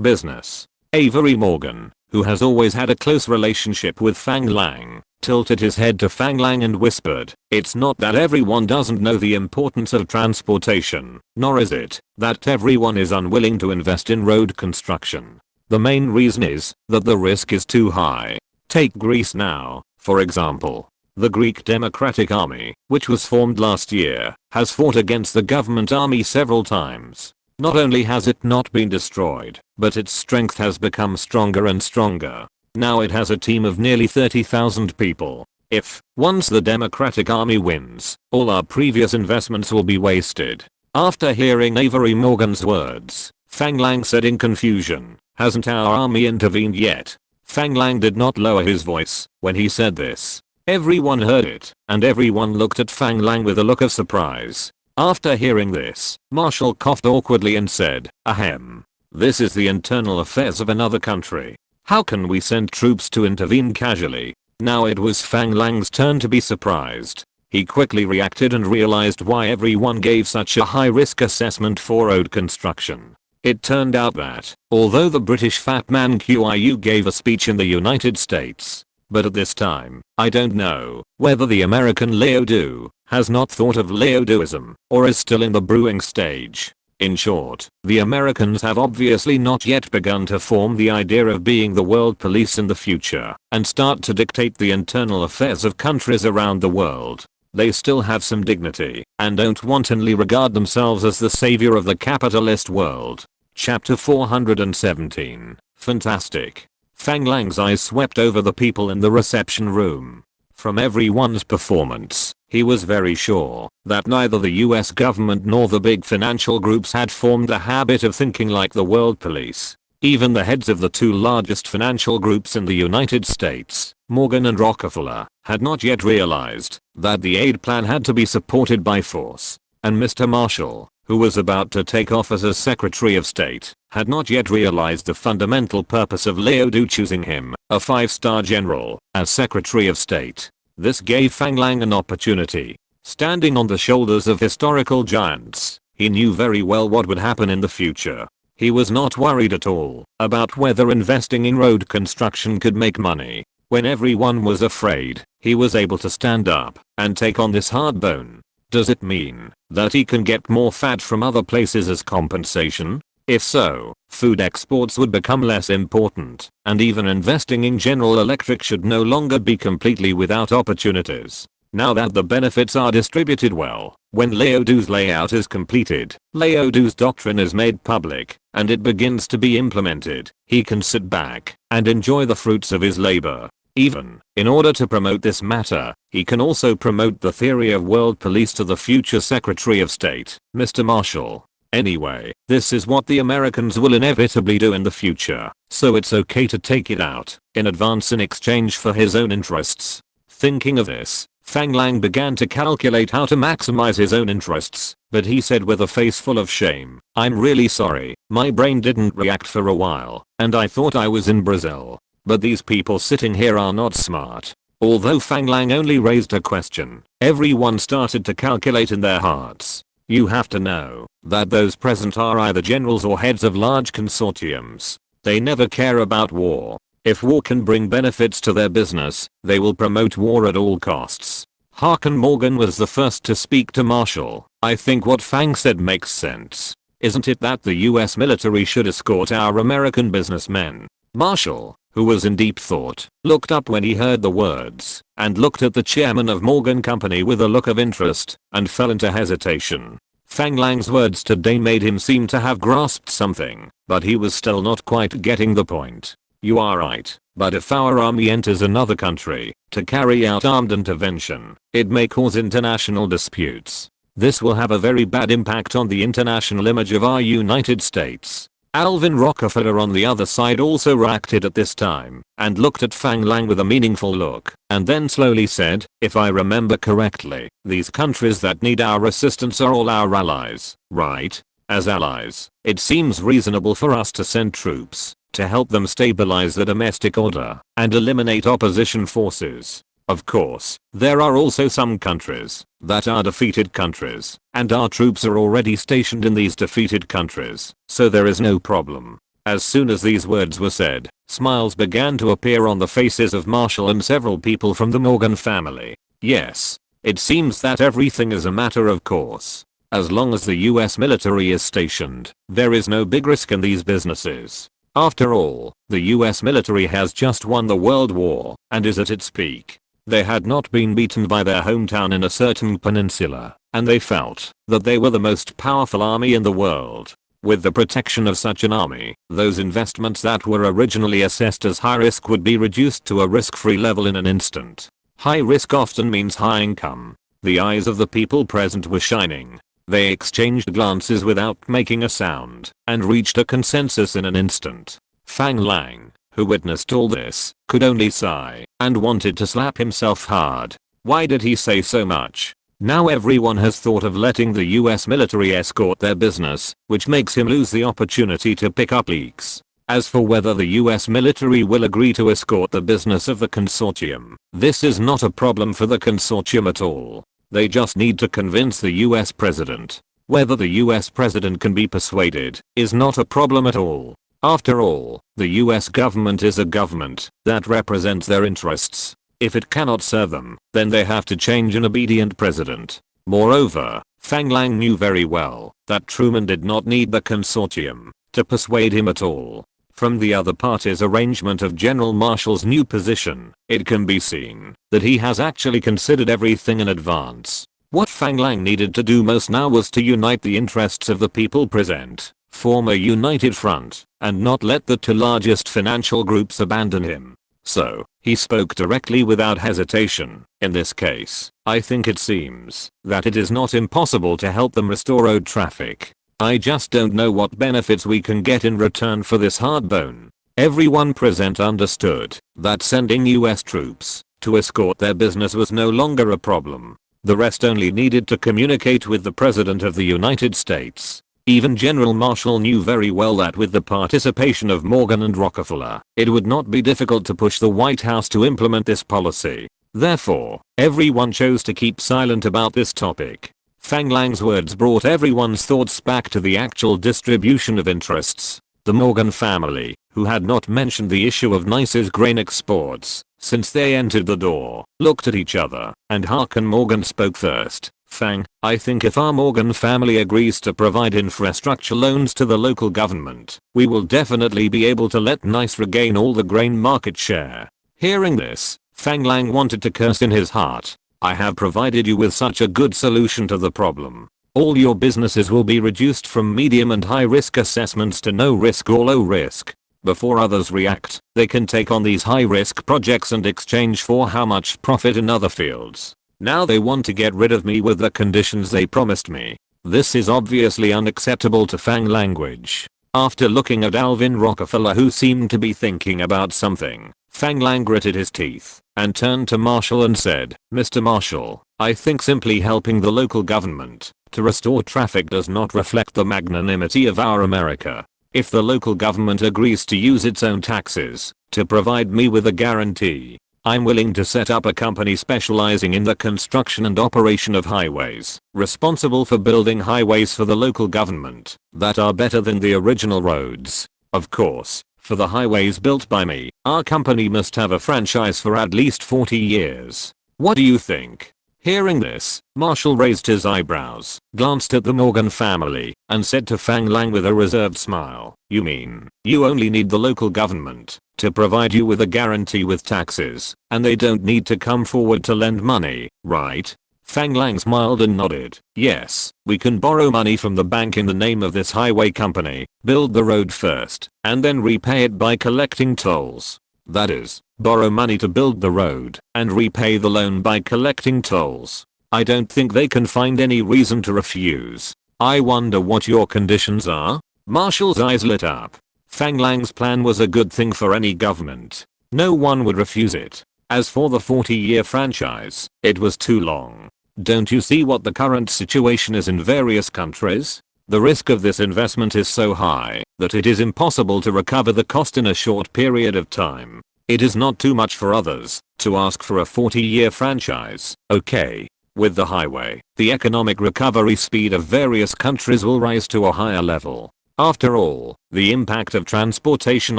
business. Avery Morgan, who has always had a close relationship with Fang Lang, tilted his head to Fang Lang and whispered, it's not that everyone doesn't know the importance of transportation, nor is it that everyone is unwilling to invest in road construction. The main reason is that the risk is too high. Take Greece now, for example. The Greek Democratic Army, which was formed last year, has fought against the government army several times. Not only has it not been destroyed, but its strength has become stronger and stronger. Now it has a team of nearly 30,000 people. If, once the Democratic Army wins, all our previous investments will be wasted. After hearing Avery Morgan's words, Fang Lang said in confusion, hasn't our army intervened yet? Fang Lang did not lower his voice when he said this. Everyone heard it, and everyone looked at Fang Lang with a look of surprise. After hearing this, Marshall coughed awkwardly and said, ahem. This is the internal affairs of another country. How can we send troops to intervene casually? Now it was Fang Lang's turn to be surprised. He quickly reacted and realized why everyone gave such a high-risk assessment for road construction. It turned out that, although the British fat man Qiu gave a speech in the United States, but at this time, I don't know whether the American Leodu has not thought of Leoduism or is still in the brewing stage. In short, the Americans have obviously not yet begun to form the idea of being the world police in the future and start to dictate the internal affairs of countries around the world. They still have some dignity and don't wantonly regard themselves as the savior of the capitalist world. Chapter 417. Fantastic. Fang Lang's eyes swept over the people in the reception room. From everyone's performance, he was very sure that neither the US government nor the big financial groups had formed the habit of thinking like the world police. Even the heads of the two largest financial groups in the United States, Morgan and Rockefeller, had not yet realized that the aid plan had to be supported by force. And Mr. Marshall, who was about to take office as Secretary of State, had not yet realized the fundamental purpose of Leodu choosing him, a 5-star general, as Secretary of State. This gave Fang Lang an opportunity. Standing on the shoulders of historical giants, he knew very well what would happen in the future. He was not worried at all about whether investing in road construction could make money. When everyone was afraid, he was able to stand up and take on this hard bone. Does it mean that he can get more fat from other places as compensation? If so, food exports would become less important, and even investing in General Electric should no longer be completely without opportunities. Now that the benefits are distributed well, when Leodu's layout is completed, Leodu's doctrine is made public, and it begins to be implemented, he can sit back and enjoy the fruits of his labor. Even, in order to promote this matter, he can also promote the theory of world police to the future Secretary of State, Mr. Marshall. Anyway, this is what the Americans will inevitably do in the future, so it's okay to take it out in advance in exchange for his own interests. Thinking of this, Fang Lang began to calculate how to maximize his own interests, but he said with a face full of shame, "I'm really sorry, my brain didn't react for a while, and I thought I was in Brazil. But these people sitting here are not smart." Although Fang Lang only raised a question, everyone started to calculate in their hearts. You have to know that those present are either generals or heads of large consortiums. They never care about war. If war can bring benefits to their business, they will promote war at all costs. Harkin Morgan was the first to speak to Marshall. "I think what Fang said makes sense. Isn't it that the US military should escort our American businessmen?" Marshall, who was in deep thought, looked up when he heard the words, and looked at the chairman of Morgan Company with a look of interest, and fell into hesitation. Fang Lang's words today made him seem to have grasped something, but he was still not quite getting the point. "You are right, but if our army enters another country to carry out armed intervention, it may cause international disputes. This will have a very bad impact on the international image of our United States." Alvin Rockefeller on the other side also reacted at this time, and looked at Fang Lang with a meaningful look, and then slowly said, "If I remember correctly, these countries that need our assistance are all our allies, right? As allies, it seems reasonable for us to send troops to help them stabilize the domestic order and eliminate opposition forces. Of course, there are also some countries that are defeated countries, and our troops are already stationed in these defeated countries, so there is no problem." As soon as these words were said, smiles began to appear on the faces of Marshall and several people from the Morgan family. Yes, it seems that everything is a matter of course. As long as the US military is stationed, there is no big risk in these businesses. After all, the US military has just won the World War and is at its peak. They had not been beaten by their hometown in a certain peninsula, and they felt that they were the most powerful army in the world. With the protection of such an army, those investments that were originally assessed as high risk would be reduced to a risk-free level in an instant. High risk often means high income. The eyes of the people present were shining. They exchanged glances without making a sound, and reached a consensus in an instant. Fang Lang, who witnessed all this, could only sigh, and wanted to slap himself hard. Why did he say so much? Now everyone has thought of letting the US military escort their business, which makes him lose the opportunity to pick up leaks. As for whether the US military will agree to escort the business of the consortium, this is not a problem for the consortium at all. They just need to convince the US president. Whether the US president can be persuaded is not a problem at all. After all, the US government is a government that represents their interests. If it cannot serve them, then they have to change an obedient president. Moreover, Fang Lang knew very well that Truman did not need the consortium to persuade him at all. From the other party's arrangement of General Marshall's new position, it can be seen that he has actually considered everything in advance. What Fang Lang needed to do most now was to unite the interests of the people present, form a united front, and not let the two largest financial groups abandon him. So, he spoke directly without hesitation. "In this case, I think it seems that it is not impossible to help them restore road traffic. I just don't know what benefits we can get in return for this hard bone." Everyone present understood that sending US troops to escort their business was no longer a problem. The rest only needed to communicate with the President of the United States. Even General Marshall knew very well that with the participation of Morgan and Rockefeller, it would not be difficult to push the White House to implement this policy. Therefore, everyone chose to keep silent about this topic. Fang Lang's words brought everyone's thoughts back to the actual distribution of interests. The Morgan family, who had not mentioned the issue of Nice's grain exports since they entered the door, looked at each other, and Harkin Morgan spoke first. "Fang, I think if our Morgan family agrees to provide infrastructure loans to the local government, we will definitely be able to let Nice regain all the grain market share." Hearing this, Fang Lang wanted to curse in his heart. "I have provided you with such a good solution to the problem. All your businesses will be reduced from medium and high risk assessments to no risk or low risk. Before others react, they can take on these high risk projects and exchange for how much profit in other fields. Now they want to get rid of me with the conditions they promised me. This is obviously unacceptable to Fang language. After looking at Alvin Rockefeller, who seemed to be thinking about something, Fang Lang gritted his teeth and turned to Marshall and said, "Mr. Marshall, I think simply helping the local government to restore traffic does not reflect the magnanimity of our America. If the local government agrees to use its own taxes to provide me with a guarantee, I'm willing to set up a company specializing in the construction and operation of highways, responsible for building highways for the local government that are better than the original roads. Of course, for the highways built by me, our company must have a franchise for at least 40 years. What do you think?" Hearing this, Marshall raised his eyebrows, glanced at the Morgan family, and said to Fang Lang with a reserved smile, "You mean, you only need the local government to provide you with a guarantee with taxes, and they don't need to come forward to lend money, right?" Fang Lang smiled and nodded. "Yes, we can borrow money from the bank in the name of this highway company, build the road first, and then repay it by collecting tolls. That is, borrow money to build the road, and repay the loan by collecting tolls. I don't think they can find any reason to refuse. I wonder what your conditions are?" Marshall's eyes lit up. Fang Lang's plan was a good thing for any government. No one would refuse it. As for the 40-year franchise, it was too long. Don't you see what the current situation is in various countries? The risk of this investment is so high that it is impossible to recover the cost in a short period of time. It is not too much for others to ask for a 40-year franchise, okay? With the highway, the economic recovery speed of various countries will rise to a higher level. After all, the impact of transportation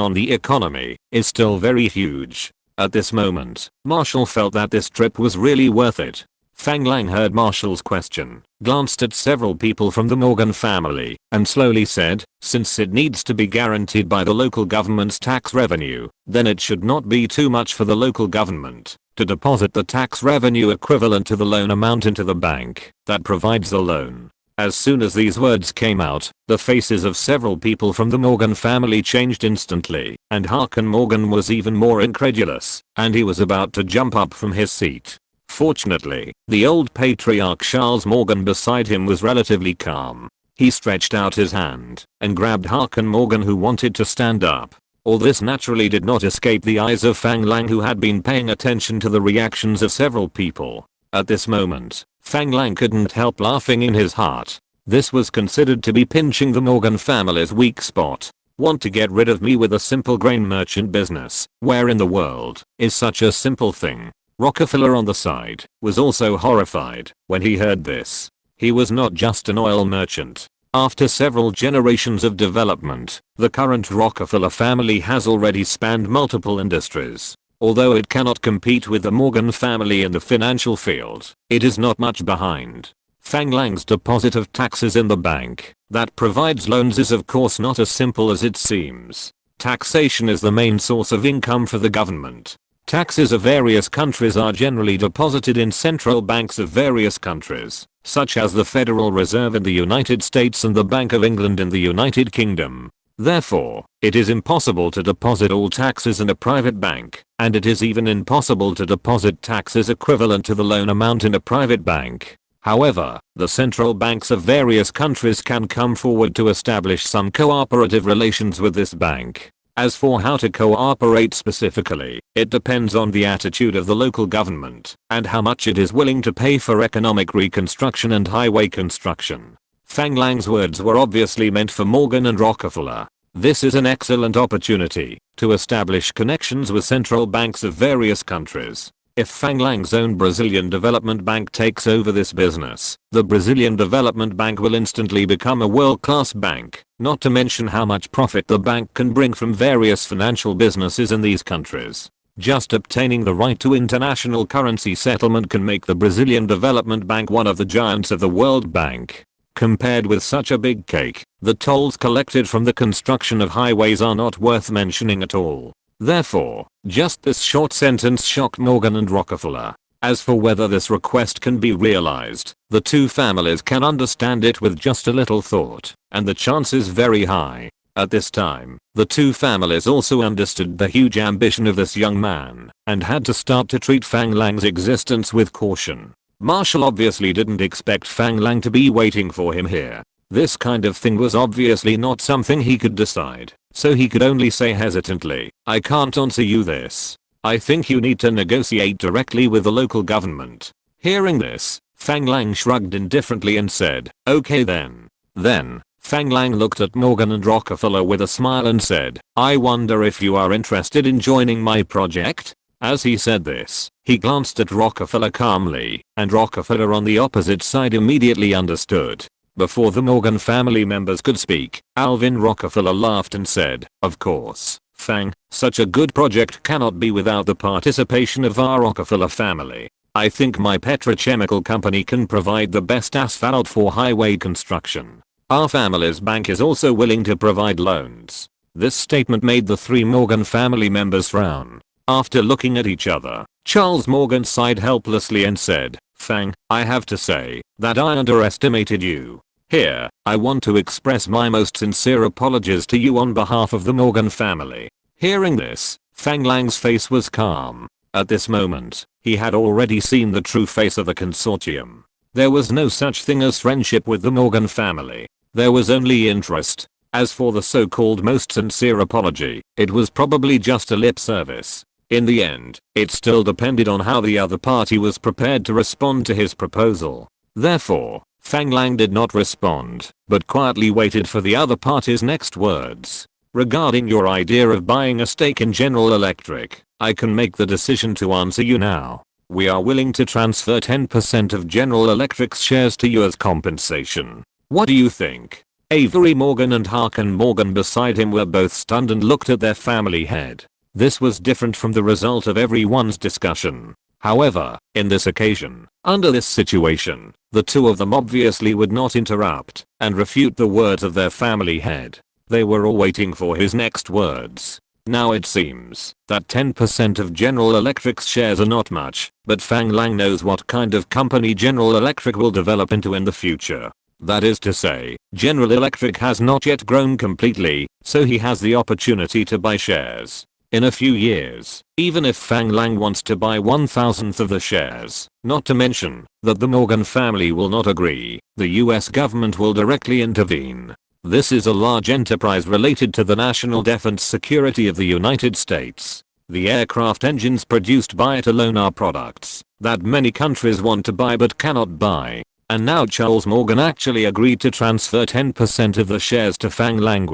on the economy is still very huge. At this moment, Marshall felt that this trip was really worth it. Fang Lang heard Marshall's question, glanced at several people from the Morgan family, and slowly said, "Since it needs to be guaranteed by the local government's tax revenue, then it should not be too much for the local government to deposit the tax revenue equivalent to the loan amount into the bank that provides the loan." As soon as these words came out, the faces of several people from the Morgan family changed instantly, and Harkin Morgan was even more incredulous, and he was about to jump up from his seat. Fortunately, the old patriarch Charles Morgan beside him was relatively calm. He stretched out his hand and grabbed Harkin Morgan, who wanted to stand up. All this naturally did not escape the eyes of Fang Lang, who had been paying attention to the reactions of several people. At this moment, Fang Lang couldn't help laughing in his heart. This was considered to be pinching the Morgan family's weak spot. Want to get rid of me with a simple grain merchant business? Where in the world is such a simple thing? Rockefeller on the side was also horrified when he heard this. He was not just an oil merchant. After several generations of development, the current Rockefeller family has already spanned multiple industries. Although it cannot compete with the Morgan family in the financial field, it is not much behind. Fang Lang's deposit of taxes in the bank that provides loans is of course not as simple as it seems. Taxation is the main source of income for the government. Taxes of various countries are generally deposited in central banks of various countries, such as the Federal Reserve in the United States and the Bank of England in the United Kingdom. Therefore, it is impossible to deposit all taxes in a private bank, and it is even impossible to deposit taxes equivalent to the loan amount in a private bank. However, the central banks of various countries can come forward to establish some cooperative relations with this bank. As for how to cooperate specifically, it depends on the attitude of the local government and how much it is willing to pay for economic reconstruction and highway construction. Fang Lang's words were obviously meant for Morgan and Rockefeller. This is an excellent opportunity to establish connections with central banks of various countries. If Fang Lang's own Brazilian Development Bank takes over this business, the Brazilian Development Bank will instantly become a world-class bank, not to mention how much profit the bank can bring from various financial businesses in these countries. Just obtaining the right to international currency settlement can make the Brazilian Development Bank one of the giants of the World Bank. Compared with such a big cake, the tolls collected from the construction of highways are not worth mentioning at all. Therefore, just this short sentence shocked Morgan and Rockefeller. As for whether this request can be realized, the two families can understand it with just a little thought, and the chance is very high. At this time, the two families also understood the huge ambition of this young man, and had to start to treat Fang Lang's existence with caution. Marshall obviously didn't expect Fang Lang to be waiting for him here. This kind of thing was obviously not something he could decide, so he could only say hesitantly, "I can't answer you this. I think you need to negotiate directly with the local government." Hearing this, Fang Lang shrugged indifferently and said, "Okay then." Then, Fang Lang looked at Morgan and Rockefeller with a smile and said, "I wonder if you are interested in joining my project?" As he said this, he glanced at Rockefeller calmly, and Rockefeller on the opposite side immediately understood. Before the Morgan family members could speak, Alvin Rockefeller laughed and said, "Of course, Fang, such a good project cannot be without the participation of our Rockefeller family. I think my petrochemical company can provide the best asphalt for highway construction. Our family's bank is also willing to provide loans." This statement made the three Morgan family members frown. After looking at each other, Charles Morgan sighed helplessly and said, "Fang, I have to say that I underestimated you. Here, I want to express my most sincere apologies to you on behalf of the Morgan family." Hearing this, Fang Lang's face was calm. At this moment, he had already seen the true face of the consortium. There was no such thing as friendship with the Morgan family. There was only interest. As for the so-called most sincere apology, it was probably just a lip service. In the end, it still depended on how the other party was prepared to respond to his proposal. Therefore, Fang Lang did not respond, but quietly waited for the other party's next words. "Regarding your idea of buying a stake in General Electric, I can make the decision to answer you now. We are willing to transfer 10% of General Electric's shares to you as compensation. What do you think?" Avery Morgan and Harkin Morgan beside him were both stunned and looked at their family head. This was different from the result of everyone's discussion. However, in this occasion, under this situation, the two of them obviously would not interrupt and refute the words of their family head. They were all waiting for his next words. Now it seems that 10% of General Electric's shares are not much, but Fang Lang knows what kind of company General Electric will develop into in the future. That is to say, General Electric has not yet grown completely, so he has the opportunity to buy shares. In a few years, even if Fang Lang wants to buy 1,000th of the shares, not to mention that the Morgan family will not agree, the US government will directly intervene. This is a large enterprise related to the national defense security of the United States. The aircraft engines produced by it alone are products that many countries want to buy but cannot buy. And now Charles Morgan actually agreed to transfer 10% of the shares to Fang Lang.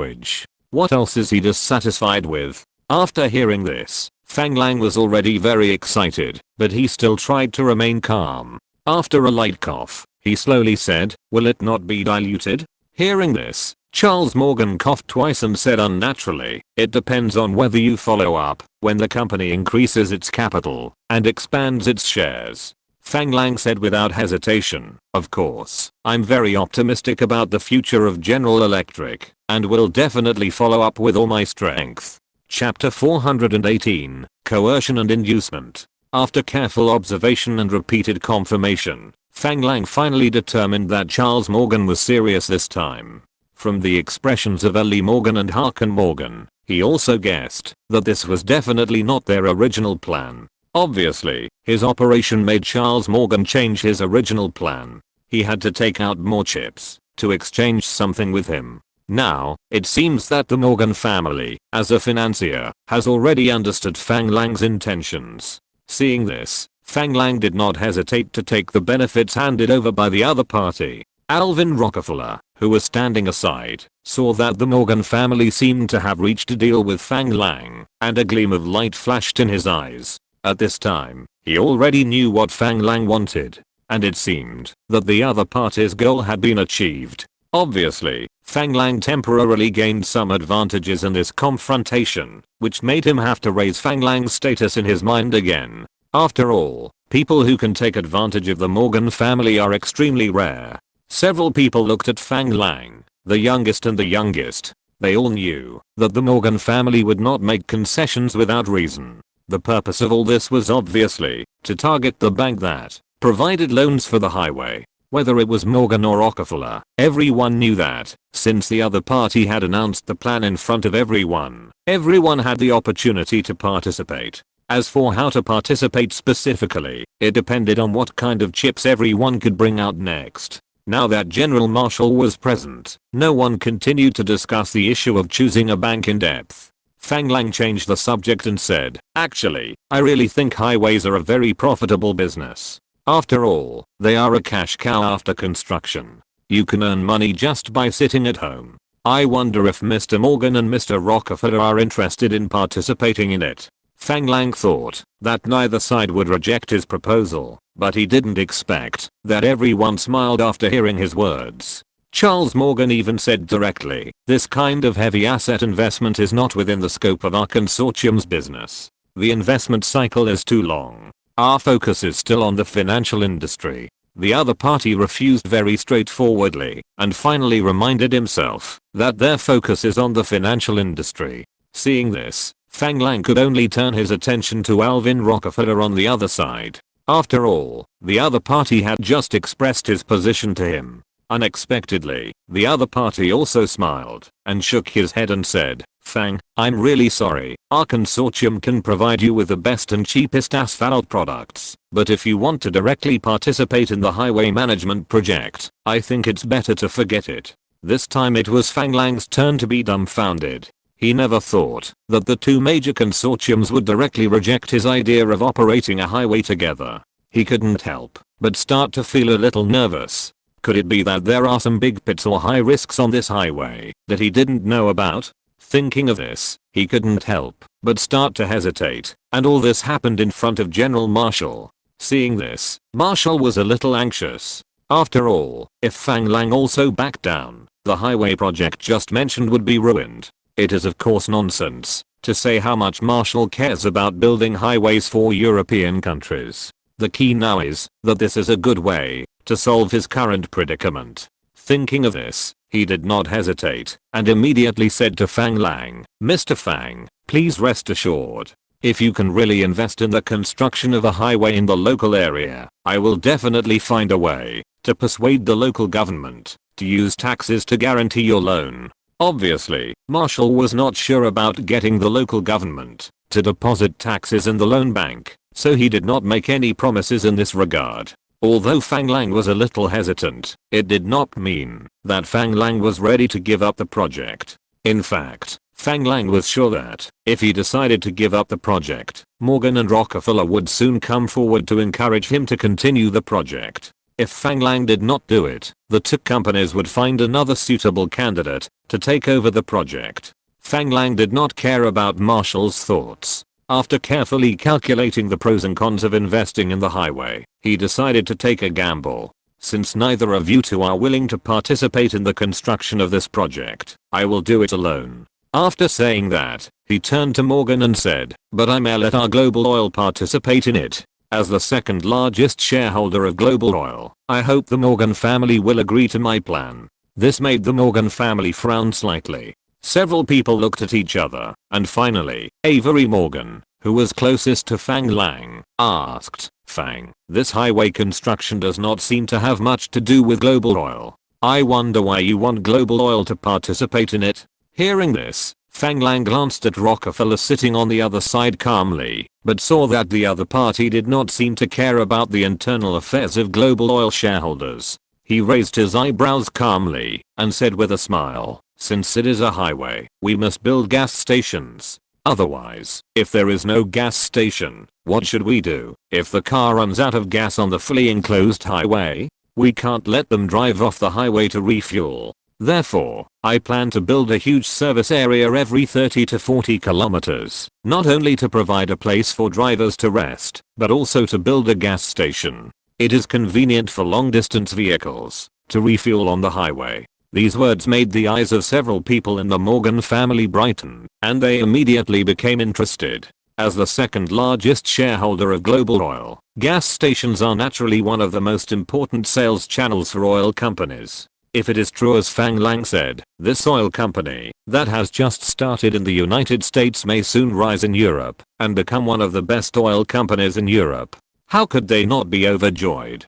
What else is he dissatisfied with? After hearing this, Fang Lang was already very excited, but he still tried to remain calm. After a light cough, he slowly said, "Will it not be diluted?" Hearing this, Charles Morgan coughed twice and said unnaturally, "It depends on whether you follow up when the company increases its capital and expands its shares." Fang Lang said without hesitation, "Of course, I'm very optimistic about the future of General Electric and will definitely follow up with all my strength." Chapter 418, Coercion and Inducement. After careful observation and repeated confirmation, Fang Lang finally determined that Charles Morgan was serious this time. From the expressions of Ellie Morgan and Harkin Morgan, he also guessed that this was definitely not their original plan. Obviously, his operation made Charles Morgan change his original plan. He had to take out more chips to exchange something with him. Now, it seems that the Morgan family, as a financier, has already understood Fang Lang's intentions. Seeing this, Fang Lang did not hesitate to take the benefits handed over by the other party. Alvin Rockefeller, who was standing aside, saw that the Morgan family seemed to have reached a deal with Fang Lang, and a gleam of light flashed in his eyes. At this time, he already knew what Fang Lang wanted, and it seemed that the other party's goal had been achieved. Obviously, Fang Lang temporarily gained some advantages in this confrontation, which made him have to raise Fang Lang's status in his mind again. After all, people who can take advantage of the Morgan family are extremely rare. Several people looked at Fang Lang, the youngest and the youngest. They all knew that the Morgan family would not make concessions without reason. The purpose of all this was obviously to target the bank that provided loans for the highway. Whether it was Morgan or Rockefeller, everyone knew that, since the other party had announced the plan in front of everyone had the opportunity to participate. As for how to participate specifically, it depended on what kind of chips everyone could bring out next. Now that General Marshall was present, no one continued to discuss the issue of choosing a bank in depth. Fang Lang changed the subject and said, "Actually, I really think highways are a very profitable business. After all, they are a cash cow after construction. You can earn money just by sitting at home. I wonder if Mr. Morgan and Mr. Rockefeller are interested in participating in it." Fang Lang thought that neither side would reject his proposal, but he didn't expect that everyone smiled after hearing his words. Charles Morgan even said directly, "This kind of heavy asset investment is not within the scope of our consortium's business. The investment cycle is too long. Our focus is still on the financial industry." The other party refused very straightforwardly and finally reminded himself that their focus is on the financial industry. Seeing this, Fang Lang could only turn his attention to Alvin Rockefeller on the other side. After all, the other party had just expressed his position to him. Unexpectedly, the other party also smiled and shook his head and said, "Fang, I'm really sorry. Our consortium can provide you with the best and cheapest asphalt products, but if you want to directly participate in the highway management project, I think it's better to forget it." This time it was Fang Lang's turn to be dumbfounded. He never thought that the two major consortiums would directly reject his idea of operating a highway together. He couldn't help but start to feel a little nervous. Could it be that there are some big pits or high risks on this highway that he didn't know about? Thinking of this, he couldn't help but start to hesitate, and all this happened in front of General Marshall. Seeing this, Marshall was a little anxious. After all, if Fang Lang also backed down, the highway project just mentioned would be ruined. It is of course nonsense to say how much Marshall cares about building highways for European countries. The key now is that this is a good way to solve his current predicament. Thinking of this, he did not hesitate and immediately said to Fang Lang, "Mr. Fang, please rest assured. If you can really invest in the construction of a highway in the local area, I will definitely find a way to persuade the local government to use taxes to guarantee your loan." Obviously, Marshall was not sure about getting the local government to deposit taxes in the loan bank, so he did not make any promises in this regard. Although Fang Lang was a little hesitant, it did not mean that Fang Lang was ready to give up the project. In fact, Fang Lang was sure that if he decided to give up the project, Morgan and Rockefeller would soon come forward to encourage him to continue the project. If Fang Lang did not do it, the two companies would find another suitable candidate to take over the project. Fang Lang did not care about Marshall's thoughts. After carefully calculating the pros and cons of investing in the highway, he decided to take a gamble. "Since neither of you two are willing to participate in the construction of this project, I will do it alone." After saying that, he turned to Morgan and said, "But I may let our Global Oil participate in it. As the second largest shareholder of Global Oil, I hope the Morgan family will agree to my plan." This made the Morgan family frown slightly. Several people looked at each other, and finally, Avery Morgan, who was closest to Fang Lang, asked, "Fang, this highway construction does not seem to have much to do with Global Oil. I wonder why you want Global Oil to participate in it?" Hearing this, Fang Lang glanced at Rockefeller sitting on the other side calmly, but saw that the other party did not seem to care about the internal affairs of Global Oil shareholders. He raised his eyebrows calmly and said with a smile, "Since it is a highway, we must build gas stations. Otherwise, if there is no gas station, what should we do? If the car runs out of gas on the fully enclosed highway, we can't let them drive off the highway to refuel. Therefore, I plan to build a huge service area every 30 to 40 kilometers, not only to provide a place for drivers to rest, but also to build a gas station. It is convenient for long-distance vehicles to refuel on the highway." These words made the eyes of several people in the Morgan family brighten, and they immediately became interested. As the second largest shareholder of Global Oil, gas stations are naturally one of the most important sales channels for oil companies. If it is true as Fang Lang said, this oil company that has just started in the United States may soon rise in Europe and become one of the best oil companies in Europe. How could they not be overjoyed?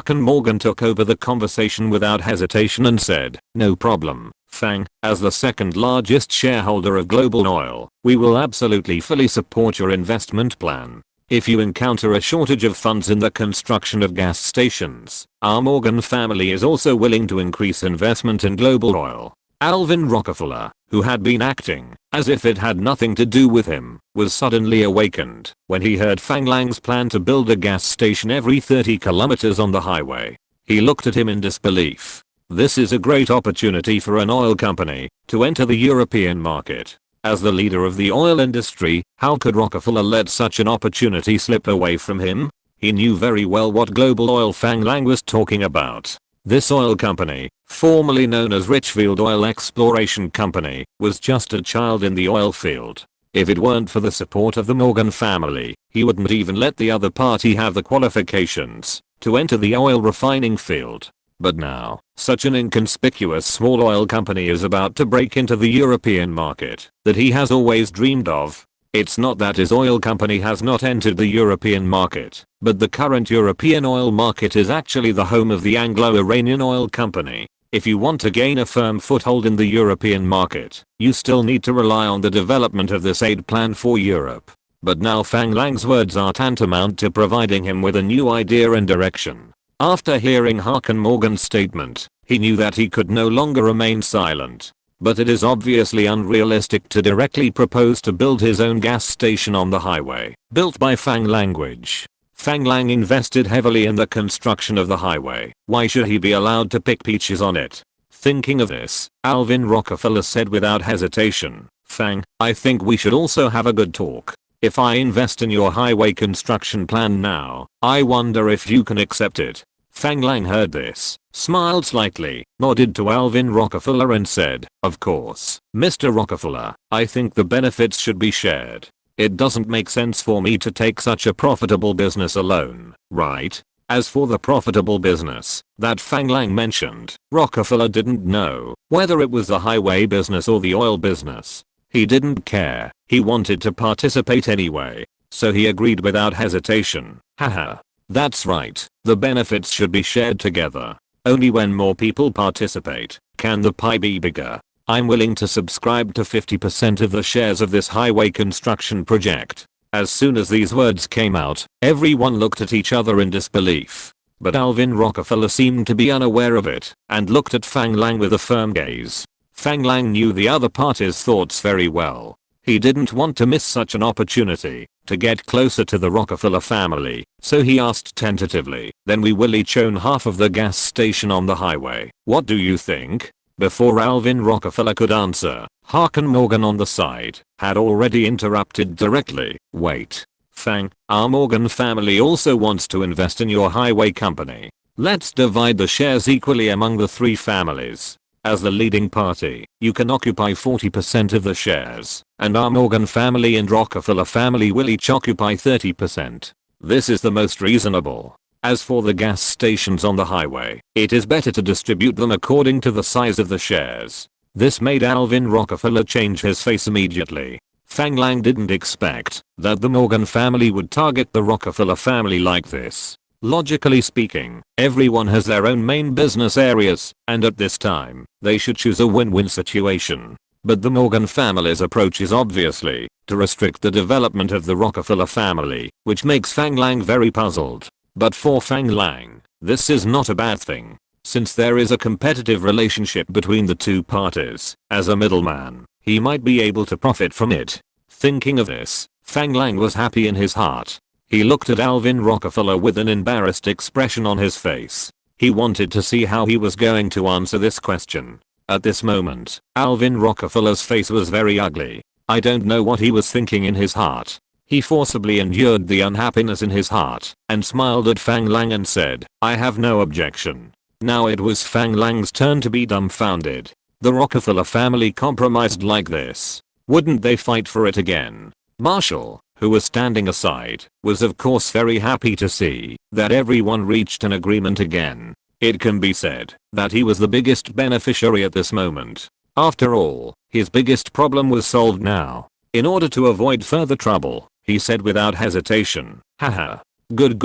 Morgan took over the conversation without hesitation and said, "No problem, Fang, as the second largest shareholder of Global Oil, we will absolutely fully support your investment plan. If you encounter a shortage of funds in the construction of gas stations, our Morgan family is also willing to increase investment in Global Oil. Alvin Rockefeller, who had been acting as if it had nothing to do with him, was suddenly awakened when he heard Fang Lang's plan to build a gas station every 30 kilometers on the highway. He looked at him in disbelief. This is a great opportunity for an oil company to enter the European market. As the leader of the oil industry, how could Rockefeller let such an opportunity slip away from him? He knew very well what Global Oil Fang Lang was talking about. This oil company, formerly known as Richfield Oil Exploration Company, was just a child in the oil field. If it weren't for the support of the Morgan family, he wouldn't even let the other party have the qualifications to enter the oil refining field. But now, such an inconspicuous small oil company is about to break into the European market that he has always dreamed of. It's not that his oil company has not entered the European market, but the current European oil market is actually the home of the Anglo-Iranian Oil Company. If you want to gain a firm foothold in the European market, you still need to rely on the development of this aid plan for Europe. But now Fang Lang's words are tantamount to providing him with a new idea and direction. After hearing Harkin Morgan's statement, he knew that he could no longer remain silent. But it is obviously unrealistic to directly propose to build his own gas station on the highway, built by Fang Language. Fang Lang invested heavily in the construction of the highway. Why should he be allowed to pick peaches on it? Thinking of this, Alvin Rockefeller said without hesitation, Fang, I think we should also have a good talk. If I invest in your highway construction plan now, I wonder if you can accept it. Fang Lang heard this, smiled slightly, nodded to Alvin Rockefeller and said, of course, Mr. Rockefeller, I think the benefits should be shared. It doesn't make sense for me to take such a profitable business alone, right? As for the profitable business that Fang Lang mentioned, Rockefeller didn't know whether it was the highway business or the oil business. He didn't care, he wanted to participate anyway, so he agreed without hesitation. Haha. That's right, the benefits should be shared together. Only when more people participate can the pie be bigger. I'm willing to subscribe to 50% of the shares of this highway construction project. As soon as these words came out, everyone looked at each other in disbelief. But Alvin Rockefeller seemed to be unaware of it and looked at Fang Lang with a firm gaze. Fang Lang knew the other party's thoughts very well. He didn't want to miss such an opportunity to get closer to the Rockefeller family, so he asked tentatively, then we will each own half of the gas station on the highway. What do you think? Before Alvin Rockefeller could answer, Harkin Morgan on the side had already interrupted directly. Wait. Fang, our Morgan family also wants to invest in your highway company. Let's divide the shares equally among the three families. As the leading party, you can occupy 40% of the shares, and our Morgan family and Rockefeller family will each occupy 30%. This is the most reasonable. As for the gas stations on the highway, it is better to distribute them according to the size of the shares. This made Alvin Rockefeller change his face immediately. Fang Lang didn't expect that the Morgan family would target the Rockefeller family like this. Logically speaking, everyone has their own main business areas, and at this time, they should choose a win-win situation. But the Morgan family's approach is obviously to restrict the development of the Rockefeller family, which makes Fang Lang very puzzled. But for Fang Lang, this is not a bad thing. Since there is a competitive relationship between the two parties, as a middleman, he might be able to profit from it. Thinking of this, Fang Lang was happy in his heart. He looked at Alvin Rockefeller with an embarrassed expression on his face. He wanted to see how he was going to answer this question. At this moment, Alvin Rockefeller's face was very ugly. I don't know what he was thinking in his heart. He forcibly endured the unhappiness in his heart and smiled at Fang Lang and said, I have no objection. Now it was Fang Lang's turn to be dumbfounded. The Rockefeller family compromised like this. Wouldn't they fight for it again? Marshall, who was standing aside, was of course very happy to see that everyone reached an agreement again. It can be said that he was the biggest beneficiary at this moment. After all, his biggest problem was solved now. In order to avoid further trouble, he said without hesitation, haha. Good.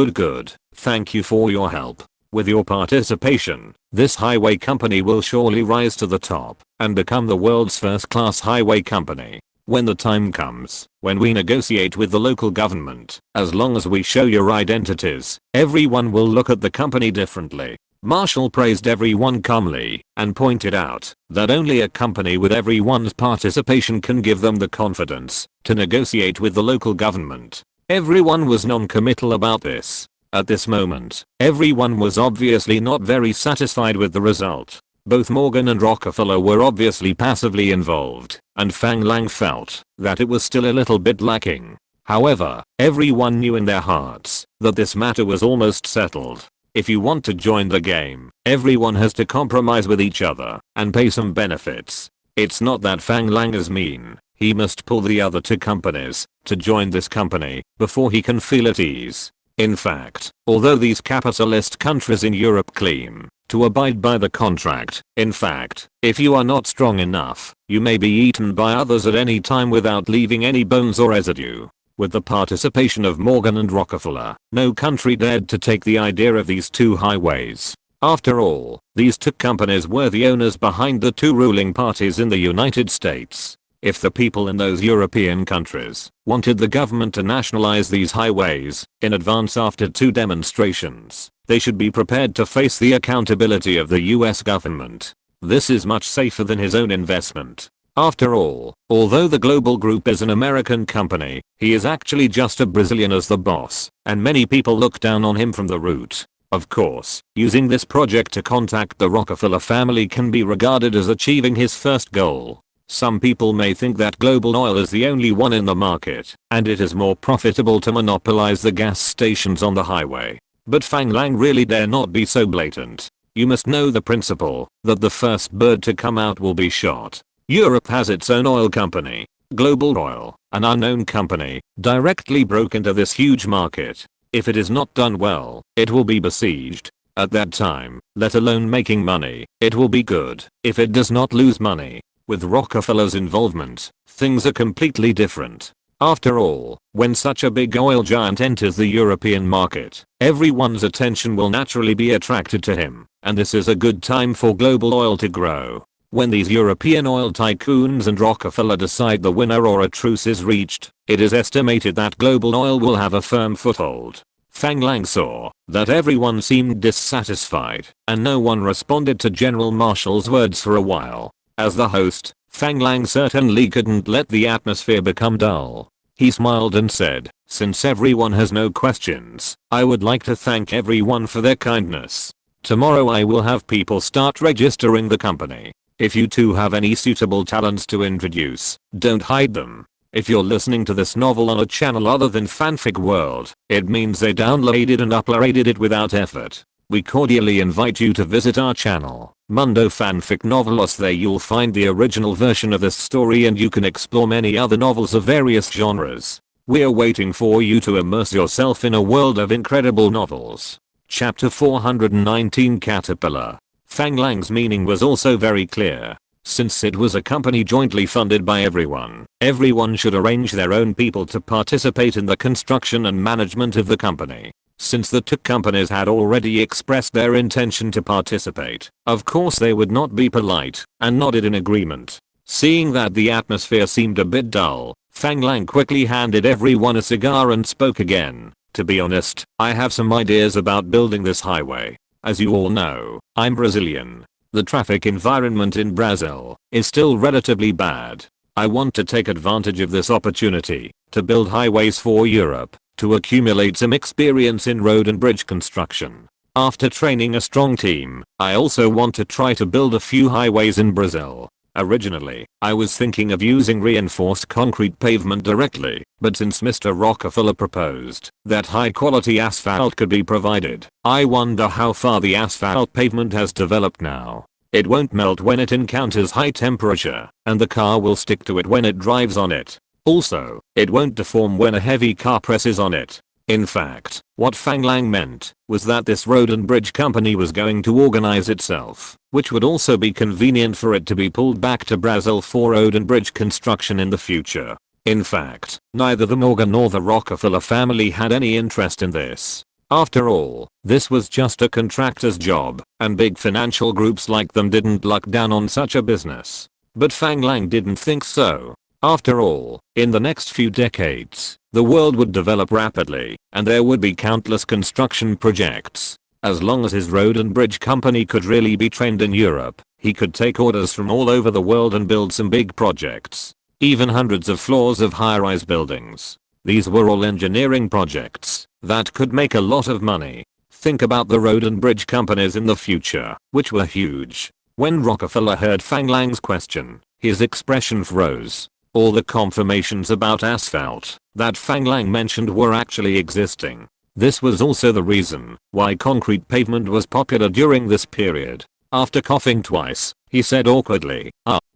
Thank you for your help. With your participation, this highway company will surely rise to the top and become the world's first-class highway company. When the time comes, when we negotiate with the local government, as long as we show your identities, everyone will look at the company differently. Marshall praised everyone calmly and pointed out that only a company with everyone's participation can give them the confidence to negotiate with the local government. Everyone was non-committal about this. At this moment, everyone was obviously not very satisfied with the result. Both Morgan and Rockefeller were obviously passively involved, and Fang Lang felt that it was still a little bit lacking. However, everyone knew in their hearts that this matter was almost settled. If you want to join the game, everyone has to compromise with each other and pay some benefits. It's not that Fang Lang is mean, he must pull the other two companies to join this company before he can feel at ease. In fact, although these capitalist countries in Europe claim to abide by the contract, in fact, if you are not strong enough, you may be eaten by others at any time without leaving any bones or residue. With the participation of Morgan and Rockefeller, no country dared to take the idea of these two highways. After all, these two companies were the owners behind the two ruling parties in the United States. If the people in those European countries wanted the government to nationalize these highways in advance after two demonstrations, they should be prepared to face the accountability of the US government. This is much safer than his own investment. After all, although the global group is an American company, he is actually just a Brazilian as the boss, and many people look down on him from the root. Of course, using this project to contact the Rockefeller family can be regarded as achieving his first goal. Some people may think that global oil is the only one in the market, and it is more profitable to monopolize the gas stations on the highway. But Fang Lang really dare not be so blatant. You must know the principle that the first bird to come out will be shot. Europe has its own oil company. Global Oil, an unknown company, directly broke into this huge market. If it is not done well, it will be besieged. At that time, let alone making money, it will be good if it does not lose money. With Rockefeller's involvement, things are completely different. After all, when such a big oil giant enters the European market, everyone's attention will naturally be attracted to him, and this is a good time for global oil to grow. When these European oil tycoons and Rockefeller decide the winner or a truce is reached, it is estimated that global oil will have a firm foothold. Fang Lang saw that everyone seemed dissatisfied, and no one responded to General Marshall's words for a while. As the host, Fang Lang certainly couldn't let the atmosphere become dull. He smiled and said, "Since everyone has no questions, I would like to thank everyone for their kindness. Tomorrow I will have people start registering the company. If you two have any suitable talents to introduce, don't hide them. If you're listening to this novel on a channel other than Fanfic World, it means they downloaded and uploaded it without effort. We cordially invite you to visit our channel, Mundo Fanfic Novelos. There you'll find the original version of this story and you can explore many other novels of various genres. We're waiting for you to immerse yourself in a world of incredible novels." Chapter 419 Caterpillar. Fang Lang's meaning was also very clear. Since it was a company jointly funded by everyone should arrange their own people to participate in the construction and management of the company. Since the two companies had already expressed their intention to participate, of course they would not be polite and nodded in agreement. Seeing that the atmosphere seemed a bit dull, Fang Lang quickly handed everyone a cigar and spoke again. "To be honest, I have some ideas about building this highway. As you all know, I'm Brazilian. The traffic environment in Brazil is still relatively bad. I want to take advantage of this opportunity to build highways for Europe, to accumulate some experience in road and bridge construction. After training a strong team, I also want to try to build a few highways in Brazil. Originally, I was thinking of using reinforced concrete pavement directly, but since Mr. Rockefeller proposed that high quality asphalt could be provided, I wonder how far the asphalt pavement has developed now. It won't melt when it encounters high temperature, and the car will stick to it when it drives on it. Also, it won't deform when a heavy car presses on it. In fact, what Fang Lang meant was that this road and bridge company was going to organize itself, which would also be convenient for it to be pulled back to Brazil for road and bridge construction in the future. In fact, neither the Morgan nor the Rockefeller family had any interest in this. After all, this was just a contractor's job, and big financial groups like them didn't lock down on such a business. But Fang Lang didn't think so. After all, in the next few decades, the world would develop rapidly, and there would be countless construction projects. As long as his road and bridge company could really be trained in Europe, he could take orders from all over the world and build some big projects. Even hundreds of floors of high-rise buildings. These were all engineering projects that could make a lot of money. Think about the road and bridge companies in the future, which were huge. When Rockefeller heard Fang Lang's question, his expression froze. All the confirmations about asphalt that Fang Lang mentioned were actually existing. This was also the reason why concrete pavement was popular during this period. After coughing twice, he said awkwardly,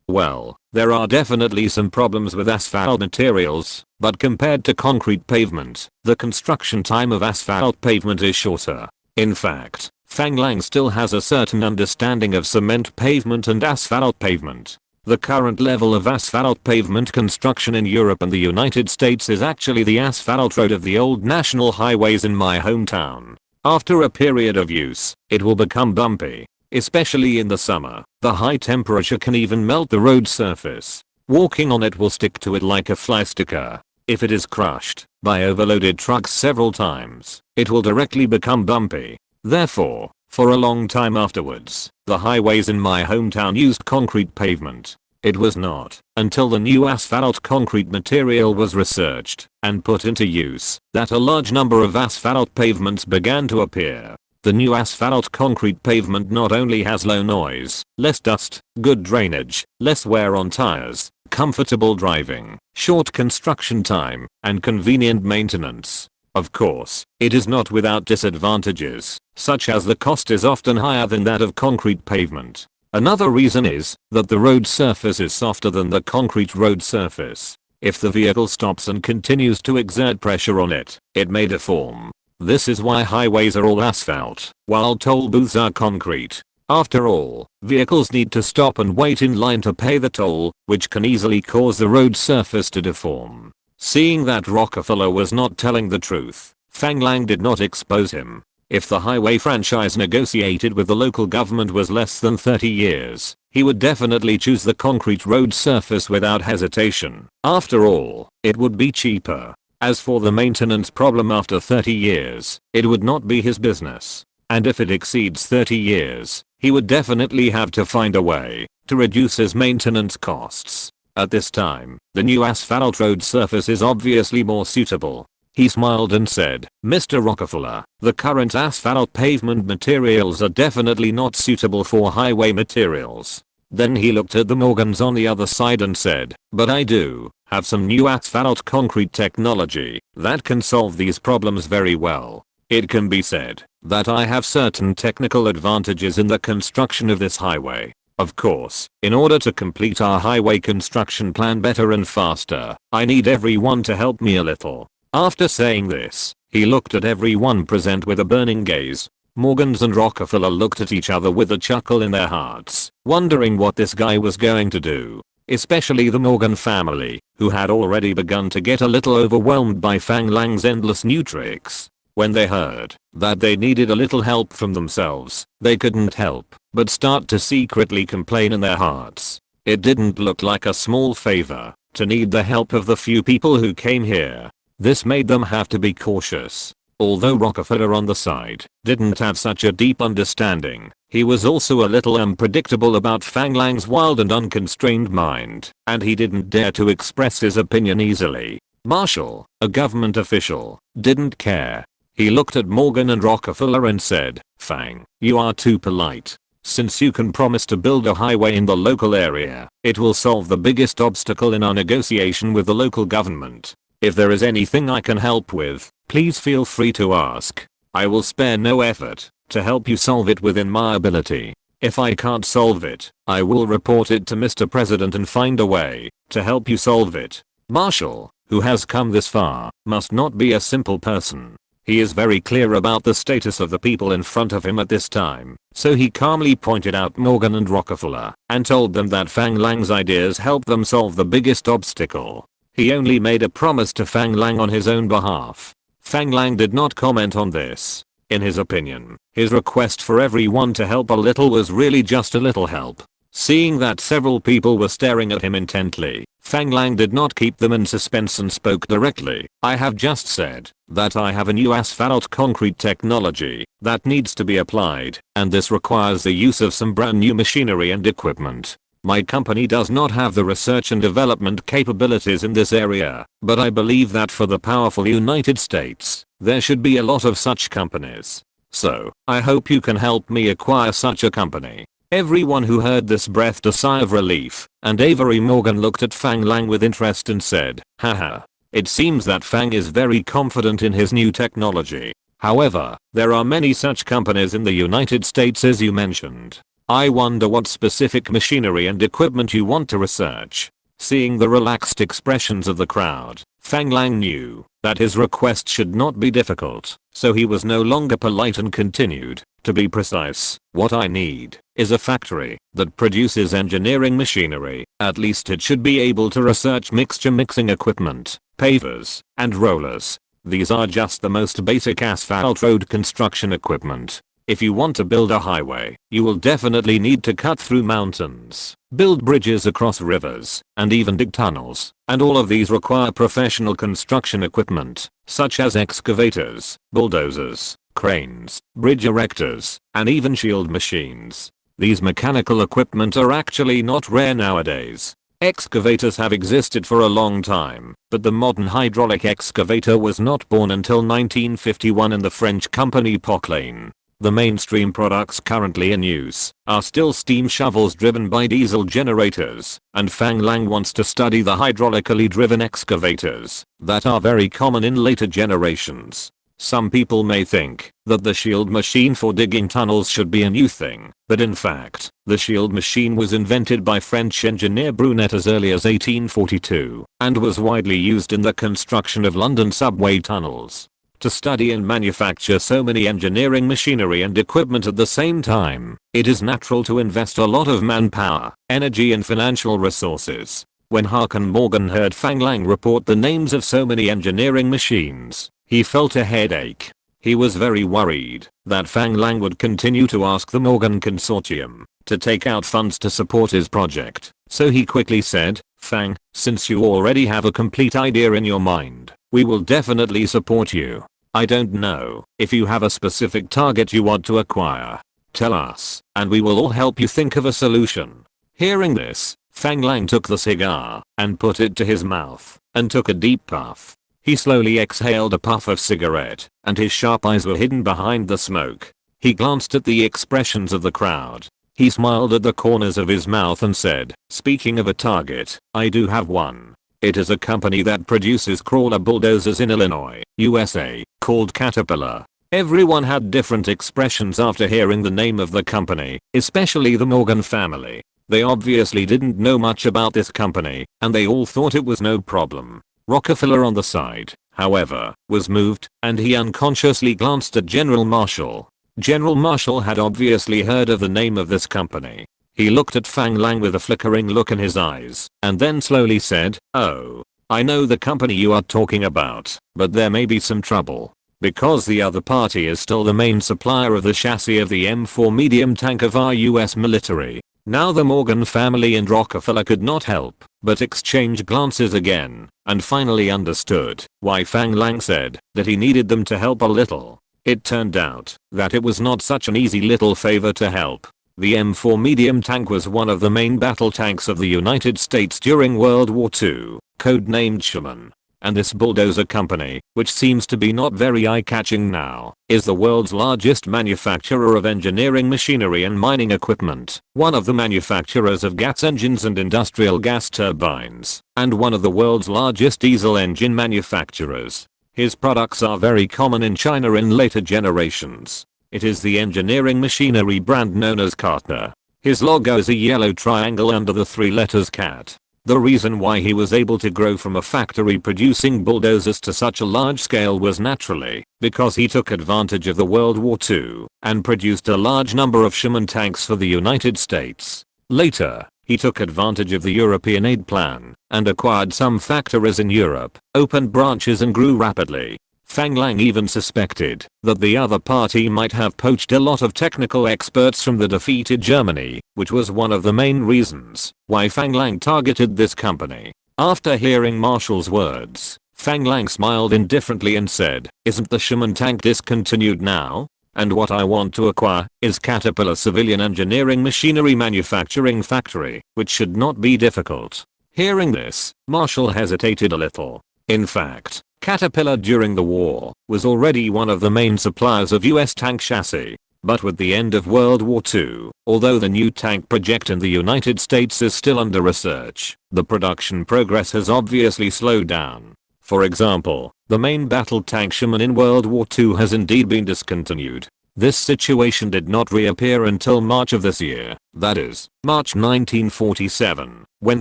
well, there are definitely some problems with asphalt materials, but compared to concrete pavement, the construction time of asphalt pavement is shorter. In fact, Fang Lang still has a certain understanding of cement pavement and asphalt pavement. The current level of asphalt pavement construction in Europe and the United States is actually the asphalt road of the old national highways in my hometown. After a period of use, it will become bumpy. Especially in the summer, the high temperature can even melt the road surface. Walking on it will stick to it like a fly sticker. If it is crushed by overloaded trucks several times, it will directly become bumpy. Therefore, for a long time afterwards, the highways in my hometown used concrete pavement. It was not until the new asphalt concrete material was researched and put into use that a large number of asphalt pavements began to appear. The new asphalt concrete pavement not only has low noise, less dust, good drainage, less wear on tires, comfortable driving, short construction time, and convenient maintenance. Of course, it is not without disadvantages, such as the cost is often higher than that of concrete pavement. Another reason is that the road surface is softer than the concrete road surface. If the vehicle stops and continues to exert pressure on it, it may deform. This is why highways are all asphalt, while toll booths are concrete. After all, vehicles need to stop and wait in line to pay the toll, which can easily cause the road surface to deform. Seeing that Rockefeller was not telling the truth, Fang Lang did not expose him. If the highway franchise negotiated with the local government was less than 30 years, he would definitely choose the concrete road surface without hesitation. After all, it would be cheaper. As for the maintenance problem after 30 years, it would not be his business. And if it exceeds 30 years, he would definitely have to find a way to reduce his maintenance costs. At this time, the new asphalt road surface is obviously more suitable. He smiled and said, "Mr. Rockefeller, the current asphalt pavement materials are definitely not suitable for highway materials." Then he looked at the Morgans on the other side and said, "But I do have some new asphalt concrete technology that can solve these problems very well. It can be said that I have certain technical advantages in the construction of this highway. Of course, in order to complete our highway construction plan better and faster, I need everyone to help me a little." After saying this, he looked at everyone present with a burning gaze. Morgans and Rockefeller looked at each other with a chuckle in their hearts, wondering what this guy was going to do. Especially the Morgan family, who had already begun to get a little overwhelmed by Fang Lang's endless new tricks. When they heard that they needed a little help from themselves, they couldn't help but start to secretly complain in their hearts. It didn't look like a small favor to need the help of the few people who came here. This made them have to be cautious. Although Rockefeller on the side didn't have such a deep understanding, he was also a little unpredictable about Fang Lang's wild and unconstrained mind, and he didn't dare to express his opinion easily. Marshall, a government official, didn't care. He looked at Morgan and Rockefeller and said, "Fang, you are too polite. Since you can promise to build a highway in the local area, it will solve the biggest obstacle in our negotiation with the local government. If there is anything I can help with, please feel free to ask. I will spare no effort to help you solve it within my ability. If I can't solve it, I will report it to Mr. President and find a way to help you solve it." Marshall, who has come this far, must not be a simple person. He is very clear about the status of the people in front of him at this time, so he calmly pointed out Morgan and Rockefeller and told them that Fang Lang's ideas helped them solve the biggest obstacle. He only made a promise to Fang Lang on his own behalf. Fang Lang did not comment on this. In his opinion, his request for everyone to help a little was really just a little help. Seeing that several people were staring at him intently, Fang Lang did not keep them in suspense and spoke directly. I have just said that I have a new asphalt concrete technology that needs to be applied, and this requires the use of some brand new machinery and equipment. My company does not have the research and development capabilities in this area, but I believe that for the powerful United States, there should be a lot of such companies. So, I hope you can help me acquire such a company. Everyone who heard this breathed a sigh of relief, and Avery Morgan looked at Fang Lang with interest and said, haha. It seems that Fang is very confident in his new technology. However, there are many such companies in the United States as you mentioned. I wonder what specific machinery and equipment you want to research. Seeing the relaxed expressions of the crowd, Fang Lang knew that his request should not be difficult, so he was no longer polite and continued, to be precise, what I need is a factory that produces engineering machinery. At least it should be able to research mixture mixing equipment, pavers, and rollers. These are just the most basic asphalt road construction equipment. If you want to build a highway, you will definitely need to cut through mountains, build bridges across rivers, and even dig tunnels, and all of these require professional construction equipment, such as excavators, bulldozers, cranes, bridge erectors, and even shield machines. These mechanical equipment are actually not rare nowadays. Excavators have existed for a long time, but the modern hydraulic excavator was not born until 1951 in the French company Patek Philippe. The mainstream products currently in use are still steam shovels driven by diesel generators, and Fang Lang wants to study the hydraulically driven excavators that are very common in later generations. Some people may think that the shield machine for digging tunnels should be a new thing, but in fact, the shield machine was invented by French engineer Brunet as early as 1842 and was widely used in the construction of London subway tunnels. To study and manufacture so many engineering machinery and equipment at the same time, it is natural to invest a lot of manpower, energy and financial resources. When Harkin Morgan heard Fang Lang report the names of so many engineering machines, he felt a headache. He was very worried that Fang Lang would continue to ask the Morgan Consortium to take out funds to support his project, so he quickly said, Fang, since you already have a complete idea in your mind, we will definitely support you. I don't know if you have a specific target you want to acquire. Tell us, and we will all help you think of a solution. Hearing this, Fang Lang took the cigar and put it to his mouth and took a deep puff. He slowly exhaled a puff of cigarette, and his sharp eyes were hidden behind the smoke. He glanced at the expressions of the crowd. He smiled at the corners of his mouth and said, speaking of a target, I do have one. It is a company that produces crawler bulldozers in Illinois, USA, called Caterpillar. Everyone had different expressions after hearing the name of the company, especially the Morgan family. They obviously didn't know much about this company, and they all thought it was no problem. Rockefeller on the side, however, was moved, and he unconsciously glanced at General Marshall. General Marshall had obviously heard of the name of this company. He looked at Fang Lang with a flickering look in his eyes, and then slowly said, oh, I know the company you are talking about, but there may be some trouble. Because the other party is still the main supplier of the chassis of the M4 medium tank of our US military. Now the Morgan family and Rockefeller could not help but exchange glances again, and finally understood why Fang Lang said that he needed them to help a little. It turned out that it was not such an easy little favor to help. The M4 medium tank was one of the main battle tanks of the United States during World War II, codenamed Sherman. And this bulldozer company, which seems to be not very eye-catching now, is the world's largest manufacturer of engineering machinery and mining equipment, one of the manufacturers of gas engines and industrial gas turbines, and one of the world's largest diesel engine manufacturers. His products are very common in China in later generations. It is the engineering machinery brand known as Carter. His logo is a yellow triangle under the three letters CAT. The reason why he was able to grow from a factory producing bulldozers to such a large scale was naturally because he took advantage of the World War II and produced a large number of Sherman tanks for the United States. Later, he took advantage of the European aid plan and acquired some factories in Europe, opened branches and grew rapidly. Fang Lang even suspected that the other party might have poached a lot of technical experts from the defeated Germany, which was one of the main reasons why Fang Lang targeted this company. After hearing Marshall's words, Fang Lang smiled indifferently and said, "Isn't the Sherman tank discontinued now? And what I want to acquire is Caterpillar Civilian Engineering Machinery Manufacturing Factory, which should not be difficult." Hearing this, Marshall hesitated a little. In fact, Caterpillar during the war was already one of the main suppliers of US tank chassis. But with the end of World War II, although the new tank project in the United States is still under research, the production progress has obviously slowed down. For example, the main battle tank Sherman in World War II has indeed been discontinued. This situation did not reappear until March of this year, that is, March 1947, when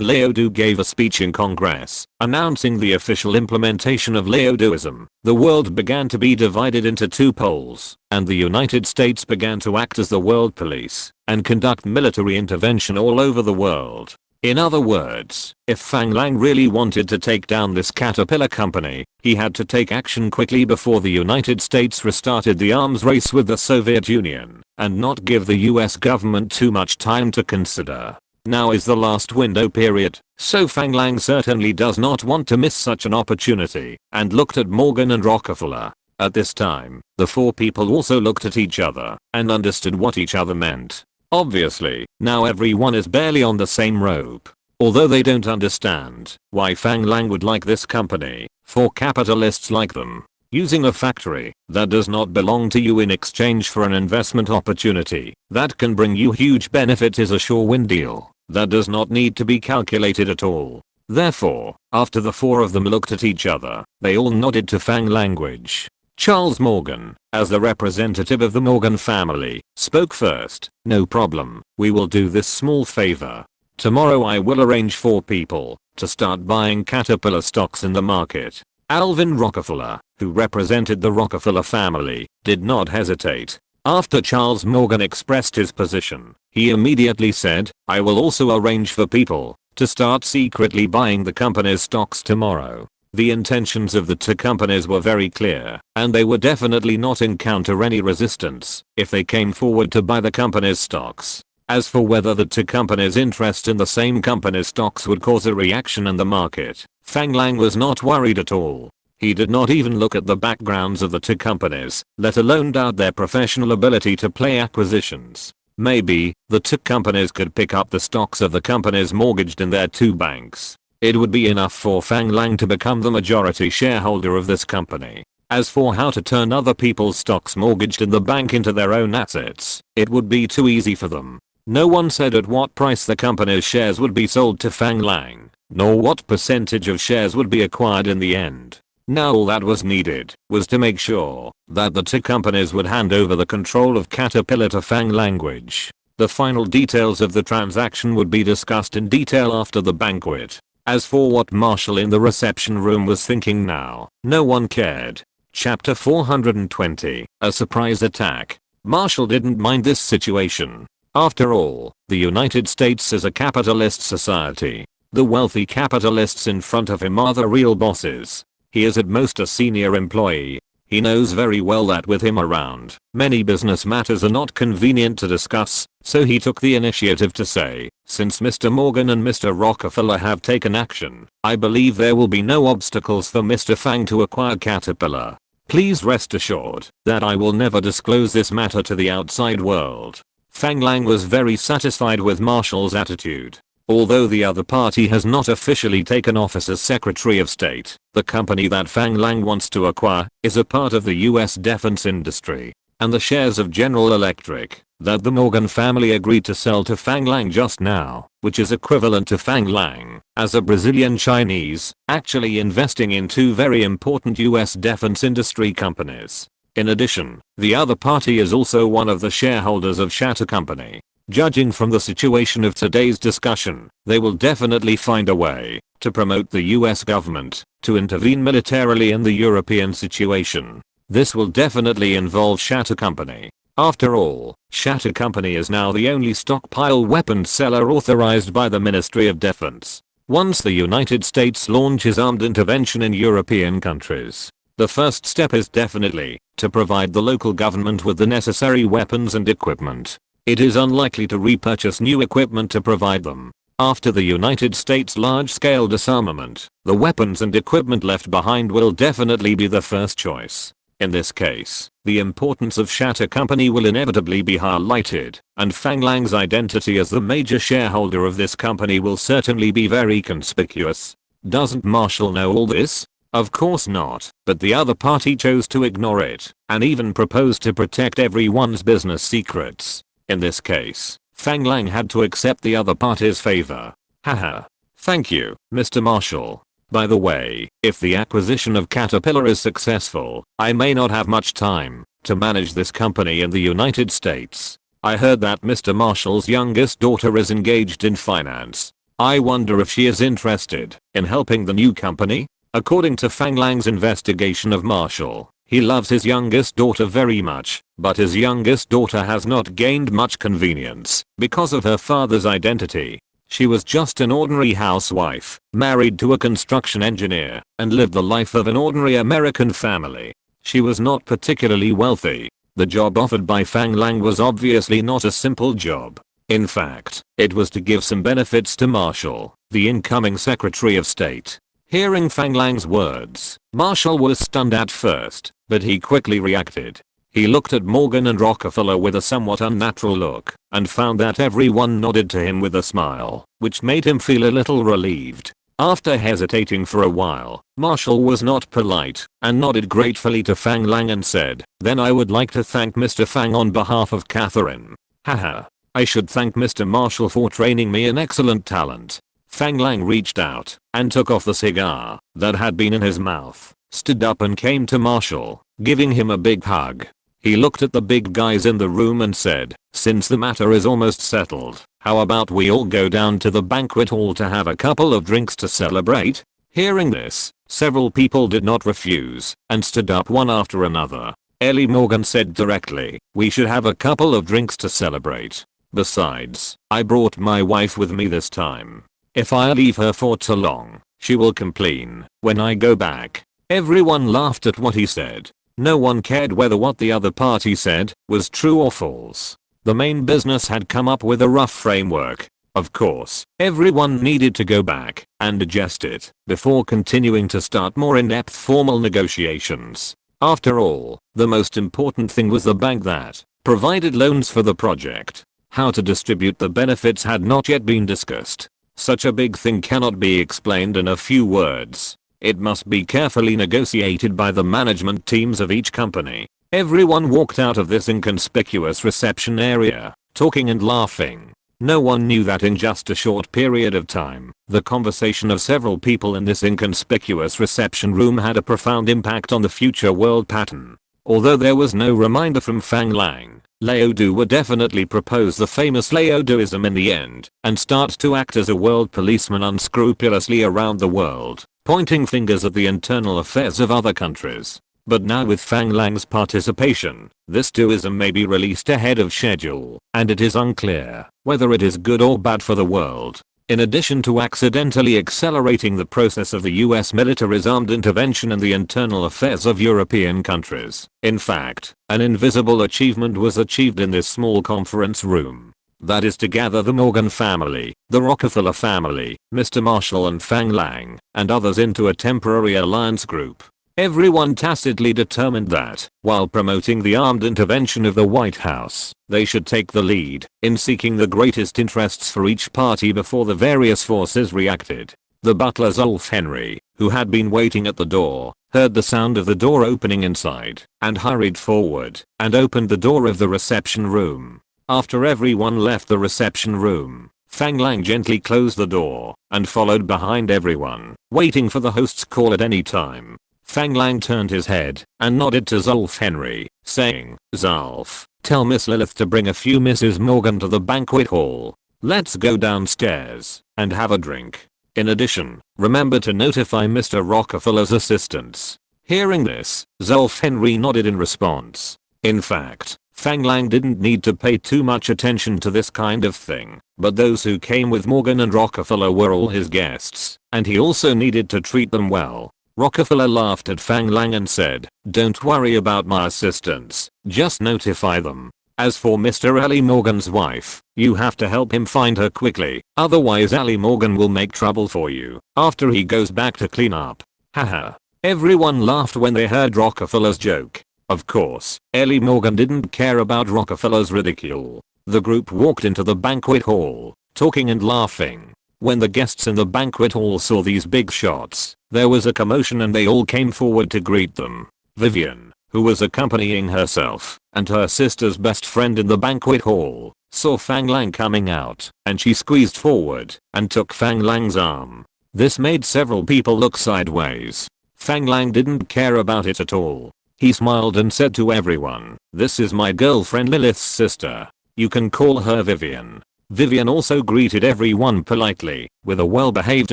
Leodoo gave a speech in Congress, announcing the official implementation of Leodooism. The world began to be divided into two poles, and the United States began to act as the world police, and conduct military intervention all over the world. In other words, if Fang Lang really wanted to take down this Caterpillar company, he had to take action quickly before the United States restarted the arms race with the Soviet Union, and not give the US government too much time to consider. Now is the last window period, so Fang Lang certainly does not want to miss such an opportunity, and looked at Morgan and Rockefeller. At this time, the four people also looked at each other, and understood what each other meant. Obviously, now everyone is barely on the same rope. Although they don't understand why Fang Lang would like this company, for capitalists like them, using a factory that does not belong to you in exchange for an investment opportunity that can bring you huge benefit is a sure win deal that does not need to be calculated at all. Therefore, after the four of them looked at each other, they all nodded to Fang language. Charles Morgan, as the representative of the Morgan family, spoke first. "No problem, we will do this small favor. Tomorrow I will arrange for people to start buying Caterpillar stocks in the market." Alvin Rockefeller, who represented the Rockefeller family, did not hesitate. After Charles Morgan expressed his position, he immediately said, "I will also arrange for people to start secretly buying the company's stocks tomorrow." The intentions of the two companies were very clear, and they would definitely not encounter any resistance if they came forward to buy the company's stocks. As for whether the two companies' interest in the same company's stocks would cause a reaction in the market, Fang Lang was not worried at all. He did not even look at the backgrounds of the two companies, let alone doubt their professional ability to play acquisitions. Maybe, the two companies could pick up the stocks of the companies mortgaged in their two banks. It would be enough for Fang Lang to become the majority shareholder of this company. As for how to turn other people's stocks mortgaged in the bank into their own assets, it would be too easy for them. No one said at what price the company's shares would be sold to Fang Lang, nor what percentage of shares would be acquired in the end. Now all that was needed was to make sure that the two companies would hand over the control of Caterpillar to Fang language. The final details of the transaction would be discussed in detail after the banquet. As for what Marshall in the reception room was thinking now, no one cared. Chapter 420, A Surprise Attack. Marshall didn't mind this situation. After all, the United States is a capitalist society. The wealthy capitalists in front of him are the real bosses. He is at most a senior employee. He knows very well that with him around, many business matters are not convenient to discuss, so he took the initiative to say, "Since Mr. Morgan and Mr. Rockefeller have taken action, I believe there will be no obstacles for Mr. Fang to acquire Caterpillar. Please rest assured that I will never disclose this matter to the outside world." Fang Lang was very satisfied with Marshall's attitude. Although the other party has not officially taken office as Secretary of State, the company that Fang Lang wants to acquire is a part of the US defense industry, and the shares of General Electric that the Morgan family agreed to sell to Fang Lang just now, which is equivalent to Fang Lang, as a Brazilian Chinese, actually investing in two very important US defense industry companies. In addition, the other party is also one of the shareholders of Shatter Company. Judging from the situation of today's discussion, they will definitely find a way to promote the US government to intervene militarily in the European situation. This will definitely involve Shatter Company. After all, Shatter Company is now the only stockpile weapons seller authorized by the Ministry of Defense. Once the United States launches armed intervention in European countries, The first step is definitely to provide the local government with the necessary weapons and equipment. It is unlikely to repurchase new equipment to provide them. After the United States' large-scale disarmament, the weapons and equipment left behind will definitely be the first choice. In this case, the importance of Shatter Company will inevitably be highlighted, and Fang Lang's identity as the major shareholder of this company will certainly be very conspicuous. Doesn't Marshall know all this? Of course not, but the other party chose to ignore it, and even proposed to protect everyone's business secrets. In this case, Fang Lang had to accept the other party's favor. Haha. Thank you, Mr. Marshall. By the way, if the acquisition of Caterpillar is successful, I may not have much time to manage this company in the United States. I heard that Mr. Marshall's youngest daughter is engaged in finance. I wonder if she is interested in helping the new company? According to Fang Lang's investigation of Marshall, he loves his youngest daughter very much, but his youngest daughter has not gained much convenience because of her father's identity. She was just an ordinary housewife, married to a construction engineer, and lived the life of an ordinary American family. She was not particularly wealthy. The job offered by Fang Lang was obviously not a simple job. In fact, it was to give some benefits to Marshall, the incoming Secretary of State. Hearing Fang Lang's words, Marshall was stunned at first, but he quickly reacted. He looked at Morgan and Rockefeller with a somewhat unnatural look, and found that everyone nodded to him with a smile, which made him feel a little relieved. After hesitating for a while, Marshall was not polite, and nodded gratefully to Fang Lang and said, "Then I would like to thank Mr. Fang on behalf of Catherine. Haha. I should thank Mr. Marshall for training me in excellent talent." Fang Lang reached out, and took off the cigar that had been in his mouth, stood up and came to Marshall, giving him a big hug. He looked at the big guys in the room and said, "Since the matter is almost settled, how about we all go down to the banquet hall to have a couple of drinks to celebrate?" Hearing this, several people did not refuse, and stood up one after another. Ellie Morgan said directly, "We should have a couple of drinks to celebrate. Besides, I brought my wife with me this time. If I leave her for too long, she will complain when I go back." Everyone laughed at what he said. No one cared whether what the other party said was true or false. The main business had come up with a rough framework. Of course, everyone needed to go back and digest it before continuing to start more in-depth formal negotiations. After all, the most important thing was the bank that provided loans for the project. How to distribute the benefits had not yet been discussed. Such a big thing cannot be explained in a few words. It must be carefully negotiated by the management teams of each company. Everyone walked out of this inconspicuous reception area, talking and laughing. No one knew that in just a short period of time, the conversation of several people in this inconspicuous reception room had a profound impact on the future world pattern. Although there was no reminder from Fang Lang, Leodu would definitely propose the famous Leoduism in the end, and start to act as a world policeman unscrupulously around the world, pointing fingers at the internal affairs of other countries. But now with Fang Lang's participation, this duism may be released ahead of schedule, and it is unclear whether it is good or bad for the world. In addition to accidentally accelerating the process of the US military's armed intervention in the internal affairs of European countries, in fact, an invisible achievement was achieved in this small conference room. That is to gather the Morgan family, the Rockefeller family, Mr. Marshall and Fang Lang, and others into a temporary alliance group. Everyone tacitly determined that, while promoting the armed intervention of the White House, they should take the lead in seeking the greatest interests for each party before the various forces reacted. The butler Zolf Henry, who had been waiting at the door, heard the sound of the door opening inside, and hurried forward and opened the door of the reception room. After everyone left the reception room, Fang Lang gently closed the door and followed behind everyone, waiting for the host's call at any time. Fang Lang turned his head and nodded to Zolf Henry, saying, "Zolf, tell Miss Lilith to bring a few Mrs. Morgan to the banquet hall. Let's go downstairs and have a drink. In addition, remember to notify Mr. Rockefeller's assistants." Hearing this, Zolf Henry nodded in response. In fact, Fang Lang didn't need to pay too much attention to this kind of thing, but those who came with Morgan and Rockefeller were all his guests, and he also needed to treat them well. Rockefeller laughed at Fang Lang and said, "Don't worry about my assistants, just notify them. As for Mr. Ellie Morgan's wife, you have to help him find her quickly, otherwise Ellie Morgan will make trouble for you after he goes back to clean up." Haha. Everyone laughed when they heard Rockefeller's joke. Of course, Ellie Morgan didn't care about Rockefeller's ridicule. The group walked into the banquet hall, talking and laughing. When the guests in the banquet hall saw these big shots, there was a commotion and they all came forward to greet them. Vivian, who was accompanying herself and her sister's best friend in the banquet hall, saw Fang Lang coming out, and she squeezed forward and took Fang Lang's arm. This made several people look sideways. Fang Lang didn't care about it at all. He smiled and said to everyone, "This is my girlfriend Lilith's sister. You can call her Vivian." Vivian also greeted everyone politely, with a well-behaved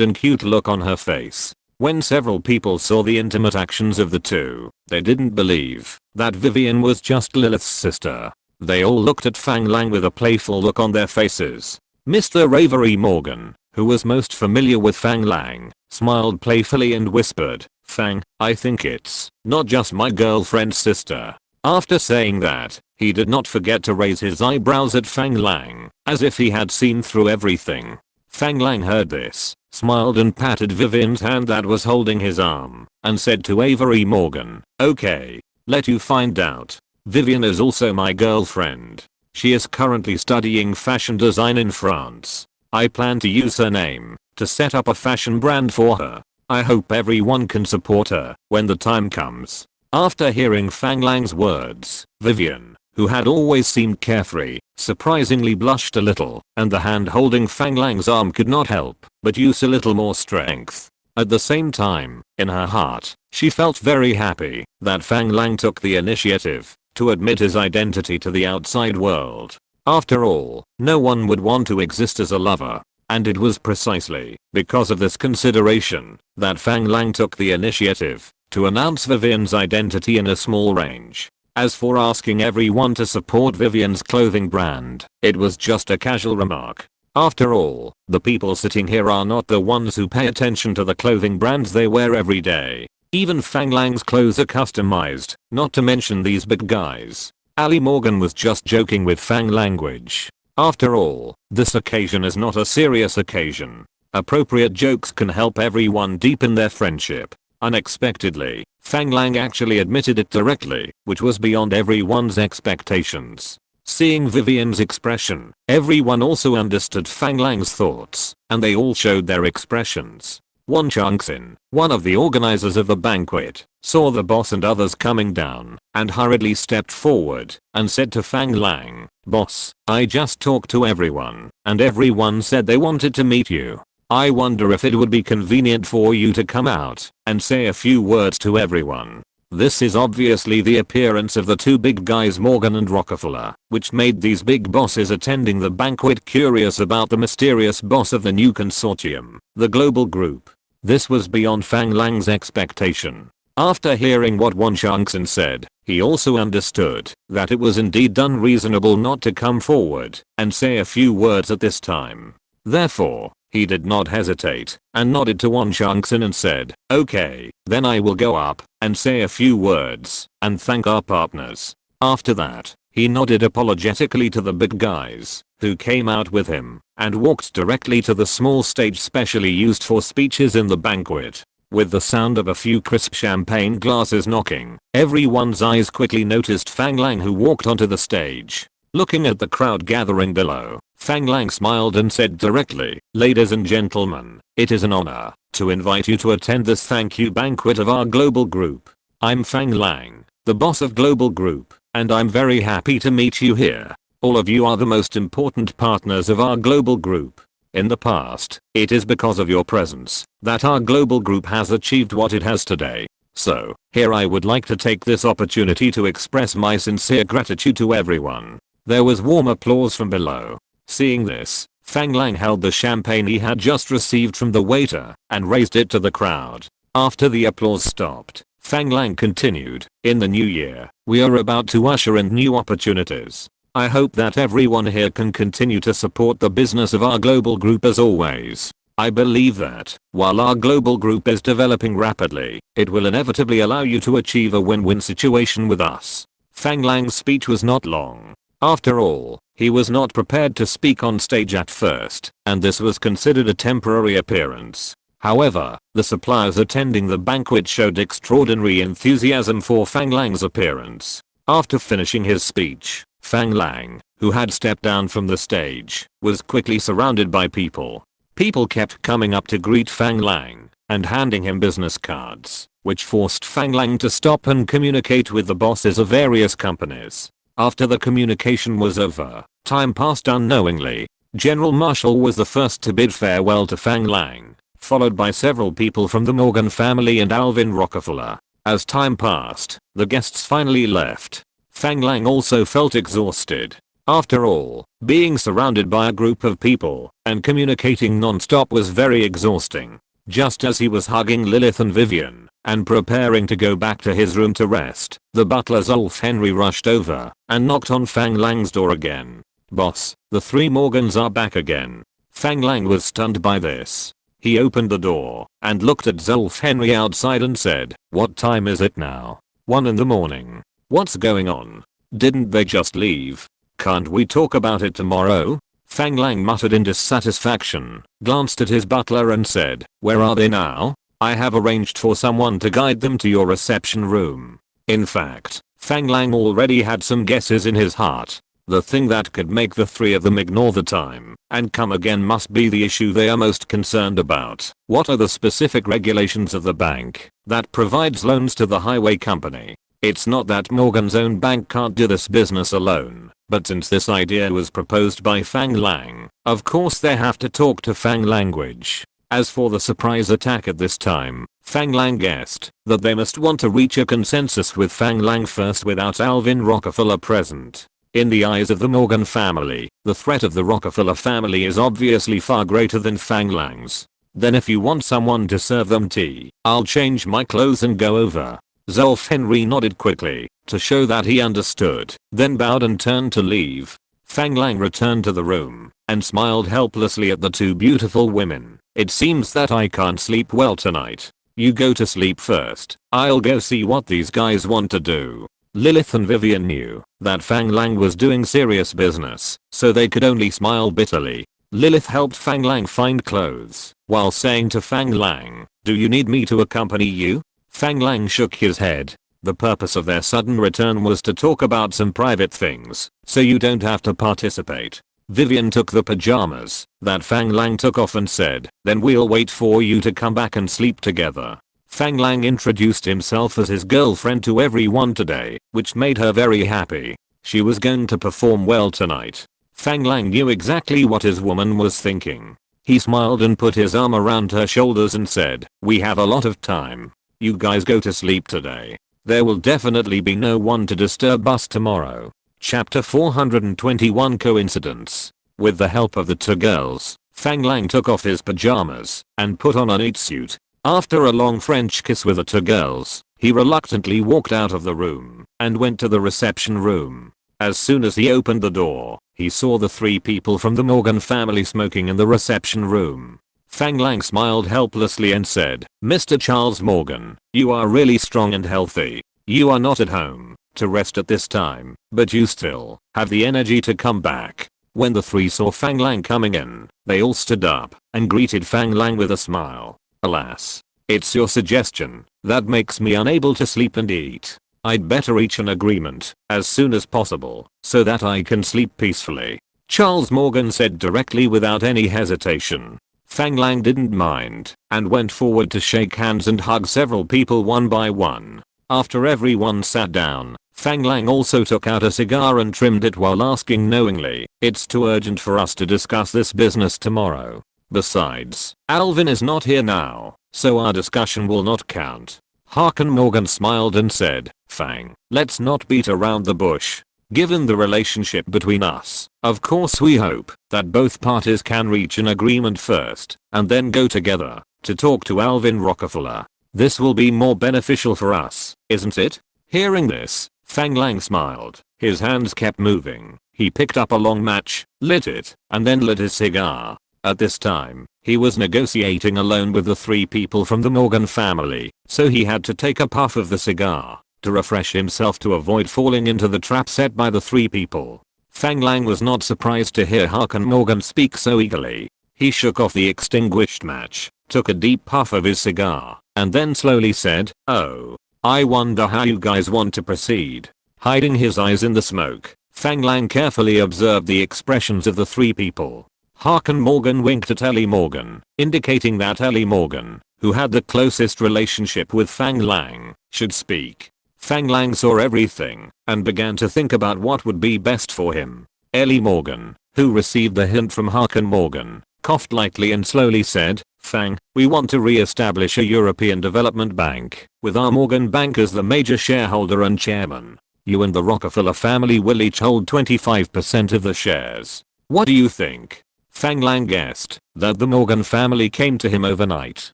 and cute look on her face. When several people saw the intimate actions of the two, they didn't believe that Vivian was just Lilith's sister. They all looked at Fang Lang with a playful look on their faces. Mr. Avery Morgan, who was most familiar with Fang Lang, smiled playfully and whispered, "Fang, I think it's not just my girlfriend's sister." After saying that, he did not forget to raise his eyebrows at Fang Lang, as if he had seen through everything. Fang Lang heard this, smiled and patted Vivian's hand that was holding his arm, and said to Avery Morgan, "Okay, let you find out. Vivian is also my girlfriend. She is currently studying fashion design in France. I plan to use her name to set up a fashion brand for her. I hope everyone can support her when the time comes." After hearing Fang Lang's words, Vivian, who had always seemed carefree, surprisingly blushed a little, and the hand holding Fang Lang's arm could not help but use a little more strength. At the same time, in her heart, she felt very happy that Fang Lang took the initiative to admit his identity to the outside world. After all, no one would want to exist as a lover. And it was precisely because of this consideration that Fang Lang took the initiative to announce Vivian's identity in a small range. As for asking everyone to support Vivian's clothing brand, it was just a casual remark. After all, the people sitting here are not the ones who pay attention to the clothing brands they wear every day. Even Fang Lang's clothes are customized, not to mention these big guys. Ali Morgan was just joking with Fang language. After all, this occasion is not a serious occasion. Appropriate jokes can help everyone deepen their friendship. Unexpectedly, Fang Lang actually admitted it directly, which was beyond everyone's expectations. Seeing Vivian's expression, everyone also understood Fang Lang's thoughts, and they all showed their expressions. Won Chungsin, one of the organizers of the banquet, saw the boss and others coming down, and hurriedly stepped forward, and said to Fang Lang, "Boss, I just talked to everyone, and everyone said they wanted to meet you. I wonder if it would be convenient for you to come out and say a few words to everyone." This is obviously the appearance of the two big guys Morgan and Rockefeller, which made these big bosses attending the banquet curious about the mysterious boss of the new consortium, the global group. This was beyond Fang Lang's expectation. After hearing what Won Chungsin said, he also understood that it was indeed unreasonable not to come forward and say a few words at this time. Therefore, he did not hesitate and nodded to Won Chungsin and said, "Okay, then I will go up and say a few words and thank our partners." After that, he nodded apologetically to the big guys who came out with him and walked directly to the small stage specially used for speeches in the banquet. With the sound of a few crisp champagne glasses knocking, everyone's eyes quickly noticed Fang Lang, who walked onto the stage. Looking at the crowd gathering below, Fang Lang smiled and said directly, "Ladies and gentlemen, it is an honor to invite you to attend this thank you banquet of our global group. I'm Fang Lang, the boss of Global Group, and I'm very happy to meet you here. All of you are the most important partners of our global group. In the past, it is because of your presence that our global group has achieved what it has today. So, here I would like to take this opportunity to express my sincere gratitude to everyone." There was warm applause from below. Seeing this, Fang Lang held the champagne he had just received from the waiter and raised it to the crowd. After the applause stopped, Fang Lang continued, "In the new year, we are about to usher in new opportunities. I hope that everyone here can continue to support the business of our global group as always. I believe that, while our global group is developing rapidly, it will inevitably allow you to achieve a win-win situation with us. Fang Lang's speech was not long. After all, he was not prepared to speak on stage at first, and this was considered a temporary appearance. However, the suppliers attending the banquet showed extraordinary enthusiasm for Fang Lang's appearance. After finishing his speech, Fang Lang, who had stepped down from the stage, was quickly surrounded by people. People kept coming up to greet Fang Lang and handing him business cards, which forced Fang Lang to stop and communicate with the bosses of various companies. After the communication was over, time passed unknowingly. General Marshall was the first to bid farewell to Fang Lang, followed by several people from the Morgan family and Alvin Rockefeller. As time passed, the guests finally left. Fang Lang also felt exhausted. After all, being surrounded by a group of people and communicating non-stop was very exhausting. Just as he was hugging Lilith and Vivian and preparing to go back to his room to rest, the butler Zolf Henry rushed over and knocked on Fang Lang's door again. "Boss, the three Morgans are back again." Fang Lang was stunned by this. He opened the door and looked at Zolf Henry outside and said, "What time is it now?" 1 in the morning. "What's going on? Didn't they just leave? Can't we talk about it tomorrow?" Fang Lang muttered in dissatisfaction, glanced at his butler and said, "Where are they now? I have arranged for someone to guide them to your reception room." In fact, Fang Lang already had some guesses in his heart. The thing that could make the three of them ignore the time and come again must be the issue they are most concerned about. What are the specific regulations of the bank that provides loans to the highway company? It's not that Morgan's own bank can't do this business alone, but since this idea was proposed by Fang Lang, of course they have to talk to Fang language. As for the surprise attack at this time, Fang Lang guessed that they must want to reach a consensus with Fang Lang first without Alvin Rockefeller present. In the eyes of the Morgan family, the threat of the Rockefeller family is obviously far greater than Fang Lang's. "Then if you want someone to serve them tea, I'll change my clothes and go over." Zolf Henry nodded quickly to show that he understood, then bowed and turned to leave. Fang Lang returned to the room and smiled helplessly at the two beautiful women. "It seems that I can't sleep well tonight. You go to sleep first. I'll go see what these guys want to do." Lilith and Vivian knew that Fang Lang was doing serious business, so they could only smile bitterly. Lilith helped Fang Lang find clothes while saying to Fang Lang, "Do you need me to accompany you?" Fang Lang shook his head. The purpose of their sudden return was to talk about some private things, so you don't have to participate. Vivian took the pajamas that Fang Lang took off and said, "Then we'll wait for you to come back and sleep together." Fang Lang introduced himself as his girlfriend to everyone today, which made her very happy. She was going to perform well tonight. Fang Lang knew exactly what his woman was thinking. He smiled and put his arm around her shoulders and said, "We have a lot of time. You guys go to sleep today. There will definitely be no one to disturb us tomorrow." Chapter 421 Coincidence. With the help of the two girls, Fang Lang took off his pajamas and put on a neat suit. After a long French kiss with the two girls, he reluctantly walked out of the room and went to the reception room. As soon as he opened the door, he saw the three people from the Morgan family smoking in the reception room. Fang Lang smiled helplessly and said, "Mr. Charles Morgan, you are really strong and healthy. You are not at home to rest at this time, but you still have the energy to come back." When the three saw Fang Lang coming in, they all stood up and greeted Fang Lang with a smile. "Alas, it's your suggestion that makes me unable to sleep and eat. I'd better reach an agreement as soon as possible so that I can sleep peacefully," Charles Morgan said directly without any hesitation. Fang Lang didn't mind and went forward to shake hands and hug several people one by one. After everyone sat down, Fang Lang also took out a cigar and trimmed it while asking knowingly, "It's too urgent for us to discuss this business tomorrow. Besides, Alvin is not here now, so our discussion will not count." Harkin Morgan smiled and said, "Fang, let's not beat around the bush. Given the relationship between us, of course we hope that both parties can reach an agreement first and then go together to talk to Alvin Rockefeller. This will be more beneficial for us, isn't it?" Hearing this, Fang Lang smiled. His hands kept moving. He picked up a long match, lit it, and then lit his cigar. At this time, he was negotiating alone with the 3 people from the Morgan family, so he had to take a puff of the cigar to refresh himself to avoid falling into the trap set by the 3 people. Fang Lang was not surprised to hear Harkin Morgan speak so eagerly. He shook off the extinguished match, took a deep puff of his cigar, and then slowly said, "Oh, I wonder how you guys want to proceed." Hiding his eyes in the smoke, Fang Lang carefully observed the expressions of the 3 people. Harkin Morgan winked at Ellie Morgan, indicating that Ellie Morgan, who had the closest relationship with Fang Lang, should speak. Fang Lang saw everything and began to think about what would be best for him. Ellie Morgan, who received the hint from Harkin Morgan, coughed lightly and slowly said, "Fang, we want to re-establish a European Development Bank, with our Morgan Bank as the major shareholder and chairman. You and the Rockefeller family will each hold 25% of the shares. What do you think?" Fang Lang guessed that the Morgan family came to him overnight,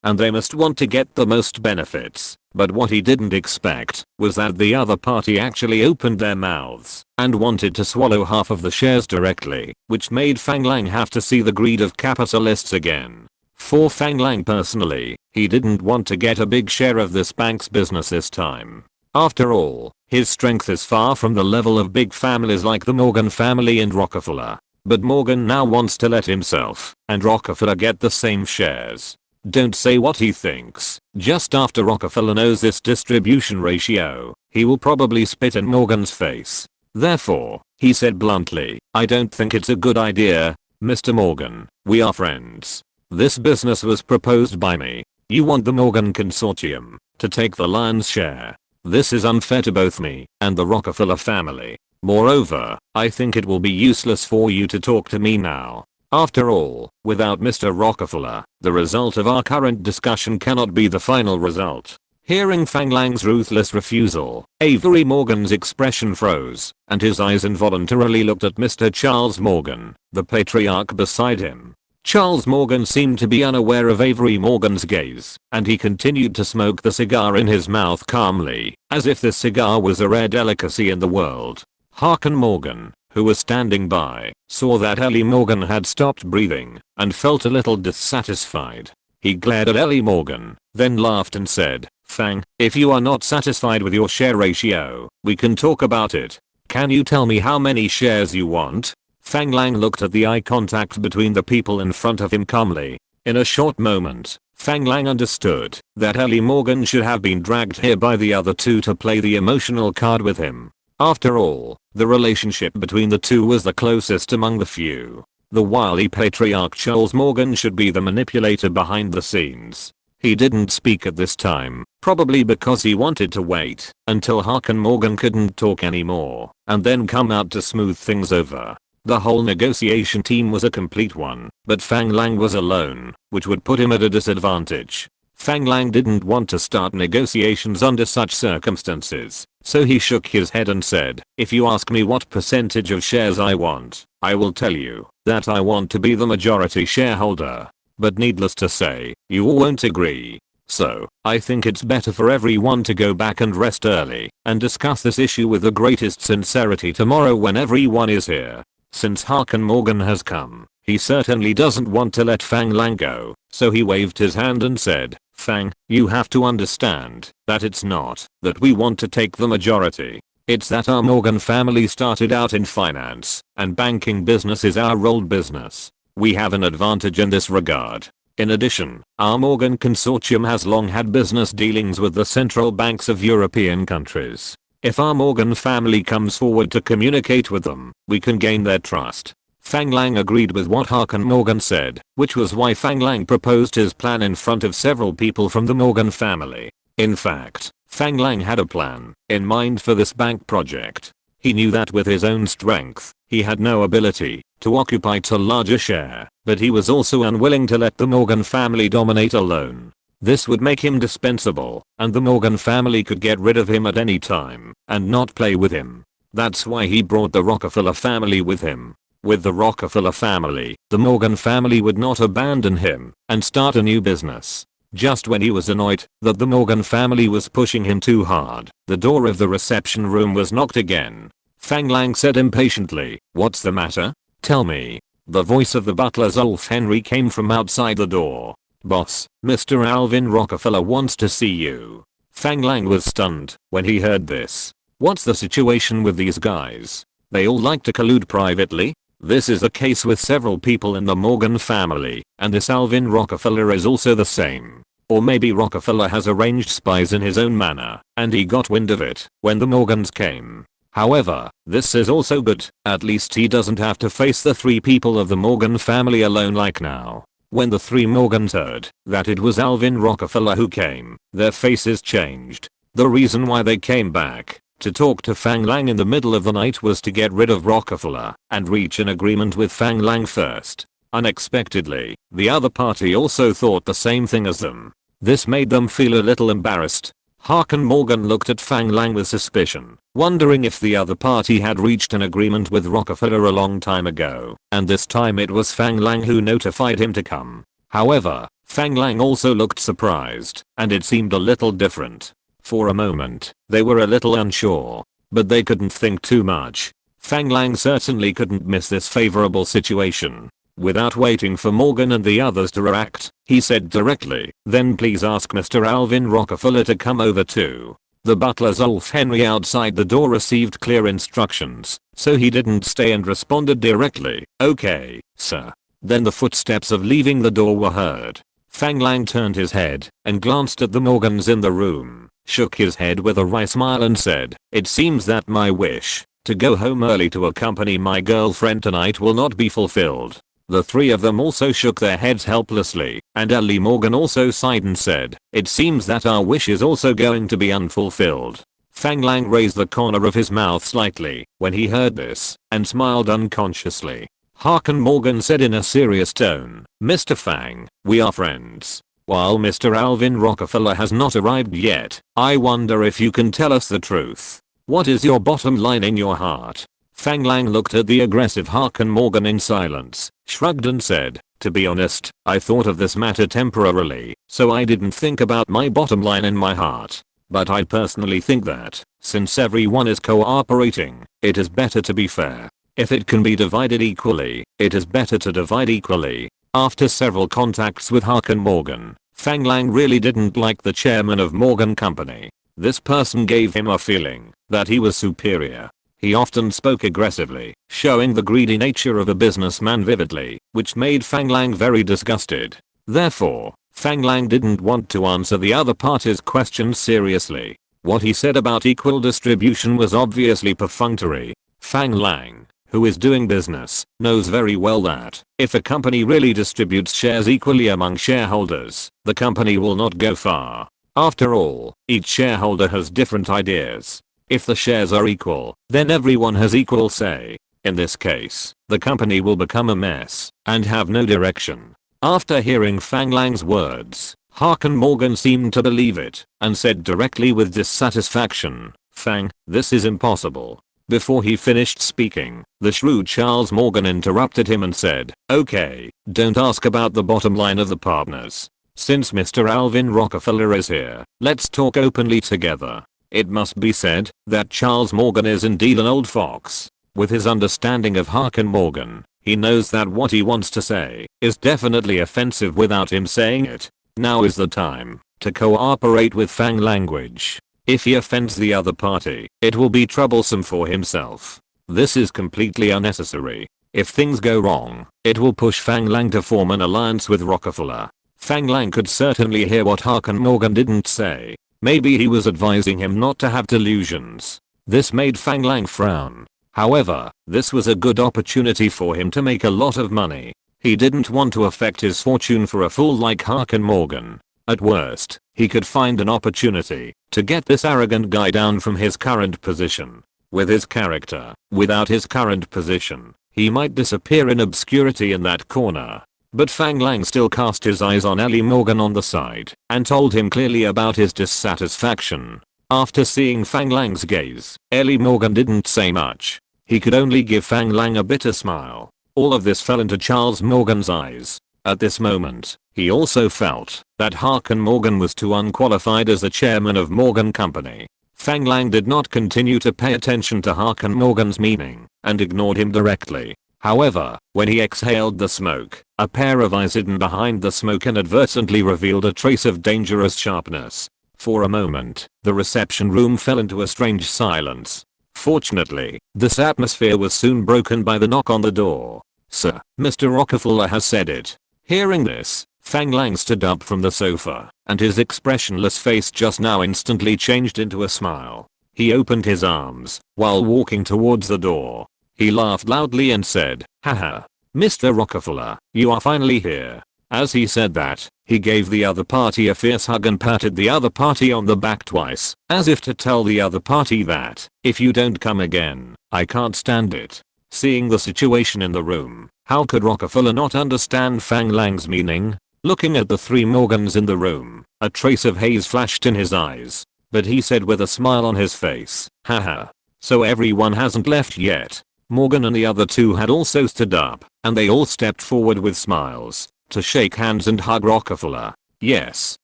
and they must want to get the most benefits. But what he didn't expect was that the other party actually opened their mouths and wanted to swallow half of the shares directly, which made Fang Lang have to see the greed of capitalists again. For Fang Lang personally, he didn't want to get a big share of this bank's business this time. After all, his strength is far from the level of big families like the Morgan family and Rockefeller. But Morgan now wants to let himself and Rockefeller get the same shares. Don't say what he thinks. Just after Rockefeller knows this distribution ratio, he will probably spit in Morgan's face. Therefore, he said bluntly, "I don't think it's a good idea, Mr. Morgan. We are friends. This business was proposed by me. You want the Morgan Consortium to take the lion's share. This is unfair to both me and the Rockefeller family. Moreover, I think it will be useless for you to talk to me now. After all, without Mr. Rockefeller, the result of our current discussion cannot be the final result." Hearing Fang Lang's ruthless refusal, Avery Morgan's expression froze, and his eyes involuntarily looked at Mr. Charles Morgan, the patriarch beside him. Charles Morgan seemed to be unaware of Avery Morgan's gaze, and he continued to smoke the cigar in his mouth calmly, as if this cigar was a rare delicacy in the world. Harkin Morgan, who was standing by, saw that Ellie Morgan had stopped breathing and felt a little dissatisfied. He glared at Ellie Morgan, then laughed and said, "Fang, if you are not satisfied with your share ratio, we can talk about it. Can you tell me how many shares you want?" Fang Lang looked at the eye contact between the people in front of him calmly. In a short moment, Fang Lang understood that Ellie Morgan should have been dragged here by the other 2 to play the emotional card with him. After all, the relationship between the 2 was the closest among the few. The wily patriarch Charles Morgan should be the manipulator behind the scenes. He didn't speak at this time, probably because he wanted to wait until Harkin Morgan couldn't talk anymore, and then come out to smooth things over. The whole negotiation team was a complete one, but Fang Lang was alone, which would put him at a disadvantage. Fang Lang didn't want to start negotiations under such circumstances, so he shook his head and said, "If you ask me what percentage of shares I want, I will tell you that I want to be the majority shareholder. But needless to say, you all won't agree. So, I think it's better for everyone to go back and rest early and discuss this issue with the greatest sincerity tomorrow when everyone is here." Since Harkin Morgan has come, he certainly doesn't want to let Fang Lang go, so he waved his hand and said, "Fang, you have to understand that it's not that we want to take the majority. It's that our Morgan family started out in finance, and banking business is our old business. We have an advantage in this regard. In addition, our Morgan Consortium has long had business dealings with the central banks of European countries. If our Morgan family comes forward to communicate with them, we can gain their trust." Fang Lang agreed with what Harkin Morgan said, which was why Fang Lang proposed his plan in front of several people from the Morgan family. In fact, Fang Lang had a plan in mind for this bank project. He knew that with his own strength, he had no ability to occupy too large a share, but he was also unwilling to let the Morgan family dominate alone. This would make him dispensable, and the Morgan family could get rid of him at any time and not play with him. That's why he brought the Rockefeller family with him. With the Rockefeller family, the Morgan family would not abandon him and start a new business. Just when he was annoyed that the Morgan family was pushing him too hard, the door of the reception room was knocked again. Fang Lang said impatiently, "What's the matter? Tell me." The voice of the butler Zulf Henry came from outside the door. "Boss, Mr. Alvin Rockefeller wants to see you." Fang Lang was stunned when he heard this. What's the situation with these guys? They all like to collude privately? This is the case with several people in the Morgan family, and this Alvin Rockefeller is also the same. Or maybe Rockefeller has arranged spies in his own manner, and he got wind of it when the Morgans came. However, this is also good, at least he doesn't have to face the 3 people of the Morgan family alone like now. When the 3 Morgans heard that it was Alvin Rockefeller who came, their faces changed. The reason why they came back to talk to Fang Lang in the middle of the night was to get rid of Rockefeller and reach an agreement with Fang Lang first. Unexpectedly, the other party also thought the same thing as them. This made them feel a little embarrassed. Harkin Morgan looked at Fang Lang with suspicion, wondering if the other party had reached an agreement with Rockefeller a long time ago, and this time it was Fang Lang who notified him to come. However, Fang Lang also looked surprised, and it seemed a little different. For a moment, they were a little unsure, but they couldn't think too much. Fang Lang certainly couldn't miss this favorable situation. Without waiting for Morgan and the others to react, he said directly, "Then please ask Mr. Alvin Rockefeller to come over too." The butler Zulf Henry outside the door received clear instructions, so he didn't stay and responded directly, "Okay, sir." Then the footsteps of leaving the door were heard. Fang Lang turned his head and glanced at the Morgans in the room, shook his head with a wry smile and said, "It seems that my wish to go home early to accompany my girlfriend tonight will not be fulfilled." The 3 of them also shook their heads helplessly, and Ellie Morgan also sighed and said, "It seems that our wish is also going to be unfulfilled." Fang Lang raised the corner of his mouth slightly when he heard this, and smiled unconsciously. Harkin Morgan said in a serious tone, "Mr. Fang, we are friends. While Mr. Alvin Rockefeller has not arrived yet, I wonder if you can tell us the truth. What is your bottom line in your heart?" Fang Lang looked at the aggressive Harkin Morgan in silence, shrugged and said, "To be honest, I thought of this matter temporarily, so I didn't think about my bottom line in my heart. But I personally think that, since everyone is cooperating, it is better to be fair. If it can be divided equally, it is better to divide equally." After several contacts with Harkin Morgan, Fang Lang really didn't like the chairman of Morgan Company. This person gave him a feeling that he was superior. He often spoke aggressively, showing the greedy nature of a businessman vividly, which made Fang Lang very disgusted. Therefore, Fang Lang didn't want to answer the other party's questions seriously. What he said about equal distribution was obviously perfunctory. Fang Lang, who is doing business, knows very well that if a company really distributes shares equally among shareholders, the company will not go far. After all, each shareholder has different ideas. If the shares are equal, then everyone has equal say. In this case, the company will become a mess and have no direction. After hearing Fang Lang's words, Harkin Morgan seemed to believe it and said directly with dissatisfaction, "Fang, this is impossible." Before he finished speaking, the shrewd Charles Morgan interrupted him and said, "Okay, don't ask about the bottom line of the partners. Since Mr. Alvin Rockefeller is here, let's talk openly together." It must be said that Charles Morgan is indeed an old fox. With his understanding of Harkin Morgan, he knows that what he wants to say is definitely offensive without him saying it. Now is the time to cooperate with Fang language. If he offends the other party, it will be troublesome for himself. This is completely unnecessary. If things go wrong, it will push Fang Lang to form an alliance with Rockefeller. Fang Lang could certainly hear what Harkin Morgan didn't say. Maybe he was advising him not to have delusions. This made Fang Lang frown. However, this was a good opportunity for him to make a lot of money. He didn't want to affect his fortune for a fool like Harkin Morgan. At worst, he could find an opportunity to get this arrogant guy down from his current position. With his character, without his current position, he might disappear in obscurity in that corner. But Fang Lang still cast his eyes on Ellie Morgan on the side and told him clearly about his dissatisfaction. After seeing Fang Lang's gaze, Ellie Morgan didn't say much. He could only give Fang Lang a bitter smile. All of this fell into Charles Morgan's eyes. At this moment, he also felt that Harkin Morgan was too unqualified as the chairman of Morgan Company. Fang Lang did not continue to pay attention to Harkin Morgan's meaning and ignored him directly. However, when he exhaled the smoke, a pair of eyes hidden behind the smoke inadvertently revealed a trace of dangerous sharpness. For a moment, the reception room fell into a strange silence. Fortunately, this atmosphere was soon broken by the knock on the door. "Sir, Mr. Rockefeller has said it." Hearing this, Fang Lang stood up from the sofa, and his expressionless face just now instantly changed into a smile. He opened his arms while walking towards the door. He laughed loudly and said, "Haha, Mr. Rockefeller, you are finally here." As he said that, he gave the other party a fierce hug and patted the other party on the back twice, as if to tell the other party that, if you don't come again, I can't stand it. Seeing the situation in the room, how could Rockefeller not understand Fang Lang's meaning? Looking at the three Morgans in the room, a trace of haze flashed in his eyes. But he said with a smile on his face, "Haha. So everyone hasn't left yet." Morgan and the other two had also stood up, and they all stepped forward with smiles to shake hands and hug Rockefeller. Yes.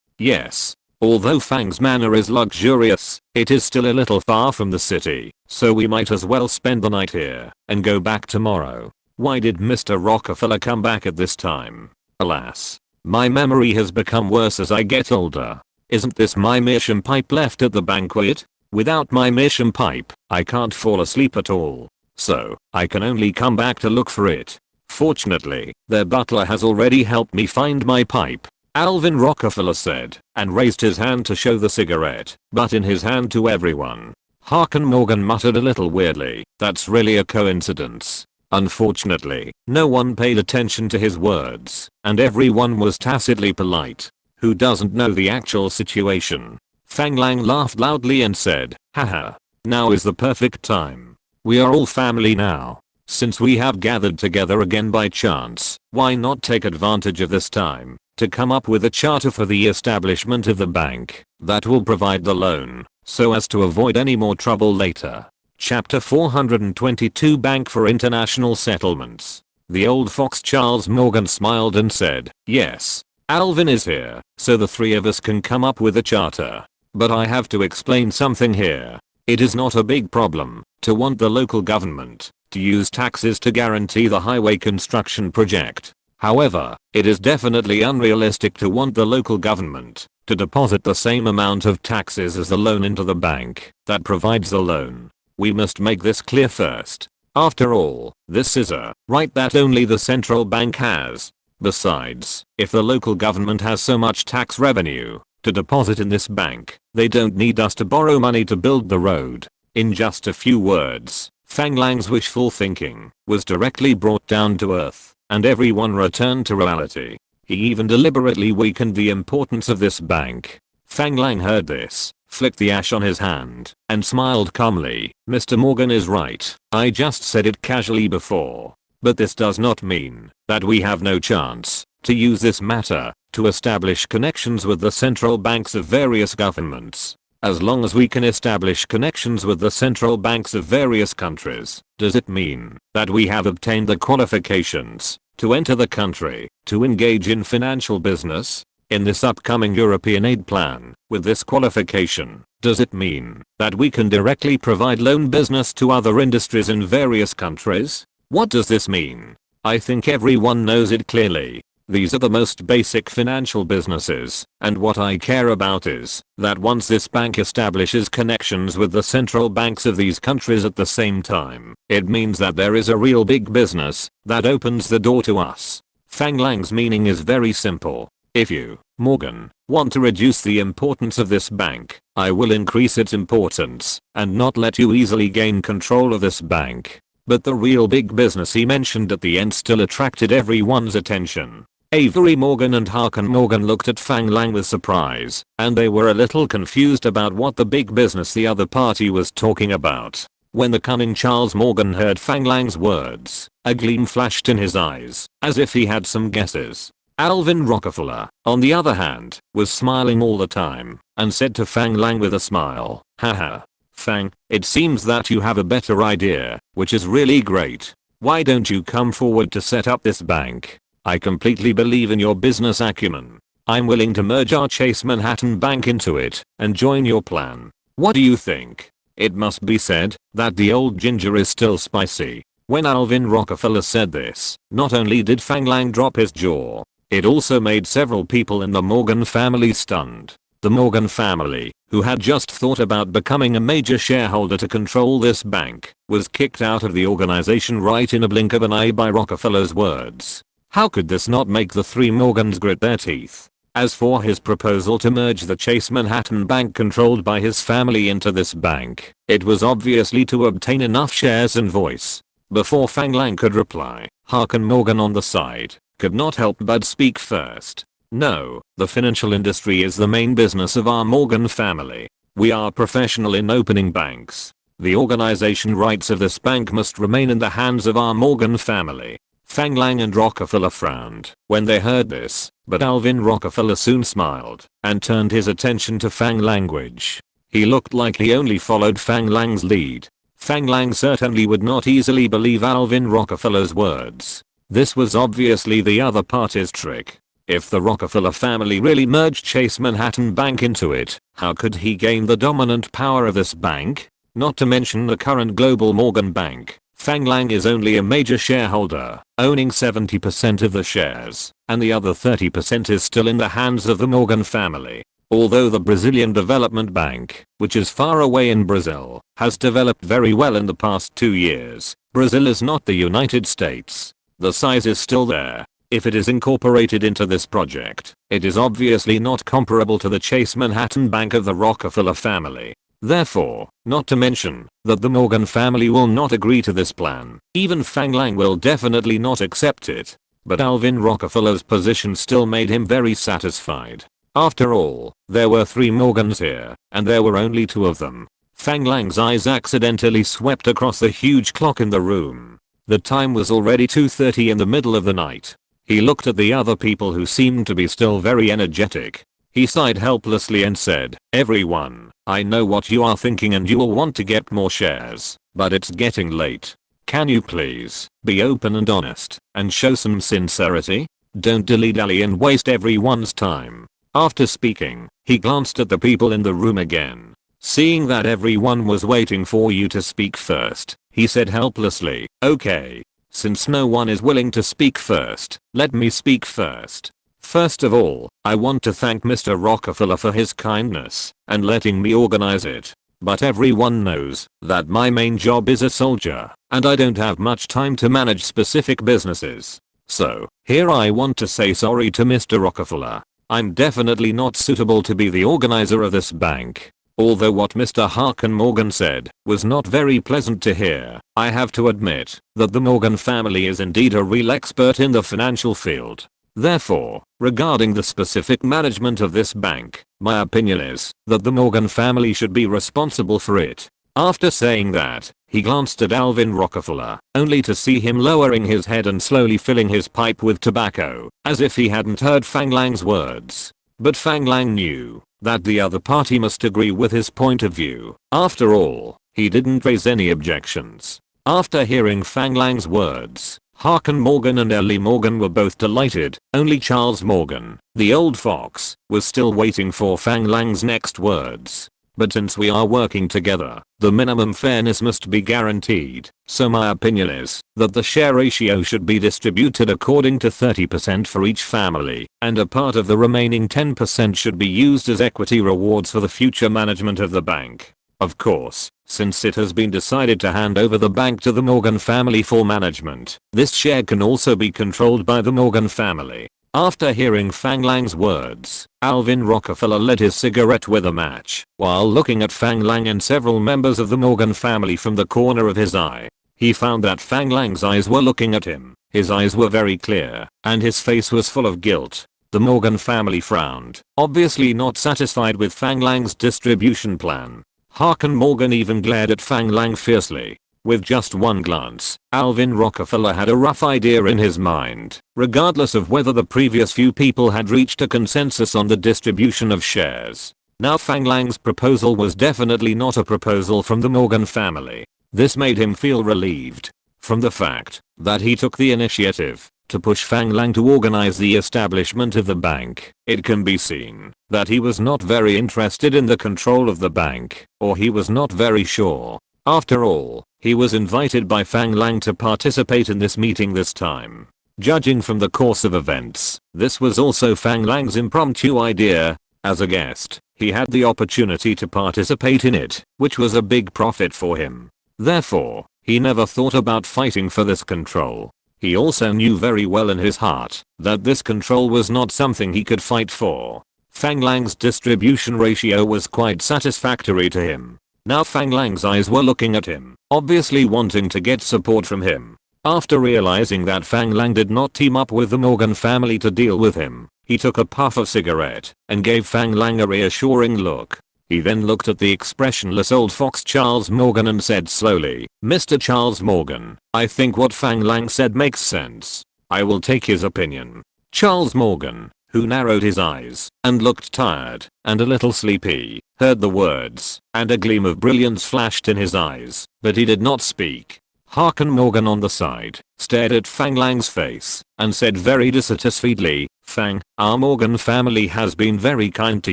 Yes. Although Fang's manor is luxurious, it is still a little far from the city, so we might as well spend the night here and go back tomorrow. Why did Mr. Rockefeller come back at this time? Alas. My memory has become worse as I get older. Isn't this my meerschaum pipe left at the banquet? Without my meerschaum pipe, I can't fall asleep at all. So, I can only come back to look for it. Fortunately, their butler has already helped me find my pipe. Alvin Rockefeller said, and raised his hand to show the cigarette, but in his hand to everyone. Harkin Morgan muttered a little weirdly, "That's really a coincidence." Unfortunately, no one paid attention to his words, and everyone was tacitly polite. Who doesn't know the actual situation? Fang Lang laughed loudly and said, "Haha. Now is the perfect time. We are all family now. Since we have gathered together again by chance, why not take advantage of this time to come up with a charter for the establishment of the bank that will provide the loan, so as to avoid any more trouble later." Chapter 422 Bank for International Settlements. The old fox Charles Morgan smiled and said, "Yes. Alvin is here, so the three of us can come up with a charter. But I have to explain something here. It is not a big problem to want the local government to use taxes to guarantee the highway construction project. However, it is definitely unrealistic to want the local government to deposit the same amount of taxes as the loan into the bank that provides the loan. We must make this clear first. After all, this is a right that only the central bank has. Besides, if the local government has so much tax revenue to deposit in this bank, they don't need us to borrow money to build the road." In just a few words, Fang Lang's wishful thinking was directly brought down to earth, and everyone returned to reality. He even deliberately weakened the importance of this bank. Fang Lang heard this, flicked the ash on his hand, and smiled calmly. "Mr. Morgan is right. I just said it casually before. But this does not mean that we have no chance to use this matter to establish connections with the central banks of various governments. As long as we can establish connections with the central banks of various countries, does it mean that we have obtained the qualifications to enter the country, to engage in financial business? In this upcoming European aid plan, with this qualification, does it mean that we can directly provide loan business to other industries in various countries? What does this mean? I think everyone knows it clearly. These are the most basic financial businesses, and what I care about is that once this bank establishes connections with the central banks of these countries at the same time, it means that there is a real big business that opens the door to us." Fang Lang's meaning is very simple. If you, Morgan, want to reduce the importance of this bank, I will increase its importance and not let you easily gain control of this bank. But the real big business he mentioned at the end still attracted everyone's attention. Avery Morgan and Harkin Morgan looked at Fang Lang with surprise, and they were a little confused about what the big business the other party was talking about. When the cunning Charles Morgan heard Fang Lang's words, a gleam flashed in his eyes, as if he had some guesses. Alvin Rockefeller, on the other hand, was smiling all the time, and said to Fang Lang with a smile, "Haha. Fang, it seems that you have a better idea, which is really great. Why don't you come forward to set up this bank? I completely believe in your business acumen. I'm willing to merge our Chase Manhattan Bank into it and join your plan. What do you think?" It must be said that the old ginger is still spicy. When Alvin Rockefeller said this, not only did Fang Lang drop his jaw, it also made several people in the Morgan family stunned. The Morgan family, who had just thought about becoming a major shareholder to control this bank, was kicked out of the organization right in a blink of an eye by Rockefeller's words. How could this not make the three Morgans grit their teeth? As for his proposal to merge the Chase Manhattan Bank controlled by his family into this bank, it was obviously to obtain enough shares and voice. Before Fang Lang could reply, Harkin Morgan on the side could not help but speak first. No, the financial industry is the main business of our Morgan family. We are professional in opening banks. The organization rights of this bank must remain in the hands of our Morgan family. Fang Lang and Rockefeller frowned when they heard this, but Alvin Rockefeller soon smiled and turned his attention to Fang language. He looked like he only followed Fang Lang's lead. Fang Lang certainly would not easily believe Alvin Rockefeller's words. This was obviously the other party's trick. If the Rockefeller family really merged Chase Manhattan Bank into it, how could he gain the dominant power of this bank? Not to mention the current global Morgan Bank. Fang Lang is only a major shareholder, owning 70% of the shares, and the other 30% is still in the hands of the Morgan family. Although the Brazilian Development Bank, which is far away in Brazil, has developed very well in the past 2 years, Brazil is not the United States. The size is still there. If it is incorporated into this project, it is obviously not comparable to the Chase Manhattan Bank of the Rockefeller family. Therefore, not to mention that the Morgan family will not agree to this plan. Even Fang Lang will definitely not accept it. But Alvin Rockefeller's position still made him very satisfied. After all, there were 3 Morgans here, and there were only 2 of them. Fang Lang's eyes accidentally swept across the huge clock in the room. The time was already 2:30 in the middle of the night. He looked at the other people who seemed to be still very energetic. He sighed helplessly and said, "Everyone, I know what you are thinking and you will want to get more shares, but it's getting late. Can you please be open and honest and show some sincerity? Don't dilly-dally and waste everyone's time." After speaking, he glanced at the people in the room again. Seeing that everyone was waiting for you to speak first, he said helplessly, "Okay. Since no one is willing to speak first, let me speak first. First of all, I want to thank Mr. Rockefeller for his kindness and letting me organize it. But everyone knows that my main job is a soldier, and I don't have much time to manage specific businesses. So, here I want to say sorry to Mr. Rockefeller. I'm definitely not suitable to be the organizer of this bank. Although what Mr. Harkin Morgan said was not very pleasant to hear, I have to admit that the Morgan family is indeed a real expert in the financial field. Therefore, regarding the specific management of this bank, my opinion is that the Morgan family should be responsible for it." After saying that, he glanced at Alvin Rockefeller, only to see him lowering his head and slowly filling his pipe with tobacco, as if he hadn't heard Fang Lang's words. But Fang Lang knew that the other party must agree with his point of view. After all, he didn't raise any objections. After hearing Fang Lang's words, Harkin Morgan and Ellie Morgan were both delighted. Only Charles Morgan, the old fox, was still waiting for Fang Lang's next words. "But since we are working together, the minimum fairness must be guaranteed. So my opinion is that the share ratio should be distributed according to 30% for each family, and a part of the remaining 10% should be used as equity rewards for the future management of the bank. Of course, since it has been decided to hand over the bank to the Morgan family for management, this share can also be controlled by the Morgan family." After hearing Fang Lang's words, Alvin Rockefeller lit his cigarette with a match while looking at Fang Lang and several members of the Morgan family from the corner of his eye. He found that Fang Lang's eyes were looking at him. His eyes were very clear, and his face was full of guilt. The Morgan family frowned, obviously not satisfied with Fang Lang's distribution plan. Harkin Morgan even glared at Fang Lang fiercely. With just one glance, Alvin Rockefeller had a rough idea in his mind, regardless of whether the previous few people had reached a consensus on the distribution of shares. Now Fang Lang's proposal was definitely not a proposal from the Morgan family. This made him feel relieved. From the fact that he took the initiative to push Fang Lang to organize the establishment of the bank, it can be seen that he was not very interested in the control of the bank, or he was not very sure After all, he was invited by Fang Lang to participate in this meeting this time. Judging from the course of events, this was also Fang Lang's impromptu idea. As a guest, he had the opportunity to participate in it, which was a big profit for him. Therefore, he never thought about fighting for this control. He also knew very well in his heart that this control was not something he could fight for. Fang Lang's distribution ratio was quite satisfactory to him. Now Fang Lang's eyes were looking at him, obviously wanting to get support from him. After realizing that Fang Lang did not team up with the Morgan family to deal with him, he took a puff of cigarette and gave Fang Lang a reassuring look. He then looked at the expressionless old fox Charles Morgan and said slowly, "Mr. Charles Morgan, I think what Fang Lang said makes sense. I will take his opinion." Charles Morgan, who narrowed his eyes and looked tired and a little sleepy, heard the words, and a gleam of brilliance flashed in his eyes, but he did not speak. Harken Morgan on the side stared at Fang Lang's face and said very dissatisfiedly, "Fang, our Morgan family has been very kind to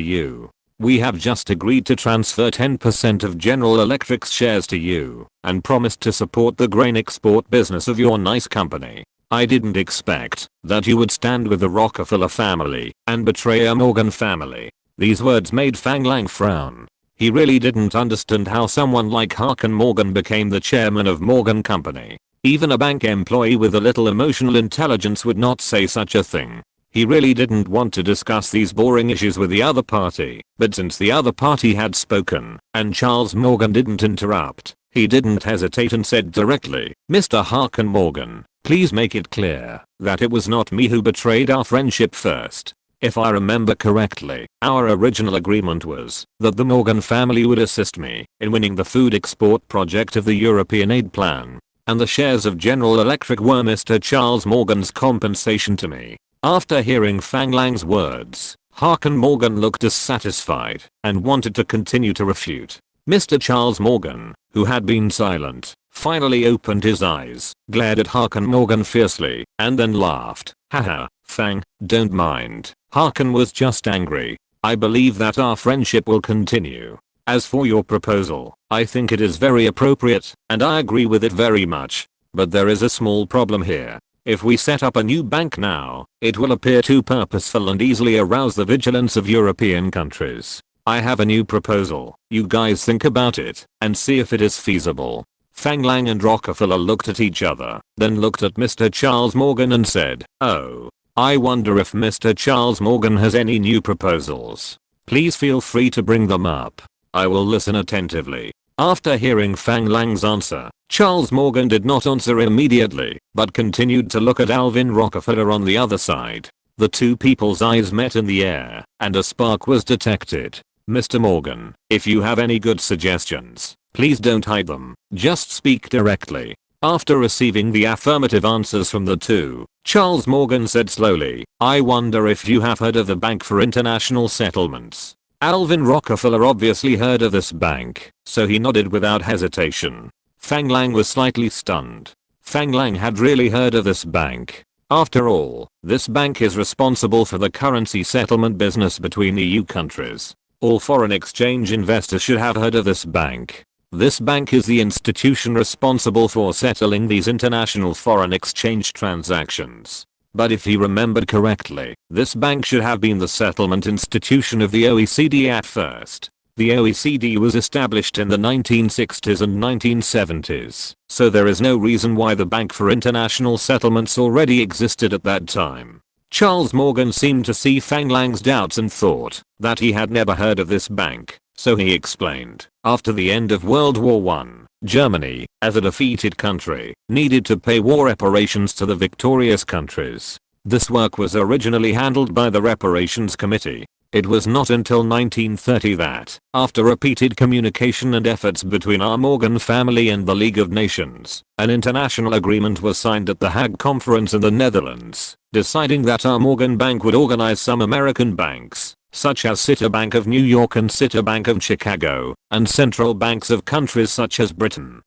you. We have just agreed to transfer 10% of General Electric's shares to you and promised to support the grain export business of your nice company. I didn't expect that you would stand with the Rockefeller family and betray a Morgan family." These words made Fang Lang frown. He really didn't understand how someone like Harken Morgan became the chairman of Morgan Company. Even a bank employee with a little emotional intelligence would not say such a thing. He really didn't want to discuss these boring issues with the other party, but since the other party had spoken, and Charles Morgan didn't interrupt, he didn't hesitate and said directly, "Mr. Harken Morgan, please make it clear that it was not me who betrayed our friendship first. If I remember correctly, our original agreement was that the Morgan family would assist me in winning the food export project of the European aid plan, and the shares of General Electric were Mr. Charles Morgan's compensation to me." After hearing Fang Lang's words, Harken Morgan looked dissatisfied and wanted to continue to refute. Mr. Charles Morgan, who had been silent, finally opened his eyes, glared at Harken Morgan fiercely, and then laughed. "Haha, Fang, don't mind. Harken was just angry. I believe that our friendship will continue. As for your proposal, I think it is very appropriate, and I agree with it very much. But there is a small problem here. If we set up a new bank now, it will appear too purposeful and easily arouse the vigilance of European countries. I have a new proposal. You guys think about it and see if it is feasible." Fang Lang and Rockefeller looked at each other, then looked at Mr. Charles Morgan and said, "Oh, I wonder if Mr. Charles Morgan has any new proposals. Please feel free to bring them up. I will listen attentively." After hearing Fang Lang's answer, Charles Morgan did not answer immediately, but continued to look at Alvin Rockefeller on the other side. The two people's eyes met in the air, and a spark was detected. "Mr. Morgan, if you have any good suggestions, please don't hide them, just speak directly." After receiving the affirmative answers from the two, Charles Morgan said slowly, "I wonder if you have heard of the Bank for International Settlements." Alvin Rockefeller obviously heard of this bank, so he nodded without hesitation. Fang Lang was slightly stunned. Fang Lang had really heard of this bank. After all, this bank is responsible for the currency settlement business between EU countries. All foreign exchange investors should have heard of this bank. This bank is the institution responsible for settling these international foreign exchange transactions. But if he remembered correctly, this bank should have been the settlement institution of the OECD at first. The OECD was established in the 1960s and 1970s, so there is no reason why the Bank for International Settlements already existed at that time. Charles Morgan seemed to see Fang Lang's doubts and thought that he had never heard of this bank, so he explained. After the end of World War I, Germany, as a defeated country, needed to pay war reparations to the victorious countries. This work was originally handled by the Reparations Committee. It was not until 1930 that, after repeated communication and efforts between our Morgan family and the League of Nations, an international agreement was signed at the Hague Conference in the Netherlands, deciding that our Morgan Bank would organize some American banks, such as Citibank of New York and Citibank of Chicago, and central banks of countries such as Britain,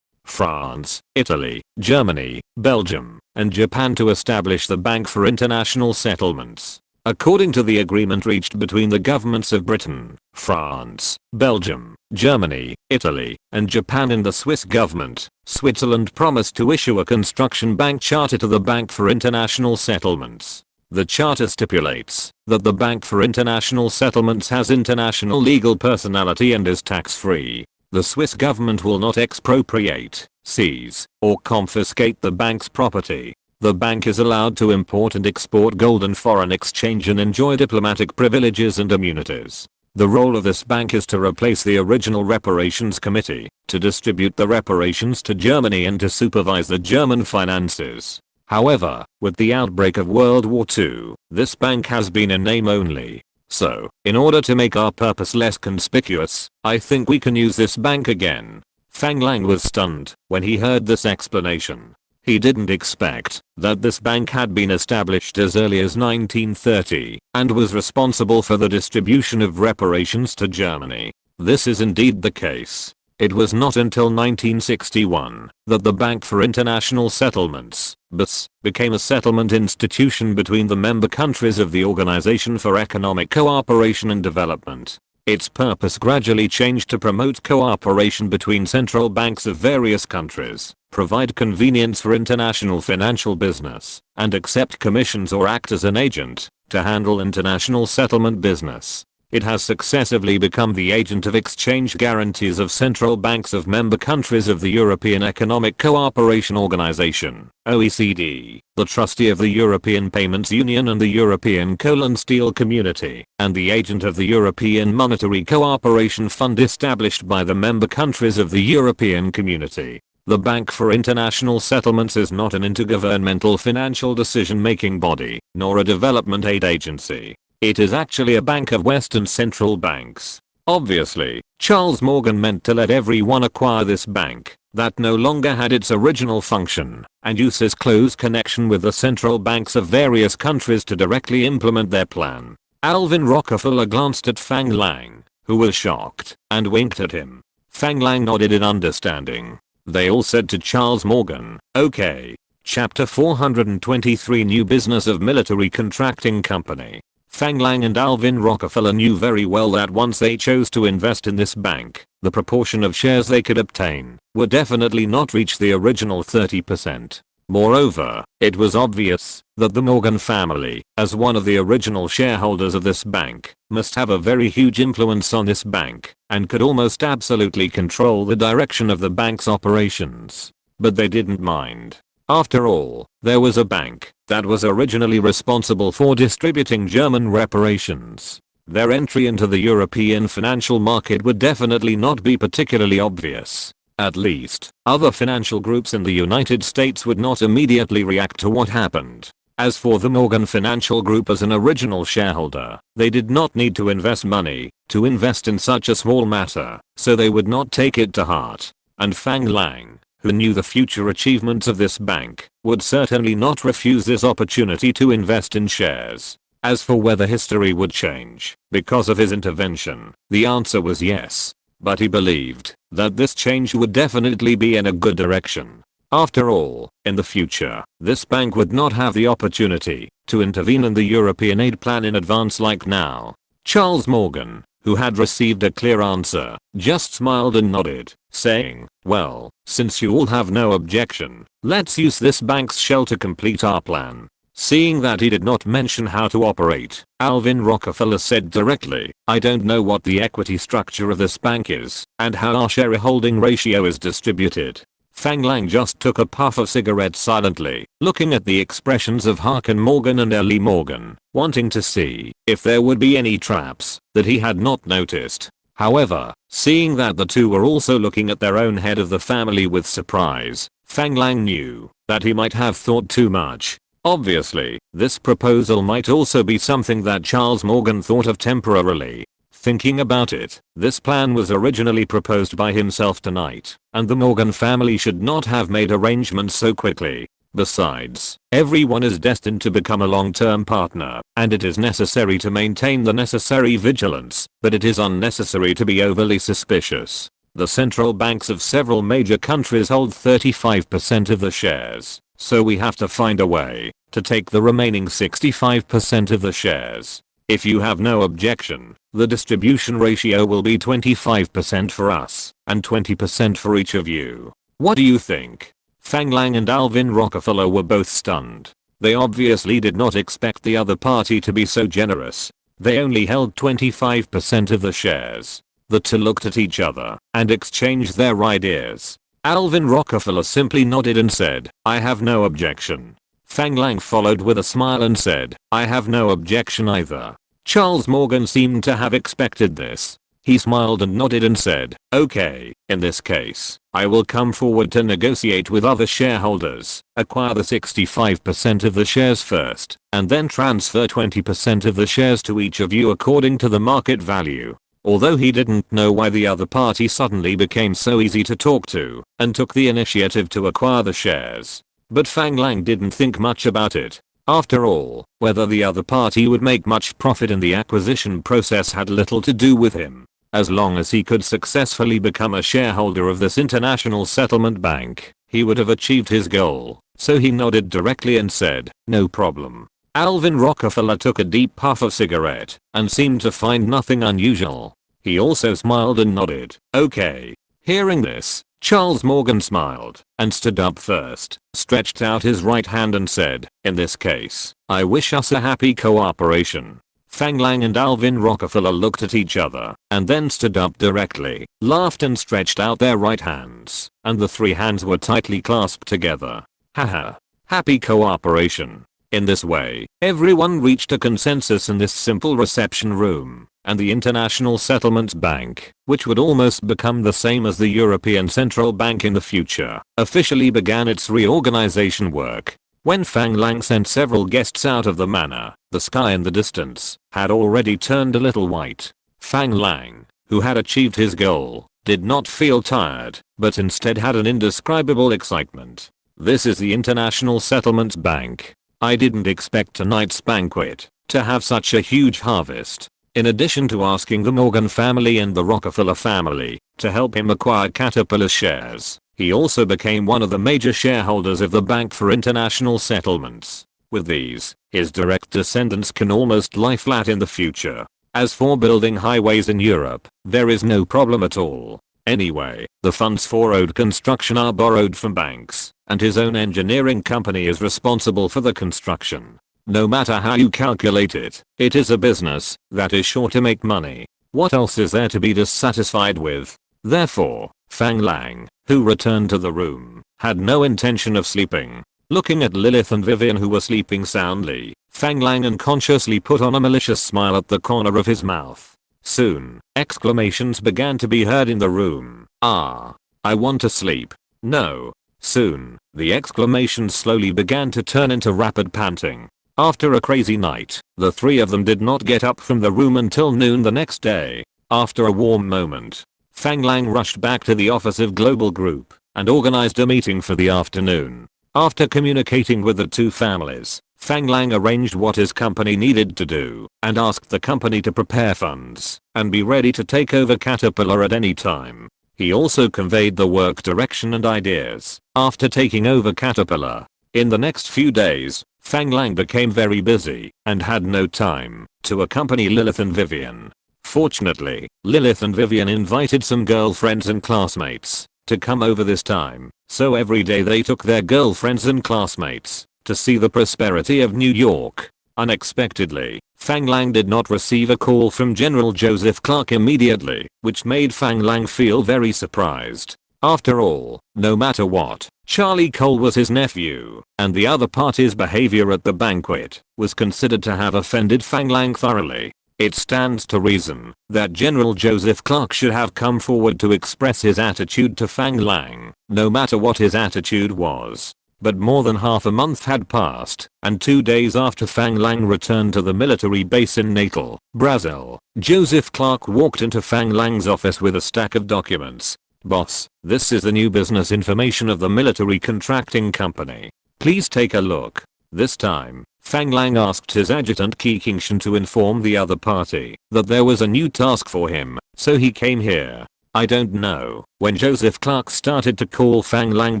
France, Italy, Germany, Belgium, and Japan to establish the Bank for International Settlements. According to the agreement reached between the governments of Britain, France, Belgium, Germany, Italy, and Japan. In the Swiss government, Switzerland promised to issue a construction bank charter to the Bank for International Settlements. The charter stipulates that the Bank for International Settlements has international legal personality and is tax-free. The Swiss government will not expropriate, seize, or confiscate the bank's property. The bank is allowed to import and export gold and foreign exchange and enjoy diplomatic privileges and immunities. The role of this bank is to replace the original reparations committee, to distribute the reparations to Germany and to supervise the German finances. However, with the outbreak of World War II, this bank has been in name only. So, in order to make our purpose less conspicuous, I think we can use this bank again. Fang Lang was stunned when he heard this explanation. He didn't expect that this bank had been established as early as 1930 and was responsible for the distribution of reparations to Germany. This is indeed the case. It was not until 1961 that the Bank for International Settlements, BIS, became a settlement institution between the member countries of the Organization for Economic Cooperation and Development. Its purpose gradually changed to promote cooperation between central banks of various countries, provide convenience for international financial business, and accept commissions or act as an agent to handle international settlement business. It has successively become the agent of exchange guarantees of central banks of member countries of the European Economic Cooperation Organization, OECD, the trustee of the European Payments Union and the European Coal and Steel Community, and the agent of the European Monetary Cooperation Fund established by the member countries of the European Community. The Bank for International Settlements is not an intergovernmental financial decision-making body, nor a development aid agency. It is actually a bank of Western central banks. Obviously, Charles Morgan meant to let everyone acquire this bank that no longer had its original function and use his close connection with the central banks of various countries to directly implement their plan. Alvin Rockefeller glanced at Fang Lang, who was shocked, and winked at him. Fang Lang nodded in understanding. They all said to Charles Morgan, "Okay." Chapter 423 New Business of Military Contracting Company. Fang Lang and Alvin Rockefeller knew very well that once they chose to invest in this bank, the proportion of shares they could obtain would definitely not reach the original 30%. Moreover, it was obvious that the Morgan family, as one of the original shareholders of this bank, must have a very huge influence on this bank and could almost absolutely control the direction of the bank's operations. But they didn't mind. After all, there was a bank that was originally responsible for distributing German reparations. Their entry into the European financial market would definitely not be particularly obvious. At least, other financial groups in the United States would not immediately react to what happened. As for the Morgan Financial Group as an original shareholder, they did not need to invest money to invest in such a small matter, so they would not take it to heart. And Fang Lang, who knew the future achievements of this bank, would certainly not refuse this opportunity to invest in shares. As for whether history would change because of his intervention, the answer was yes. But he believed that this change would definitely be in a good direction. After all, in the future, this bank would not have the opportunity to intervene in the European aid plan in advance like now. Charles Morgan, who had received a clear answer, just smiled and nodded, saying, "Well, since you all have no objection, let's use this bank's shell to complete our plan." Seeing that he did not mention how to operate, Alvin Rockefeller said directly, "I don't know what the equity structure of this bank is, and how our shareholding ratio is distributed." Fang Lang just took a puff of cigarette silently, looking at the expressions of Harkin Morgan and Ellie Morgan, wanting to see if there would be any traps that he had not noticed. However, seeing that the two were also looking at their own head of the family with surprise, Fang Lang knew that he might have thought too much. Obviously, this proposal might also be something that Charles Morgan thought of temporarily. Thinking about it, this plan was originally proposed by himself tonight, and the Morgan family should not have made arrangements so quickly. Besides, everyone is destined to become a long-term partner, and it is necessary to maintain the necessary vigilance, but it is unnecessary to be overly suspicious. The central banks of several major countries hold 35% of the shares, so we have to find a way to take the remaining 65% of the shares. If you have no objection, the distribution ratio will be 25% for us and 20% for each of you. What do you think?" Fang Lang and Alvin Rockefeller were both stunned. They obviously did not expect the other party to be so generous. They only held 25% of the shares. The two looked at each other and exchanged their ideas. Alvin Rockefeller simply nodded and said, "I have no objection." Fang Lang followed with a smile and said, "I have no objection either." Charles Morgan seemed to have expected this. He smiled and nodded and said, "Okay, in this case, I will come forward to negotiate with other shareholders, acquire the 65% of the shares first, and then transfer 20% of the shares to each of you according to the market value." Although he didn't know why the other party suddenly became so easy to talk to and took the initiative to acquire the shares. But Fang Lang didn't think much about it. After all, whether the other party would make much profit in the acquisition process had little to do with him. As long as he could successfully become a shareholder of this international settlement bank, he would have achieved his goal. So he nodded directly and said, "No problem." Alvin Rockefeller took a deep puff of cigarette and seemed to find nothing unusual. He also smiled and nodded. "Okay." Hearing this, Charles Morgan smiled and stood up first, stretched out his right hand and said, "In this case, I wish us a happy cooperation." Fang Lang and Alvin Rockefeller looked at each other and then stood up directly, laughed and stretched out their right hands, and the three hands were tightly clasped together. Haha. Happy cooperation. In this way, everyone reached a consensus in this simple reception room, and the International Settlements Bank, which would almost become the same as the European Central Bank in the future, officially began its reorganization work. When Fang Lang sent several guests out of the manor, the sky in the distance had already turned a little white. Fang Lang, who had achieved his goal, did not feel tired, but instead had an indescribable excitement. "This is the International Settlements Bank. I didn't expect tonight's banquet to have such a huge harvest." In addition to asking the Morgan family and the Rockefeller family to help him acquire Caterpillar shares, he also became one of the major shareholders of the Bank for International Settlements. With these, his direct descendants can almost lie flat in the future. As for building highways in Europe, there is no problem at all. Anyway, the funds for road construction are borrowed from banks, and his own engineering company is responsible for the construction. No matter how you calculate it, it is a business that is sure to make money. What else is there to be dissatisfied with? Therefore, Fang Lang, who returned to the room, had no intention of sleeping. Looking at Lilith and Vivian, who were sleeping soundly, Fang Lang unconsciously put on a malicious smile at the corner of his mouth. Soon, exclamations began to be heard in the room. "Ah, I want to sleep." "No." Soon, the exclamations slowly began to turn into rapid panting. After a crazy night, the three of them did not get up from the room until noon the next day. After a warm moment, Fang Lang rushed back to the office of Global Group and organized a meeting for the afternoon. After communicating with the two families, Fang Lang arranged what his company needed to do and asked the company to prepare funds and be ready to take over Caterpillar at any time. He also conveyed the work direction and ideas after taking over Caterpillar. In the next few days, Fang Lang became very busy and had no time to accompany Lilith and Vivian. Fortunately, Lilith and Vivian invited some girlfriends and classmates to come over this time, so every day they took their girlfriends and classmates to see the prosperity of New York. Unexpectedly, Fang Lang did not receive a call from General Joseph Clark immediately, which made Fang Lang feel very surprised. After all, no matter what, Charlie Cole was his nephew, and the other party's behavior at the banquet was considered to have offended Fang Lang thoroughly. It stands to reason that General Joseph Clark should have come forward to express his attitude to Fang Lang, no matter what his attitude was. But more than half a month had passed, and 2 days after Fang Lang returned to the military base in Natal, Brazil, Joseph Clark walked into Fang Lang's office with a stack of documents. "Boss, this is the new business information of the military contracting company. Please take a look." This time, Fang Lang asked his adjutant Qi Qingshan to inform the other party that there was a new task for him, so he came here. I don't know when Joseph Clark started to call Fang Lang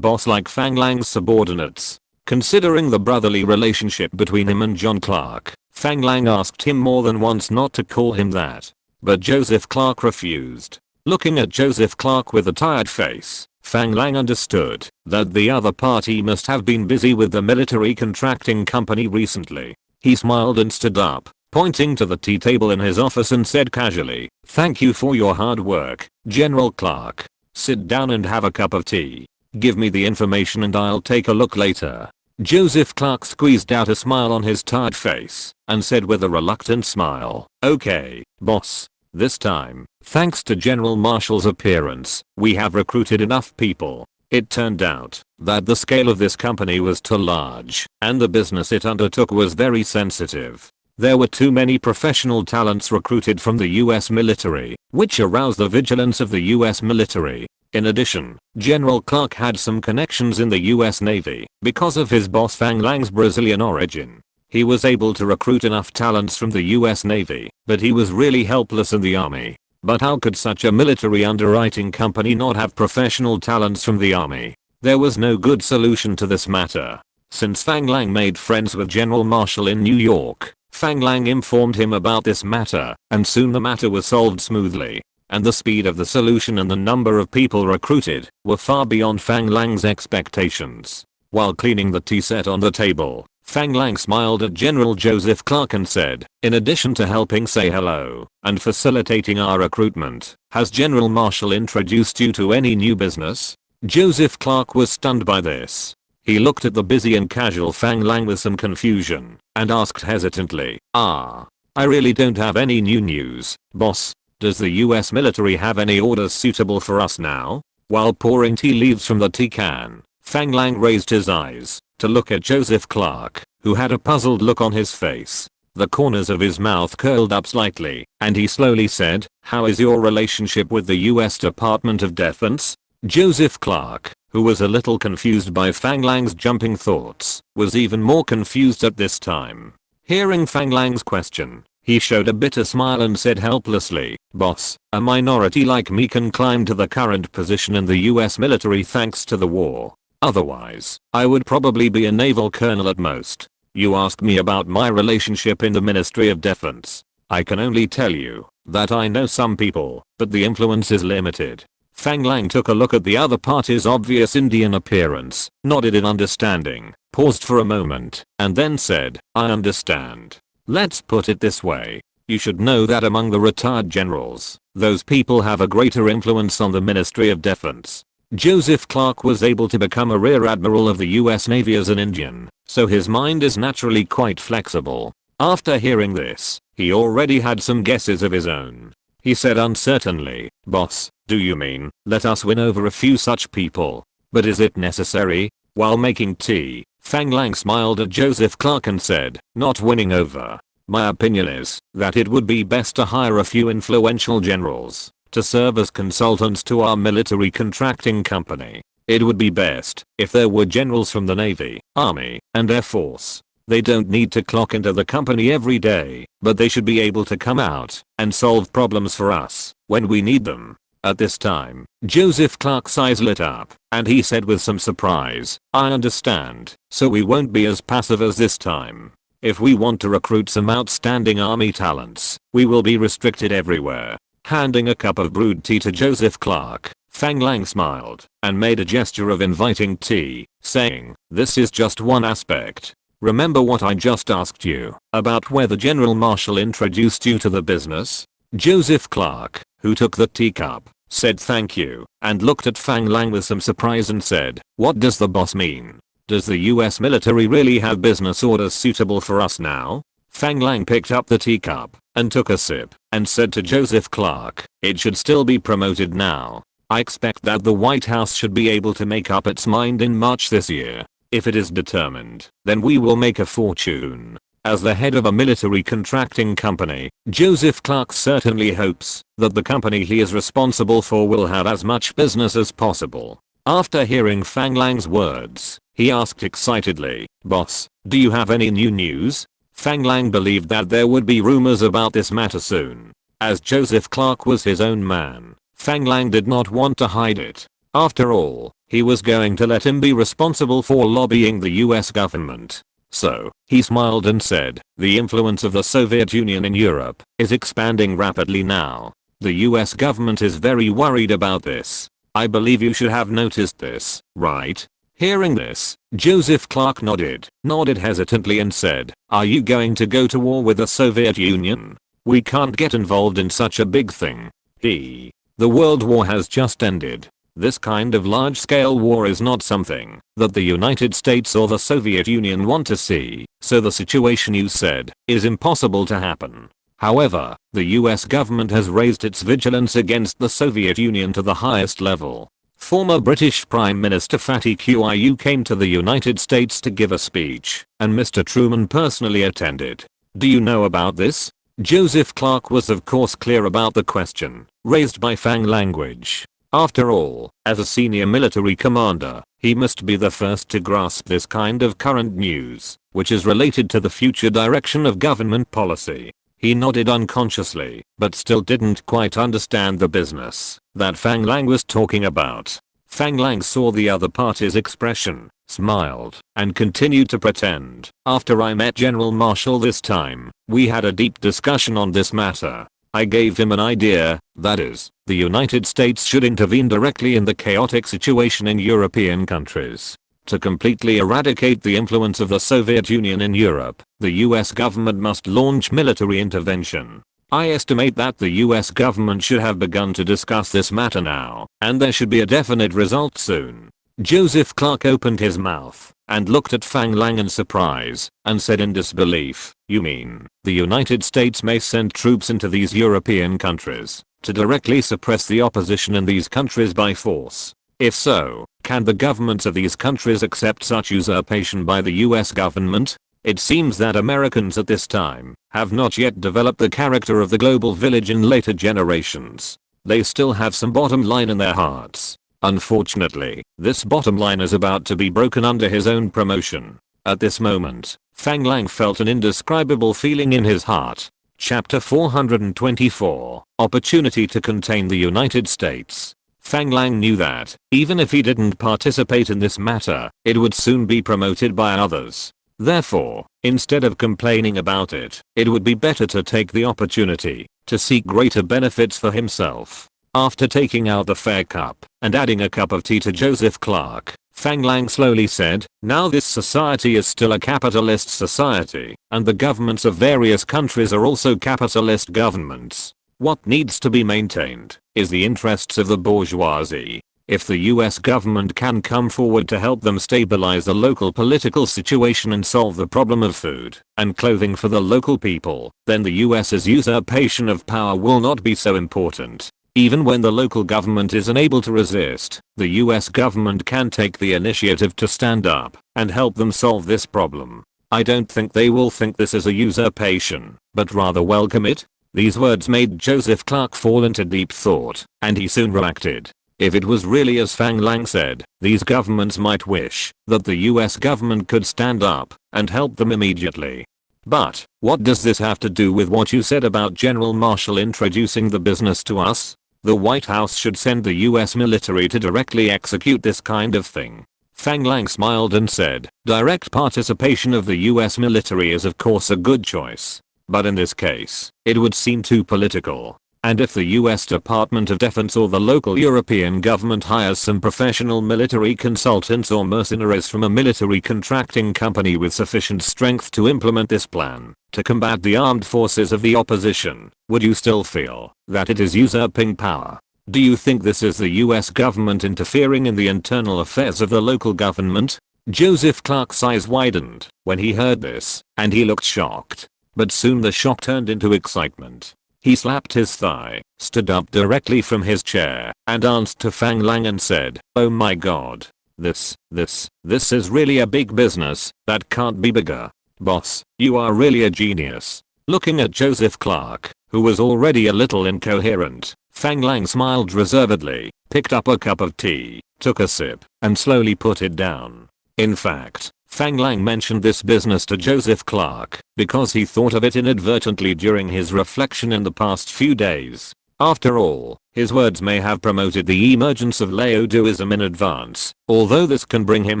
boss like Fang Lang's subordinates. Considering the brotherly relationship between him and John Clark, Fang Lang asked him more than once not to call him that. But Joseph Clark refused. Looking at Joseph Clark with a tired face, Fang Lang understood that the other party must have been busy with the military contracting company recently. He smiled and stood up, pointing to the tea table in his office and said casually, "Thank you for your hard work, General Clark. Sit down and have a cup of tea. Give me the information and I'll take a look later." Joseph Clark squeezed out a smile on his tired face and said with a reluctant smile, "Okay, boss. This time, thanks to General Marshall's appearance, we have recruited enough people." It turned out that the scale of this company was too large and the business it undertook was very sensitive. There were too many professional talents recruited from the US military, which aroused the vigilance of the US military. In addition, General Clark had some connections in the US Navy because of his boss Fang Lang's Brazilian origin. He was able to recruit enough talents from the US Navy, but he was really helpless in the Army. But how could such a military underwriting company not have professional talents from the Army? There was no good solution to this matter. Since Fang Lang made friends with General Marshall in New York, Fang Lang informed him about this matter, and soon the matter was solved smoothly. And the speed of the solution and the number of people recruited were far beyond Fang Lang's expectations. While cleaning the tea set on the table, Fang Lang smiled at General Joseph Clark and said, "In addition to helping say hello and facilitating our recruitment, has General Marshall introduced you to any new business?" Joseph Clark was stunned by this. He looked at the busy and casual Fang Lang with some confusion and asked hesitantly, I really don't have any new news, boss. Does the US military have any orders suitable for us now?" While pouring tea leaves from the tea can, Fang Lang raised his eyes to look at Joseph Clark, who had a puzzled look on his face. The corners of his mouth curled up slightly, and he slowly said, "How is your relationship with the US Department of Defense?" Joseph Clark, who was a little confused by Fang Lang's jumping thoughts, was even more confused at this time. Hearing Fang Lang's question, he showed a bitter smile and said helplessly, "Boss, a minority like me can climb to the current position in the US military thanks to the war. Otherwise, I would probably be a naval colonel at most. You ask me about my relationship in the Ministry of Defense. I can only tell you that I know some people, but the influence is limited." Fang Lang took a look at the other party's obvious Indian appearance, nodded in understanding, paused for a moment, and then said, "I understand. Let's put it this way. You should know that among the retired generals, those people have a greater influence on the Ministry of Defense." Joseph Clark was able to become a rear admiral of the US Navy as an Indian, so his mind is naturally quite flexible. After hearing this, he already had some guesses of his own. He said uncertainly, "Boss, do you mean, let us win over a few such people? But is it necessary?" While making tea, Fang Lang smiled at Joseph Clark and said, "Not winning over. My opinion is that it would be best to hire a few influential generals to serve as consultants to our military contracting company. It would be best if there were generals from the Navy, Army, and Air Force. They don't need to clock into the company every day, but they should be able to come out and solve problems for us when we need them." At this time, Joseph Clark's eyes lit up, and he said with some surprise, "I understand, so we won't be as passive as this time. If we want to recruit some outstanding Army talents, we will be restricted everywhere." Handing a cup of brewed tea to Joseph Clark, Fang Lang smiled and made a gesture of inviting tea, saying, "This is just one aspect. Remember what I just asked you about whether General Marshall introduced you to the business?" Joseph Clark, who took the teacup, said thank you, and looked at Fang Lang with some surprise and said, "What does the boss mean? Does the US military really have business orders suitable for us now?" Fang Lang picked up the teacup and took a sip and said to Joseph Clark, "It should still be promoted now. I expect that the White House should be able to make up its mind in March this year. If it is determined, then we will make a fortune." As the head of a military contracting company, Joseph Clark certainly hopes that the company he is responsible for will have as much business as possible. After hearing Fang Lang's words, he asked excitedly, "Boss, do you have any new news?" Fang Lang believed that there would be rumors about this matter soon. As Joseph Clark was his own man, Fang Lang did not want to hide it. After all, he was going to let him be responsible for lobbying the US government. So, he smiled and said, the influence of the Soviet Union in Europe is expanding rapidly now. The US government is very worried about this. I believe you should have noticed this, right? Hearing this, Joseph Clark nodded hesitantly and said, are you going to go to war with the Soviet Union? We can't get involved in such a big thing. The World War has just ended. This kind of large-scale war is not something that the United States or the Soviet Union want to see, so the situation you said is impossible to happen. However, the US government has raised its vigilance against the Soviet Union to the highest level. Former British Prime Minister Patek Philippe came to the United States to give a speech, and Mr. Truman personally attended. Do you know about this? Joseph Clark was of course clear about the question raised by Fang language. After all, as a senior military commander, he must be the first to grasp this kind of current news, which is related to the future direction of government policy. He nodded unconsciously, but still didn't quite understand the business that Fang Lang was talking about. Fang Lang saw the other party's expression, smiled, and continued to pretend. After I met General Marshall this time, we had a deep discussion on this matter. I gave him an idea, that is, the United States should intervene directly in the chaotic situation in European countries. To completely eradicate the influence of the Soviet Union in Europe, the US government must launch military intervention. I estimate that the US government should have begun to discuss this matter now, and there should be a definite result soon. Joseph Clark opened his mouth and looked at Fang Lang in surprise and said in disbelief, you mean, the United States may send troops into these European countries to directly suppress the opposition in these countries by force? If so, can the governments of these countries accept such usurpation by the US government? It seems that Americans at this time have not yet developed the character of the global village in later generations. They still have some bottom line in their hearts. Unfortunately, this bottom line is about to be broken under his own promotion. At this moment, Fang Lang felt an indescribable feeling in his heart. Chapter 424, Opportunity to Contain the United States. Fang Lang knew that, even if he didn't participate in this matter, it would soon be promoted by others. Therefore, instead of complaining about it, it would be better to take the opportunity to seek greater benefits for himself. After taking out the fair cup and adding a cup of tea to Joseph Clark, Fang Lang slowly said, now this society is still a capitalist society, and the governments of various countries are also capitalist governments. What needs to be maintained is the interests of the bourgeoisie. If the US government can come forward to help them stabilize the local political situation and solve the problem of food and clothing for the local people, then the US's usurpation of power will not be so important. Even when the local government is unable to resist, the US government can take the initiative to stand up and help them solve this problem. I don't think they will think this is a usurpation, but rather welcome it. These words made Joseph Clark fall into deep thought, and he soon reacted. If it was really as Fang Lang said, these governments might wish that the US government could stand up and help them immediately. But, what does this have to do with what you said about General Marshall introducing the business to us? The White House should send the US military to directly execute this kind of thing. Fang Lang smiled and said, direct participation of the US military is of course a good choice. But in this case, it would seem too political. And if the US Department of Defense or the local European government hires some professional military consultants or mercenaries from a military contracting company with sufficient strength to implement this plan to combat the armed forces of the opposition, would you still feel that it is usurping power? Do you think this is the US government interfering in the internal affairs of the local government? Joseph Clark's eyes widened when he heard this, and he looked shocked. But soon the shock turned into excitement. He slapped his thigh, stood up directly from his chair, and answered to Fang Lang and said, oh my god. This is really a big business that can't be bigger. Boss, you are really a genius. Looking at Joseph Clark, who was already a little incoherent, Fang Lang smiled reservedly, picked up a cup of tea, took a sip, and slowly put it down. In fact, Fang Lang mentioned this business to Joseph Clark because he thought of it inadvertently during his reflection in the past few days. After all, his words may have promoted the emergence of Laoduism in advance, although this can bring him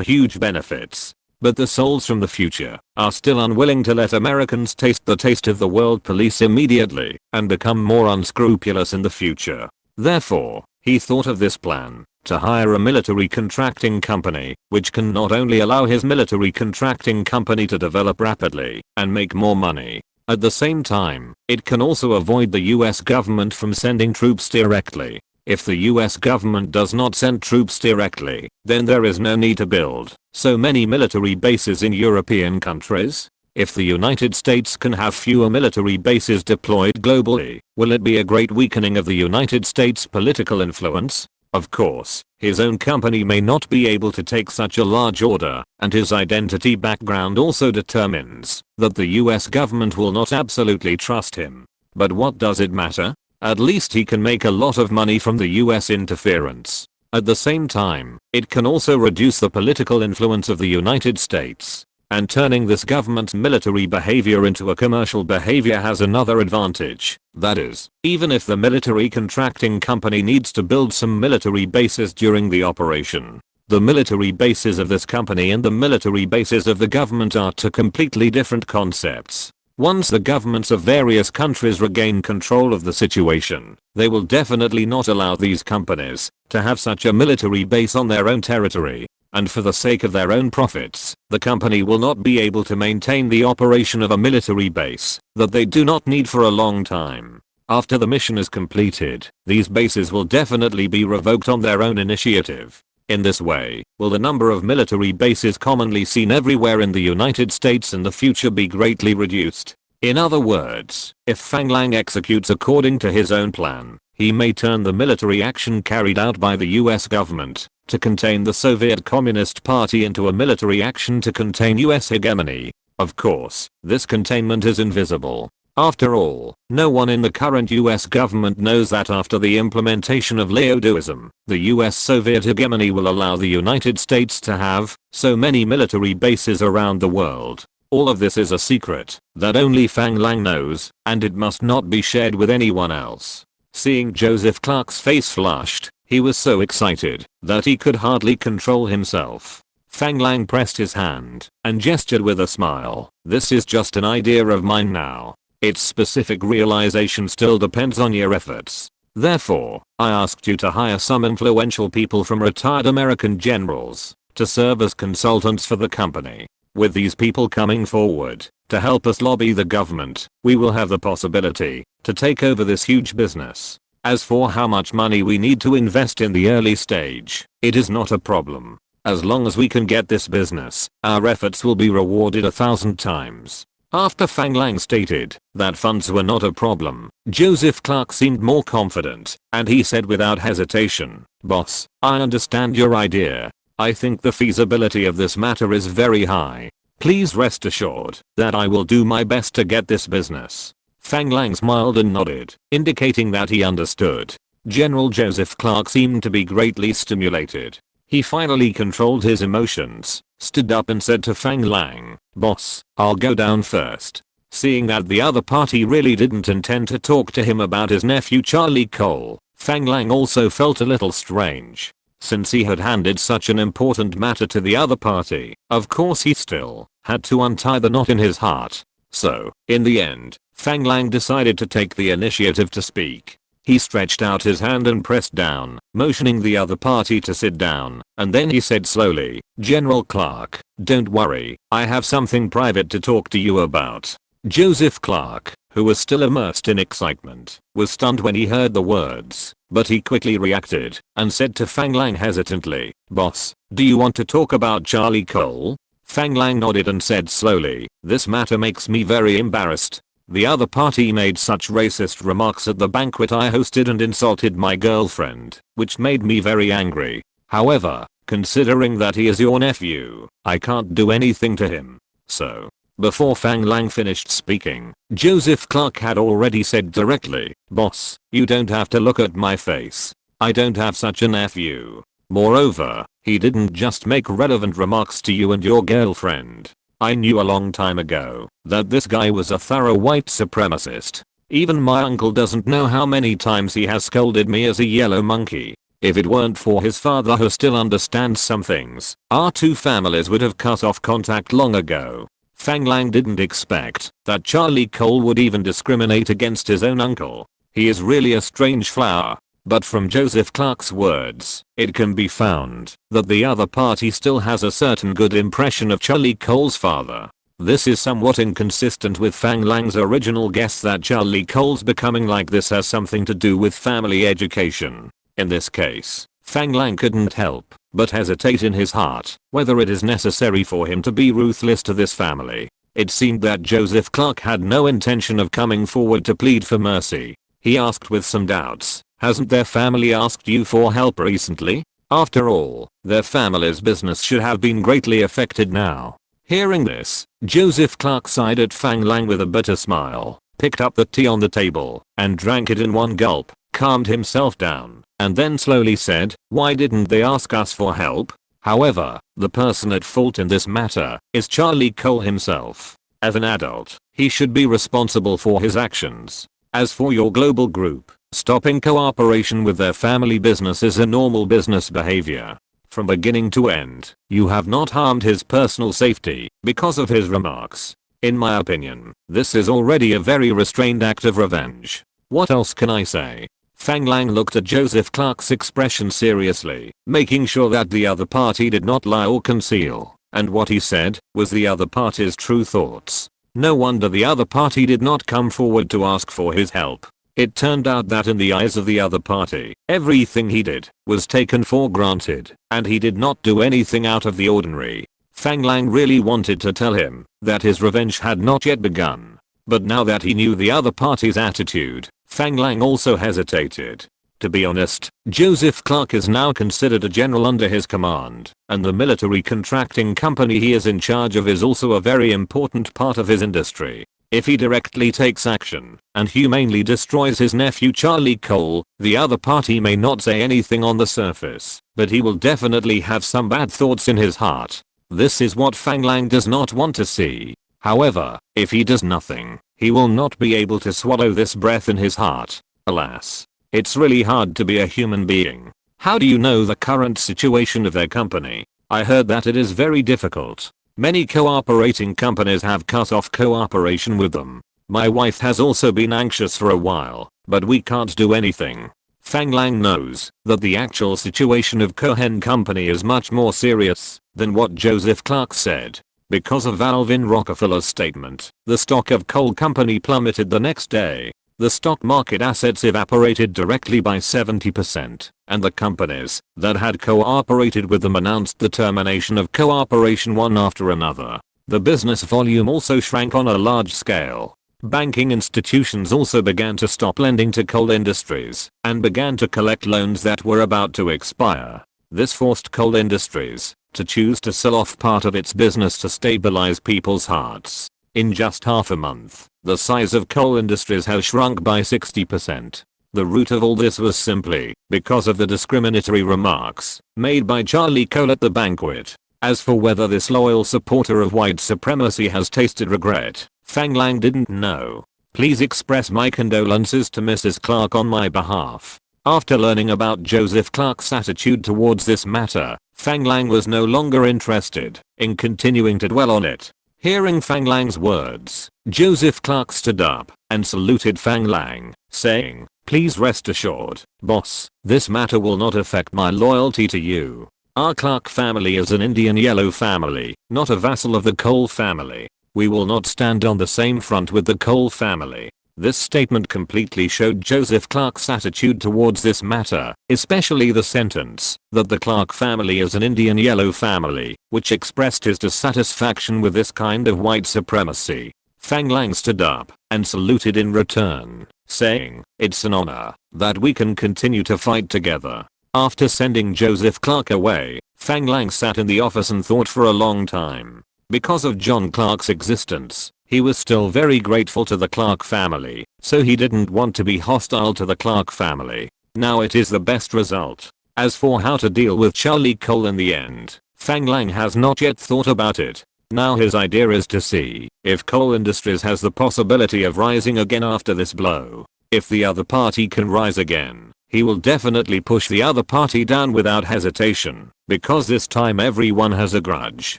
huge benefits. But the souls from the future are still unwilling to let Americans taste the taste of the world police immediately and become more unscrupulous in the future. Therefore, he thought of this plan to hire a military contracting company, which can not only allow his military contracting company to develop rapidly and make more money, at the same time, it can also avoid the US government from sending troops directly. If the US government does not send troops directly, then there is no need to build so many military bases in European countries. If the United States can have fewer military bases deployed globally, will it be a great weakening of the United States' political influence? Of course, his own company may not be able to take such a large order, and his identity background also determines that the US government will not absolutely trust him. But what does it matter? At least he can make a lot of money from the US interference. At the same time, it can also reduce the political influence of the United States. And turning this government's military behavior into a commercial behavior has another advantage. That is, even if the military contracting company needs to build some military bases during the operation, the military bases of this company and the military bases of the government are two completely different concepts. Once the governments of various countries regain control of the situation, they will definitely not allow these companies to have such a military base on their own territory. And for the sake of their own profits, the company will not be able to maintain the operation of a military base that they do not need for a long time. After the mission is completed, these bases will definitely be revoked on their own initiative. In this way, will the number of military bases commonly seen everywhere in the United States in the future be greatly reduced. In other words, if Fang Lang executes according to his own plan, he may turn the military action carried out by the US government to contain the Soviet Communist Party into a military action to contain US hegemony. Of course, this containment is invisible. After all, no one in the current US government knows that after the implementation of Laoduism, the US Soviet hegemony will allow the United States to have so many military bases around the world. All of this is a secret that only Fang Lang knows, and it must not be shared with anyone else. Seeing Joseph Clark's face flushed, he was so excited that he could hardly control himself. Fang Lang pressed his hand and gestured with a smile. This is just an idea of mine now. Its specific realization still depends on your efforts. Therefore, I asked you to hire some influential people from retired American generals to serve as consultants for the company. With these people coming forward to help us lobby the government, we will have the possibility to take over this huge business. As for how much money we need to invest in the early stage, it is not a problem. As long as we can get this business, our efforts will be rewarded 1,000 times. After Fang Lang stated that funds were not a problem, Joseph Clark seemed more confident, and he said without hesitation, "Boss, I understand your idea. I think the feasibility of this matter is very high. Please rest assured that I will do my best to get this business." Fang Lang smiled and nodded, indicating that he understood. General Joseph Clark seemed to be greatly stimulated. He finally controlled his emotions, stood up and said to Fang Lang, "Boss, I'll go down first." Seeing that the other party really didn't intend to talk to him about his nephew Charlie Cole, Fang Lang also felt a little strange. Since he had handed such an important matter to the other party, of course he still had to untie the knot in his heart. So, in the end, Fang Lang decided to take the initiative to speak. He stretched out his hand and pressed down, motioning the other party to sit down, and then he said slowly, "General Clark, don't worry, I have something private to talk to you about." Joseph Clark, who was still immersed in excitement, was stunned when he heard the words, but he quickly reacted and said to Fang Lang hesitantly, "Boss, do you want to talk about Charlie Cole?" Fang Lang nodded and said slowly, "This matter makes me very embarrassed. The other party made such racist remarks at the banquet I hosted and insulted my girlfriend, which made me very angry. However, considering that he is your nephew, I can't do anything to him. So." Before Fang Lang finished speaking, Joseph Clark had already said directly, "Boss, you don't have to look at my face. I don't have such a nephew. Moreover, he didn't just make relevant remarks to you and your girlfriend. I knew a long time ago that this guy was a thorough white supremacist. Even my uncle doesn't know how many times he has scolded me as a yellow monkey. If it weren't for his father who still understands some things, our two families would have cut off contact long ago. Fang Lang didn't expect that Charlie Cole would even discriminate against his own uncle. He is really a strange flower. But from Joseph Clark's words, it can be found that the other party still has a certain good impression of Charlie Cole's father. This is somewhat inconsistent with Fang Lang's original guess that Charlie Cole's becoming like this has something to do with family education. In this case, Fang Lang couldn't help but hesitate in his heart whether it is necessary for him to be ruthless to this family. It seemed that Joseph Clark had no intention of coming forward to plead for mercy. He asked with some doubts, "Hasn't their family asked you for help recently? After all, their family's business should have been greatly affected now." Hearing this, Joseph Clark sighed at Fang Lang with a bitter smile, picked up the tea on the table, and drank it in one gulp, calmed himself down, and then slowly said, "Why didn't they ask us for help?" However, the person at fault in this matter is Charlie Cole himself. As an adult, he should be responsible for his actions. As for your global group, stopping cooperation with their family business is a normal business behavior. From beginning to end, you have not harmed his personal safety because of his remarks. In my opinion, this is already a very restrained act of revenge. What else can I say? Fang Lang looked at Joseph Clark's expression seriously, making sure that the other party did not lie or conceal, and what he said was the other party's true thoughts. No wonder the other party did not come forward to ask for his help. It turned out that in the eyes of the other party, everything he did was taken for granted, and he did not do anything out of the ordinary. Fang Lang really wanted to tell him that his revenge had not yet begun. But now that he knew the other party's attitude, Fang Lang also hesitated. To be honest, Joseph Clark is now considered a general under his command, and the military contracting company he is in charge of is also a very important part of his industry. If he directly takes action and humanely destroys his nephew Charlie Cole, the other party may not say anything on the surface, but he will definitely have some bad thoughts in his heart. This is what Fang Lang does not want to see. However, if he does nothing, he will not be able to swallow this breath in his heart. Alas, it's really hard to be a human being. How do you know the current situation of their company? I heard that it is very difficult. Many cooperating companies have cut off cooperation with them. My wife has also been anxious for a while, but we can't do anything. Fang Lang knows that the actual situation of Cohen Company is much more serious than what Joseph Clark said. Because of Alvin Rockefeller's statement, the stock of Coal Company plummeted the next day. The stock market assets evaporated directly by 70%, and the companies that had cooperated with them announced the termination of cooperation one after another. The business volume also shrank on a large scale. Banking institutions also began to stop lending to coal industries and began to collect loans that were about to expire. This forced coal industries to choose to sell off part of its business to stabilize people's hearts. In just half a month, the size of coal industries has shrunk by 60%. The root of all this was simply because of the discriminatory remarks made by Charlie Cole at the banquet. As for whether this loyal supporter of white supremacy has tasted regret, Fang Lang didn't know. Please express my condolences to Mrs. Clark on my behalf. After learning about Joseph Clark's attitude towards this matter, Fang Lang was no longer interested in continuing to dwell on it. Hearing Fang Lang's words, Joseph Clark stood up and saluted Fang Lang, saying, "Please rest assured, boss, this matter will not affect my loyalty to you. Our Clark family is an Indian yellow family, not a vassal of the Cole family. We will not stand on the same front with the Cole family." This statement completely showed Joseph Clark's attitude towards this matter, especially the sentence that the Clark family is an Indian yellow family, which expressed his dissatisfaction with this kind of white supremacy. Fang Lang stood up and saluted in return, saying, "It's an honor that we can continue to fight together." After sending Joseph Clark away, Fang Lang sat in the office and thought for a long time. Because of John Clark's existence, he was still very grateful to the Clark family, so he didn't want to be hostile to the Clark family. Now it is the best result. As for how to deal with Charlie Cole in the end, Fang Lang has not yet thought about it. Now his idea is to see if coal industries has the possibility of rising again after this blow. If the other party can rise again, he will definitely push the other party down without hesitation, because this time everyone has a grudge.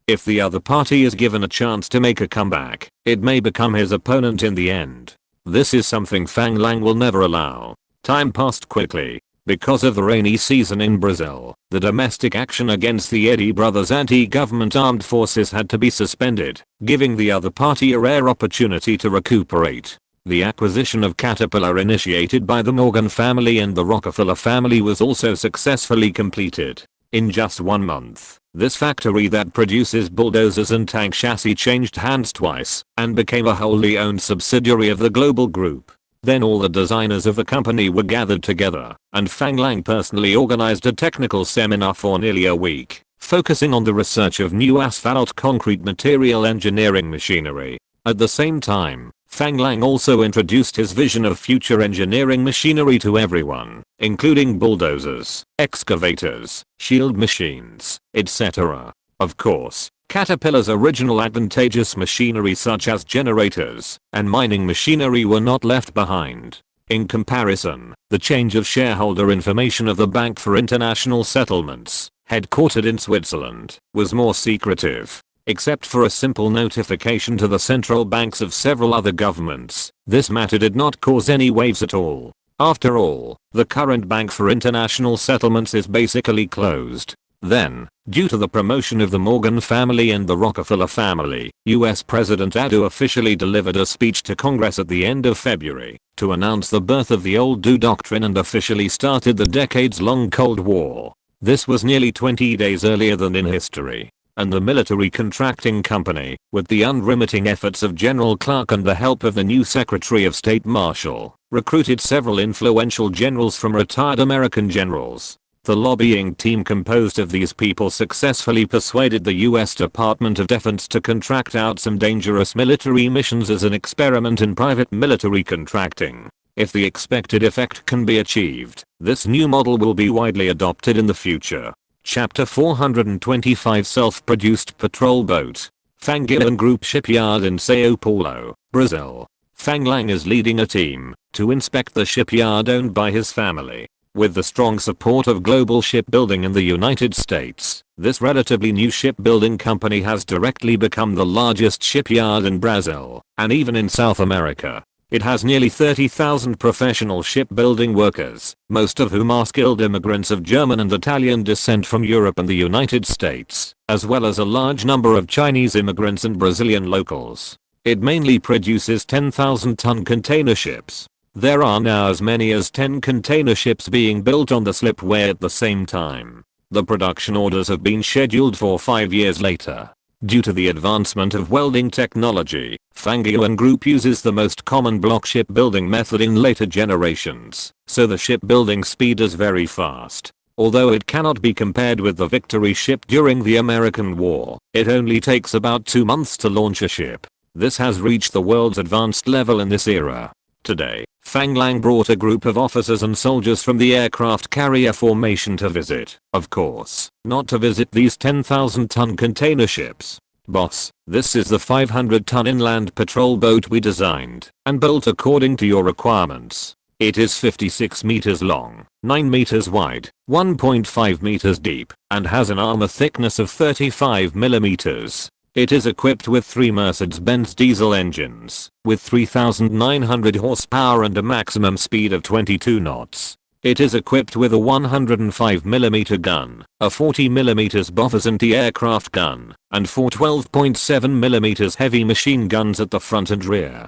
If the other party is given a chance to make a comeback, it may become his opponent in the end. This is something Fang Lang will never allow. Time passed quickly. Because of the rainy season in Brazil, the domestic action against the Eddy brothers' anti-government armed forces had to be suspended, giving the other party a rare opportunity to recuperate. The acquisition of Caterpillar initiated by the Morgan family and the Rockefeller family was also successfully completed. In just 1 month, this factory that produces bulldozers and tank chassis changed hands twice and became a wholly owned subsidiary of the global group. Then all the designers of the company were gathered together, and Fang Lang personally organized a technical seminar for nearly a week, focusing on the research of new asphalt concrete material engineering machinery. At the same time, Fang Lang also introduced his vision of future engineering machinery to everyone, including bulldozers, excavators, shield machines, etc. Of course, Caterpillar's original advantageous machinery such as generators and mining machinery were not left behind. In comparison, the change of shareholder information of the Bank for International Settlements, headquartered in Switzerland, was more secretive. Except for a simple notification to the central banks of several other governments, this matter did not cause any waves at all. After all, the current Bank for International Settlements is basically closed. Then, due to the promotion of the Morgan family and the Rockefeller family, US President Adu officially delivered a speech to Congress at the end of February to announce the birth of the Old Do Doctrine and officially started the decades-long Cold War. This was nearly 20 days earlier than in history. And the military contracting company, with the unremitting efforts of General Clark and the help of the new Secretary of State Marshall, recruited several influential generals from retired American generals. The lobbying team composed of these people successfully persuaded the US Department of Defense to contract out some dangerous military missions as an experiment in private military contracting. If the expected effect can be achieved, this new model will be widely adopted in the future. Chapter 425 Self-Produced Patrol Boat. Fang Lang Group Shipyard in Sao Paulo, Brazil. Fang Lang is leading a team to inspect the shipyard owned by his family. With the strong support of global shipbuilding in the United States, this relatively new shipbuilding company has directly become the largest shipyard in Brazil, and even in South America. It has nearly 30,000 professional shipbuilding workers, most of whom are skilled immigrants of German and Italian descent from Europe and the United States, as well as a large number of Chinese immigrants and Brazilian locals. It mainly produces 10,000-ton container ships. There are now as many as 10 container ships being built on the slipway at the same time. The production orders have been scheduled for 5 years later. Due to the advancement of welding technology, Fang Lang Group uses the most common block shipbuilding method in later generations, so the shipbuilding speed is very fast. Although it cannot be compared with the Victory ship during the American War, it only takes about 2 months to launch a ship. This has reached the world's advanced level in this era. Today, Fang Lang brought a group of officers and soldiers from the aircraft carrier formation to visit, of course, not to visit these 10,000-ton container ships. Boss, this is the 500-ton inland patrol boat we designed and built according to your requirements. It is 56 meters long, 9 meters wide, 1.5 meters deep, and has an armor thickness of 35 millimeters. It is equipped with 3 Mercedes-Benz diesel engines, with 3,900 horsepower and a maximum speed of 22 knots. It is equipped with a 105mm gun, a 40mm Bofors anti-aircraft gun, and 4 12.7mm heavy machine guns at the front and rear.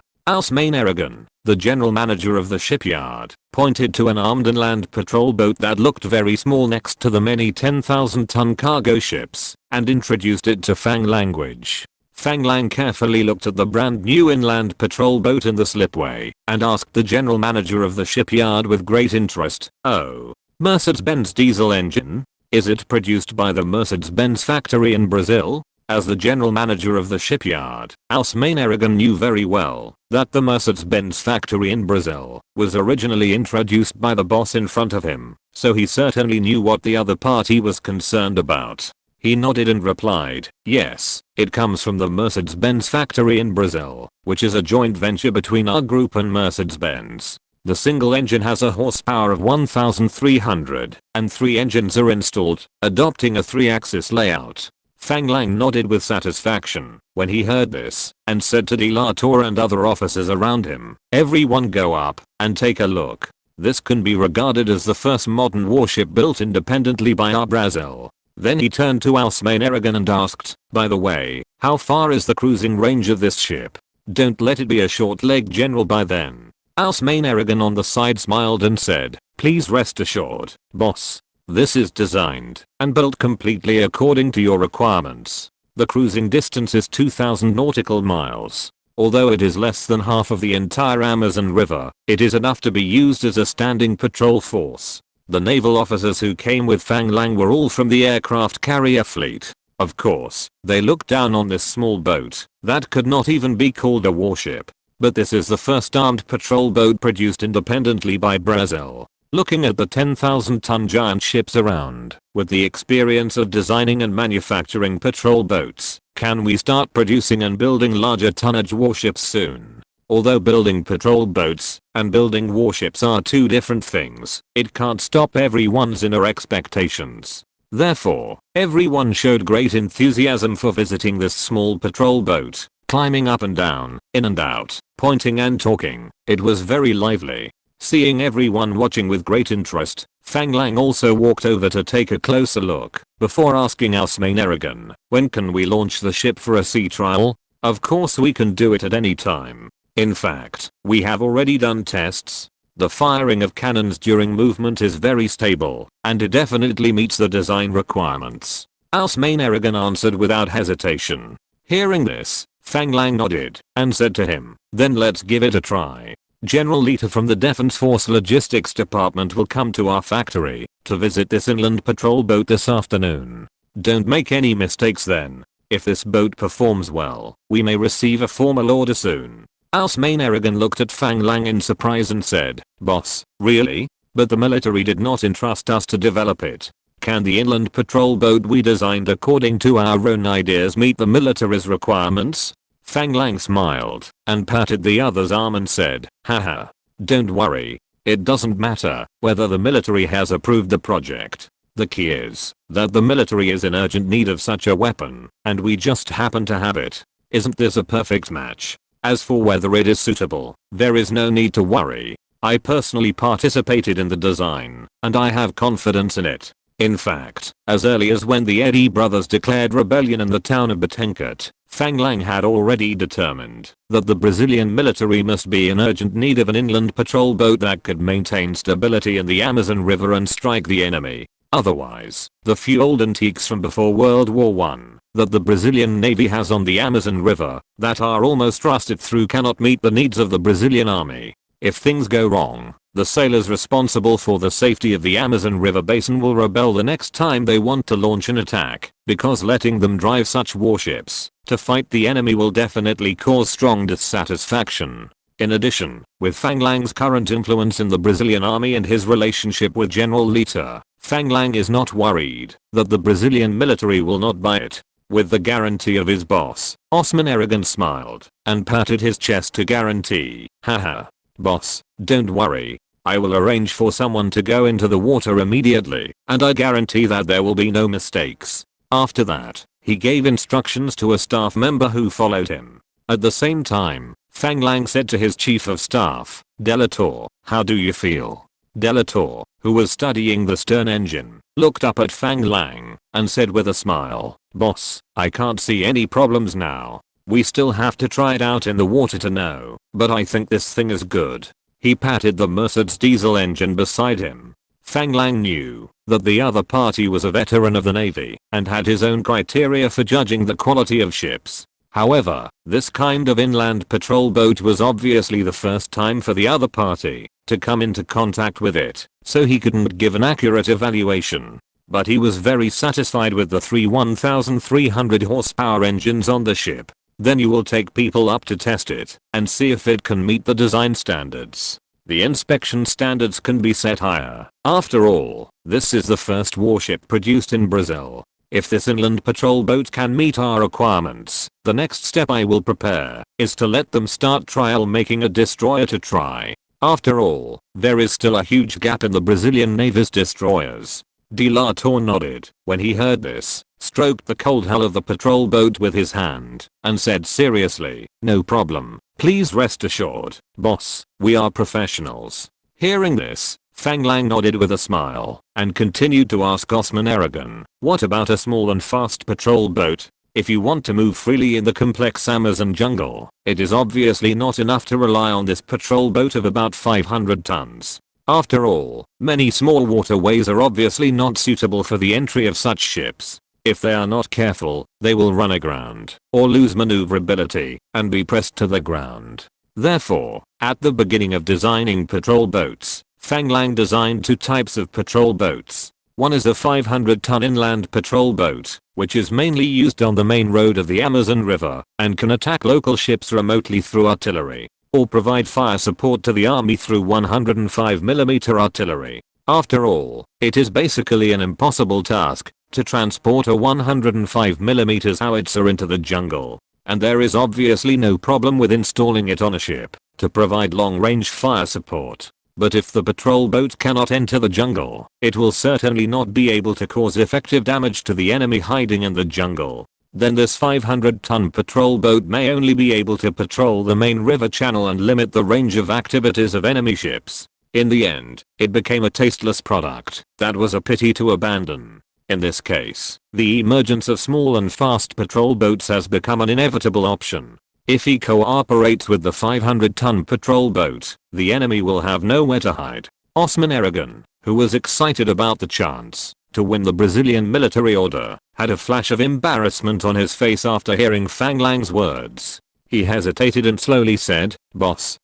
Main Aragon, the general manager of the shipyard, pointed to an armed inland patrol boat that looked very small next to the many 10,000-ton cargo ships, and introduced it to Fang language. Fang Lang carefully looked at the brand new inland patrol boat in the slipway, and asked the general manager of the shipyard with great interest, "Oh, Mercedes-Benz diesel engine? Is it produced by the Mercedes-Benz factory in Brazil?" As the general manager of the shipyard, Main Aragon knew very well that the Mercedes-Benz factory in Brazil was originally introduced by the boss in front of him, so he certainly knew what the other party was concerned about. He nodded and replied, yes, it comes from the Mercedes-Benz factory in Brazil, which is a joint venture between our group and Mercedes-Benz. The single engine has a horsepower of 1,300, and 3 engines are installed, adopting a 3-axis layout. Fang Lang nodded with satisfaction when he heard this, and said to Delator and other officers around him, everyone go up and take a look. This can be regarded as the first modern warship built independently by our Brazil. Then he turned to Aragon and asked, by the way, how far is the cruising range of this ship? Don't let it be a short-legged general by then. Aragon on the side smiled and said, please rest assured, boss. This is designed and built completely according to your requirements. The cruising distance is 2,000 nautical miles. Although it is less than half of the entire Amazon River, it is enough to be used as a standing patrol force. The naval officers who came with Fang Lang were all from the aircraft carrier fleet. Of course, they looked down on this small boat that could not even be called a warship. But this is the first armed patrol boat produced independently by Brazil. Looking at the 10,000-ton giant ships around, with the experience of designing and manufacturing patrol boats, can we start producing and building larger tonnage warships soon? Although building patrol boats and building warships are two different things, it can't stop everyone's inner expectations. Therefore, everyone showed great enthusiasm for visiting this small patrol boat, climbing up and down, in and out, pointing and talking. It was very lively. Seeing everyone watching with great interest, Fang Lang also walked over to take a closer look, before asking Aragon, when can we launch the ship for a sea trial? Of course we can do it at any time. In fact, we have already done tests. The firing of cannons during movement is very stable, and it definitely meets the design requirements. Aragon answered without hesitation. Hearing this, Fang Lang nodded, and said to him, then let's give it a try. General Lita from the Defense Force Logistics Department will come to our factory to visit this inland patrol boat this afternoon. Don't make any mistakes then. If this boat performs well, we may receive a formal order soon. Aragon looked at Fang Lang in surprise and said, boss, really? But the military did not entrust us to develop it. Can the inland patrol boat we designed according to our own ideas meet the military's requirements? Fang Lang smiled and patted the other's arm and said, haha. Don't worry. It doesn't matter whether the military has approved the project. The key is that the military is in urgent need of such a weapon, and we just happen to have it. Isn't this a perfect match? As for whether it is suitable, there is no need to worry. I personally participated in the design, and I have confidence in it. In fact, as early as when the Eddy brothers declared rebellion in the town of Betancourt, Fang Lang had already determined that the Brazilian military must be in urgent need of an inland patrol boat that could maintain stability in the Amazon River and strike the enemy. Otherwise, the few old antiques from before World War I that the Brazilian Navy has on the Amazon River that are almost rusted through cannot meet the needs of the Brazilian army. If things go wrong, the sailors responsible for the safety of the Amazon River basin will rebel the next time they want to launch an attack, because letting them drive such warships to fight the enemy will definitely cause strong dissatisfaction. In addition, with Fang Lang's current influence in the Brazilian army and his relationship with General Lita, Fang Lang is not worried that the Brazilian military will not buy it. With the guarantee of his boss, Aragon smiled and patted his chest to guarantee. Haha. Boss, don't worry. I will arrange for someone to go into the water immediately, and I guarantee that there will be no mistakes. After that, he gave instructions to a staff member who followed him. At the same time, Fang Lang said to his chief of staff, Delator, how do you feel? Delator, who was studying the stern engine, looked up at Fang Lang and said with a smile, boss, I can't see any problems now. We still have to try it out in the water to know, but I think this thing is good. He patted the Mercedes diesel engine beside him. Fang Lang knew that the other party was a veteran of the Navy and had his own criteria for judging the quality of ships. However, this kind of inland patrol boat was obviously the first time for the other party to come into contact with it, so he couldn't give an accurate evaluation. But he was very satisfied with the 1,300 horsepower engines on the ship. Then you will take people up to test it and see if it can meet the design standards. The inspection standards can be set higher. After all, this is the first warship produced in Brazil. If this inland patrol boat can meet our requirements, the next step I will prepare is to let them start trial making a destroyer to try. After all, there is still a huge gap in the Brazilian Navy's destroyers. De La Tour nodded when he heard this, stroked the cold hull of the patrol boat with his hand, and said seriously, "No problem. Please rest assured, boss, we are professionals." Hearing this, Fang Lang nodded with a smile, and continued to ask Osman Aragon, "What about a small and fast patrol boat? If you want to move freely in the complex Amazon jungle, it is obviously not enough to rely on this patrol boat of about 500 tons. After all, many small waterways are obviously not suitable for the entry of such ships. If they are not careful, they will run aground, or lose maneuverability, and be pressed to the ground." Therefore, at the beginning of designing patrol boats, Fang Lang designed two types of patrol boats. One is a 500-ton inland patrol boat, which is mainly used on the main road of the Amazon River, and can attack local ships remotely through artillery, or provide fire support to the army through 105mm artillery. After all, it is basically an impossible task to transport a 105mm howitzer into the jungle, and there is obviously no problem with installing it on a ship to provide long-range fire support. But if the patrol boat cannot enter the jungle, it will certainly not be able to cause effective damage to the enemy hiding in the jungle. Then this 500-ton patrol boat may only be able to patrol the main river channel and limit the range of activities of enemy ships. In the end, it became a tasteless product that was a pity to abandon. In this case, the emergence of small and fast patrol boats has become an inevitable option. If he cooperates with the 500-ton patrol boat, the enemy will have nowhere to hide. Osman Aragon, who was excited about the chance to win the Brazilian military order, had a flash of embarrassment on his face after hearing Fang Lang's words. He hesitated and slowly said, "Boss,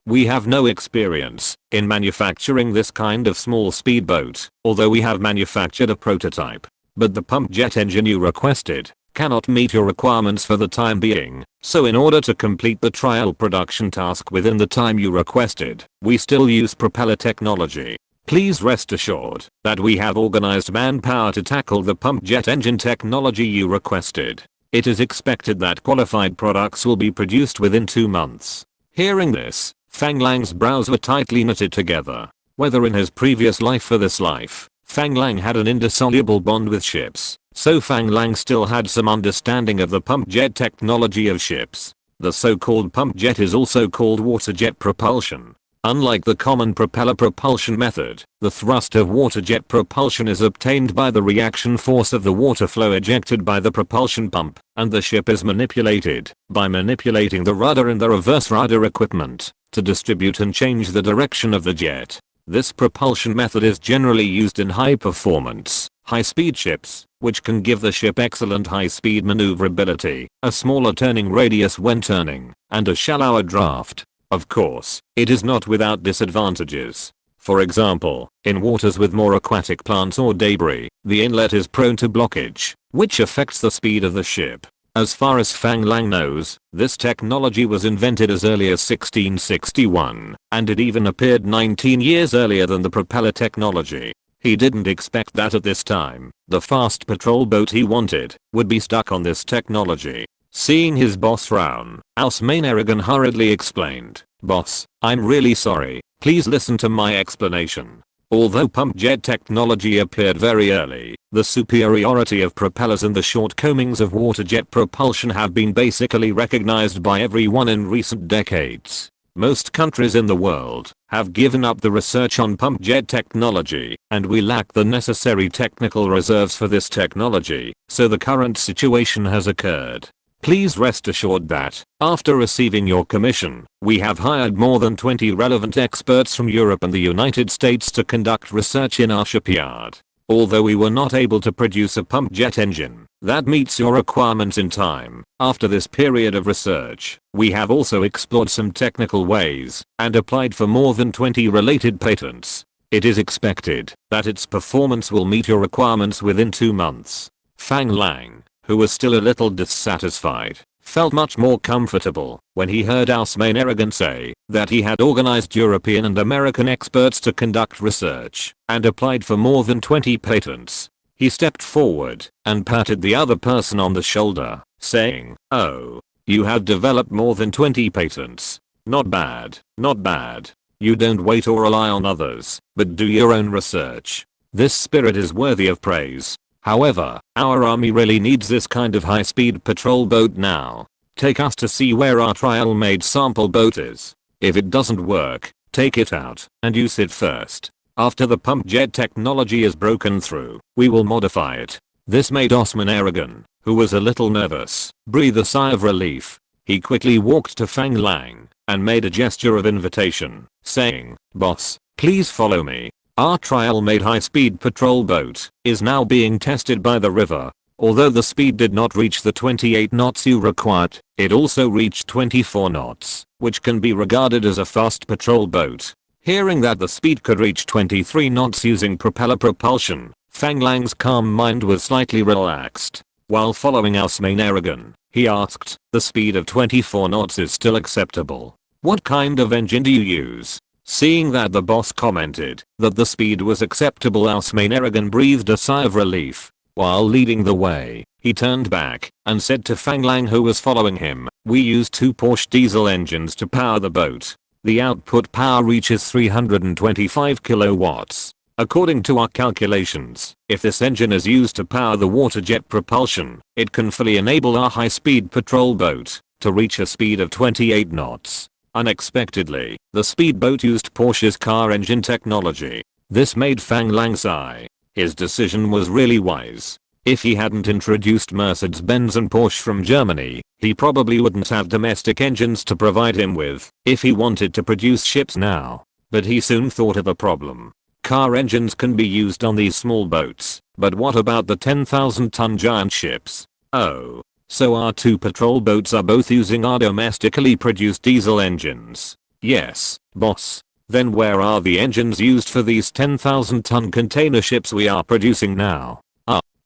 we have no experience in manufacturing this kind of small speedboat, although we have manufactured a prototype. But the pump jet engine you requested cannot meet your requirements for the time being, so in order to complete the trial production task within the time you requested, we still use propeller technology. Please rest assured that we have organized manpower to tackle the pump jet engine technology you requested. It is expected that qualified products will be produced within 2 months." Hearing this, Fang Lang's brows were tightly knitted together. Whether in his previous life or this life, Fang Lang had an indissoluble bond with ships, so Fang Lang still had some understanding of the pump jet technology of ships. The so-called pump jet is also called water jet propulsion. Unlike the common propeller propulsion method, the thrust of water jet propulsion is obtained by the reaction force of the water flow ejected by the propulsion pump, and the ship is manipulated by manipulating the rudder and the reverse rudder equipment to distribute and change the direction of the jet. This propulsion method is generally used in high-performance, high-speed ships, which can give the ship excellent high-speed maneuverability, a smaller turning radius when turning, and a shallower draft. Of course, it is not without disadvantages. For example, in waters with more aquatic plants or debris, the inlet is prone to blockage, which affects the speed of the ship. As far as Fang Lang knows, this technology was invented as early as 1661, and it even appeared 19 years earlier than the propeller technology. He didn't expect that at this time, the fast patrol boat he wanted would be stuck on this technology. Seeing his boss frown, Osman Aragon hurriedly explained, "Boss, I'm really sorry, please listen to my explanation. Although pump jet technology appeared very early, the superiority of propellers and the shortcomings of water jet propulsion have been basically recognized by everyone in recent decades. Most countries in the world have given up the research on pump jet technology, and we lack the necessary technical reserves for this technology, so the current situation has occurred. Please rest assured that, after receiving your commission, we have hired more than 20 relevant experts from Europe and the United States to conduct research in our shipyard. Although we were not able to produce a pump jet engine that meets your requirements in time, after this period of research, we have also explored some technical ways and applied for more than 20 related patents. It is expected that its performance will meet your requirements within 2 months." Fang Lang, who was still a little dissatisfied, felt much more comfortable when he heard Osman Aragon say that he had organized European and American experts to conduct research and applied for more than 20 patents. He stepped forward and patted the other person on the shoulder, saying, "Oh, you have developed more than 20 patents. Not bad, not bad. You don't wait or rely on others, but do your own research. This spirit is worthy of praise. However, our army really needs this kind of high-speed patrol boat now. Take us to see where our trial-made sample boat is. If it doesn't work, take it out and use it first. After the pump jet technology is broken through, we will modify it." This made Osman Aragon, who was a little nervous, breathe a sigh of relief. He quickly walked to Fang Lang and made a gesture of invitation, saying, "Boss, please follow me. Our trial-made high-speed patrol boat is now being tested by the river. Although the speed did not reach the 28 knots you required, it also reached 24 knots, which can be regarded as a fast patrol boat." Hearing that the speed could reach 23 knots using propeller propulsion, Fang Lang's calm mind was slightly relaxed. While following Osman Aragon, he asked, "The speed of 24 knots is still acceptable. What kind of engine do you use?" Seeing that the boss commented that the speed was acceptable, Osman Aragon breathed a sigh of relief. While leading the way, he turned back and said to Fang Lang, who was following him, "We use 2 Porsche diesel engines to power the boat. The output power reaches 325 kilowatts. According to our calculations, if this engine is used to power the water jet propulsion, it can fully enable our high-speed patrol boat to reach a speed of 28 knots. Unexpectedly, the speedboat used Porsche's car engine technology. This made Fang Lang sigh. His decision was really wise. If he hadn't introduced Mercedes-Benz and Porsche from Germany, he probably wouldn't have domestic engines to provide him with if he wanted to produce ships now. But he soon thought of a problem. Car engines can be used on these small boats, but what about the 10,000-ton giant ships? Oh. So our 2 patrol boats are both using our domestically produced diesel engines. Yes, boss. Then where are the engines used for these 10,000-ton container ships we are producing now?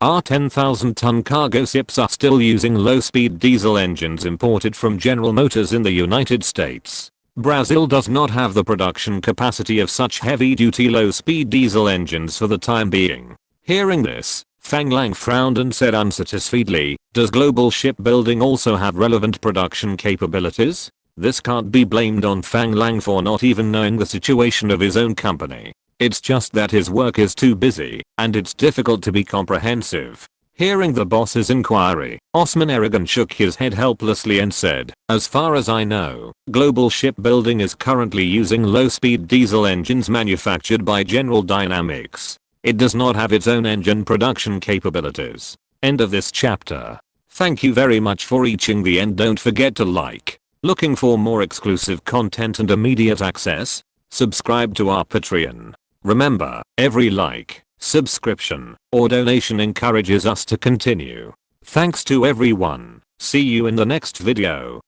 Our 10,000-ton cargo ships are still using low-speed diesel engines imported from General Motors in the United States. Brazil does not have the production capacity of such heavy-duty low-speed diesel engines for the time being." Hearing this, Fang Lang frowned and said unsatisfiedly, "Does global shipbuilding also have relevant production capabilities?" This can't be blamed on Fang Lang for not even knowing the situation of his own company. It's just that his work is too busy, and it's difficult to be comprehensive. Hearing the boss's inquiry, Osman Aragon shook his head helplessly and said, "As far as I know, global shipbuilding is currently using low-speed diesel engines manufactured by General Dynamics. It does not have its own engine production capabilities." End of this chapter. Thank you very much for reaching the end. Don't forget to like. Looking for more exclusive content and immediate access? Subscribe to our Patreon. Remember, every like, subscription, or donation encourages us to continue. Thanks to everyone. See you in the next video.